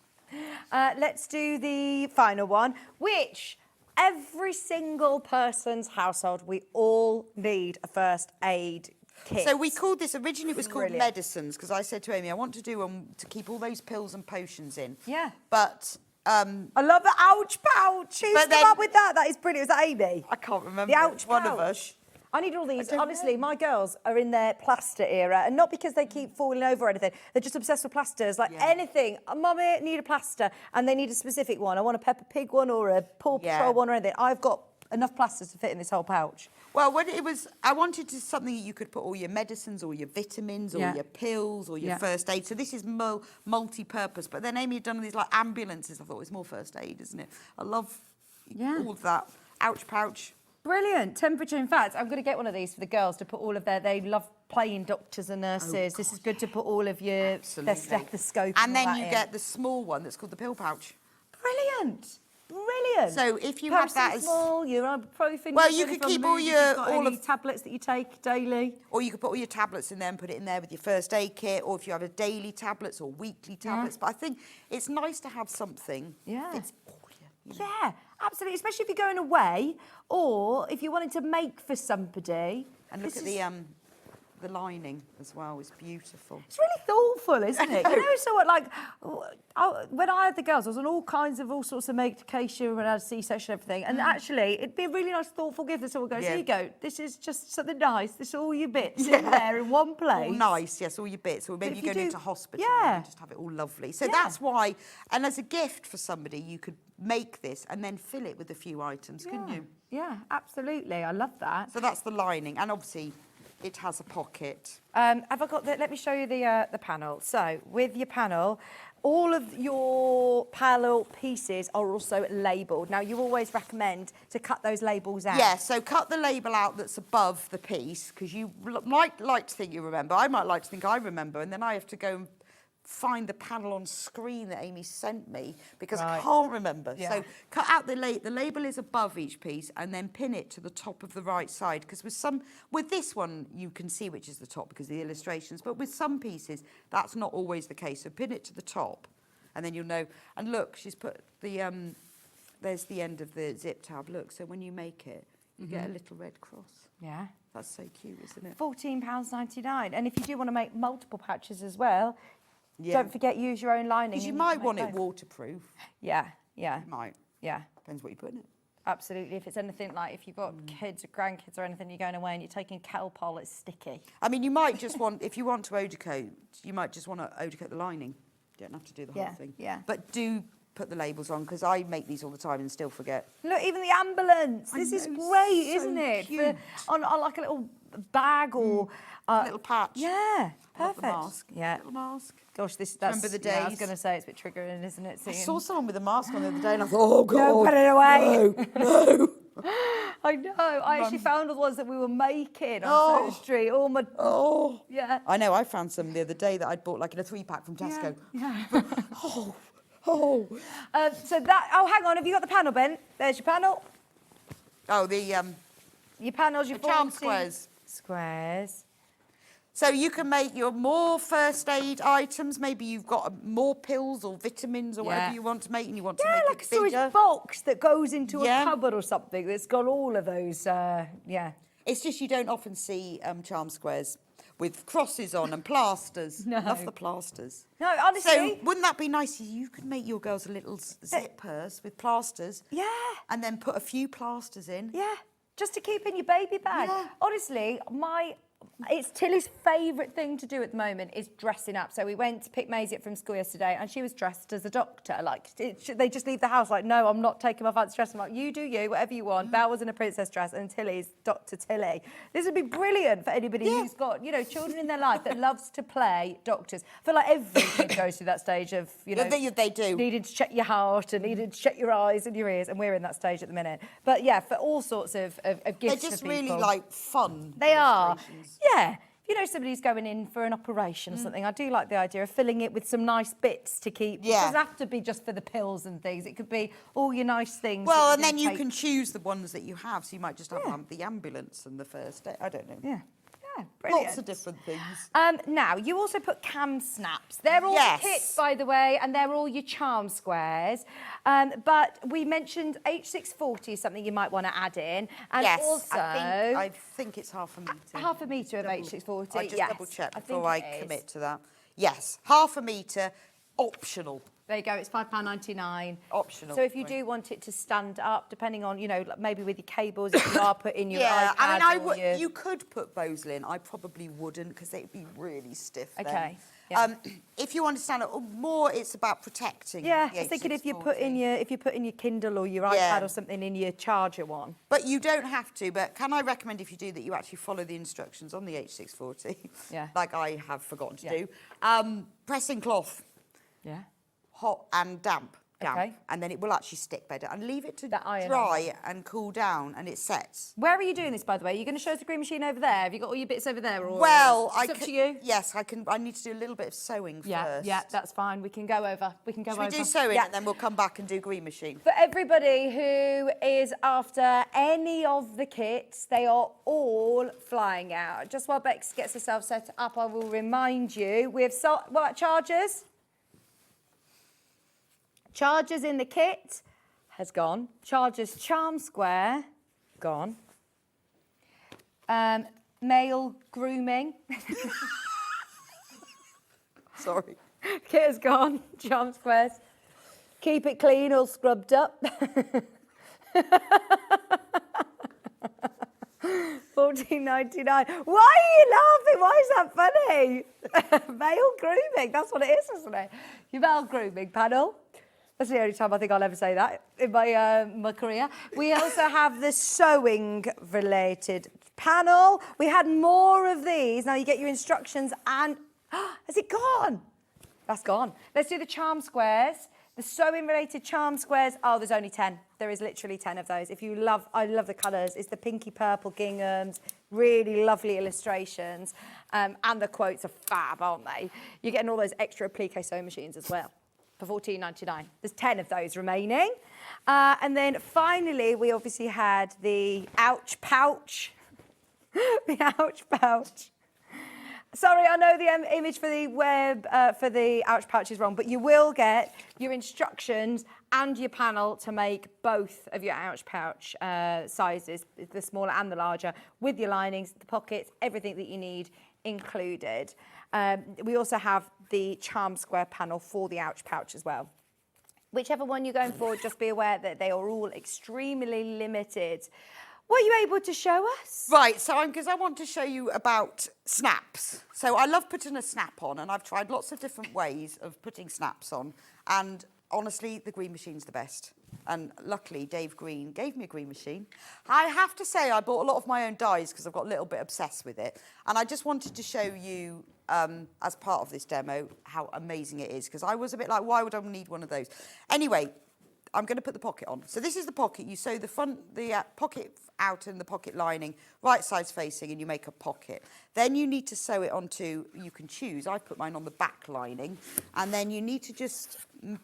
Let's do the final one, which... Every single person's household, we all need a first aid kit. So we called this, originally it was called medicines, because I said to Amy, I want to do them to keep all those pills and potions in. Yeah. But... I love the ouch pouch. Who's come up with that? That is brilliant. Was that Amy? I can't remember. The ouch One pouch. of us. I need all these. Honestly, my girls are in their plaster era, and not because they keep falling over or anything. They're just obsessed with plasters. Like anything. Mummy, need a plaster, and they need a specific one. I want a Peppa Pig one or a Paw Patrol one or anything. I've got enough plasters to fit in this whole pouch. Well, when it was, I wanted something you could put all your medicines or your vitamins or your pills or your first aid. So this is multi-purpose. But then Amy had done these like ambulances. I thought it was more first aid, isn't it? I love all of that. Ouch pouch. Brilliant. Temperature. In fact, I'm going to get one of these for the girls to put all of they love playing doctors and nurses. This is good to put all of their stethoscope and then you in. get the small one that's called the pill pouch. Brilliant. Brilliant. So if you have that as small, your ibuprofen. Well, you could keep all your tablets that you take daily. Or you could put all your tablets in there and put it in there with your first aid kit, or if you have a daily tablets or weekly tablets. But I think it's nice to have something. Yeah. It's Yeah, absolutely. Especially if you're going away, or if you wanted to make for somebody. And look at the lining as well. It's beautiful. It's really thoughtful, isn't it? So when I had the girls, I was on all sorts of medication when I had a C-section and everything. And actually, it'd be a really nice, thoughtful gift that someone goes, here you go. This is just something nice. This is all your bits in there in one place. All nice, yes, all your bits. Or maybe you're going into hospital and just have it all lovely. So that's why, and as a gift for somebody, you could make this and then fill it with a few items, couldn't you? Yeah, absolutely. I love that. So that's the lining. And obviously, it has a pocket. Have I got let me show you the panel. So with your panel, all of your panel pieces are also labelled. Now, you always recommend to cut those labels out. Yeah, so cut the label out that's above the piece, because you might like to think you remember. I might like to think I remember, and then I have to go and find the panel on screen that Amy sent me, because I can't remember. Yeah. So cut out the label is above each piece, and then pin it to the top of the right side, because with this one you can see which is the top because of the illustrations, but with some pieces that's not always the case. So pin it to the top, and then you'll know. And look, she's put the there's the end of the zip tab. Look, so when you make it, you get a little red cross. Yeah. That's so cute, isn't it? £14.99. And if you do want to make multiple patches as well, don't forget, use your own lining. Because you might want it waterproof. Yeah, yeah. You might. Yeah. Depends what you put in it. Absolutely. If it's anything like, if you've got kids or grandkids or anything, you're going away and you're taking Kelpol, it's sticky. I mean, you might just want, if you want to eau de coat, you might just want to eau de coat the lining. You don't have to do the whole thing. Yeah. But do put the labels on, because I make these all the time and still forget. Look, even the ambulance. This is great, isn't it? For, on like a little bag or a little patch. Yeah, perfect. The mask. Yeah, little mask. Gosh, that's remember the days. Yeah, I was going to say it's a bit triggering, isn't it? I Seeing... saw someone with a mask on the other day, and I thought, oh god, no, put it away. No. I know. I actually found all the ones that we were making on Soho Street. All my. Oh. Yeah. I know. I found some the other day that I'd bought like in a 3-pack from Tesco. Yeah. Oh. So that. Oh, hang on. Have you got the panel, Ben? There's your panel. Oh, the your panels, your charm squares. Squares. So you can make your more first aid items. Maybe you've got more pills or vitamins or whatever you want to make, and you want to make like it a storage bigger. box that goes into a cupboard or something that's got all of those. It's just you don't often see charm squares with crosses on and plasters. No. Love the plasters. No, honestly. So wouldn't that be nice? You could make your girls a little zip purse with plasters. Yeah. And then put a few plasters in. Yeah. Just to keep in your baby bag. Yeah. Honestly, it's Tilly's favourite thing to do at the moment is dressing up. So we went to pick Maisie up from school yesterday and she was dressed as a doctor. Like, they just leave the house like, no, I'm not taking my fancy dress. I'm like, you do you, whatever you want. Belle was in a princess dress and Tilly's Dr. Tilly. This would be brilliant for anybody who's got, children in their life that loves to play doctors. I feel like every kid goes through that stage of, they do. Needing to check your heart and needing to check your eyes and your ears. And we're in that stage at the minute. But yeah, for all sorts of gifts They're just for people. really like fun. They are. Yeah. If somebody's going in for an operation or something, I do like the idea of filling it with some nice bits to keep. Yeah. It doesn't have to be just for the pills and things. It could be all your nice things. Well, and then you can choose the ones that you have. So you might just have the ambulance and the first aid. I don't know. Yeah. Brilliant. Lots of different things. Now, you also put cam snaps. They're all kits, by the way, and they're all your charm squares. But we mentioned H640 is something you might want to add in. And also... I think it's half a metre. Half a metre of H640, I'll just double check before I commit to that. Yes, half a metre, optional. There you go, it's £5.99. Optional. So if you do want it to stand up, depending on, maybe with your cables, if you are putting your iPad I mean, you could put bows in. I probably wouldn't because they'd be really stiff then. Okay. Yeah. If you understand it more, it's about protecting. Yeah, I was thinking if you put in your Kindle or your iPad or something in your charger one. But you don't have to. But can I recommend if you do that, you actually follow the instructions on the H640, like I have forgotten to do. Pressing cloth. Yeah. Hot and damp. Okay. And then it will actually stick better. And leave it to iron dry and cool down, and it sets. Where are you doing this, by the way? Are you going to show us the green machine over there? Have you got all your bits over there? Or well, it's up to you. Yes, I can. I need to do a little bit of sewing first. Yeah, that's fine. We can go over. Should we do sewing and then we'll come back and do green machine? For everybody who is after any of the kits, they are all flying out. Just while Bex gets herself set up, I will remind you, we have chargers. Chargers in the kit has gone. Chargers charm square, gone. Male grooming. Sorry. Kit has gone. Charm squares. Keep it clean, all scrubbed up. $14.99. Why are you laughing? Why is that funny? Male grooming. That's what it is, isn't it? Your male grooming panel. That's the only time I think I'll ever say that in my career. We also have the sewing-related panel. We had more of these. Now you get your instructions and... has it gone? That's gone. Let's do the charm squares. The sewing-related charm squares. Oh, there's only 10. There is literally 10 of those. I love the colours. It's the pinky purple ginghams. Really lovely illustrations. And the quotes are fab, aren't they? You're getting all those extra applique sewing machines as well. For $14.99. There's 10 of those remaining. And then finally, we obviously had the ouch pouch. The ouch pouch. Sorry, I know the image for the web for the ouch pouch is wrong, but you will get your instructions and your panel to make both of your ouch pouch sizes, the smaller and the larger, with your linings, the pockets, everything that you need included. We also have the charm square panel for the ouch pouch as well. Whichever one you're going for, just be aware that they are all extremely limited. What are you able to show us? Right, so because I want to show you about snaps. So I love putting a snap on, and I've tried lots of different ways of putting snaps on. And honestly, the green machine's the best. And luckily, Dave Green gave me a green machine. I have to say, I bought a lot of my own dies because I've got a little bit obsessed with it. And I just wanted to show you, as part of this demo, how amazing it is. Because I was a bit like, why would I need one of those? Anyway, I'm going to put the pocket on. So this is the pocket. You sew the front, the pocket out and the pocket lining, right sides facing, and you make a pocket. Then you need to sew it onto, you can choose, I've put mine on the back lining, and then you need to just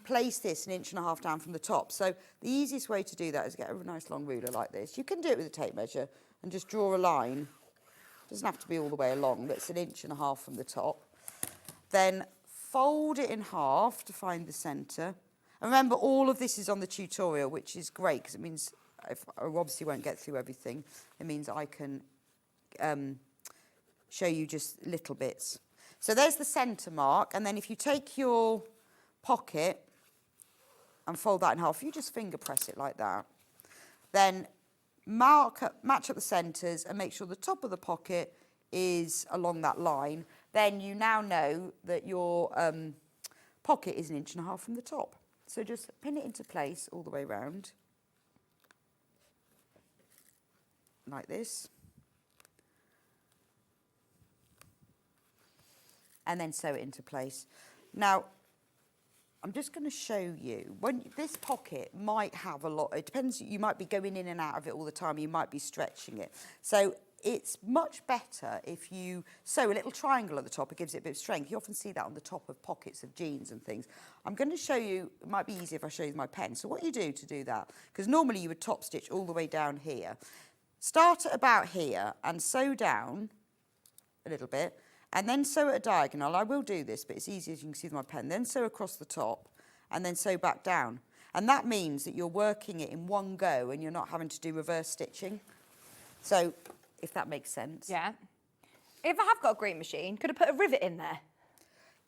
place this 1.5 inches down from the top. So the easiest way to do that is get a nice long ruler like this. You can do it with a tape measure and just draw a line. It doesn't have to be all the way along, but it's 1.5 inches from the top. Then fold it in half to find the centre. And remember, all of this is on the tutorial, which is great because it means if I obviously won't get through everything, it means I can show you just little bits. So there's the centre mark, and then if you take your pocket and fold that in half, you just finger press it like that. Then match up the centres and make sure the top of the pocket is along that line. Then you now know that your pocket is 1.5 inches from the top. So just pin it into place all the way around, like this. And then sew it into place. Now, I'm just going to show you, when this pocket might have a lot, it depends, you might be going in and out of it all the time, you might be stretching it. So it's much better if you sew a little triangle at the top. It gives it a bit of strength. You often see that on the top of pockets of jeans and things. I'm going to show you, it might be easier if I show you my pen. So what you do to do that, because normally you would top stitch all the way down here. Start at about here and sew down a little bit, and then sew at a diagonal. I will do this, but it's easy as you can see with my pen. Then sew across the top, and then sew back down. And that means that you're working it in one go, and you're not having to do reverse stitching. So, if that makes sense. Yeah. If I have got a green machine, could I put a rivet in there?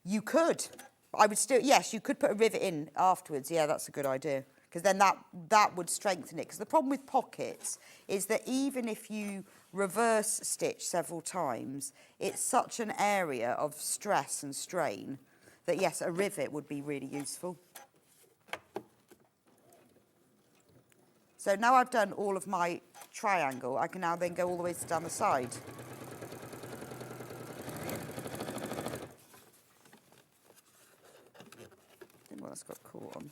You could. I would still, yes, you could put a rivet in afterwards. Yeah, that's a good idea. Because then that would strengthen it. Because the problem with pockets is that even if you reverse stitch several times, it's such an area of stress and strain that, yes, a rivet would be really useful. So now I've done all of my triangle, I can now then go all the way down the side. I think that's got caught on.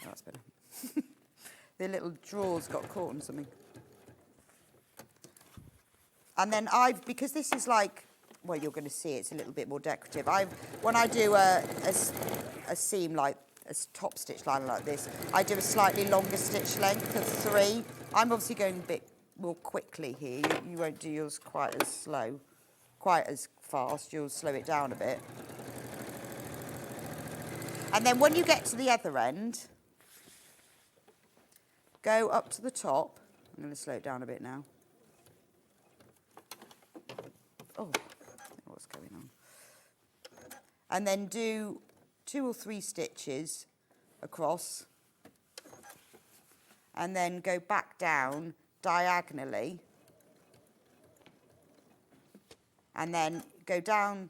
That's better. The little drawers got caught on something. And then because this is like, well, you're going to see it's a little bit more decorative. When I do a seam like a top stitch line like this, I do a slightly longer stitch length of 3. I'm obviously going a bit more quickly here. You won't do yours quite as slow, quite as fast. You'll slow it down a bit. And then when you get to the other end, go up to the top. I'm going to slow it down a bit now. Oh, I don't know what's going on. And then do 2 or 3 stitches across, and then go back down diagonally, and then go down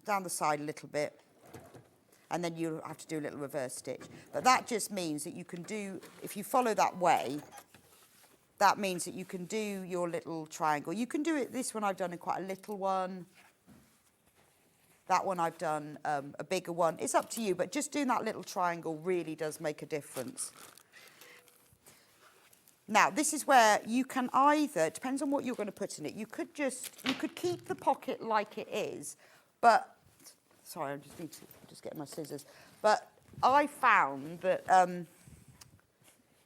the side a little bit, and then you'll have to do a little reverse stitch. But that just means that you can do, if you follow that way, that means that you can do your little triangle. You can do it, this one I've done quite a little one. That one I've done a bigger one. It's up to you, but just doing that little triangle really does make a difference. Now, this is where you can either, it depends on what you're going to put in it, you could keep the pocket like it is, but, sorry, I just need to get my scissors. But I found that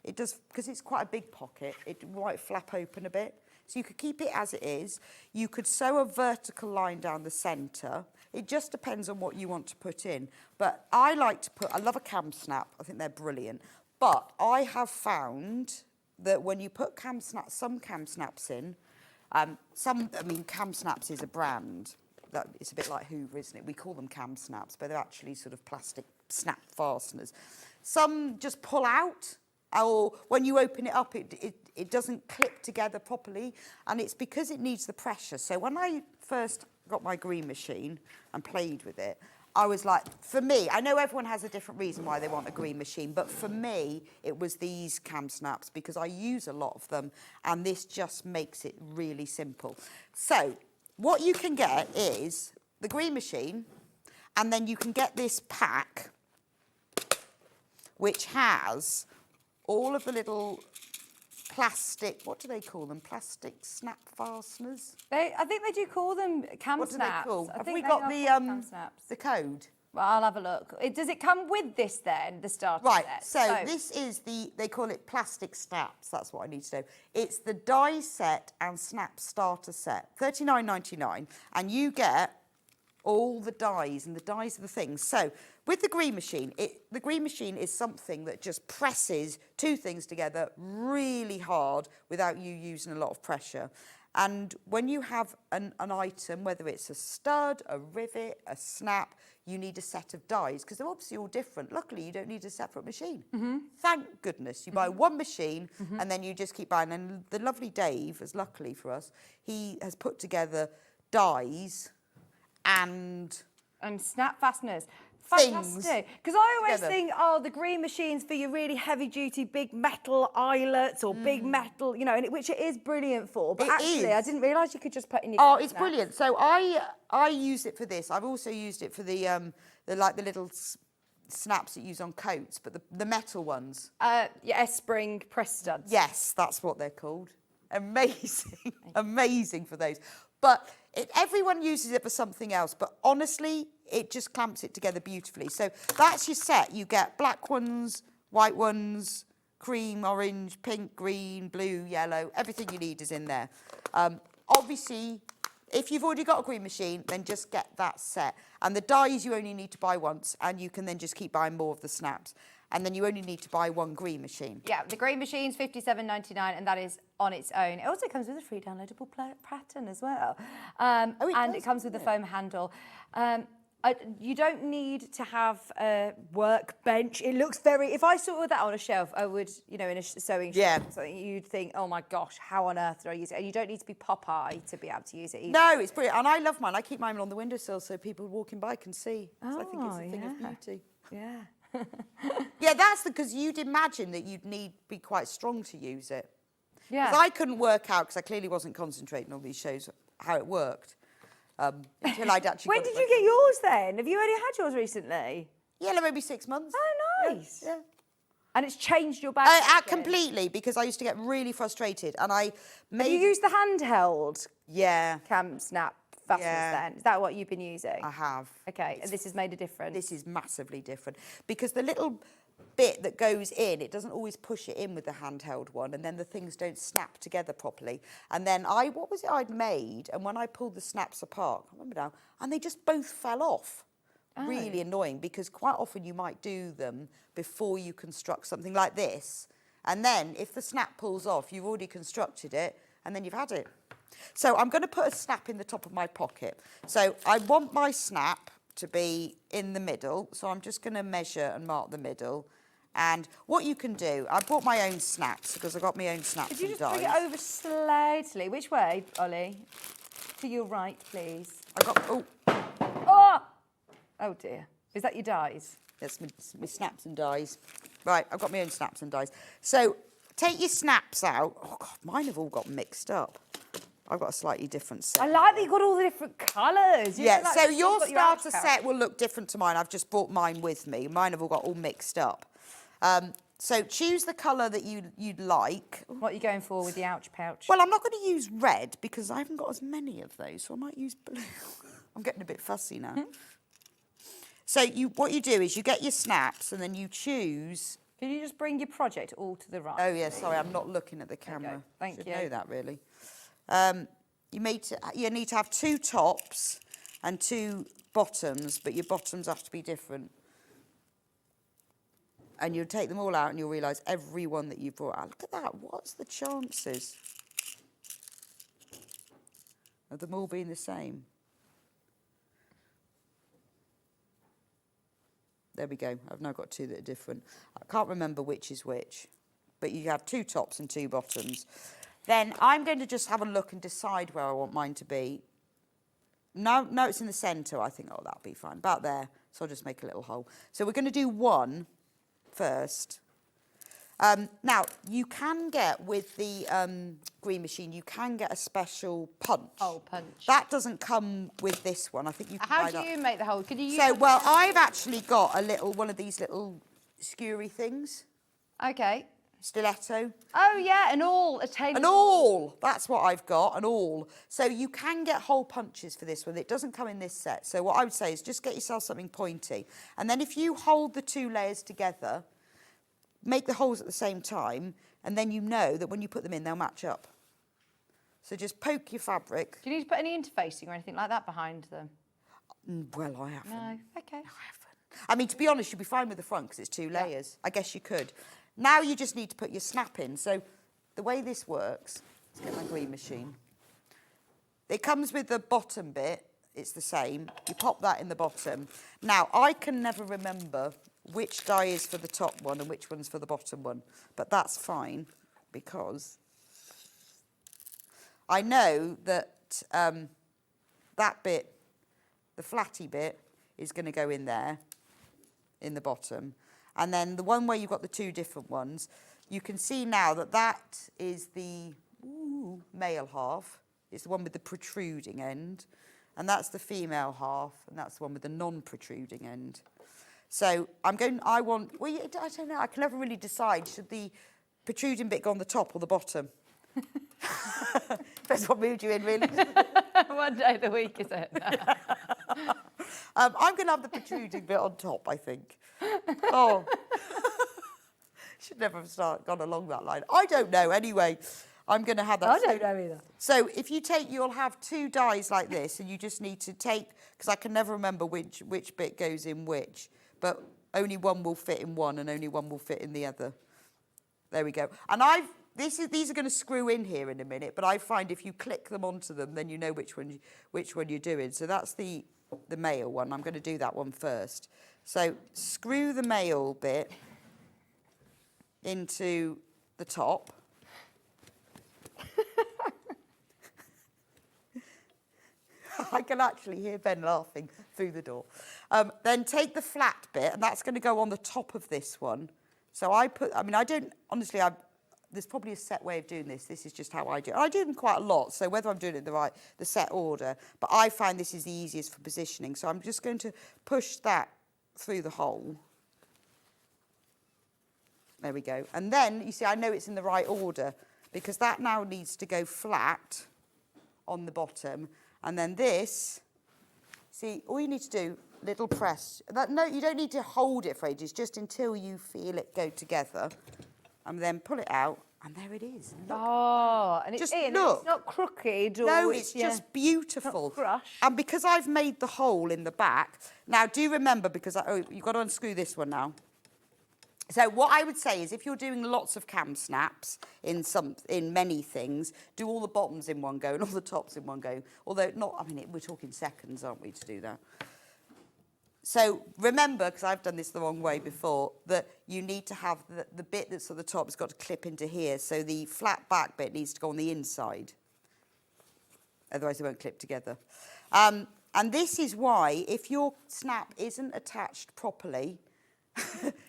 it does, because it's quite a big pocket, it might flap open a bit. So you could keep it as it is. You could sew a vertical line down the centre. It just depends on what you want to put in. But I love a cam snap. I think they're brilliant. But I have found that when you put some cam snaps in, cam snaps is a brand. It's a bit like Hoover, isn't it? We call them cam snaps, but they're actually sort of plastic snap fasteners. Some just pull out, or when you open it up, it doesn't clip together properly, and it's because it needs the pressure. So when I first got my green machine and played with it, I was like, for me, I know everyone has a different reason why they want a green machine, but for me, it was these cam snaps because I use a lot of them, and this just makes it really simple. So what you can get is the green machine, and then you can get this pack, which has all of the little plastic, what do they call them? Plastic snap fasteners? I think they do call them cam What do snaps. they call? I Have think we they got are the called cam snaps. the code? Well, I'll have a look. Does it come with this then, the starter Right, set? so this is they call it plastic snaps, that's what I need to know. It's the die set and snap starter set, $39.99, and you get all the dies, and the dies are the things. So with the green machine, the green machine is something that just presses two things together really hard without you using a lot of pressure. And when you have an item, whether it's a stud, a rivet, a snap, you need a set of dies because they're obviously all different. Luckily, you don't need a separate machine. Thank goodness. You buy one machine and then you just keep buying. And the lovely Dave, as luckily for us, he has put together dies and snap fasteners. Things Fantastic. Because I always together. think, oh, the green machine's for your really heavy-duty big metal eyelets or big metal, you know, which it is brilliant for. But It actually, I is. didn't realise you could just put in your Oh, cam it's snaps. brilliant. So I use it for this. I've also used it for the little snaps that you use on coats, but the metal ones. Yeah, S-spring press studs. Yes, that's what they're called. Amazing, amazing for those. But everyone uses it for something else. But honestly, it just clamps it together beautifully. So that's your set. You get black ones, white ones, cream, orange, pink, green, blue, yellow. Everything you need is in there. Obviously, if you've already got a green machine, then just get that set. And the dies you only need to buy once, and you can then just keep buying more of the snaps. And then you only need to buy one green machine. Yeah, the green machine's $57.99, and that is on its own. It also comes with a free downloadable pattern as well. It comes with a foam handle. You don't need to have a workbench. It looks very... If I saw that on a shelf, I would, you know, in a sewing shop, something you'd think, oh my gosh, how on earth do I use it? And you don't need to be Popeye to be able to use it either. No, it's brilliant. And I love mine. I keep mine on the windowsill so people walking by can see. So I think it's a thing of beauty. Yeah. Yeah, that's because you'd imagine that you'd be quite strong to use it. Yeah. Because I couldn't work out, because I clearly wasn't concentrating on these shows, how it worked. Until I'd actually When did you get yours then? Have you only had yours recently? Yeah, like maybe 6 months. Oh, nice. Yeah. And it's changed your bag? Completely, because I used to get really frustrated. And I made... Have you used the handheld cam snap fasteners then? Is that what you've been using? I have. Okay, and this has made a difference? This is massively different. Because the little bit that goes in, it doesn't always push it in with the handheld one, and then the things don't snap together properly. And then what was it I'd made? And when I pulled the snaps apart, I can't remember now, and they just both fell off. Oh. Really annoying, because quite often you might do them before you construct something like this. And then if the snap pulls off, you've already constructed it, and then you've had it. So I'm going to put a snap in the top of my pocket. So I want my snap to be in the middle. So I'm just going to measure and mark the middle. And what you can do, I bought my own snaps because I got my own snaps and dies. Could you just bring it over slightly? Which way, Ollie? To your right, please. Oh dear. Is that your dies? That's my snaps and dies. Right, I've got my own snaps and dies. So take your snaps out. Oh God, mine have all got mixed up. I've got a slightly different set. I like that you've got all the different colours. Yeah, so your starter set will look different to mine. I've just brought mine with me. Mine have all got all mixed up. So choose the colour that you'd like. What are you going for with the ouch pouch? Well, I'm not going to use red because I haven't got as many of those, so I might use blue. I'm getting a bit fussy now. So what you do is you get your snaps and then you choose... Can you just bring your project all to the right? Oh, yeah, sorry, I'm not looking at the camera. Okay, thank you. Should know that, really. You need to have 2 tops and 2 bottoms, but your bottoms have to be different. And you'll take them all out and you'll realise every one that you've brought out. Look at that. What's the chances of them all being the same? There we go. I've now got 2 that are different. I can't remember which is which. but you have 2 tops and 2 bottoms. Then I'm going to just have a look and decide where I want mine to be. Now it's in the centre, I think, oh, that'll be fine. About there, so I'll just make a little hole. So we're going to do 1 first. Now, you can get, with the green machine, you can get a special punch. Oh, punch. That doesn't come with this one. I think you can How buy do that. you make the hole? Could you use So, well, I've actually got one of these little skewery things. Okay. Stiletto. Oh, yeah, an awl. An awl. That's what I've got, an awl. So you can get hole punches for this one. It doesn't come in this set. So what I would say is just get yourself something pointy. And then if you hold the 2 layers together, make the holes at the same time, and then you know that when you put them in, they'll match up. So just poke your fabric. Do you need to put any interfacing or anything like that behind them? Well, I haven't. No, okay. I mean, to be honest, you'd be fine with the front because it's 2 layers. I guess you could. Now you just need to put your snap in. So the way this works, let's get my green machine. It comes with the bottom bit. It's the same. You pop that in the bottom. Now, I can never remember which die is for the top one and which one's for the bottom one. But that's fine because I know that that bit, the flatty bit, is going to go in there, in the bottom. And then the one where you've got the 2 different ones, you can see now that that is the male half. It's the one with the protruding end. And that's the female half, and that's the one with the non-protruding end. So I don't know, I can never really decide, should the protruding bit go on the top or the bottom? Depends what mood you're in, really. One day of the week, is it? I'm going to have the protruding bit on top, I think. Oh. Should never have gone along that line. I don't know, anyway. I'm going to have that. I don't know either. So if you you'll have 2 dies like this, and you just need to take, because I can never remember which bit goes in which, but only one will fit in one and only one will fit in the other. There we go. And these are going to screw in here in a minute, but I find if you click them onto them, then you know which one you're doing. So that's the male one. I'm going to do that one first. So screw the male bit into the top. I can actually hear Ben laughing through the door. Then take the flat bit, and that's going to go on the top of this one. So there's probably a set way of doing this. This is just how I do it. I do them quite a lot, so whether I'm doing it in the set order, but I find this is the easiest for positioning. So I'm just going to push that through the hole. There we go. And then, you see, I know it's in the right order because that now needs to go flat on the bottom. And then this, see, all you need to do, little press. No, you don't need to hold it for ages, just until you feel it go together. And then pull it out, and there it is. Look. Oh, and just it's not crooked. Or no, it's just beautiful. Not crushed. And because I've made the hole in the back, now do remember, because you've got to unscrew this one now. So what I would say is, if you're doing lots of cam snaps in many things, do all the bottoms in one go and all the tops in one go. Although we're talking seconds, aren't we, to do that? So remember, because I've done this the wrong way before, that you need to have the bit that's at the top has got to clip into here. So the flat back bit needs to go on the inside. Otherwise, it won't clip together. And this is why, if your snap isn't attached properly...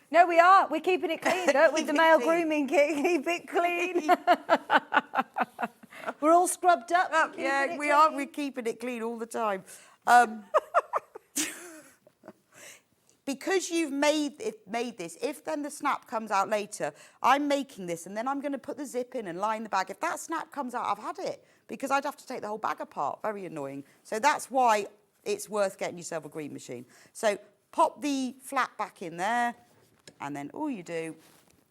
No, we are. We're keeping it clean, look, with the male grooming kit. Keep it clean. We're all scrubbed up. Yeah, we are. We're keeping it clean all the time. Because you've made this, if then the snap comes out later, I'm making this and then I'm going to put the zip in and line the bag. If that snap comes out, I've had it, because I'd have to take the whole bag apart. Very annoying. So that's why it's worth getting yourself a green machine. So pop the flat back in there, and then all you do,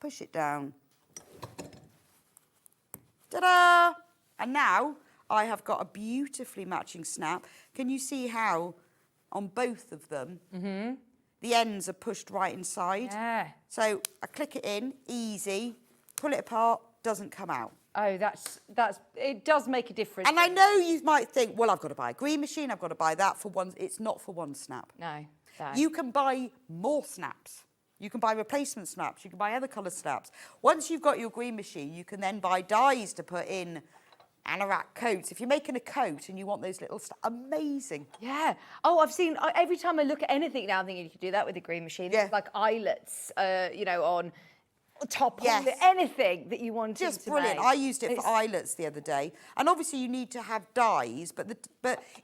push it down. Ta-da! And now I have got a beautifully matching snap. Can you see how on both of them, the ends are pushed right inside? Yeah. So I click it in, easy, pull it apart, doesn't come out. Oh, it does make a difference. And I know you might think, well, I've got to buy a green machine, I've got to buy that for one. It's not for one snap. No. You can buy more snaps. You can buy replacement snaps. You can buy other colour snaps. Once you've got your green machine, you can then buy dies to put in anorak coats. If you're making a coat and you want those little amazing. Yeah. Oh, I've seen, every time I look at anything now, I'm thinking you could do that with the green machine. Yeah. It's like eyelets, you know, on top, yes. Anything that you want to Just brilliant. make. I used it for eyelets the other day. And obviously you need to have dies, but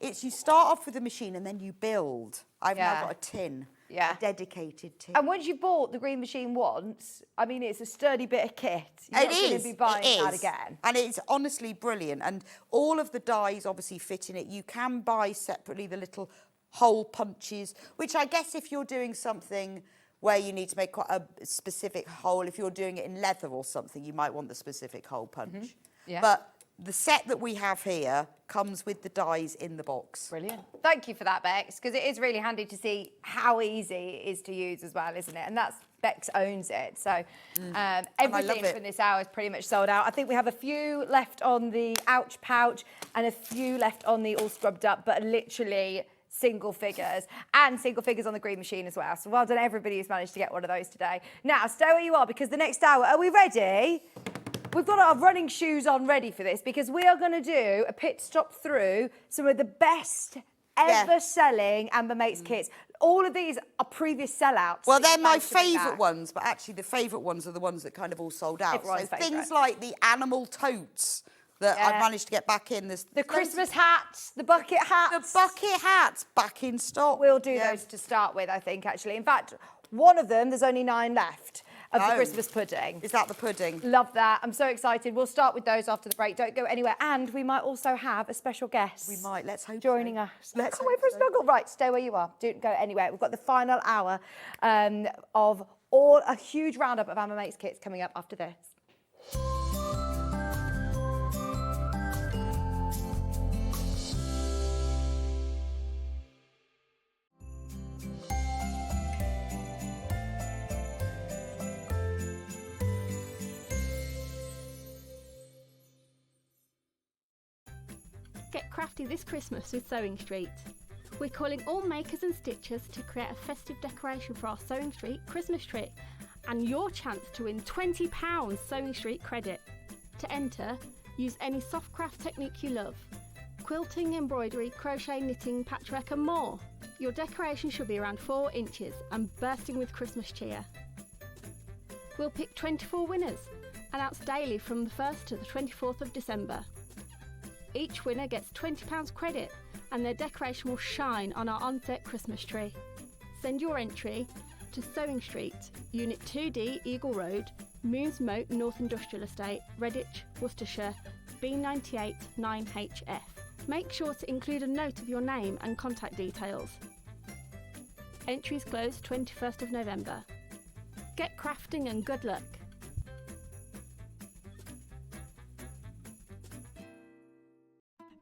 it's you start off with the machine and then you build. I've now got a tin. Yeah. A dedicated tin. And once you've bought the green machine once, I mean, it's a sturdy bit of kit. You're not going to be buying that again. And it's honestly brilliant. And all of the dies obviously fit in it. You can buy separately the little hole punches, which I guess if you're doing something where you need to make quite a specific hole, if you're doing it in leather or something, you might want the specific hole punch. Yeah. But the set that we have here comes with the dies in the box. Brilliant. Thank you for that, Bex, because it is really handy to see how easy it is to use as well, isn't it? And that's Bex owns it. So everything from this hour is pretty much sold out. I think we have a few left on the ouch pouch and a few left on the all scrubbed up, but literally single figures and single figures on the green machine as well. So well done everybody who's managed to get one of those today. Now stay where you are because the next hour, are we ready? We've got our running shoes on ready for this because we are going to do a pit stop through some of the best ever selling Amber Mates kits. All of these are previous sellouts. Well, they're my favourite ones, but actually the favourite ones are the ones that kind of all sold out. Everyone's so things like the animal totes that I've managed to get back in. The Christmas hats, the bucket hats. The bucket hats back in stock. We'll do those to start with, I think, actually. In fact, one of them, there's only 9 left. Of the Christmas pudding. Is that the pudding? Love that. I'm so excited. We'll start with those after the break. Don't go anywhere. And we might also have a special guest. We might. Let's hope joining us. Let's can't wait for a snuggle. Right, stay where you are. Don't go anywhere. We've got the final hour of a huge roundup of Amber Mates kits coming up after this. Get crafty this Christmas with Sewing Street. We're calling all makers and stitchers to create a festive decoration for our Sewing Street Christmas tree and your chance to win £20 Sewing Street credit. To enter, use any soft craft technique you love. Quilting, embroidery, crochet, knitting, patchwork and more. Your decoration should be around 4 inches and bursting with Christmas cheer. We'll pick 24 winners, announced daily from the 1st to the 24th of December. Each winner gets £20 credit and their decoration will shine on our on-set Christmas tree. Send your entry to Sewing Street, Unit 2D, Eagle Road, Moons Moat, North Industrial Estate, Redditch, Worcestershire, B98 9HF. Make sure to include a note of your name and contact details. Entries close 21st of November. Get crafting and good luck.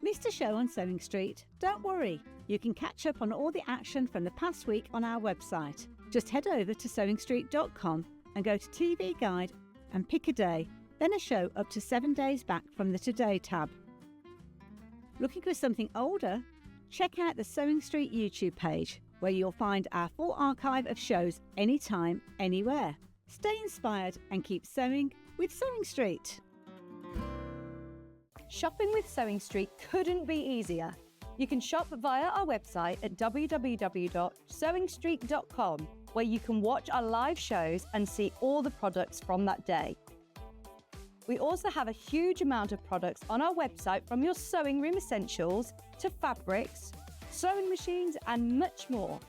Missed a show on Sewing Street? Don't worry, you can catch up on all the action from the past week on our website. Just head over to sewingstreet.com and go to TV Guide and pick a day, then a show up to 7 days back from the Today tab. Looking for something older? Check out the Sewing Street YouTube page, where you'll find our full archive of shows anytime, anywhere. Stay inspired and keep sewing with Sewing Street. Shopping with Sewing Street couldn't be easier. You can shop via our website at www.sewingstreet.com, where you can watch our live shows and see all the products from that day. We also have a huge amount of products on our website, from your sewing room essentials to fabrics, sewing machines and much more.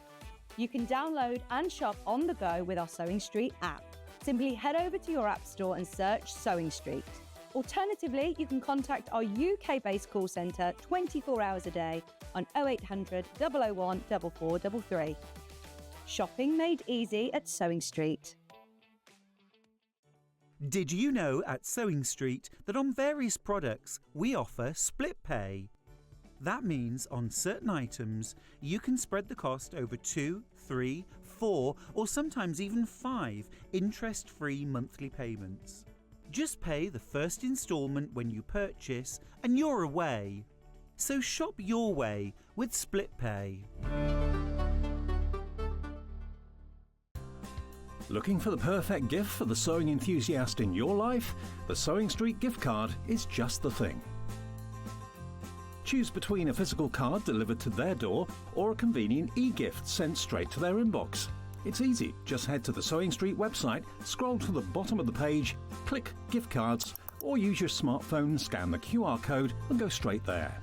You can download and shop on the go with our Sewing Street app. Simply head over to your app store and search Sewing Street. Alternatively, you can contact our UK-based call centre 24 hours a day on 0800 001 4433. Shopping made easy at Sewing Street. Did you know at Sewing Street that on various products we offer split pay? That means on certain items you can spread the cost over 2, 3, 4 or sometimes even 5 interest-free monthly payments. Just pay the first instalment when you purchase and you're away. So shop your way with split pay. Looking for the perfect gift for the sewing enthusiast in your life? The Sewing Street gift card is just the thing. Choose between a physical card delivered to their door or a convenient e-gift sent straight to their inbox. It's easy. Just head to the Sewing Street website, scroll to the bottom of the page, click Gift Cards, or use your smartphone, scan the QR code and go straight there.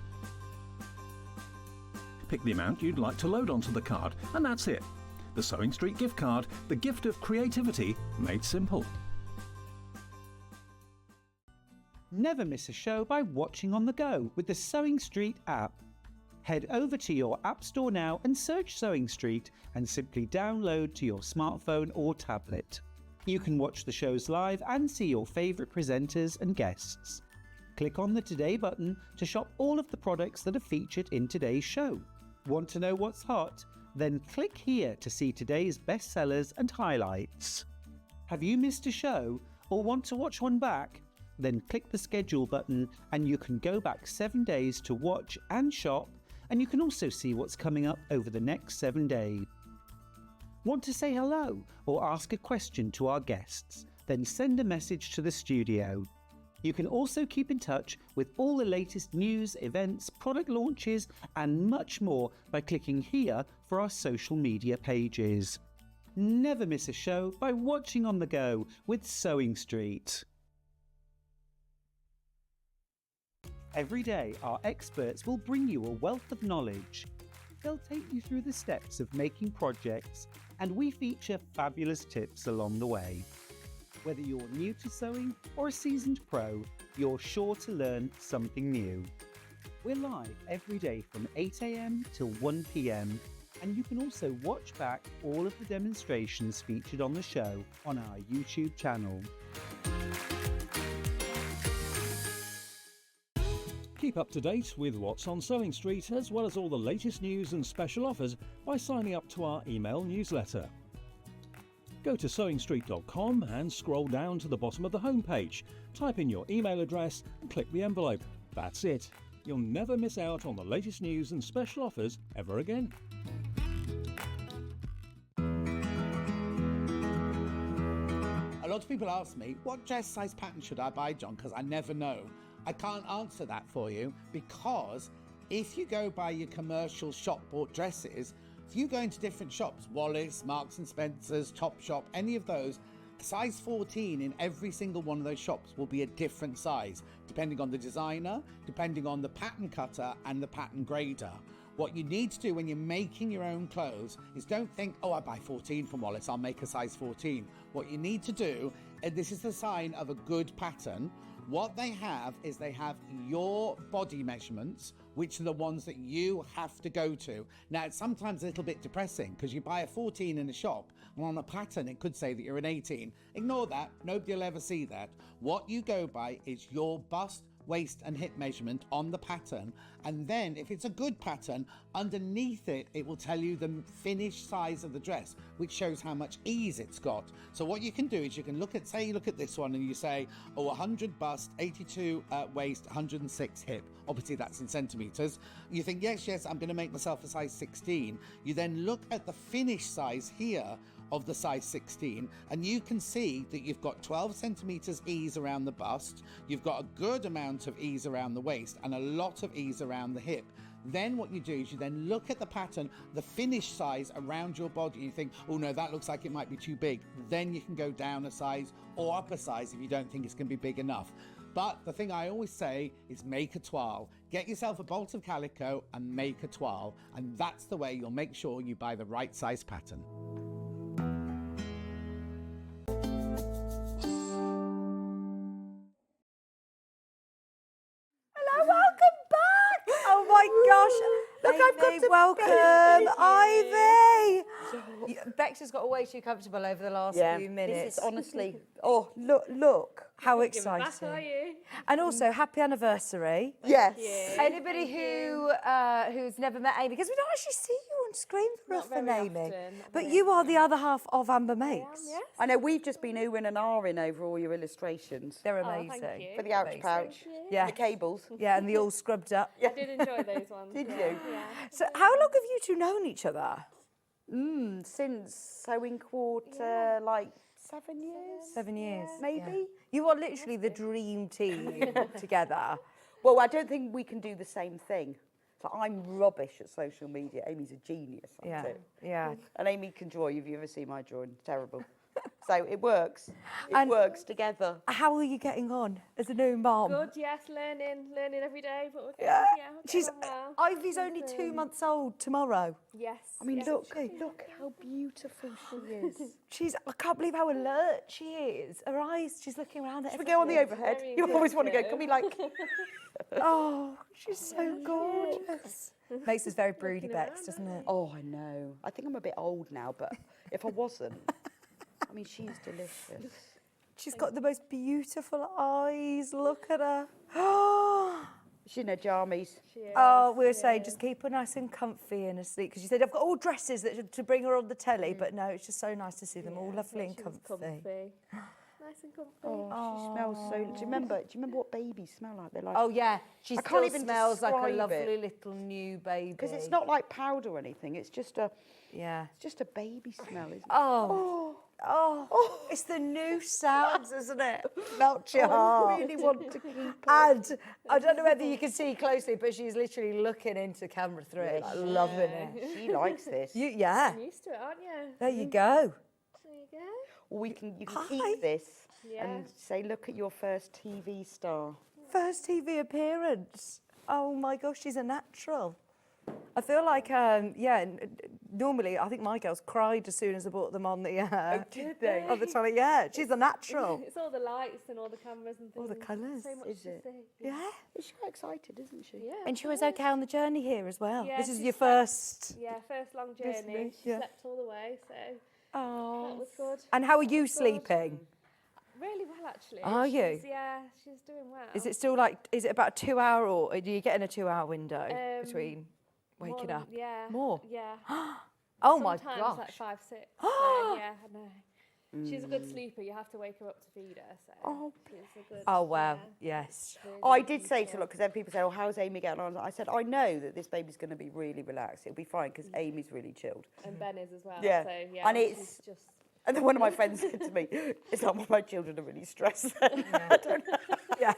Pick the amount you'd like to load onto the card, and that's it. The Sewing Street gift card, the gift of creativity made simple. Never miss a show by watching on the go with the Sewing Street app. Head over to your App Store now and search Sewing Street and simply download to your smartphone or tablet. You can watch the shows live and see your favourite presenters and guests. Click on the Today button to shop all of the products that are featured in today's show. Want to know what's hot? Then click here to see today's bestsellers and highlights. Have you missed a show or want to watch one back? Then click the schedule button and you can go back 7 days to watch and shop, and you can also see what's coming up over the next 7 days. Want to say hello or ask a question to our guests? Then send a message to the studio. You can also keep in touch with all the latest news, events, product launches and much more by clicking here for our social media pages. Never miss a show by watching on the go with Sewing Street. Every day, our experts will bring you a wealth of knowledge. They'll take you through the steps of making projects, and we feature fabulous tips along the way. Whether you're new to sewing or a seasoned pro, you're sure to learn something new. We're live every day from 8 AM till 1 PM, and you can also watch back all of the demonstrations featured on the show on our YouTube channel. Keep up to date with what's on Sewing Street, as well as all the latest news and special offers by signing up to our email newsletter. Go to sewingstreet.com and scroll down to the bottom of the homepage. Type in your email address and click the envelope. That's it. You'll never miss out on the latest news and special offers ever again. A lot of people ask me, what dress size pattern should I buy, John? Because I never know. I can't answer that for you, because if you go by your commercial shop bought dresses, if you go into different shops, Wallis, Marks and Spencer's, Topshop, any of those, size 14 in every single one of those shops will be a different size, depending on the designer, depending on the pattern cutter and the pattern grader. What you need to do when you're making your own clothes is don't think, oh, I buy 14 from Wallis, I'll make a size 14. What you need to do, and this is the sign of a good pattern, what they have is they have your body measurements, which are the ones that you have to go to. Now, it's sometimes a little bit depressing because you buy a 14 in a shop and on a pattern it could say that you're an 18. Ignore that, nobody will ever see that. What you go by is your bust, waist and hip measurement on the pattern, and then if it's a good pattern, underneath it it will tell you the finished size of the dress, which shows how much ease it's got. So what you can do is you can look at, say you look at this one and you say, oh, 100 bust, 82 waist, 106 hip. Obviously that's in centimeters. You think, yes, I'm going to make myself a size 16. You then look at the finished size here of the size 16, and you can see that you've got 12 centimeters ease around the bust, you've got a good amount of ease around the waist and a lot of ease around the hip. Then what you do is you then look at the pattern, the finished size around your body, and you think, oh no, that looks like it might be too big. Then you can go down a size or up a size if you don't think it's going to be big enough. But the thing I always say is make a toile. Get yourself a bolt of calico and make a toile, and that's the way you'll make sure you buy the right size pattern. Look, I've got to welcome Ivy. Bex has got way too comfortable over the last few minutes. This is honestly, oh, look. How exciting. And also, happy anniversary. Yes. Anybody who's never met Amy, because we don't actually see you on screen very often, Amy. But you are the other half of Amber Makes. Yes. I know, we've just been oohing and ahhing over all your illustrations. They're amazing. Thank you. For the ouch pouch, Yeah. the cables. Yeah, and the all scrubbed up. I did enjoy those ones. Did you? Yeah. So how long have you two known each other? Since sewing quarter, like 7 years? 7 years. Maybe. Yeah. You are literally the dream team together. Well, I don't think we can do the same thing. So I'm rubbish at social media. Amy's a genius at it. Yeah. And Amy can draw. If you ever see my drawing, terrible. So it works. It works together. How are you getting on as a new mom? Good, yes, learning every day. But we're getting, we're She's getting on well. Ivy's only 2 months old tomorrow. Yes. I mean, yes, look how beautiful she is. I can't believe how alert she is. Her eyes, she's looking around at Should we go on the overhead? Very You always want to go. good. Can we like... Oh, she's so gorgeous. Makes us very broody, Bex, doesn't it? Oh, I know. I think I'm a bit old now, but if I wasn't, I mean, she's delicious. She's got the most beautiful eyes. Look at her. She's in her jammies. Oh, we were saying just keep her nice and comfy and asleep because she said I've got all dresses that to bring her on the telly, but no, it's just so nice to see them all lovely and comfy. Nice and comfy. Oh, she smells so. Do you remember what babies smell like? They're like. Oh yeah, she I still can't even smells like a describe lovely it. little new baby. Because it's not like powder or anything. It's just a. Yeah. It's just a baby smell, isn't it? Oh, it's the new sounds, isn't it? Melt your I heart. really want to keep her. And I don't know whether you can see closely, but she's literally looking into camera through it, like loving it. She likes this. Yeah. You're used to it, aren't you? There you go. There you go. Or you can keep this Yeah. and say, look at your first TV star. First TV appearance. Oh my gosh, she's a natural. I feel like, normally I think my girls cried as soon as I brought them on the did they? on the telly. Yeah, she's a natural. It's all the lights and all the cameras and things. All the colours. So much Is to it? see. Yeah. She's quite excited, isn't she? Yeah. And she was okay on the journey here as well. Yeah, This is she your slept- first. Yeah, first long This journey. week, She yeah. slept all the way, so Oh. that was good. And how are you Good. sleeping? Really well, actually. Are you? Yeah, she's doing well. Is it still like, is it about a 2 hour or are you getting a 2 hour window between More waking than- up? Yeah. More? Yeah. Oh my Sometimes gosh. like 5, 6. So, yeah, I know. She's a good sleeper. You have to wake her up to feed her. So she's a good. Oh wow, yeah, yes. I did say to look, because then people say, oh, how's Amy getting on? I said, I know that this baby's going to be really relaxed. It'll be fine because Amy's really chilled. And Ben is as well. Yeah. So, yeah. And it's- she's just. And then one of my friends said to me, it's like when my children are really stressed. I don't know. Yeah.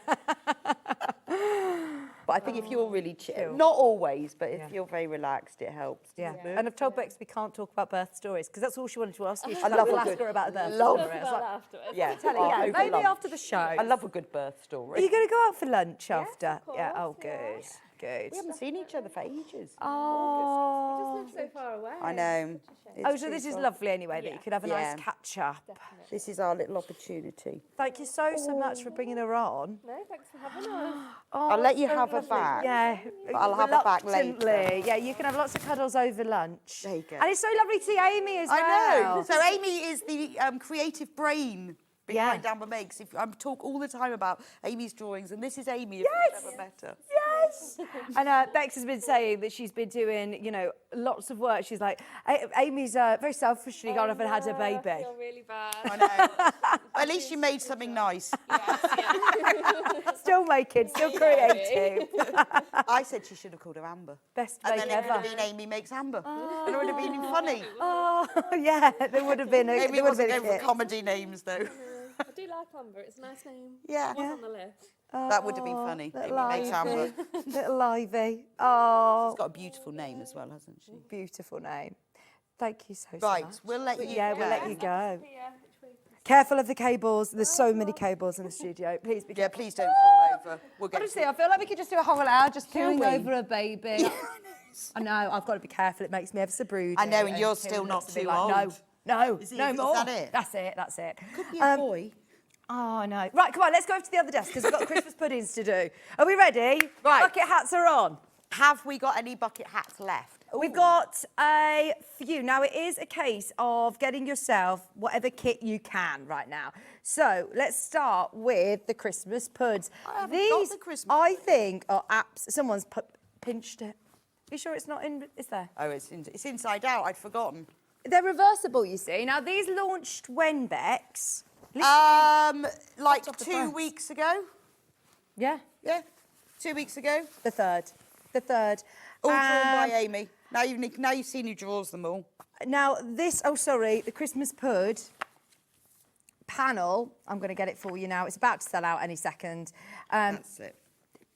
But I think if you're really chill. chill, not always, but if Yeah. you're very relaxed, it helps. Yeah. doesn't it? And I've told Bex we can't talk about birth stories because that's all she wanted to ask you. She I love we'll a ask good- her about the birth love story. I was about like, afterwards. Yeah. tell her, Oh, yeah, over maybe lunch. after the show. I love a good birth Are story. you going to go out for lunch after? of Yeah. course, Oh, good. Good. We haven't seen each other for ages. Oh. We just live so far away. I know. Oh, so this is lovely anyway that you could have a Yeah. nice catch up. This is our little opportunity. Thank you so much for bringing her on. No, thanks for having us. Oh, I'll let you so have her lovely. back. Yeah, But I'll have her back later. reluctantly. Yeah, you can have lots of cuddles over lunch. There you go. And it's so lovely to see Amy as well. I know. So Amy is the creative brain behind Amber Makes. If I talk all the time about Amy's drawings, and this is Amy. If you've never met her. Yes. And Bex has been saying that she's been doing, lots of work. She's like, Amy's very selfishly gone off and had a I baby. feel really bad. I know. At least you made something nice. Still making, still creative. I said she should have called her Amber. Best And make then it would ever. have been Amy Makes Amber. And it would have been funny. Oh, yeah, there would have been a, Amy there would have wasn't been a going for kit. comedy names, though. I do like Amber. It's a nice name. Yeah. It was on the list. That would have been funny. Amy Little Makes Amber. Ivy. Little Ivy. Oh, She's got a beautiful name as well, hasn't she? beautiful name. Thank you so Right, much. we'll let you Yeah, go. we'll let you go. Yeah, Careful of the cables. There's so many cables in the studio. Please be Yeah, careful. please don't fall over. We'll get Honestly, I feel like we could just do a whole hour just Shall pooing we? over a baby. I know, I've got to be careful. It makes me ever so broody. I know, and you're Tim still looks not a bit too like, old. No, Is no it- is more. that it? That's it, that's it. Could be a boy. Oh, no. Right, come on, let's go over to the other desk because we've got Christmas puddings to do. Are we ready? Right. Bucket hats are on. Have we got any bucket hats left? We've got a few. Now, it is a case of getting yourself whatever kit you can right now. So, let's start with the Christmas puds. I haven't got the Christmas I think, are apps. Someone's pinched it. Are you sure it's not in? Is there? Oh, it's inside out. I'd forgotten. They're reversible, you see. Now, these launched when, Bex? Like off the 2 press. weeks ago. Yeah. Yeah, 2 weeks ago. The third. All drawn by Amy. Now you've seen who draws them all. Now this, oh sorry, the Christmas Pud panel, I'm going to get it for you now. It's about to sell out any second. That's it.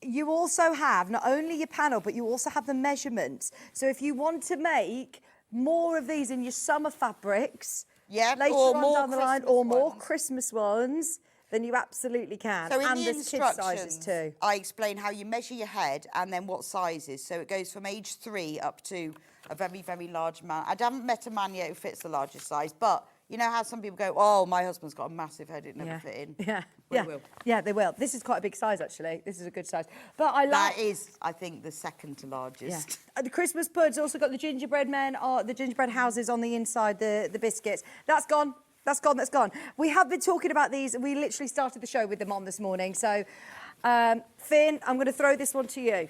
You also have not only your panel, but you also have the measurements. So if you want to make more of these in your summer fabrics, later or on more down the line, Christmas or more ones. Christmas ones, then you absolutely can. So in and the there's kid sizes instructions, too. I explain how you measure your head and then what sizes. So it goes from age 3 up to a very, very large man. I haven't met a man yet who fits the largest size, but you know how some people go, oh, my husband's got a massive head, it never fit in. Yeah, Well, it will. Yeah, they will. This is quite a big size, actually. This is a good size. But I like... That is, I think, the second to largest. The Christmas Pud's also got the gingerbread men, or the gingerbread houses on the inside, the biscuits. That's gone. That's gone, that's gone. We have been talking about these. We literally started the show with them on this morning. So, Finn, I'm going to throw this one to you.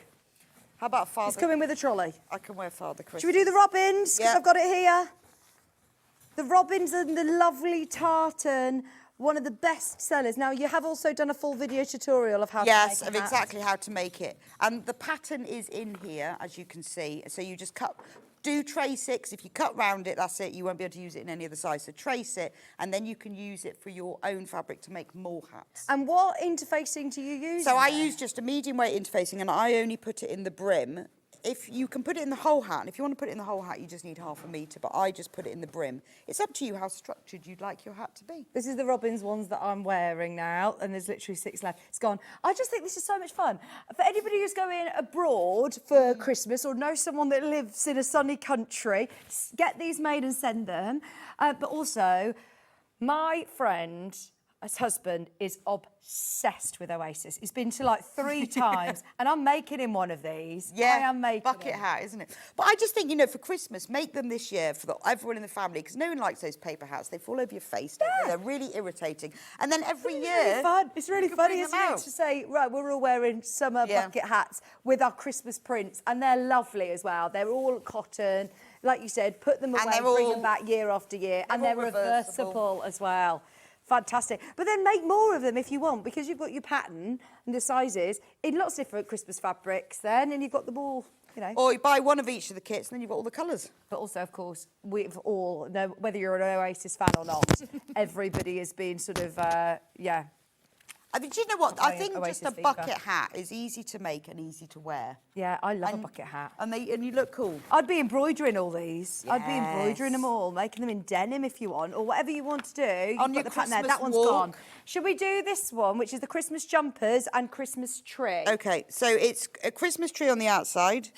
How about Father? It's coming with a trolley. I can wear Father Christmas. Should we do the robins? Because Yeah. I've got it here. The robins and the lovely tartan, one of the best sellers. Now, you have also done a full video tutorial of how to make Yes, a of hat. exactly how to make it. And the pattern is in here, as you can see. So you just do trace it, 'cause if you cut round it, that's it. You won't be able to use it in any other size. So trace it, and then you can use it for your own fabric to make more hats. And what interfacing do you use? So in I there? use just a medium weight interfacing, and I only put it in the brim. If you can put it in the whole hat, and if you want to put it in the whole hat, you just need 1/2 metre, but I just put it in the brim. It's up to you how structured you'd like your hat to be. This is the Robins ones that I'm wearing now, and there's literally 6 left. It's gone. I just think this is so much fun. For anybody who's going abroad for Christmas or knows someone that lives in a sunny country, get these made and send them. But also, my friend... his husband is obsessed with Oasis. He's been to like 3 times, and I'm making him one of these. Yeah, I am making bucket him. hat, isn't it? But I just think, you know, for Christmas, make them this year for everyone in the family, because no one likes those paper hats. They fall over your face, don't they? They're really irritating. And then every It's year... really fun. It's really you can funny, bring isn't them it, out. to say, right, we're all wearing summer bucket hats with our Christmas prints, and they're lovely as well. They're all cotton. Like you said, put them away, they're bring all- them back year after year, and they're they're all reversible. as well. Fantastic. But then make more of them if you want, because you've got your pattern and the sizes in lots of different Christmas fabrics then, and you've got them all, you know. Or you buy one of each of the kits, and then you've got all the colours. But also, of course, we've all, know, whether you're an Oasis fan or not, everybody has been sort of, I mean, do you know what? I think Oasis just a fever. bucket hat is easy to make and easy to wear. Yeah, I love a bucket hat. And you look cool. I'd be embroidering all these. I'd be embroidering them Yes. all, making them in denim if you want, or whatever you want to do. You've On got your the pattern there. Christmas That one's walk. gone. Should we do this one, which is the Christmas jumpers and Christmas tree? Okay, so it's a Christmas tree on the outside.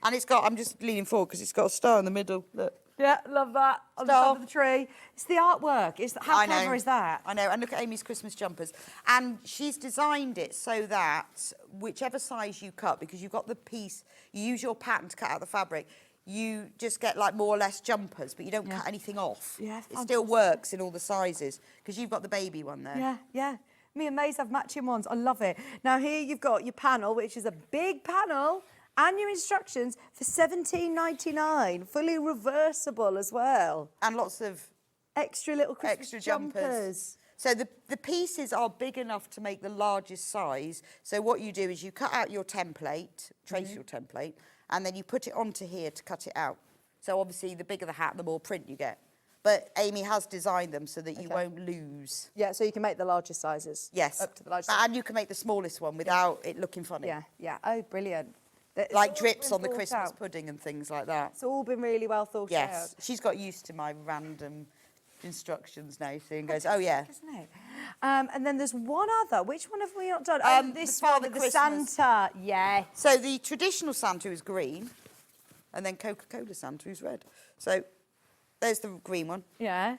And it's got, I'm just leaning forward because it's got a star in the middle. Look. Yeah, love that. On the top of the tree. It's the artwork. How I know. clever is that? I know, and look at Amy's Christmas jumpers. And she's designed it so that whichever size you cut, because you've got the piece, you use your pattern to cut out the fabric, you just get like more or less jumpers, but you don't cut anything off. Yeah, it still works in all the sizes, because you've got the baby one there. Yeah, yeah. Me and Maze have matching ones. I love it. Now here you've got your panel, which is a big panel, and your instructions for $17.99, fully reversible as well. And lots of extra little Christmas extra jumpers. So the pieces are big enough to make the largest size. So what you do is you cut out your template, trace your template, and then you put it onto here to cut it out. So obviously the bigger the hat, the more print you get. But Amy has designed them so that you won't lose. Yeah, so you can make the largest sizes. Yes. Up to the largest. And you can make the smallest one without it looking funny. Yeah, yeah. Oh, brilliant. It's Like all drips been on the thought Christmas out. pudding and things like that. It's all been really well thought out. Yes. She's got used to my random instructions now, so and goes, oh yeah. Isn't it? And then there's one other. Which one have we not done? This the Father one, the Christmas. Santa. Yeah. So the traditional Santa is green, and then Coca-Cola Santa is red. So there's the green one. Yeah.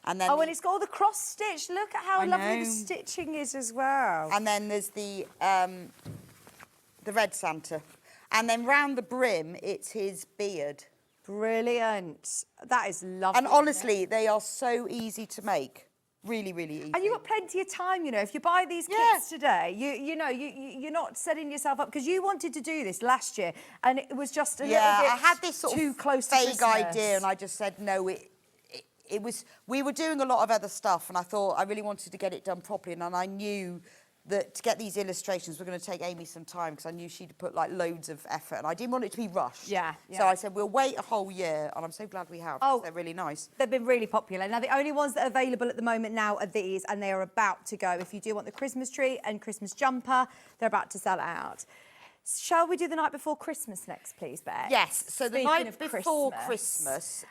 And then And it's got all the cross stitch. Look at how I lovely know. the stitching is as well. And then there's the red Santa. And then round the brim, it's his beard. Brilliant. That is lovely. And honestly, they are so easy to make. Really, really easy. And you've got plenty of time, you know. If you buy these kits today, you're not setting yourself up, because you wanted to do this last year, and it was just a little bit I had this sort too of close to vague Christmas. idea, and I just said no. It was. We were doing a lot of other stuff, and I thought I really wanted to get it done properly, and I knew that to get these illustrations, we're going to take Amy some time because I knew she'd put like loads of effort and I didn't want it to be rushed. Yeah. So I said, we'll wait a whole year, and I'm so glad we have. Oh, they're really nice. They've been really popular. Now, the only ones that are available at the moment now are these, and they are about to go. If you do want the Christmas tree and Christmas jumper, they're about to sell out. Shall we do the night before Christmas next, please, Beck? Yes. So the Speaking night of before Christmas,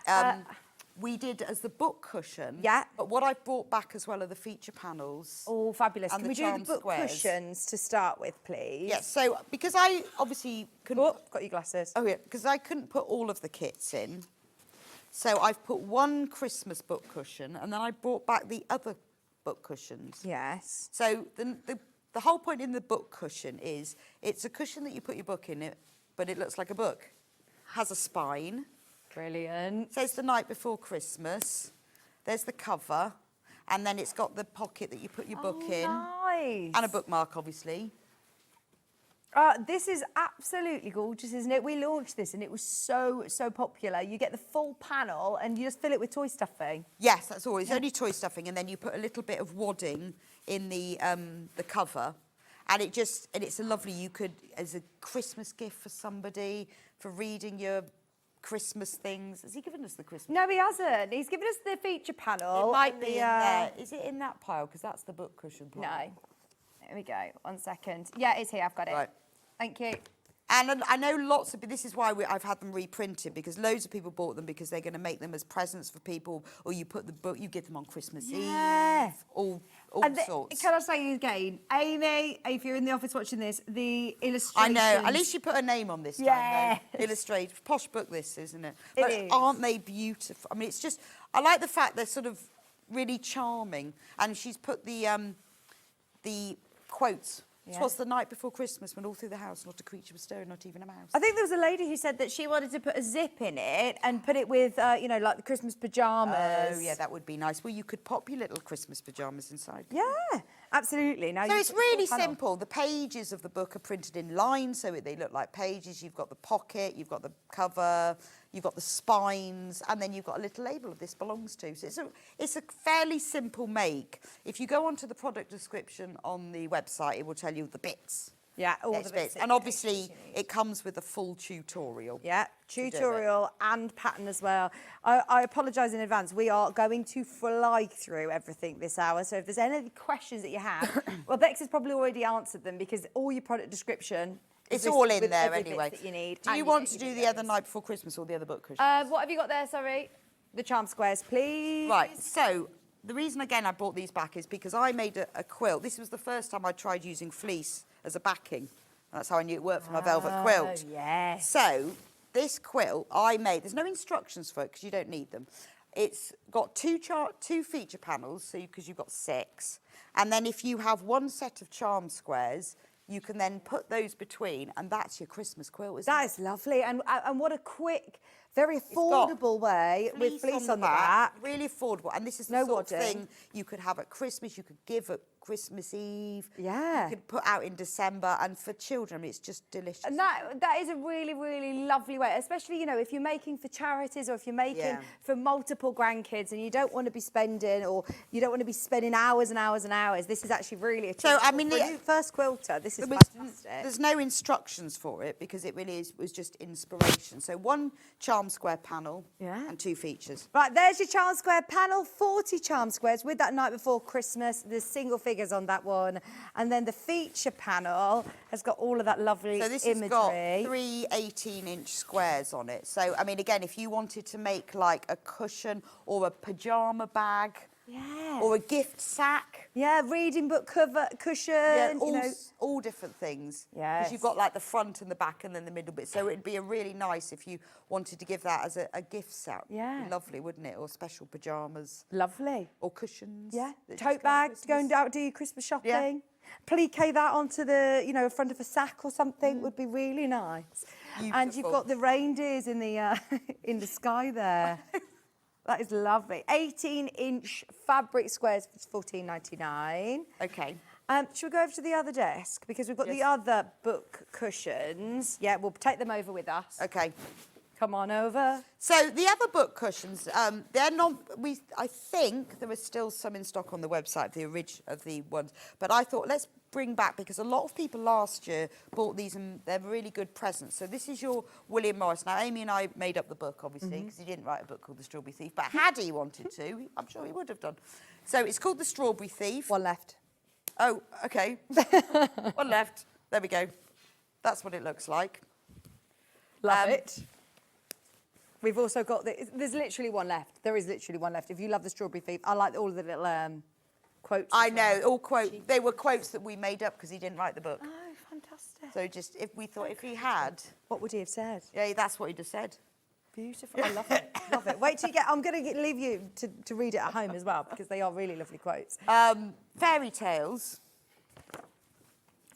we did as the book cushion. Yeah. But what I've brought back as well are the feature panels. Oh, fabulous. And Can we do the book cushions to start with, please? Yes. So because I obviously couldn't... Oh, got your glasses. Oh, yeah. Because I couldn't put all of the kits in. So I've put one Christmas book cushion, and then I brought back the other book cushions. Yes. So the whole point in the book cushion is it's a cushion that you put your book in it, but it looks like a book. Has a spine. Brilliant. Says the night before Christmas. There's the cover, and then it's got the pocket that you put your book in. Nice. And a bookmark, obviously. This is absolutely gorgeous, isn't it? We launched this and it was so popular. You get the full panel and you just fill it with toy stuffing. Yes, that's all. It's only toy stuffing, and then you put a little bit of wadding in the cover, and it's a lovely. You could as a Christmas gift for somebody for reading your Christmas things. Has he given us the Christmas? No, he hasn't. He's given us the feature panel. It might be in there. Is it in that pile? Because that's the book cushion pile. No. There we go. 1 second. Yeah, it's here. I've got it. Right. Thank you. And I know lots of, this is why I've had them reprinted, because loads of people bought them because they're going to make them as presents for people, or you put the book, you give them on Christmas Eve, all sorts. Can I say again, Amy, if you're in the office watching this, the illustrations. I know, at least you put a name on this time, though. Illustrate, posh book this, isn't it? But aren't they beautiful? I mean, it's just, I like the fact they're sort of really charming, and she's put the quotes. Yeah. 'Twas the night before Christmas when all through the house not a creature was stirring, not even a mouse. I think there was a lady who said that she wanted to put a zip in it and put it with, you know, like the Christmas pyjamas. Oh, yeah, that would be nice. Well, you could pop your little Christmas pyjamas inside. Yeah, absolutely. Now, so it's really simple. The pages of the book are printed in lines, so they look like pages. You've got the pocket, you've got the cover, you've got the spines, and then you've got a little label of this belongs to. So it's a fairly simple make. If you go onto the product description on the website, it will tell you the bits. Yeah, all the bits. And obviously, it comes with a full tutorial. Yeah, tutorial and pattern as well. I apologise in advance. We are going to fly through everything this hour. So if there's any questions that you have, well, Bex has probably already answered them because all your product description. It's all in there every anyway. bit that you need. Do you want to do the other night before Christmas or the other book cushions? What have you got there, sorry? The charm squares, please. Right, so the reason, again, I brought these back is because I made a quilt. This was the first time I tried using fleece as a backing. That's how I knew it worked for my velvet quilt. Yes. So this quilt I made, there's no instructions for it because you don't need them. It's got two feature panels, so because you've got 6. And then if you have one set of charm squares, you can then put those between, and that's your Christmas quilt, isn't it? That is lovely. And what a quick, very affordable way with fleece on the back. Really affordable. And this is the sort of thing you could have at Christmas, you could give at Christmas Eve. Yeah. You could put out in December, and for children, I mean, it's just delicious. And that is a really, really lovely way, especially, you know, if you're making for charities or if you're making for multiple grandkids and you don't want to be spending, or you don't want to be spending hours and hours and hours, this is actually really a So, I mean, for a first quilter, this is fantastic. There's no instructions for it because it really was just inspiration. So one charm square panel and 2 features. Right, there's your charm square panel, 40 charm squares with that night before Christmas. There's single figures on that one. And then the feature panel has got all of that lovely imagery. So this has got 3 18-inch squares on it. So, I mean, again, if you wanted to make like a cushion or a pyjama bag, or a gift sack. Yeah, reading book cover, cushion. Yeah, all different things. Yes. Because you've got like the front and the back and then the middle bit. So it'd be a really nice if you wanted to give that as a gift set. Yeah. Lovely, wouldn't it? Or special pyjamas. Lovely. Or cushions. Yeah. Tote bag to go and do your Christmas shopping. Yeah. Plique that onto the, you know, front of a sack or something would be really nice. Beautiful. And you've got the reindeers in the in the sky there. That is lovely. 18-inch fabric squares for $14.99. Okay. Should we go over to the other desk? Because we've got the other book cushions. Yeah, we'll take them over with us. Okay. Come on over. So the other book cushions, they're not. I think there are still some in stock on the website, of the ones. But I thought let's bring back, because a lot of people last year bought these and they're really good presents. So this is your William Morris. Now Amy and I made up the book, obviously, because he didn't write a book called The Strawberry Thief. But had he wanted to, I'm sure he would have done. So it's called The Strawberry Thief. One left. Oh, okay. One left. There we go. That's what it looks like. Love it. We've also got, there's literally one left. There is literally one left. If you love The Strawberry Thief, I like all of the little quotes. I know, all quotes. They were quotes that we made up because he didn't write the book. Oh, fantastic. So just, if we thought, if he had... What would he have said? Yeah, that's what he'd have said. Beautiful. I love it. Love it. Wait till you get... I'm going to leave you to read it at home as well, because they are really lovely quotes. Fairy tales.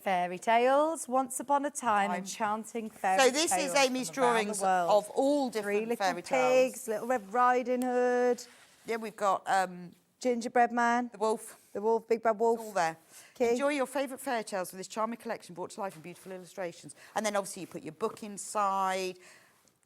Fairy tales. Once upon a time, enchanting fairy tales. So this is Amy's drawings of all different fairy tales. Pigs, Little Red Riding Hood. Yeah, we've got... Gingerbread Man. The Wolf. The Wolf, Big Bad Wolf. It's all there. King. Enjoy your favourite fairy tales with this charming collection brought to life in beautiful illustrations. And then obviously you put your book inside,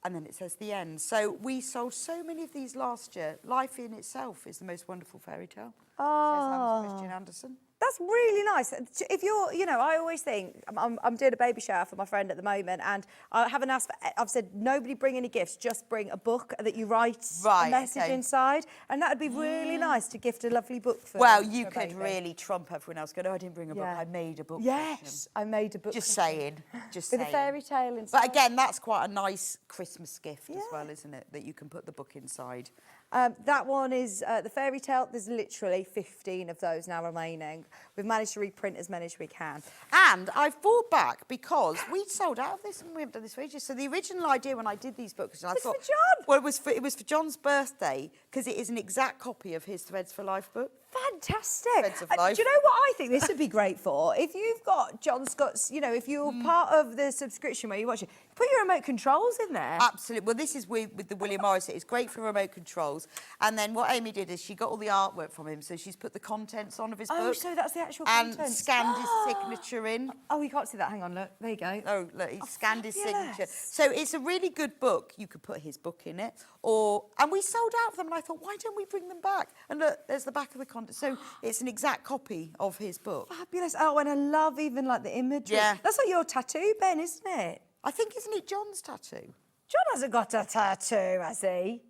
and then it says the end. So we sold so many of these last year. Life in itself is the most wonderful fairy tale. Says Hans Christian Andersen. That's really nice. If you're, I always think, I'm doing a baby shower for my friend at the moment, and I haven't asked for, I've said, nobody bring any gifts, just bring a book that you write a message inside. And that would be really nice to gift a lovely book for. Well, you could really trump everyone else, going, oh, I didn't bring a book, I made a book. Yes, I made a book. Just saying, With a fairy tale inside. But again, that's quite a nice Christmas gift as well, isn't it? That you can put the book inside. That one is the fairy tale. There's literally 15 of those now remaining. We've managed to reprint as many as we can. And I've bought back because we sold out of this and we haven't done this for ages. So the original idea when I did these books, and I thought, for John. Well, it was for John's birthday because it is an exact copy of his Threads for Life book. Fantastic. Threads of Life. Do you know what I think this would be great for? If you've got John Scott's, if you're part of the subscription where you watch it, put your remote controls in there. Absolutely. Well, this is with the William Morris. It's great for remote controls. And then what Amy did is she got all the artwork from him. So she's put the contents on of his book. Oh, so that's the actual and content. And scanned his signature in. Oh, you can't see that. Hang on, look. There you go. Oh, look, he scanned his signature. So it's a really good book. You could put his book in it. And we sold out of them. And I thought, why don't we bring them back? And look, there's the back of the content. So it's an exact copy of his book. Fabulous. Oh, and I love even like the imagery. Yeah. That's like your tattoo, Ben, isn't it? I think, isn't it John's tattoo? John hasn't got a tattoo, has he?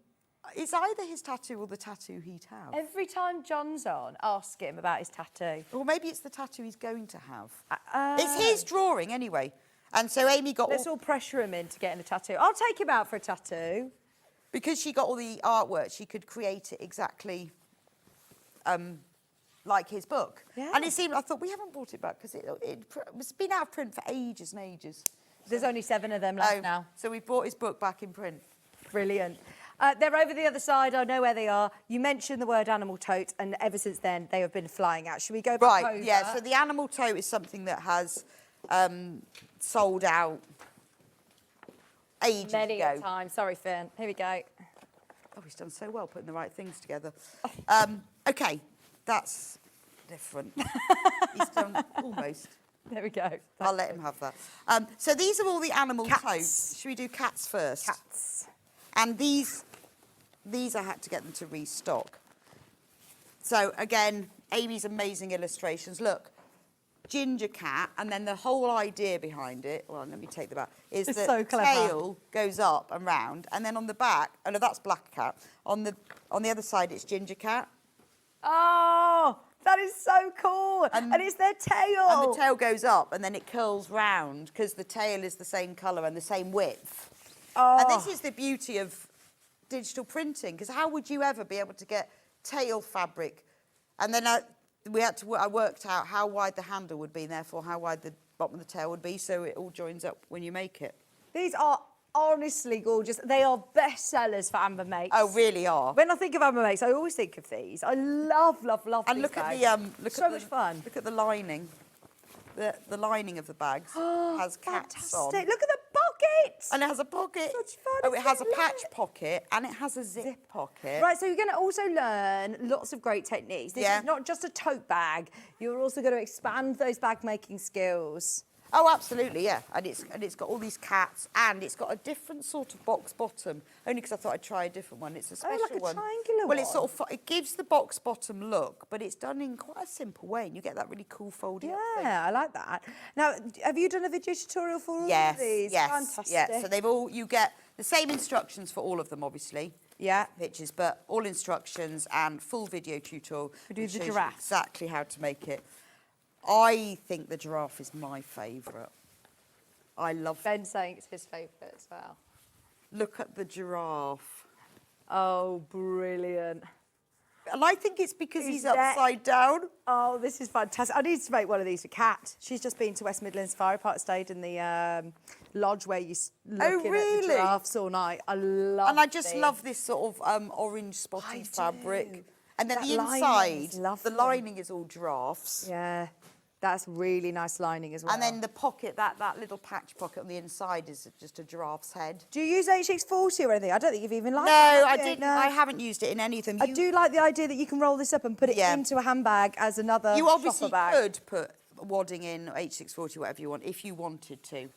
It's either his tattoo or the tattoo he'd have. Every time John's on, ask him about his tattoo. Or maybe it's the tattoo he's going to have. It's his drawing anyway. And so Amy got... Let's all pressure him into getting a tattoo. I'll take him out for a tattoo. Because she got all the artwork, she could create it exactly like his book. Yeah. And it seemed, I thought, we haven't brought it back because it's been out of print for ages and ages. There's only 7 of them left now. So we brought his book back in print. Brilliant. They're over the other side. I know where they are. You mentioned the word animal tote, and ever since then, they have been flying out. Should we go back over? Yeah, so the animal tote is something that has sold out ages Many ago. a time. Sorry, Finn. Here we go. Oh, he's done so well putting the right things together. OK, that's different. He's done almost. There we go. I'll let him have that. So these are all the animal totes. Should we do cats first? Cats. And these I had to get them to restock. So again, Amy's amazing illustrations. Look, ginger cat, and then the whole idea behind it, well, let me take the back, is It's that so the clever. tail goes up and round, and then on the back, oh no, that's black cat. On the other side, it's ginger cat. Oh, that is so cool. And it's their tail. And the tail goes up, and then it curls round, because the tail is the same colour and the same width. Oh. And this is the beauty of digital printing, because how would you ever be able to get tail fabric? And then I worked out how wide the handle would be, and therefore how wide the bottom of the tail would be, so it all joins up when you make it. These are honestly gorgeous. They are best sellers for Amber Makes. Oh, really are. When I think of Amber Makes, I always think of these. I love, love, love And these look bags. at the so much fun. Look at the lining. The lining of the bags has cats on. Fantastic. Look at the pockets. And it has a pocket. Such fun. Oh, it has a patch pocket and it has a zip pocket. Right, so you're going to also learn lots of great techniques. This is not just a tote bag. You're also going to expand those bag making skills. Oh, absolutely, yeah. And it's got all these cats, and it's got a different sort of box bottom. Only because I thought I'd try a different one. It's a special like a one. triangular Well, it's one. sort of it gives the box bottom look, but it's done in quite a simple way, and you get that really cool folding. Yeah, I like that. Now, have you done a video tutorial for all of these? Yes, Fantastic. yeah. So you get the same instructions for all of them, obviously. Yeah. Pictures, but all instructions and full video tutorial. We do which the shows you giraffe. exactly how to make it. I think the giraffe is my favourite. I love. Ben's saying it's his favourite as well. Look at the giraffe. Oh, brilliant. And I think it's because he's upside down. Oh, this is fantastic. I need to make one of these for Kat. She's just been to West Midlands Safari Park, stayed in the lodge where you looking at the giraffes all night. I love And I just love this sort of orange spotty fabric. And then That the lining is inside, lovely. the lining is all giraffes. Yeah, that's really nice lining as well. And then the pocket, that little patch pocket on the inside is just a giraffe's head. Do you use HX40 or anything? I don't think you've even liked No, that. I have you? didn't. I haven't used it in any of them. I do like the idea that you can roll this up and put it into a handbag as another You obviously shopper bag. could put wadding in H640, whatever you want, if you wanted to.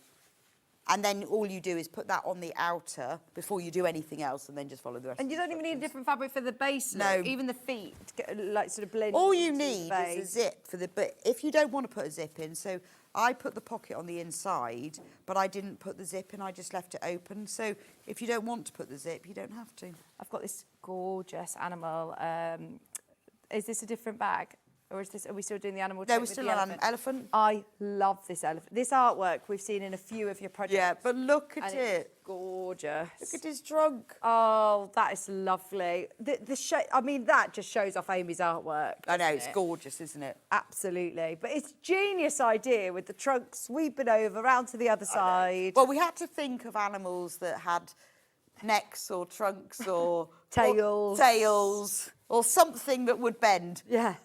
And then all you do is put that on the outer before you do anything else, and then just follow the rest. And you don't even need a different fabric for the base look. No. Even the feet, like sort of blend. All you into the need is base. a zip for the. But if you don't want to put a zip in, so I put the pocket on the inside, but I didn't put the zip in. I just left it open. So if you don't want to put the zip, you don't have to. I've got this gorgeous animal. Is this a different bag? Or is this, are we still doing the animal? No, tape we're with still the on elephant? elephant. I love this elephant. This artwork we've seen in a few of your projects. Yeah, but look at and it's it. gorgeous. Look at his trunk. Oh, that is lovely. The shape, I mean, that just shows off Amy's artwork. I know, doesn't it's it? gorgeous, isn't it? Absolutely. But it's a genius idea with the trunk sweeping over round to the other side. Well, we had to think of animals that had necks or trunks or tails. Or tails or something that would bend. Yeah.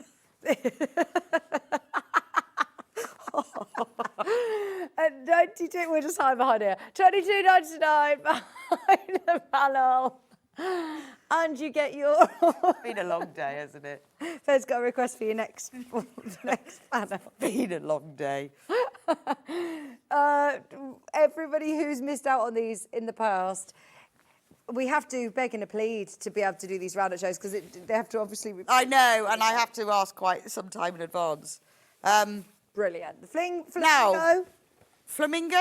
And 92, we're just hiding behind here. 22.99 behind the panel. And you get your. It's been a long day, hasn't it? Fed's got a request for your next panel. Been a long day. Everybody who's missed out on these in the past, we have to beg and a plead to be able to do these roundup shows because they have to obviously. I know, and I have to ask quite some time in advance. Brilliant. The flamingo. Now, flamingo?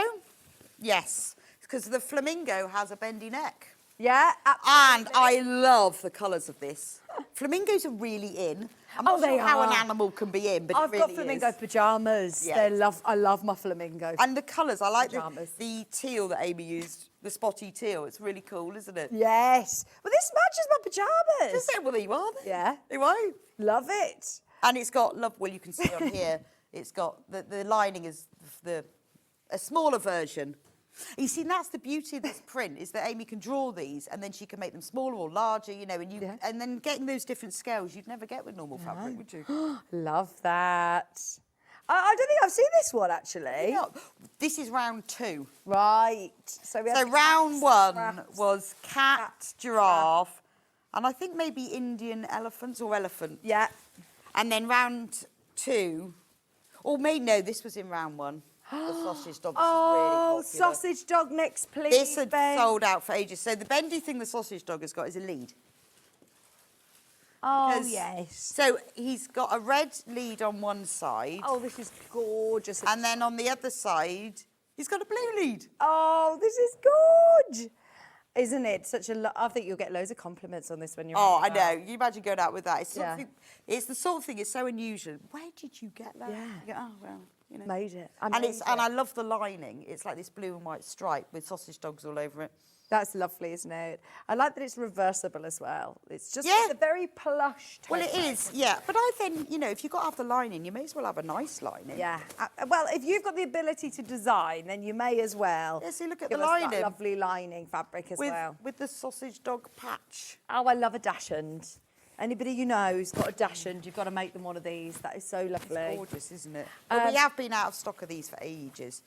Yes, because the flamingo has a bendy neck. Yeah, absolutely. And I love the colours of this. Flamingos are really in. I'm not sure how an animal can be in, but I've it really got flamingo is. pyjamas. Yeah. I love my flamingo. And the colours, I like pyjamas. the teal that Amy used, the spotty teal. It's really cool, isn't it? Yes. Well, this matches my pyjamas. Does it? Well, there you are. Yeah. There you are. Love it. And it's got, well, you can see on here, it's got, the lining is a smaller version. You see, that's the beauty of this print, is that Amy can draw these and then she can make them smaller or larger, you know, and then getting those different scales you'd never get with normal fabric, would you? Love that. I don't think I've seen this one, actually. No, this is round 2. Right. So round 1 was cat, giraffe, and I think maybe Indian elephants or elephant. Yeah. And then round 2, or maybe, no, this was in round 1. The sausage dog. Oh, is really popular. sausage dog next, please. This had Ben. sold out for ages. So the bendy thing the sausage dog has got is a lead. Oh, Because- yes. So he's got a red lead on one side. Oh, this is gorgeous. And then on the other side, he's got a blue lead. Oh, this is good. Isn't it? I think you'll get loads of compliments on this when you're Oh, on I the know. You imagine going out with that. It's, Yeah. it's the sort of thing, it's so unusual. Where did you get that? Yeah. You go, oh, well, you know. Made it. And I love the lining. It's like this blue and white stripe with sausage dogs all over it. That's lovely, isn't it? I like that it's reversible as well. It's just Yeah. a very plush Well, it type. is, yeah. But I think, you know, if you've got to have the lining, you may as well have a nice lining. Yeah. Well, if you've got the ability to design, then you may as well. Yeah, see, look at give the us that lining. lovely lining fabric as well. With the sausage dog patch. Oh, I love a dashend. Anybody you know who's got a dashend, you've got to make them one of these. That is so lovely. It's gorgeous, isn't it? But we have been out of stock of these for ages.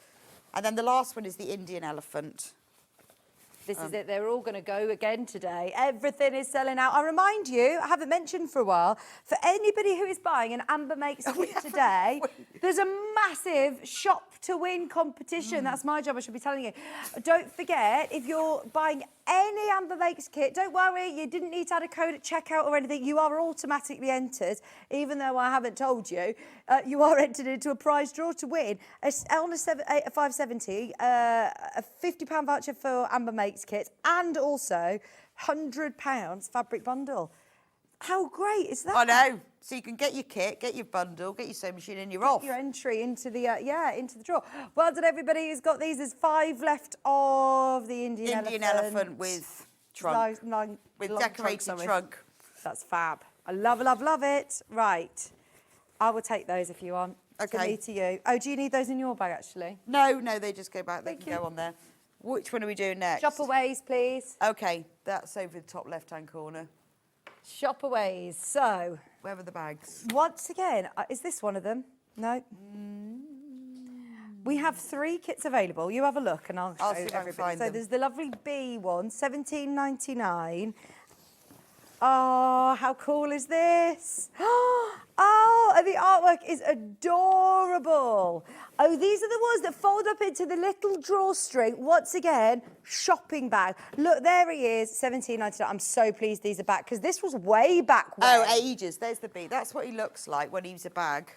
And then the last one is the Indian elephant. This is it. They're all going to go again today. Everything is selling out. I remind you, I haven't mentioned for a while, for anybody who is buying an Amber Makes kit today, there's a massive shop to win competition. That's my job, I should be telling you. Don't forget, if you're buying any Amber Makes kit, don't worry, you didn't need to add a code at checkout or anything. You are automatically entered, even though I haven't told you. You are entered into a prize draw to win a 570, a £50 voucher for Amber Makes kit, and also £100 fabric bundle. How great is that? I know. So you can get your kit, get your bundle, get your sewing machine, and you're off. Your entry into the into the draw. Well done, everybody who's got these. There's 5 left of the Indian elephant with trunk, with decorated trunk. That's fab. I love it. Right, I will take those if you want. Okay. From me to you. Oh, do you need those in your bag actually? No, they just go back. They can go on there. Which one are we doing next? Shopperways, please. Okay, that's over the top left-hand corner. Shopperways. So, where were the bags? Once again, is this one of them? No. We have 3 kits available. You have a look, and I'll show see if I can everybody. find So them. there's the lovely B one, £17.99. Oh, how cool is this? Oh, and the artwork is adorable. Oh, these are the ones that fold up into the little drawstring. Once again, shopping bag. Look, there he is, £17.99. I'm so pleased these are back, because this was way back when. Oh, ages. There's the bee. That's what he looks like when he was a bag.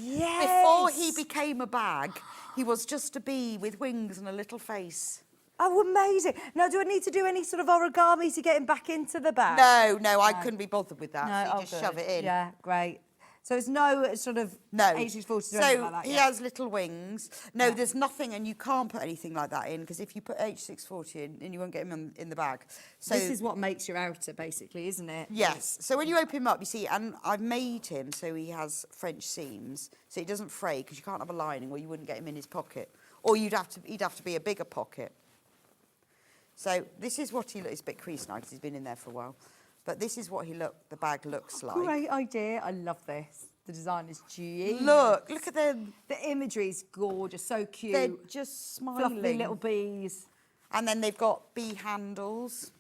Yes. Before he became a bag, he was just a bee with wings and a little face. Oh, amazing. Now, do I need to do any sort of origami to get him back into the bag? No, I couldn't be bothered with that. No, So you just shove it in. Yeah, great. So it's no sort of H640 or anything like that. He has little wings. No, there's nothing, and you can't put anything like that in, because if you put H640 in, then you won't get him in the bag. So this is what makes your outer, basically, isn't it? Yes. So when you open him up, you see, and I've made him so he has French seams, so he doesn't fray, because you can't have a lining, or you wouldn't get him in his pocket, or he'd have to be a bigger pocket. So this is what he looks. It's a bit creased now because he's been in there for a while. But this is what the bag looks like. Great idea. I love this. The design is genius. Look at them. The imagery is gorgeous, so cute. They're just smiling. Fluffy little bees. And then they've got bee handles.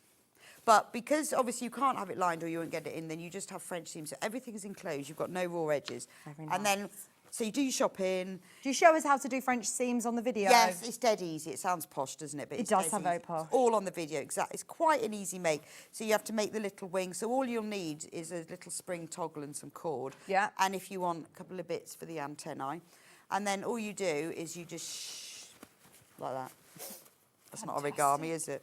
But because obviously you can't have it lined or you won't get it in, then you just have French seams. So everything is enclosed. You've got no raw edges. Very nice. And then, so you do your shopping. Do you show us how to do French seams on the video? Yes, it's dead easy. It sounds posh, doesn't it? But It does sound very posh. It's all on the video, exactly. It's quite an easy make. So you have to make the little wing. So all you'll need is a little spring toggle and some cord. Yeah. And if you want a couple of bits for the antennae. And then all you do is you just like that. That's not origami, is it?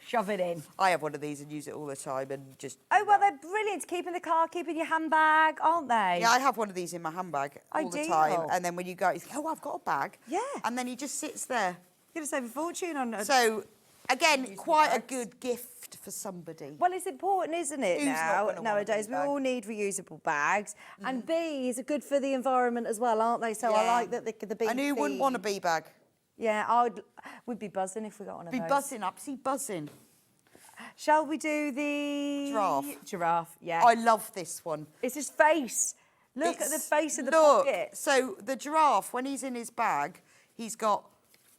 Shove it in. I have one of these and use it all the time and just... Oh, well, they're brilliant to keep in the car, keep in your handbag, aren't they? Yeah, I have one of these in my handbag all the time. Ideal. And then when you go, you think, oh, I've got a bag. Yeah. And then he just sits there. You're going to save a fortune on... So, again, quite a good gift for somebody. Well, it's important, isn't it, Who's not now, gonna want a nowadays? big We bag? all need reusable bags. And bees are good for the environment as well, aren't they? So I like that the bee And who wouldn't want a bee bag? Yeah, we'd be buzzing if we got one of those. Be buzzing up, see buzzing. Shall we do the... Giraffe. Giraffe, yeah. I love this one. It's his face. Look at the face of the Look, pocket. so the giraffe, when he's in his bag, he's got...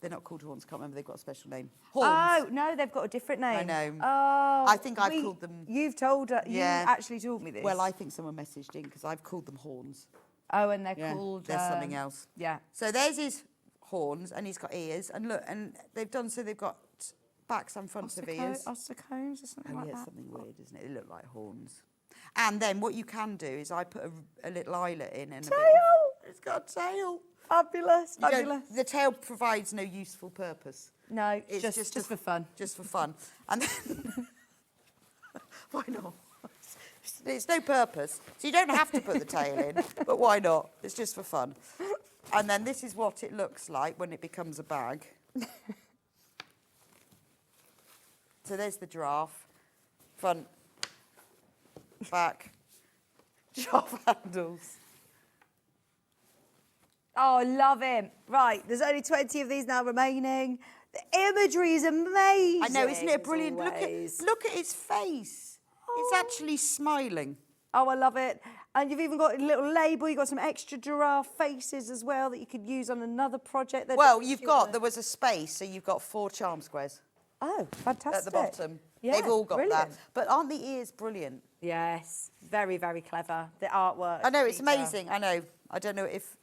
They're not called horns, can't remember, they've got a special name. Horns. Oh, no, they've got a different name. I know. Oh. I think I've called them... You've told her... Yeah. You actually told me this. Well, I think someone messaged in because I've called them horns. Oh, and they're called... They're something else. Yeah. So there's his horns, and he's got ears, and look, and they've got backs and fronts of ears. Ossicones or something like that. Something weird, isn't it? They look like horns. And then what you can do is I put a little eyelet in and Tail! It's got a tail. Fabulous, You don't- fabulous. The tail provides no useful purpose. No, It's just for fun. Just for fun. And then, why not? It's no purpose. So you don't have to put the tail in, but why not? It's just for fun. And then this is what it looks like when it becomes a bag. So there's the giraffe. Front, back, giraffe handles. Oh, love him. Right, there's only 20 of these now remaining. The imagery is amazing. I know, isn't it as brilliant? always. Look at his face. It's actually smiling. Oh, I love it. And you've even got a little label. You've got some extra giraffe faces as well that you could use on another project. Well, there was a space, so you've got 4 charm squares. Oh, fantastic. At the bottom. Yeah, They've all got brilliant. that. But aren't the ears brilliant? Yes, very, very clever. The artwork. I know, it's amazing. I know. I don't know if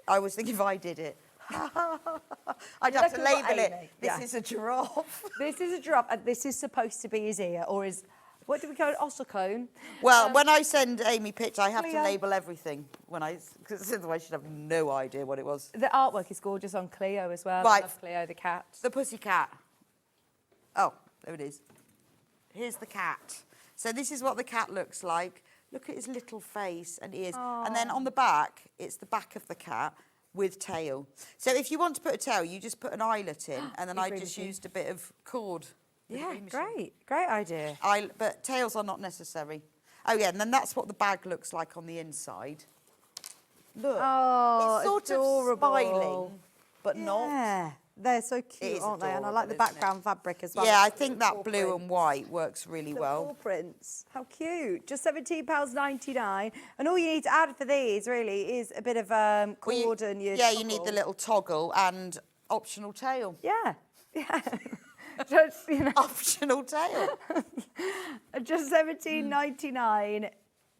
I was thinking if I did it. I'd have to label it. This is a giraffe. This is a giraffe, and this is supposed to be his ear, or his, what do we call it, ossicone? Well, when I send Amy pictures, I have to label everything, because otherwise she'd have no idea what it was. The artwork is gorgeous on Cleo as well. Right. I love Cleo, the cat. The pussycat. Oh, there it is. Here's the cat. So this is what the cat looks like. Look at his little face and ears. Aww. And then on the back, it's the back of the cat with tail. So if you want to put a tail, you just put an eyelet in, and then I just used a bit of cord. Yeah, great idea. But tails are not necessary. Oh yeah, and then that's what the bag looks like on the inside. Look, Oh, it's sort adorable. of smiling, but not. Yeah, they're so cute, aren't they? And I like the background fabric as well. Yeah, I think that blue and white works really The well. paw prints, how cute. Just £17.99. And all you need to add for these, really, is a bit of cord and your you need the little toggle and optional tail. Yeah, yeah. Just, you know. Optional tail. Just £17.99.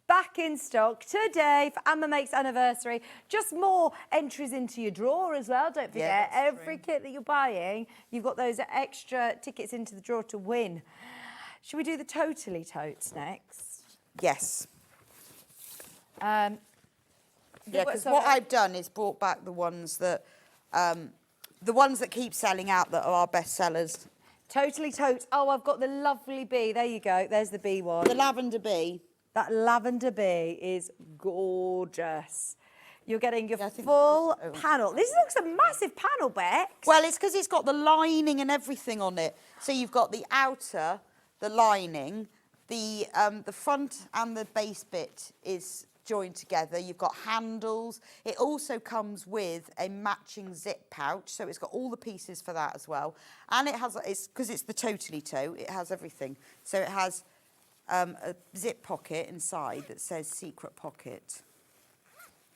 Back in stock today for Amma Makes Anniversary. Just more entries into your drawer as well. Don't forget, every kit that you're buying, you've got those extra tickets into the drawer to win. Should we do the Totally Totes next? Yes. Yeah, because what I've done is brought back the ones that keep selling out that are our best sellers. Totally Totes. Oh, I've got the lovely bee. There you go. There's the bee one. The lavender bee. That lavender bee is gorgeous. You're getting your full panel. This looks a massive panel, Bex. Well, it's because it's got the lining and everything on it. So you've got the outer, the lining, the front and the base bit is joined together. You've got handles. It also comes with a matching zip pouch, so it's got all the pieces for that as well. And it's because it's the Totally Tote, it has everything. So it has a zip pocket inside that says secret pocket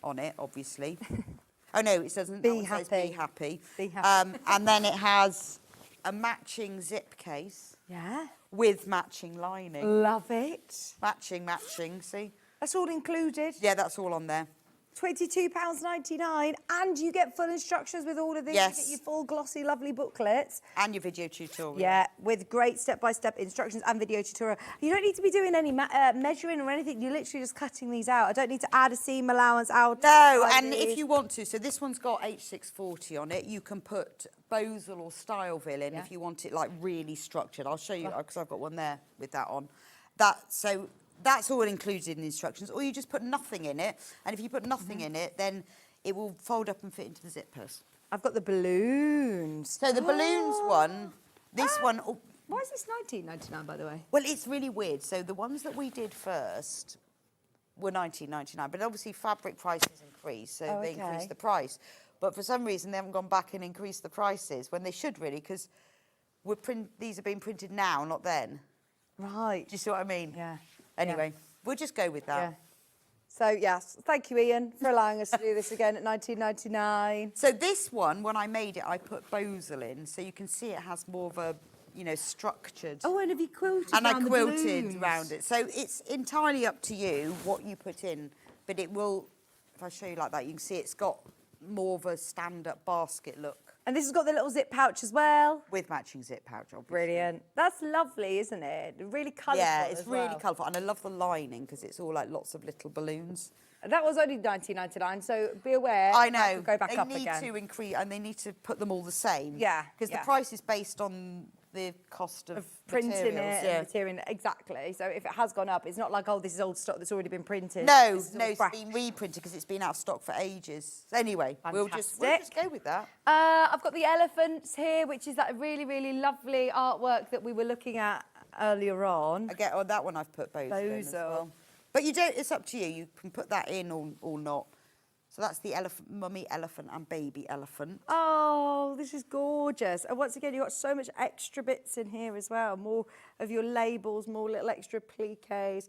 on it, obviously. Oh no, it doesn't. Be happy. Says be happy. Be happy. And then it has a matching zip case. Yeah. With matching lining. Love it. Matching, see? That's all included. Yeah, that's all on there. £22.99, and you get full instructions with all of this. Yes. You get your full glossy, lovely booklets. And your video tutorial. Yeah, with great step-by-step instructions and video tutorial. You don't need to be doing any measuring or anything. You're literally just cutting these out. I don't need to add a seam allowance out. No, and if you want to, so this one's got H640 on it. You can put Bosel or Styleville in if you want it like really structured. I'll show you because I've got one there with that on. That's all included in the instructions, or you just put nothing in it, and if you put nothing in it, then it will fold up and fit into the zip purse. I've got the balloons. So the balloons one, this one... Oh, why is this £19.99, by the way? Well, it's really weird. So the ones that we did first were £19.99, but obviously fabric prices increased, so they increased the price. But for some reason, they haven't gone back and increased the prices, when they should really, because these are being printed now, not then. Right. Do you see what I mean? Yeah. Anyway, we'll just go with that. Yeah. So, yes, thank you, Ian, for allowing us to do this again at £19.99. So this one, when I made it, I put Bosel in, so you can see it has more of a, structured. Oh, and have you quilted And I around the quilted balloons? around it. So it's entirely up to you what you put in, but it will, if I show you like that, you can see it's got more of a stand-up basket look. And this has got the little zip pouch as well. With matching zip pouch, obviously. Brilliant. That's lovely, isn't it? Really colourful. Yeah, it's as really well. colourful, and I love the lining because it's all like lots of little balloons. That was only £19.99, so be aware. I know. That could go back up They need again. to increase, and they need to put them all the same. Yeah. Because the price is based on the cost of printing materials. it and material, exactly. So if it has gone up, it's not like, oh, this is old stock that's already been printed. No, This is no, all it's fresh. been reprinted because it's been out of stock for ages. Anyway, we'll just go with that. I've got the elephants here, which is that really, really lovely artwork that we were looking at earlier on. That one I've put Bosel in as well. But you don't. It's up to you. You can put that in or not. So that's the elephant, mummy elephant and baby elephant. Oh, this is gorgeous. And once again, you've got so much extra bits in here as well. More of your labels, more little extra pliques.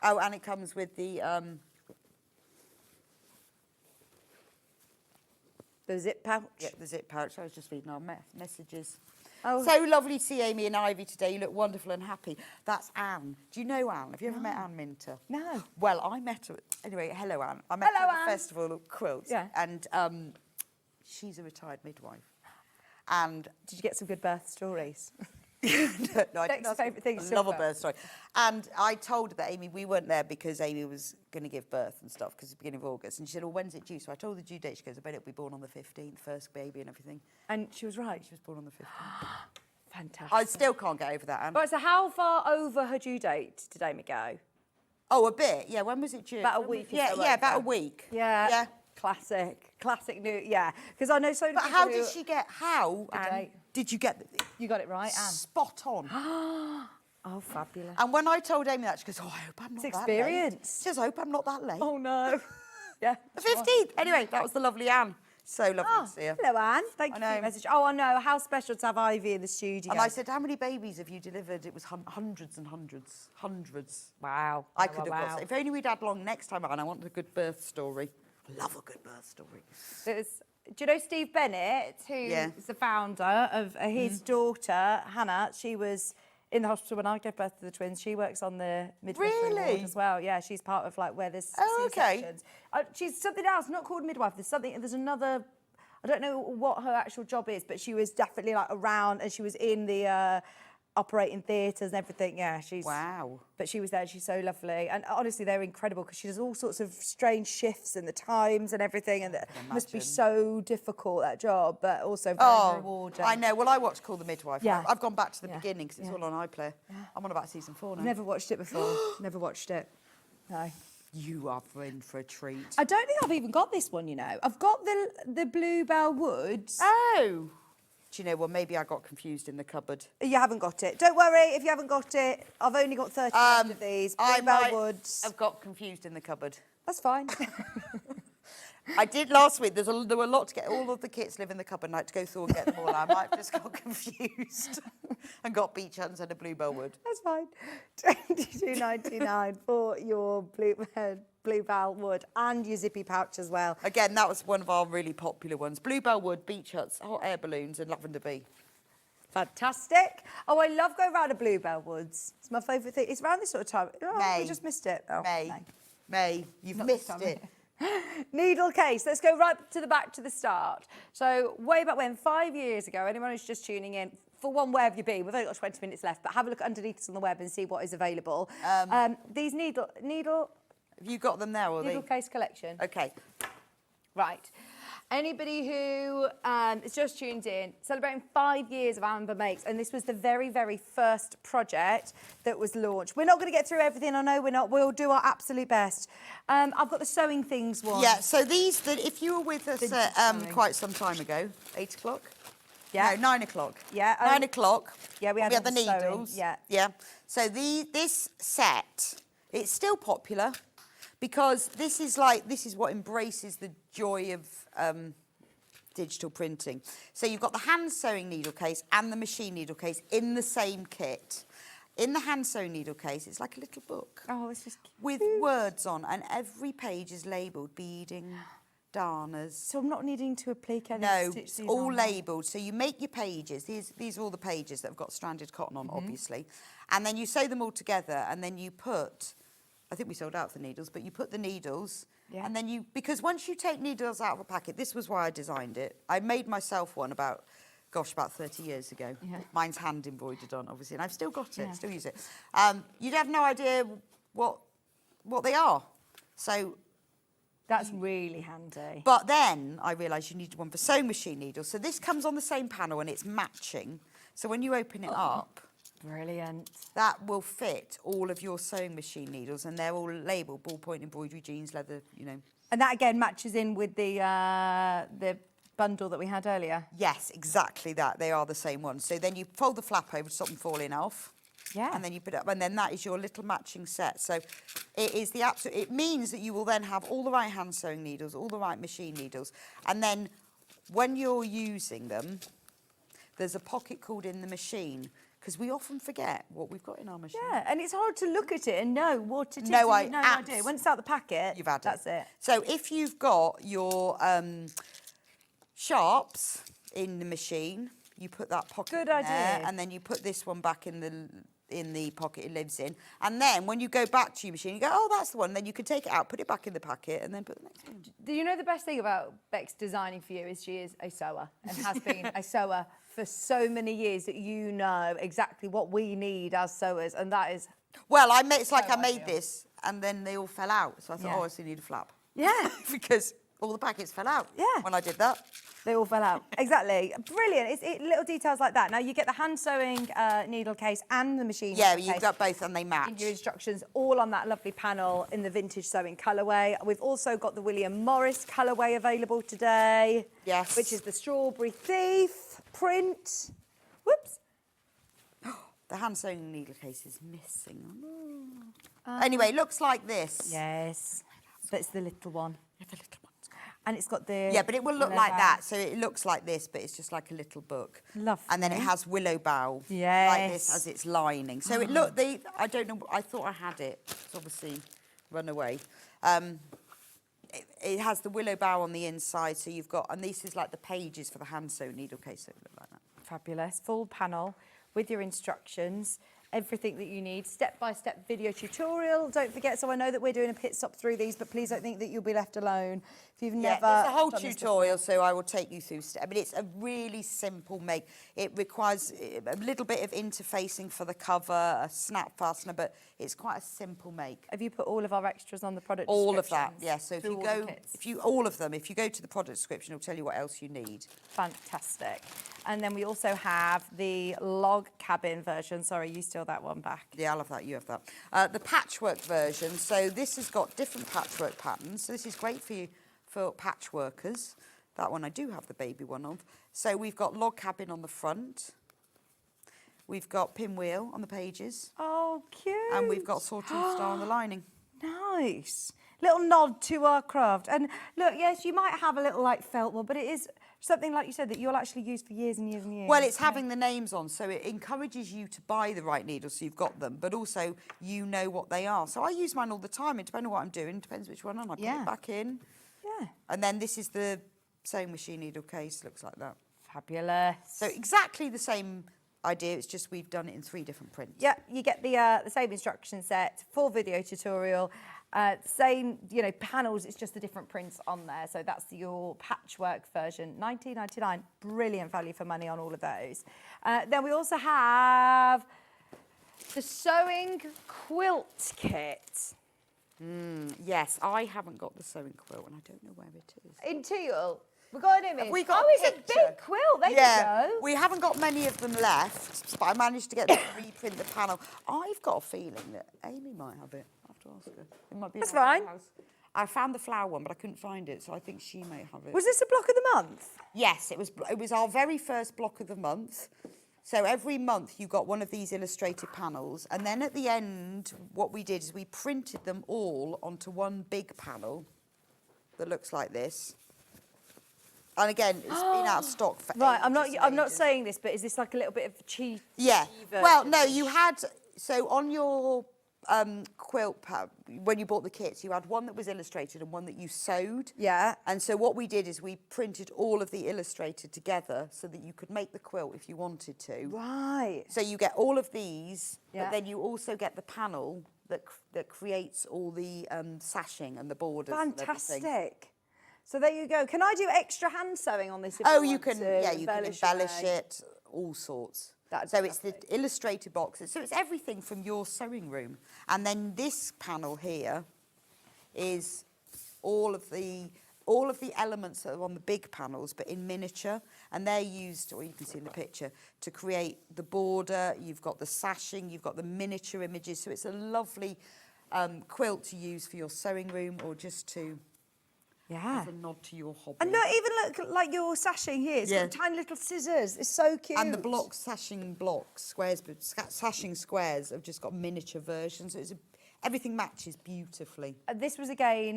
Oh, and it comes with the zip pouch. Yeah, the zip pouch. I was just reading our messages. Oh. So lovely to see Amy and Ivy today. You look wonderful and happy. That's Anne. Do you know Anne? Have you ever met Anne Minter? No. Well, I met her. Anyway, hello, Anne. I met her at the Festival of Quilts. Yeah. And she's a retired midwife. And did you get some good birth stories? No, I Next favourite thing. I love a birth story. And I told her that Amy, we weren't there because Amy was going to give birth and stuff because it's the beginning of August. And she said, well, when's it due? So I told her the due date. She goes, I bet it'll be born on the 15th, first baby and everything. And she was right. She was born on the 15th. Fantastic. I still can't get over that, Anne. Right, so how far over her due date did Amy go? Oh, a bit. Yeah, when was it due? About a week. Yeah, about a week. Yeah. Yeah. Classic new. Yeah, because I know so many But people how who- did she get? How? Date. Did you get? You got it right, Anne. Spot on. Oh, fabulous. And when I told Amy that, she goes, "Oh, I hope I'm not It's that late." experience. She goes, "I hope I'm not that late." Oh no. Yeah. The 15th. Anyway, that was the lovely Anne. So lovely to see her. Hello, Anne. Thank you for your message. Oh, I know. How special to have Ivy in the studio. And I said, how many babies have you delivered? It was hundreds and hundreds. Hundreds. Wow. I could have got. If only we'd had long next time, Anne. I wanted a good birth story. I love a good birth story. Do you know Steve Bennett, who is the founder of his daughter, Hannah? She was in the hospital when I gave birth to the twins. She works on the midwifery ward as well. Yeah, she's part of like where there's C-sections. She's something else, not called midwife. There's another, I don't know what her actual job is, but she was definitely like around and she was in the operating theatres and everything. Yeah, she's... Wow. But she was there, she's so lovely. And honestly, they're incredible because she does all sorts of strange shifts in the times and everything. And it must be so difficult, that job, but also very rewarding. I know. Well, I watched Call the Midwife. Yeah. I've gone back to the beginning because it's all on iPlayer. I'm on about season 4 now. I've never watched it before. Never watched it. No. You are in for a treat. I don't think I've even got this one, you know. I've got the Bluebell Woods. Oh. Do you know, well, maybe I got confused in the cupboard. You haven't got it. Don't worry if you haven't got it. I've only got 30 of these. Bluebell Woods. I've got confused in the cupboard. That's fine. I did last week. There were a lot to get. All of the kits live in the cupboard, and I had to go through and get them all. I might have just got confused and got beach huts and a Bluebell Wood. That's fine. $22.99 for your Bluebell Wood and your zippy pouch as well. Again, that was one of our really popular ones. Bluebell Wood, beach huts, hot air balloons, and lavender bee. Fantastic. Oh, I love going round to Bluebell Woods. It's my favourite thing. It's around this sort of time. Oh, May. we just missed it. Oh, May. You've missed it. Needle case. Let's go right to the back to the start. So way back when, 5 years ago, anyone who's just tuning in, for one, where have you been? We've only got 20 minutes left, but have a look underneath us on the web and see what is available. These needle... Have you got them there, or needle case collection. Okay. Right. Anybody who is just tuned in, celebrating 5 years of Amber Makes, and this was the very, very first project that was launched. We're not going to get through everything, I know we're not. We'll do our absolute best. I've got the sewing things one. Yeah, so these, if you were with us quite some time ago, 8 o'clock? Yeah. No, 9 o'clock. Yeah. 9 o'clock. Yeah, we had the sewing, needles. yeah. Yeah. So this set, it's still popular because this is what embraces the joy of digital printing. So you've got the hand sewing needle case and the machine needle case in the same kit. In the hand sewing needle case, it's like a little book. Oh, it's just cute. With words on, and every page is labelled beading, darners. So I'm not needing to applique any No, stitch it's these all on. labelled. So you make your pages. These are all the pages that have got stranded cotton on, obviously. And then you sew them all together, and then you put, I think we sold out for needles, but you put the needles, and then because once you take needles out of a packet, this was why I designed it. I made myself one about 30 years ago. Yeah. Mine's hand embroidered on, obviously, and I've still got it, still use it. You'd have no idea what they are. So that's really handy. But then I realised you needed one for sewing machine needles. So this comes on the same panel and it's matching. So when you open it up, brilliant. That will fit all of your sewing machine needles, and they're all labelled ballpoint embroidery, jeans, leather, you know. And that again matches in with the bundle that we had earlier. Yes, exactly that. They are the same ones. So then you fold the flap over to stop them falling off. Yeah. And then you put it up, and then that is your little matching set. So it is the absolute. It means that you will then have all the right hand sewing needles, all the right machine needles, and then when you're using them, there's a pocket called in the machine, because we often forget what we've got in our machine. Yeah, and it's hard to look at it and know what it is. No, No idea. Once it's out the packet, you've had that's it. So if you've got your sharps in the machine, you put that pocket Good in idea. there, and then you put this one back in the pocket it lives in. And then when you go back to your machine, you go, oh, that's the one. Then you can take it out, put it back in the packet, and then put the next one. Do you know the best thing about Bex designing for you is she is a sewer and has been a sewer for so many years that you know exactly what we need as sewers, and that is. Well, it's like I made this, and then they all fell out. So I thought, Yeah. oh, I still need a flap. Yeah. Because all the packets fell out. Yeah. When I did that. They all fell out. Exactly. Brilliant. It's little details like that. Now, you get the hand sewing needle case and the machine Yeah, needle you've case got both, and they in match. your instructions, all on that lovely panel in the vintage sewing colourway. We've also got the William Morris colourway available today. Yes. Which is the Strawberry Thief print. Whoops. The hand sewing needle case is missing. Anyway, it looks like this. Yes. That's the little one. Yeah, the little one. And it's got the... Yeah, but it will look like that. So it looks like this, but it's just like a little book. Lovely. And then it has willow bough. Yes. Like this as its lining. So it looked... I don't know. I thought I had it. It's obviously run away. It has the willow bough on the inside. So you've got... And this is like the pages for the hand sewn needle case. So it look like that. Fabulous. Full panel with your instructions. Everything that you need, step-by-step video tutorial. Don't forget, so I know that we're doing a pit stop through these, but please don't think that you'll be left alone. If you've never It's a whole done this tutorial, so I will take you through. I mean, it's a really simple make. It requires a little bit of interfacing for the cover, a snap fastener, but it's quite a simple make. Have you put all of our extras on the product All of that, descriptions yeah. So if through you all go, the kits? all of them, if you go to the product description, it'll tell you what else you need. Fantastic. And then we also have the log cabin version. Sorry, you steal that one back. Yeah, I'll have that, you have that. The patchwork version, so this has got different patchwork patterns. So this is great for you, for patchworkers. That one I do have the baby one of. So we've got log cabin on the front. We've got pinwheel on the pages. Oh, cute. And we've got sawtooth star on the lining. Nice. Little nod to our craft. And look, yes, you might have a little like felt one, but it is something, like you said, that you'll actually use for years and years and years. Well, it's having the names on, so it encourages you to buy the right needles so you've got them, but also you know what they are. So I use mine all the time. It depends on what I'm doing, depends which one, and I put it back in. Yeah. And then this is the sewing machine needle case, looks like that. Fabulous. So exactly the same idea, it's just we've done it in 3 different prints. Yeah, you get the same instruction set, full video tutorial, same, panels, it's just the different prints on there. So that's your patchwork version, $19.99. Brilliant value for money on all of those. Then we also have the sewing quilt kit. Yes, I haven't got the sewing quilt and I don't know where it is. In teal. We've got an image. Have we got it's a big quilt. There you go. We haven't got many of them left, but I managed to get them to reprint the panel. I've got a feeling that Amy might have it. I have to ask her. It might be That's in our fine. house. I found the flower one, but I couldn't find it, so I think she may have it. Was this a block of the month? Yes, it was our very first block of the month. So every month you got one of these illustrated panels, and then at the end, what we did is we printed them all onto one big panel that looks like this. And again, it's been out of stock for Right, ages I'm not ages. saying this, but is this like a little bit of cheat? Yeah. Well, no, you had, so on your quilt pad, when you bought the kits, you had one that was illustrated and one that you sewed. Yeah. And so what we did is we printed all of the illustrated together so that you could make the quilt if you wanted to. Right. So you get all of these, Yeah. but then you also get the panel that creates all the sashing and the borders. Fantastic. And everything. So there you go. Can I do extra hand sewing on this? If Oh, I you want can, to yeah, you can embellish away? it, all sorts. That'd So be it's the illustrated boxes. So it's everything from your sewing room. And then this panel here is all of the elements that are on the big panels, but in miniature. And they're used, or you can see in the picture, to create the border. You've got the sashing, you've got the miniature images. So it's a lovely quilt to use for your sewing room or just to... Yeah. As a nod to your hobby. And look, even look like your sashing here. It's got tiny little scissors. It's so cute. And the sashing blocks, squares, but sashing squares have just got miniature versions. So everything matches beautifully. This was again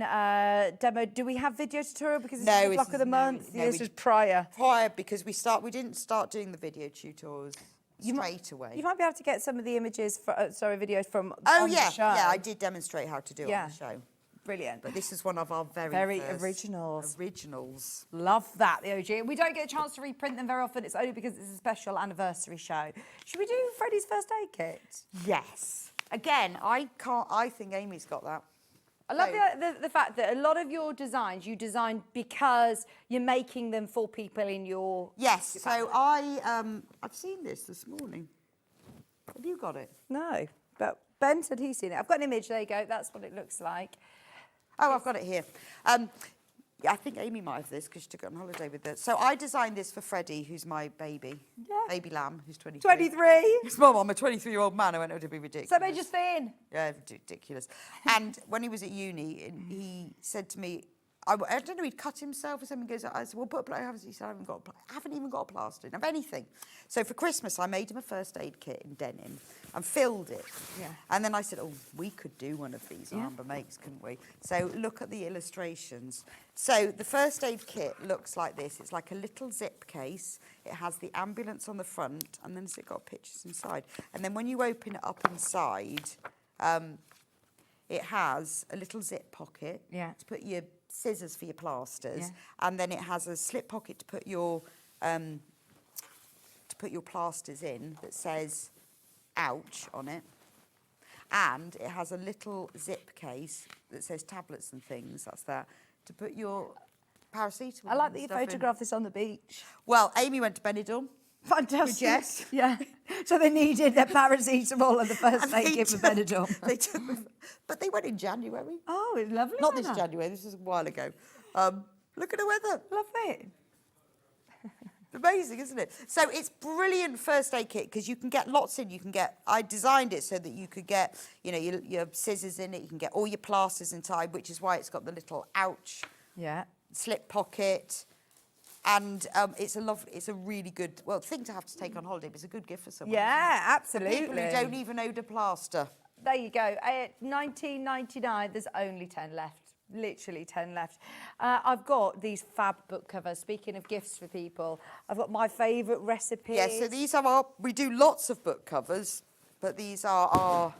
demo. Do we have video tutorial because it's No, the block of the month? This was prior. Prior, because we didn't start doing the video tutorials straight away. You might be able to get some of the images, videos from Oh on yeah, the show. yeah. I did demonstrate how to do it on the show. Brilliant. But this is one of our very first originals. Love that, the OG. We don't get a chance to reprint them very often. It's only because it's a special anniversary show. Should we do Freddie's first aid kit? Yes. Again, I think Amy's got that. I love the fact that a lot of your designs you design because you're making them for people in your... Yes, so I've seen this morning. Have you got it? No, but Ben said he's seen it. I've got an image, there you go, that's what it looks like. Oh, I've got it here. Yeah, I think Amy might have this because she took it on holiday with it. So I designed this for Freddie, who's my baby. Yeah. Baby lamb, who's 23. 23? His mum, I'm a 23-year-old man. I went, oh, it'd be ridiculous. So made you thin. Yeah, ridiculous. And when he was at uni, he said to me, I don't know, he'd cut himself or something. He goes, I said, well, put a plaster. He said, I haven't even got a plaster of anything. So for Christmas, I made him a first aid kit in denim and filled it. Yeah. And then I said, oh, we could do one of these Amber makes, couldn't we? So look at the illustrations. So the first aid kit looks like this. It's like a little zip case. It has the ambulance on the front, and then it's got pictures inside. And then when you open it up inside, it has a little zip pocket to put your scissors for your plasters, and then it has a slip pocket to put your plasters in that says "ouch" on it, and it has a little zip case that says tablets and things. That's that to put your paracetamol. I like that you photographed this on the beach. Well, Amy went to Benidorm. Fantastic. Yes. Yeah. So they needed their paracetamol and the first aid kit for Benidorm. But they went in January. Oh, it's lovely. Not this January. This is a while ago. Look at the weather. Love it. Amazing, isn't it? So it's brilliant first aid kit because you can get lots in. You can get. I designed it so that you could get, you know, your scissors in it. You can get all your plasters inside, which is why it's got the little ouch. Yeah. Slip pocket. And it's a really good, thing to have to take on holiday, but it's a good gift for someone. Yeah, absolutely. People who don't even own a plaster. There you go. $19.99, there's only 10 left. Literally 10 left. I've got these fab book covers. Speaking of gifts for people, I've got my favourite recipes. Yeah, so these are we do lots of book covers, but these are our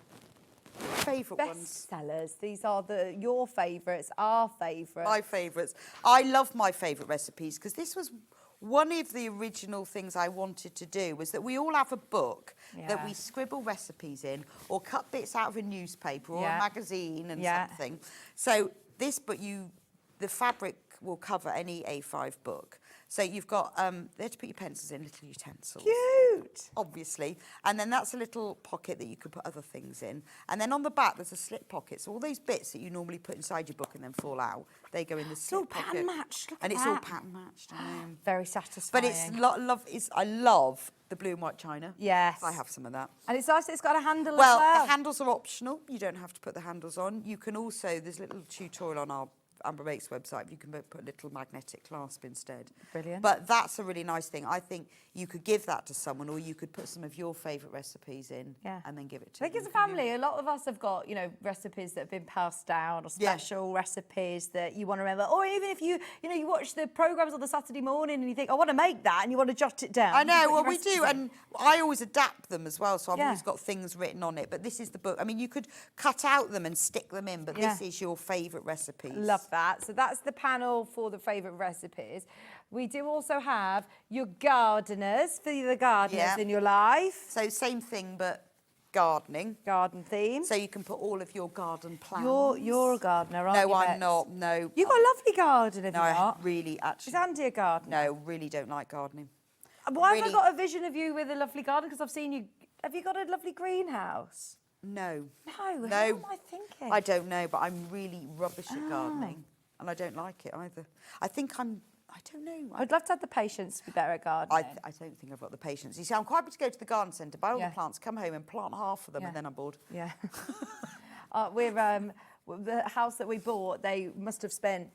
favourite ones. Bestsellers. These are your favourites, our favourites. My favourites. I love my favourite recipes because this was one of the original things I wanted to do was that we all have a book that we scribble recipes in or cut bits out of a newspaper or a magazine and something. So this book, the fabric will cover any A5 book. So you've got there to put your pencils in, little utensils. Cute! Obviously. And then that's a little pocket that you could put other things in. And then on the back, there's a slip pocket. So all those bits that you normally put inside your book and then fall out, they go in the slip pocket. Pattern matched. Look and at it's that. all pattern matched. I know. Very satisfying. But it's I love the blue and white china. Yes. I have some of that. And it's nice that it's got a handle as well. well. The handles are optional. You don't have to put the handles on. You can also, there's a little tutorial on our Amber Makes website. You can put a little magnetic clasp instead. Brilliant. But that's a really nice thing. I think you could give that to someone, or you could put some of your favourite recipes in and then give it to them. I think as a family, a lot of us have got, recipes that have been passed down or special recipes that you want to remember. Or even if you watch the programmes on the Saturday morning and you think, I want to make that, and you want to jot it down. I know, well, we do. And I always adapt them as well, so I've always got things written on it. But this is the book. I mean, you could cut out them and stick them in, but this is your favourite recipes. Love that. So that's the panel for the favourite recipes. We do also have your gardeners, for the gardeners in your life. So same thing, but gardening. Garden theme. So you can put all of your garden plants. You're a gardener, aren't you? No, I'm not. No. You've got a lovely garden, have you not? I really, actually. Is Andy a gardener? No, really don't like gardening. Why have I got a vision of you with a lovely garden? Because I've seen you. Have you got a lovely greenhouse? No. No. How am I thinking? I don't know, but I'm really rubbish at gardening. And I don't like it either. I don't know. I'd love to have the patience to be better at gardening. I don't think I've got the patience. You see, I'm quite happy to go to the garden centre, buy all the plants, come home and plant half of them, and then I'm bored. Yeah. The house that we bought, they must have spent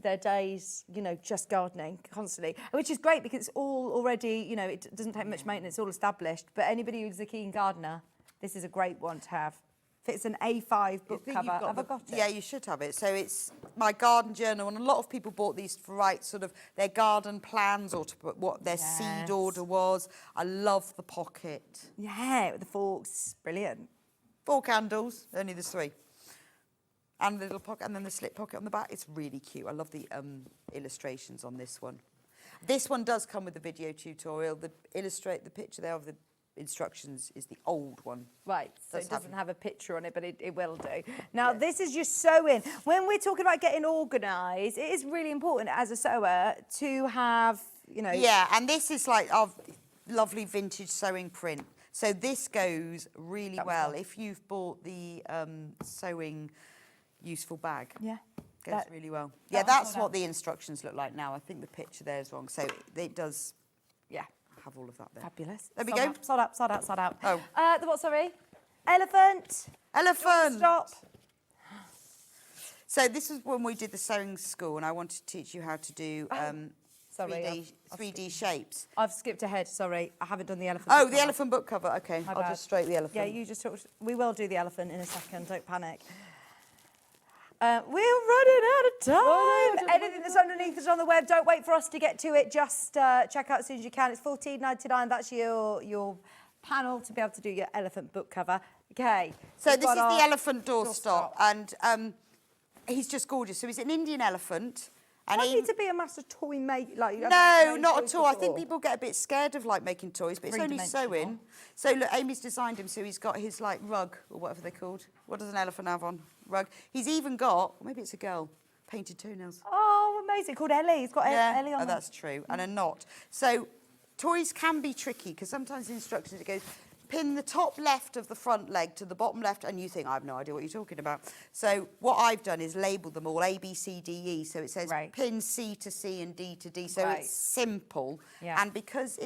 their days, just gardening constantly, which is great because it's all already, it doesn't take much maintenance, it's all established. But anybody who's a keen gardener, this is a great one to have. It's an A5 book cover. Have I got it? Yeah, you should have it. So it's my garden journal, and a lot of people bought these to write sort of their garden plans or to put what their seed order was. I love the pocket. Yeah, with the forks, brilliant. 4 candles, only there's 3. And the little pocket, and then the slip pocket on the back. It's really cute. I love the illustrations on this one. This one does come with a video tutorial. The picture there of the instructions is the old one. Right, so it doesn't have a picture on it, but it will do. Now, this is your sewing. When we're talking about getting organised, it is really important as a sewer to have, you know... Yeah, and this is like our lovely vintage sewing print. So this goes really well if you've bought the sewing useful bag. Yeah. Goes really well. Yeah, that's what the instructions look like now. I think the picture there is wrong. So it does, have all of that there. Fabulous. There we go. Sod out. Oh. The what, sorry? Elephant. Stop. So this is when we did the sewing school, and I wanted to teach you how to do 3D shapes. I've skipped ahead, sorry. I haven't done the elephant. Oh, the elephant book cover. Okay, My I'll bad. just stroke the elephant. Yeah, you just talk. We will do the elephant in a second, don't panic. We're running out of time. Anything that's underneath is on the web. Don't wait for us to get to it. Just check out as soon as you can. It's $14.99. That's your panel to be able to do your elephant book cover. Okay. So this is the elephant doorstop, and he's just gorgeous. So he's an Indian elephant. And I need to be a master toy maker. Like, no, not at all. I think people get a bit scared of like making toys, but it's only Three-dimensional. sewing. So look, Amy's designed him so he's got his like rug or whatever they're called. What does an elephant have on? Rug. He's even got, or maybe it's a girl, painted toenails. Oh, amazing. Called Ellie. He's got Ellie on. Oh, that's true. And a knot. So toys can be tricky because sometimes the instructions it goes, pin the top left of the front leg to the bottom left, and you think, I have no idea what you're talking about. So what I've done is labelled them all A, B, C, D, E. So it says pin C to C and D to D. So it's simple. Yeah. And because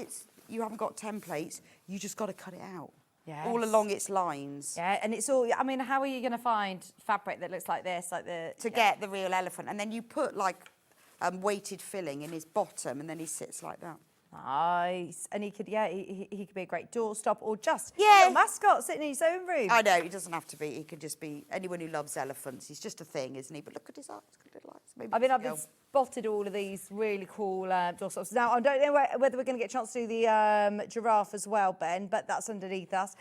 you haven't got templates, you just got to cut it out. Yes. All along its lines. Yeah, and it's all, I mean, how are you going to find fabric that looks like this? To get the real elephant. And then you put like weighted filling in his bottom, and then he sits like that. Nice. And he could, he could be a great doorstop or just a little mascot sitting in his own room. I know, he doesn't have to be. He could just be anyone who loves elephants. He's just a thing, isn't he? But look at his eyes. Got little eyes. Maybe I mean, I've been spotted all of these really cool doorstops. Now, I don't know whether we're going to get a chance to do the giraffe as well, Ben, but that's underneath us.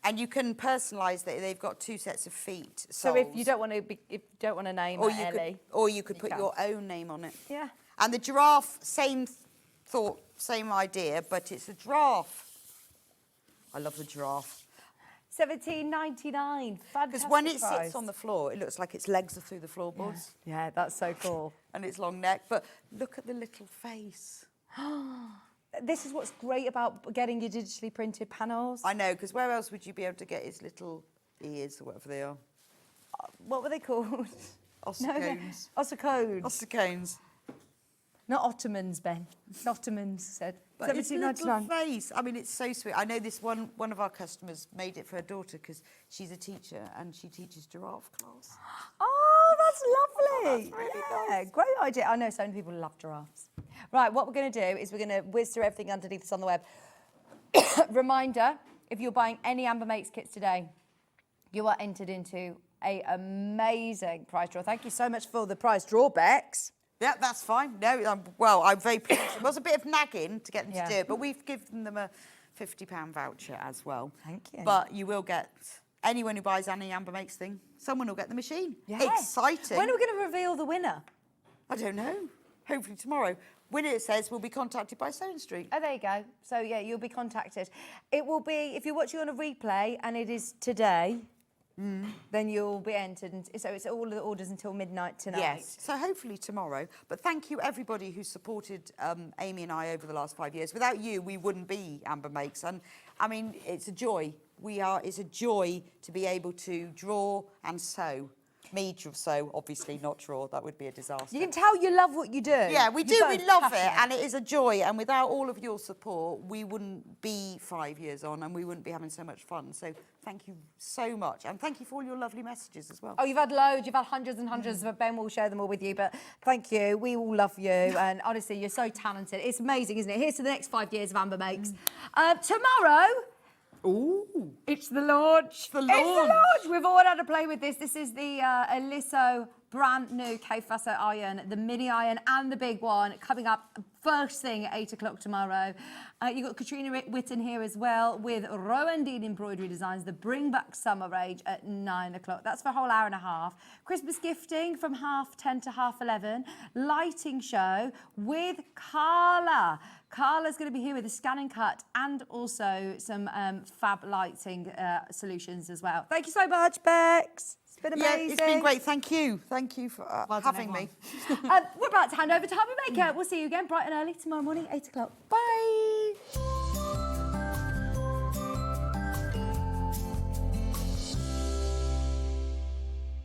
And you can personalise that. They've got 2 sets of feet. So if you don't want to name Ellie, or you could put your own name on it. Yeah. And the giraffe, same thought, same idea, but it's a giraffe. I love the giraffe. $17.99. Fantastic. Because when it price. sits on the floor, it looks like its legs are through the floorboards. Yeah, that's so cool. And its long neck. But look at the little face. This is what's great about getting your digitally printed panels. I know, because where else would you be able to get his little ears or whatever they are? What were they called? Ossicones. Ossicones. Ossicones. Not Ottomans, Ben. Ottomans said. But his little face. I mean, it's so sweet. I know this one of our customers made it for her daughter because she's a teacher and she teaches giraffe class. Oh, that's lovely. That's really nice. Great idea. I know so many people love giraffes. Right, what we're going to do is we're going to whiz through everything underneath us on the web. Reminder, if you're buying any Amber Makes kits today, you are entered into an amazing prize draw. Thank you so much for the prize draw, Bex. Yeah, that's fine. No, I'm very pleased. It was a bit of nagging to get them to do it, but we've given them a £50 voucher as well. Thank you. But you will get, anyone who buys any Amber Makes thing, someone will get the machine. Yes. Exciting. When are we going to reveal the winner? I don't know. Hopefully tomorrow. Winner, it says, will be contacted by Sewing Street. Oh, there you go. So, yeah, you'll be contacted. It will be, if you're watching on a replay and it is today, then you'll be entered. And so it's all of the orders until midnight tonight. Yes, so hopefully tomorrow. But thank you, everybody who supported Amy and I over the last 5 years. Without you, we wouldn't be Amber Makes. And, I mean, it's a joy. It's a joy to be able to draw and sew. Me to sew, obviously not draw. That would be a disaster. You can tell you love what you do. Yeah, we do. You're We both love it, passionate. and it is a joy. And without all of your support, we wouldn't be 5 years on, and we wouldn't be having so much fun. So thank you so much, and thank you for all your lovely messages as well. Oh, you've had loads. You've had hundreds and hundreds, but Ben will share them all with you. But thank you. We all love you, and honestly, you're so talented. It's amazing, isn't it? Here's to the next 5 years of Amber Makes. Tomorrow. Ooh. It's the launch. The It's the launch. We've all had to play with this. This is the Eliso brand new K-Faso iron, the mini iron and the big one coming up first thing at 8 o'clock tomorrow. You've got Katrina Witten here as well with Rowan Dean Embroidery Designs, the Bring Back Summer range at 9 o'clock. That's for a whole hour and a half. Christmas gifting from 10:30 to 11:30. Lighting show with Carla. Carla's going to be here with a scan and cut and also some fab lighting solutions as well. Thank you so much, Bex. It's been amazing. Yeah, it's been great. Thank you. Thank you for having me. We're about to hand over to Hobby Maker. We'll see you again bright and early tomorrow morning, 8 o'clock. Bye.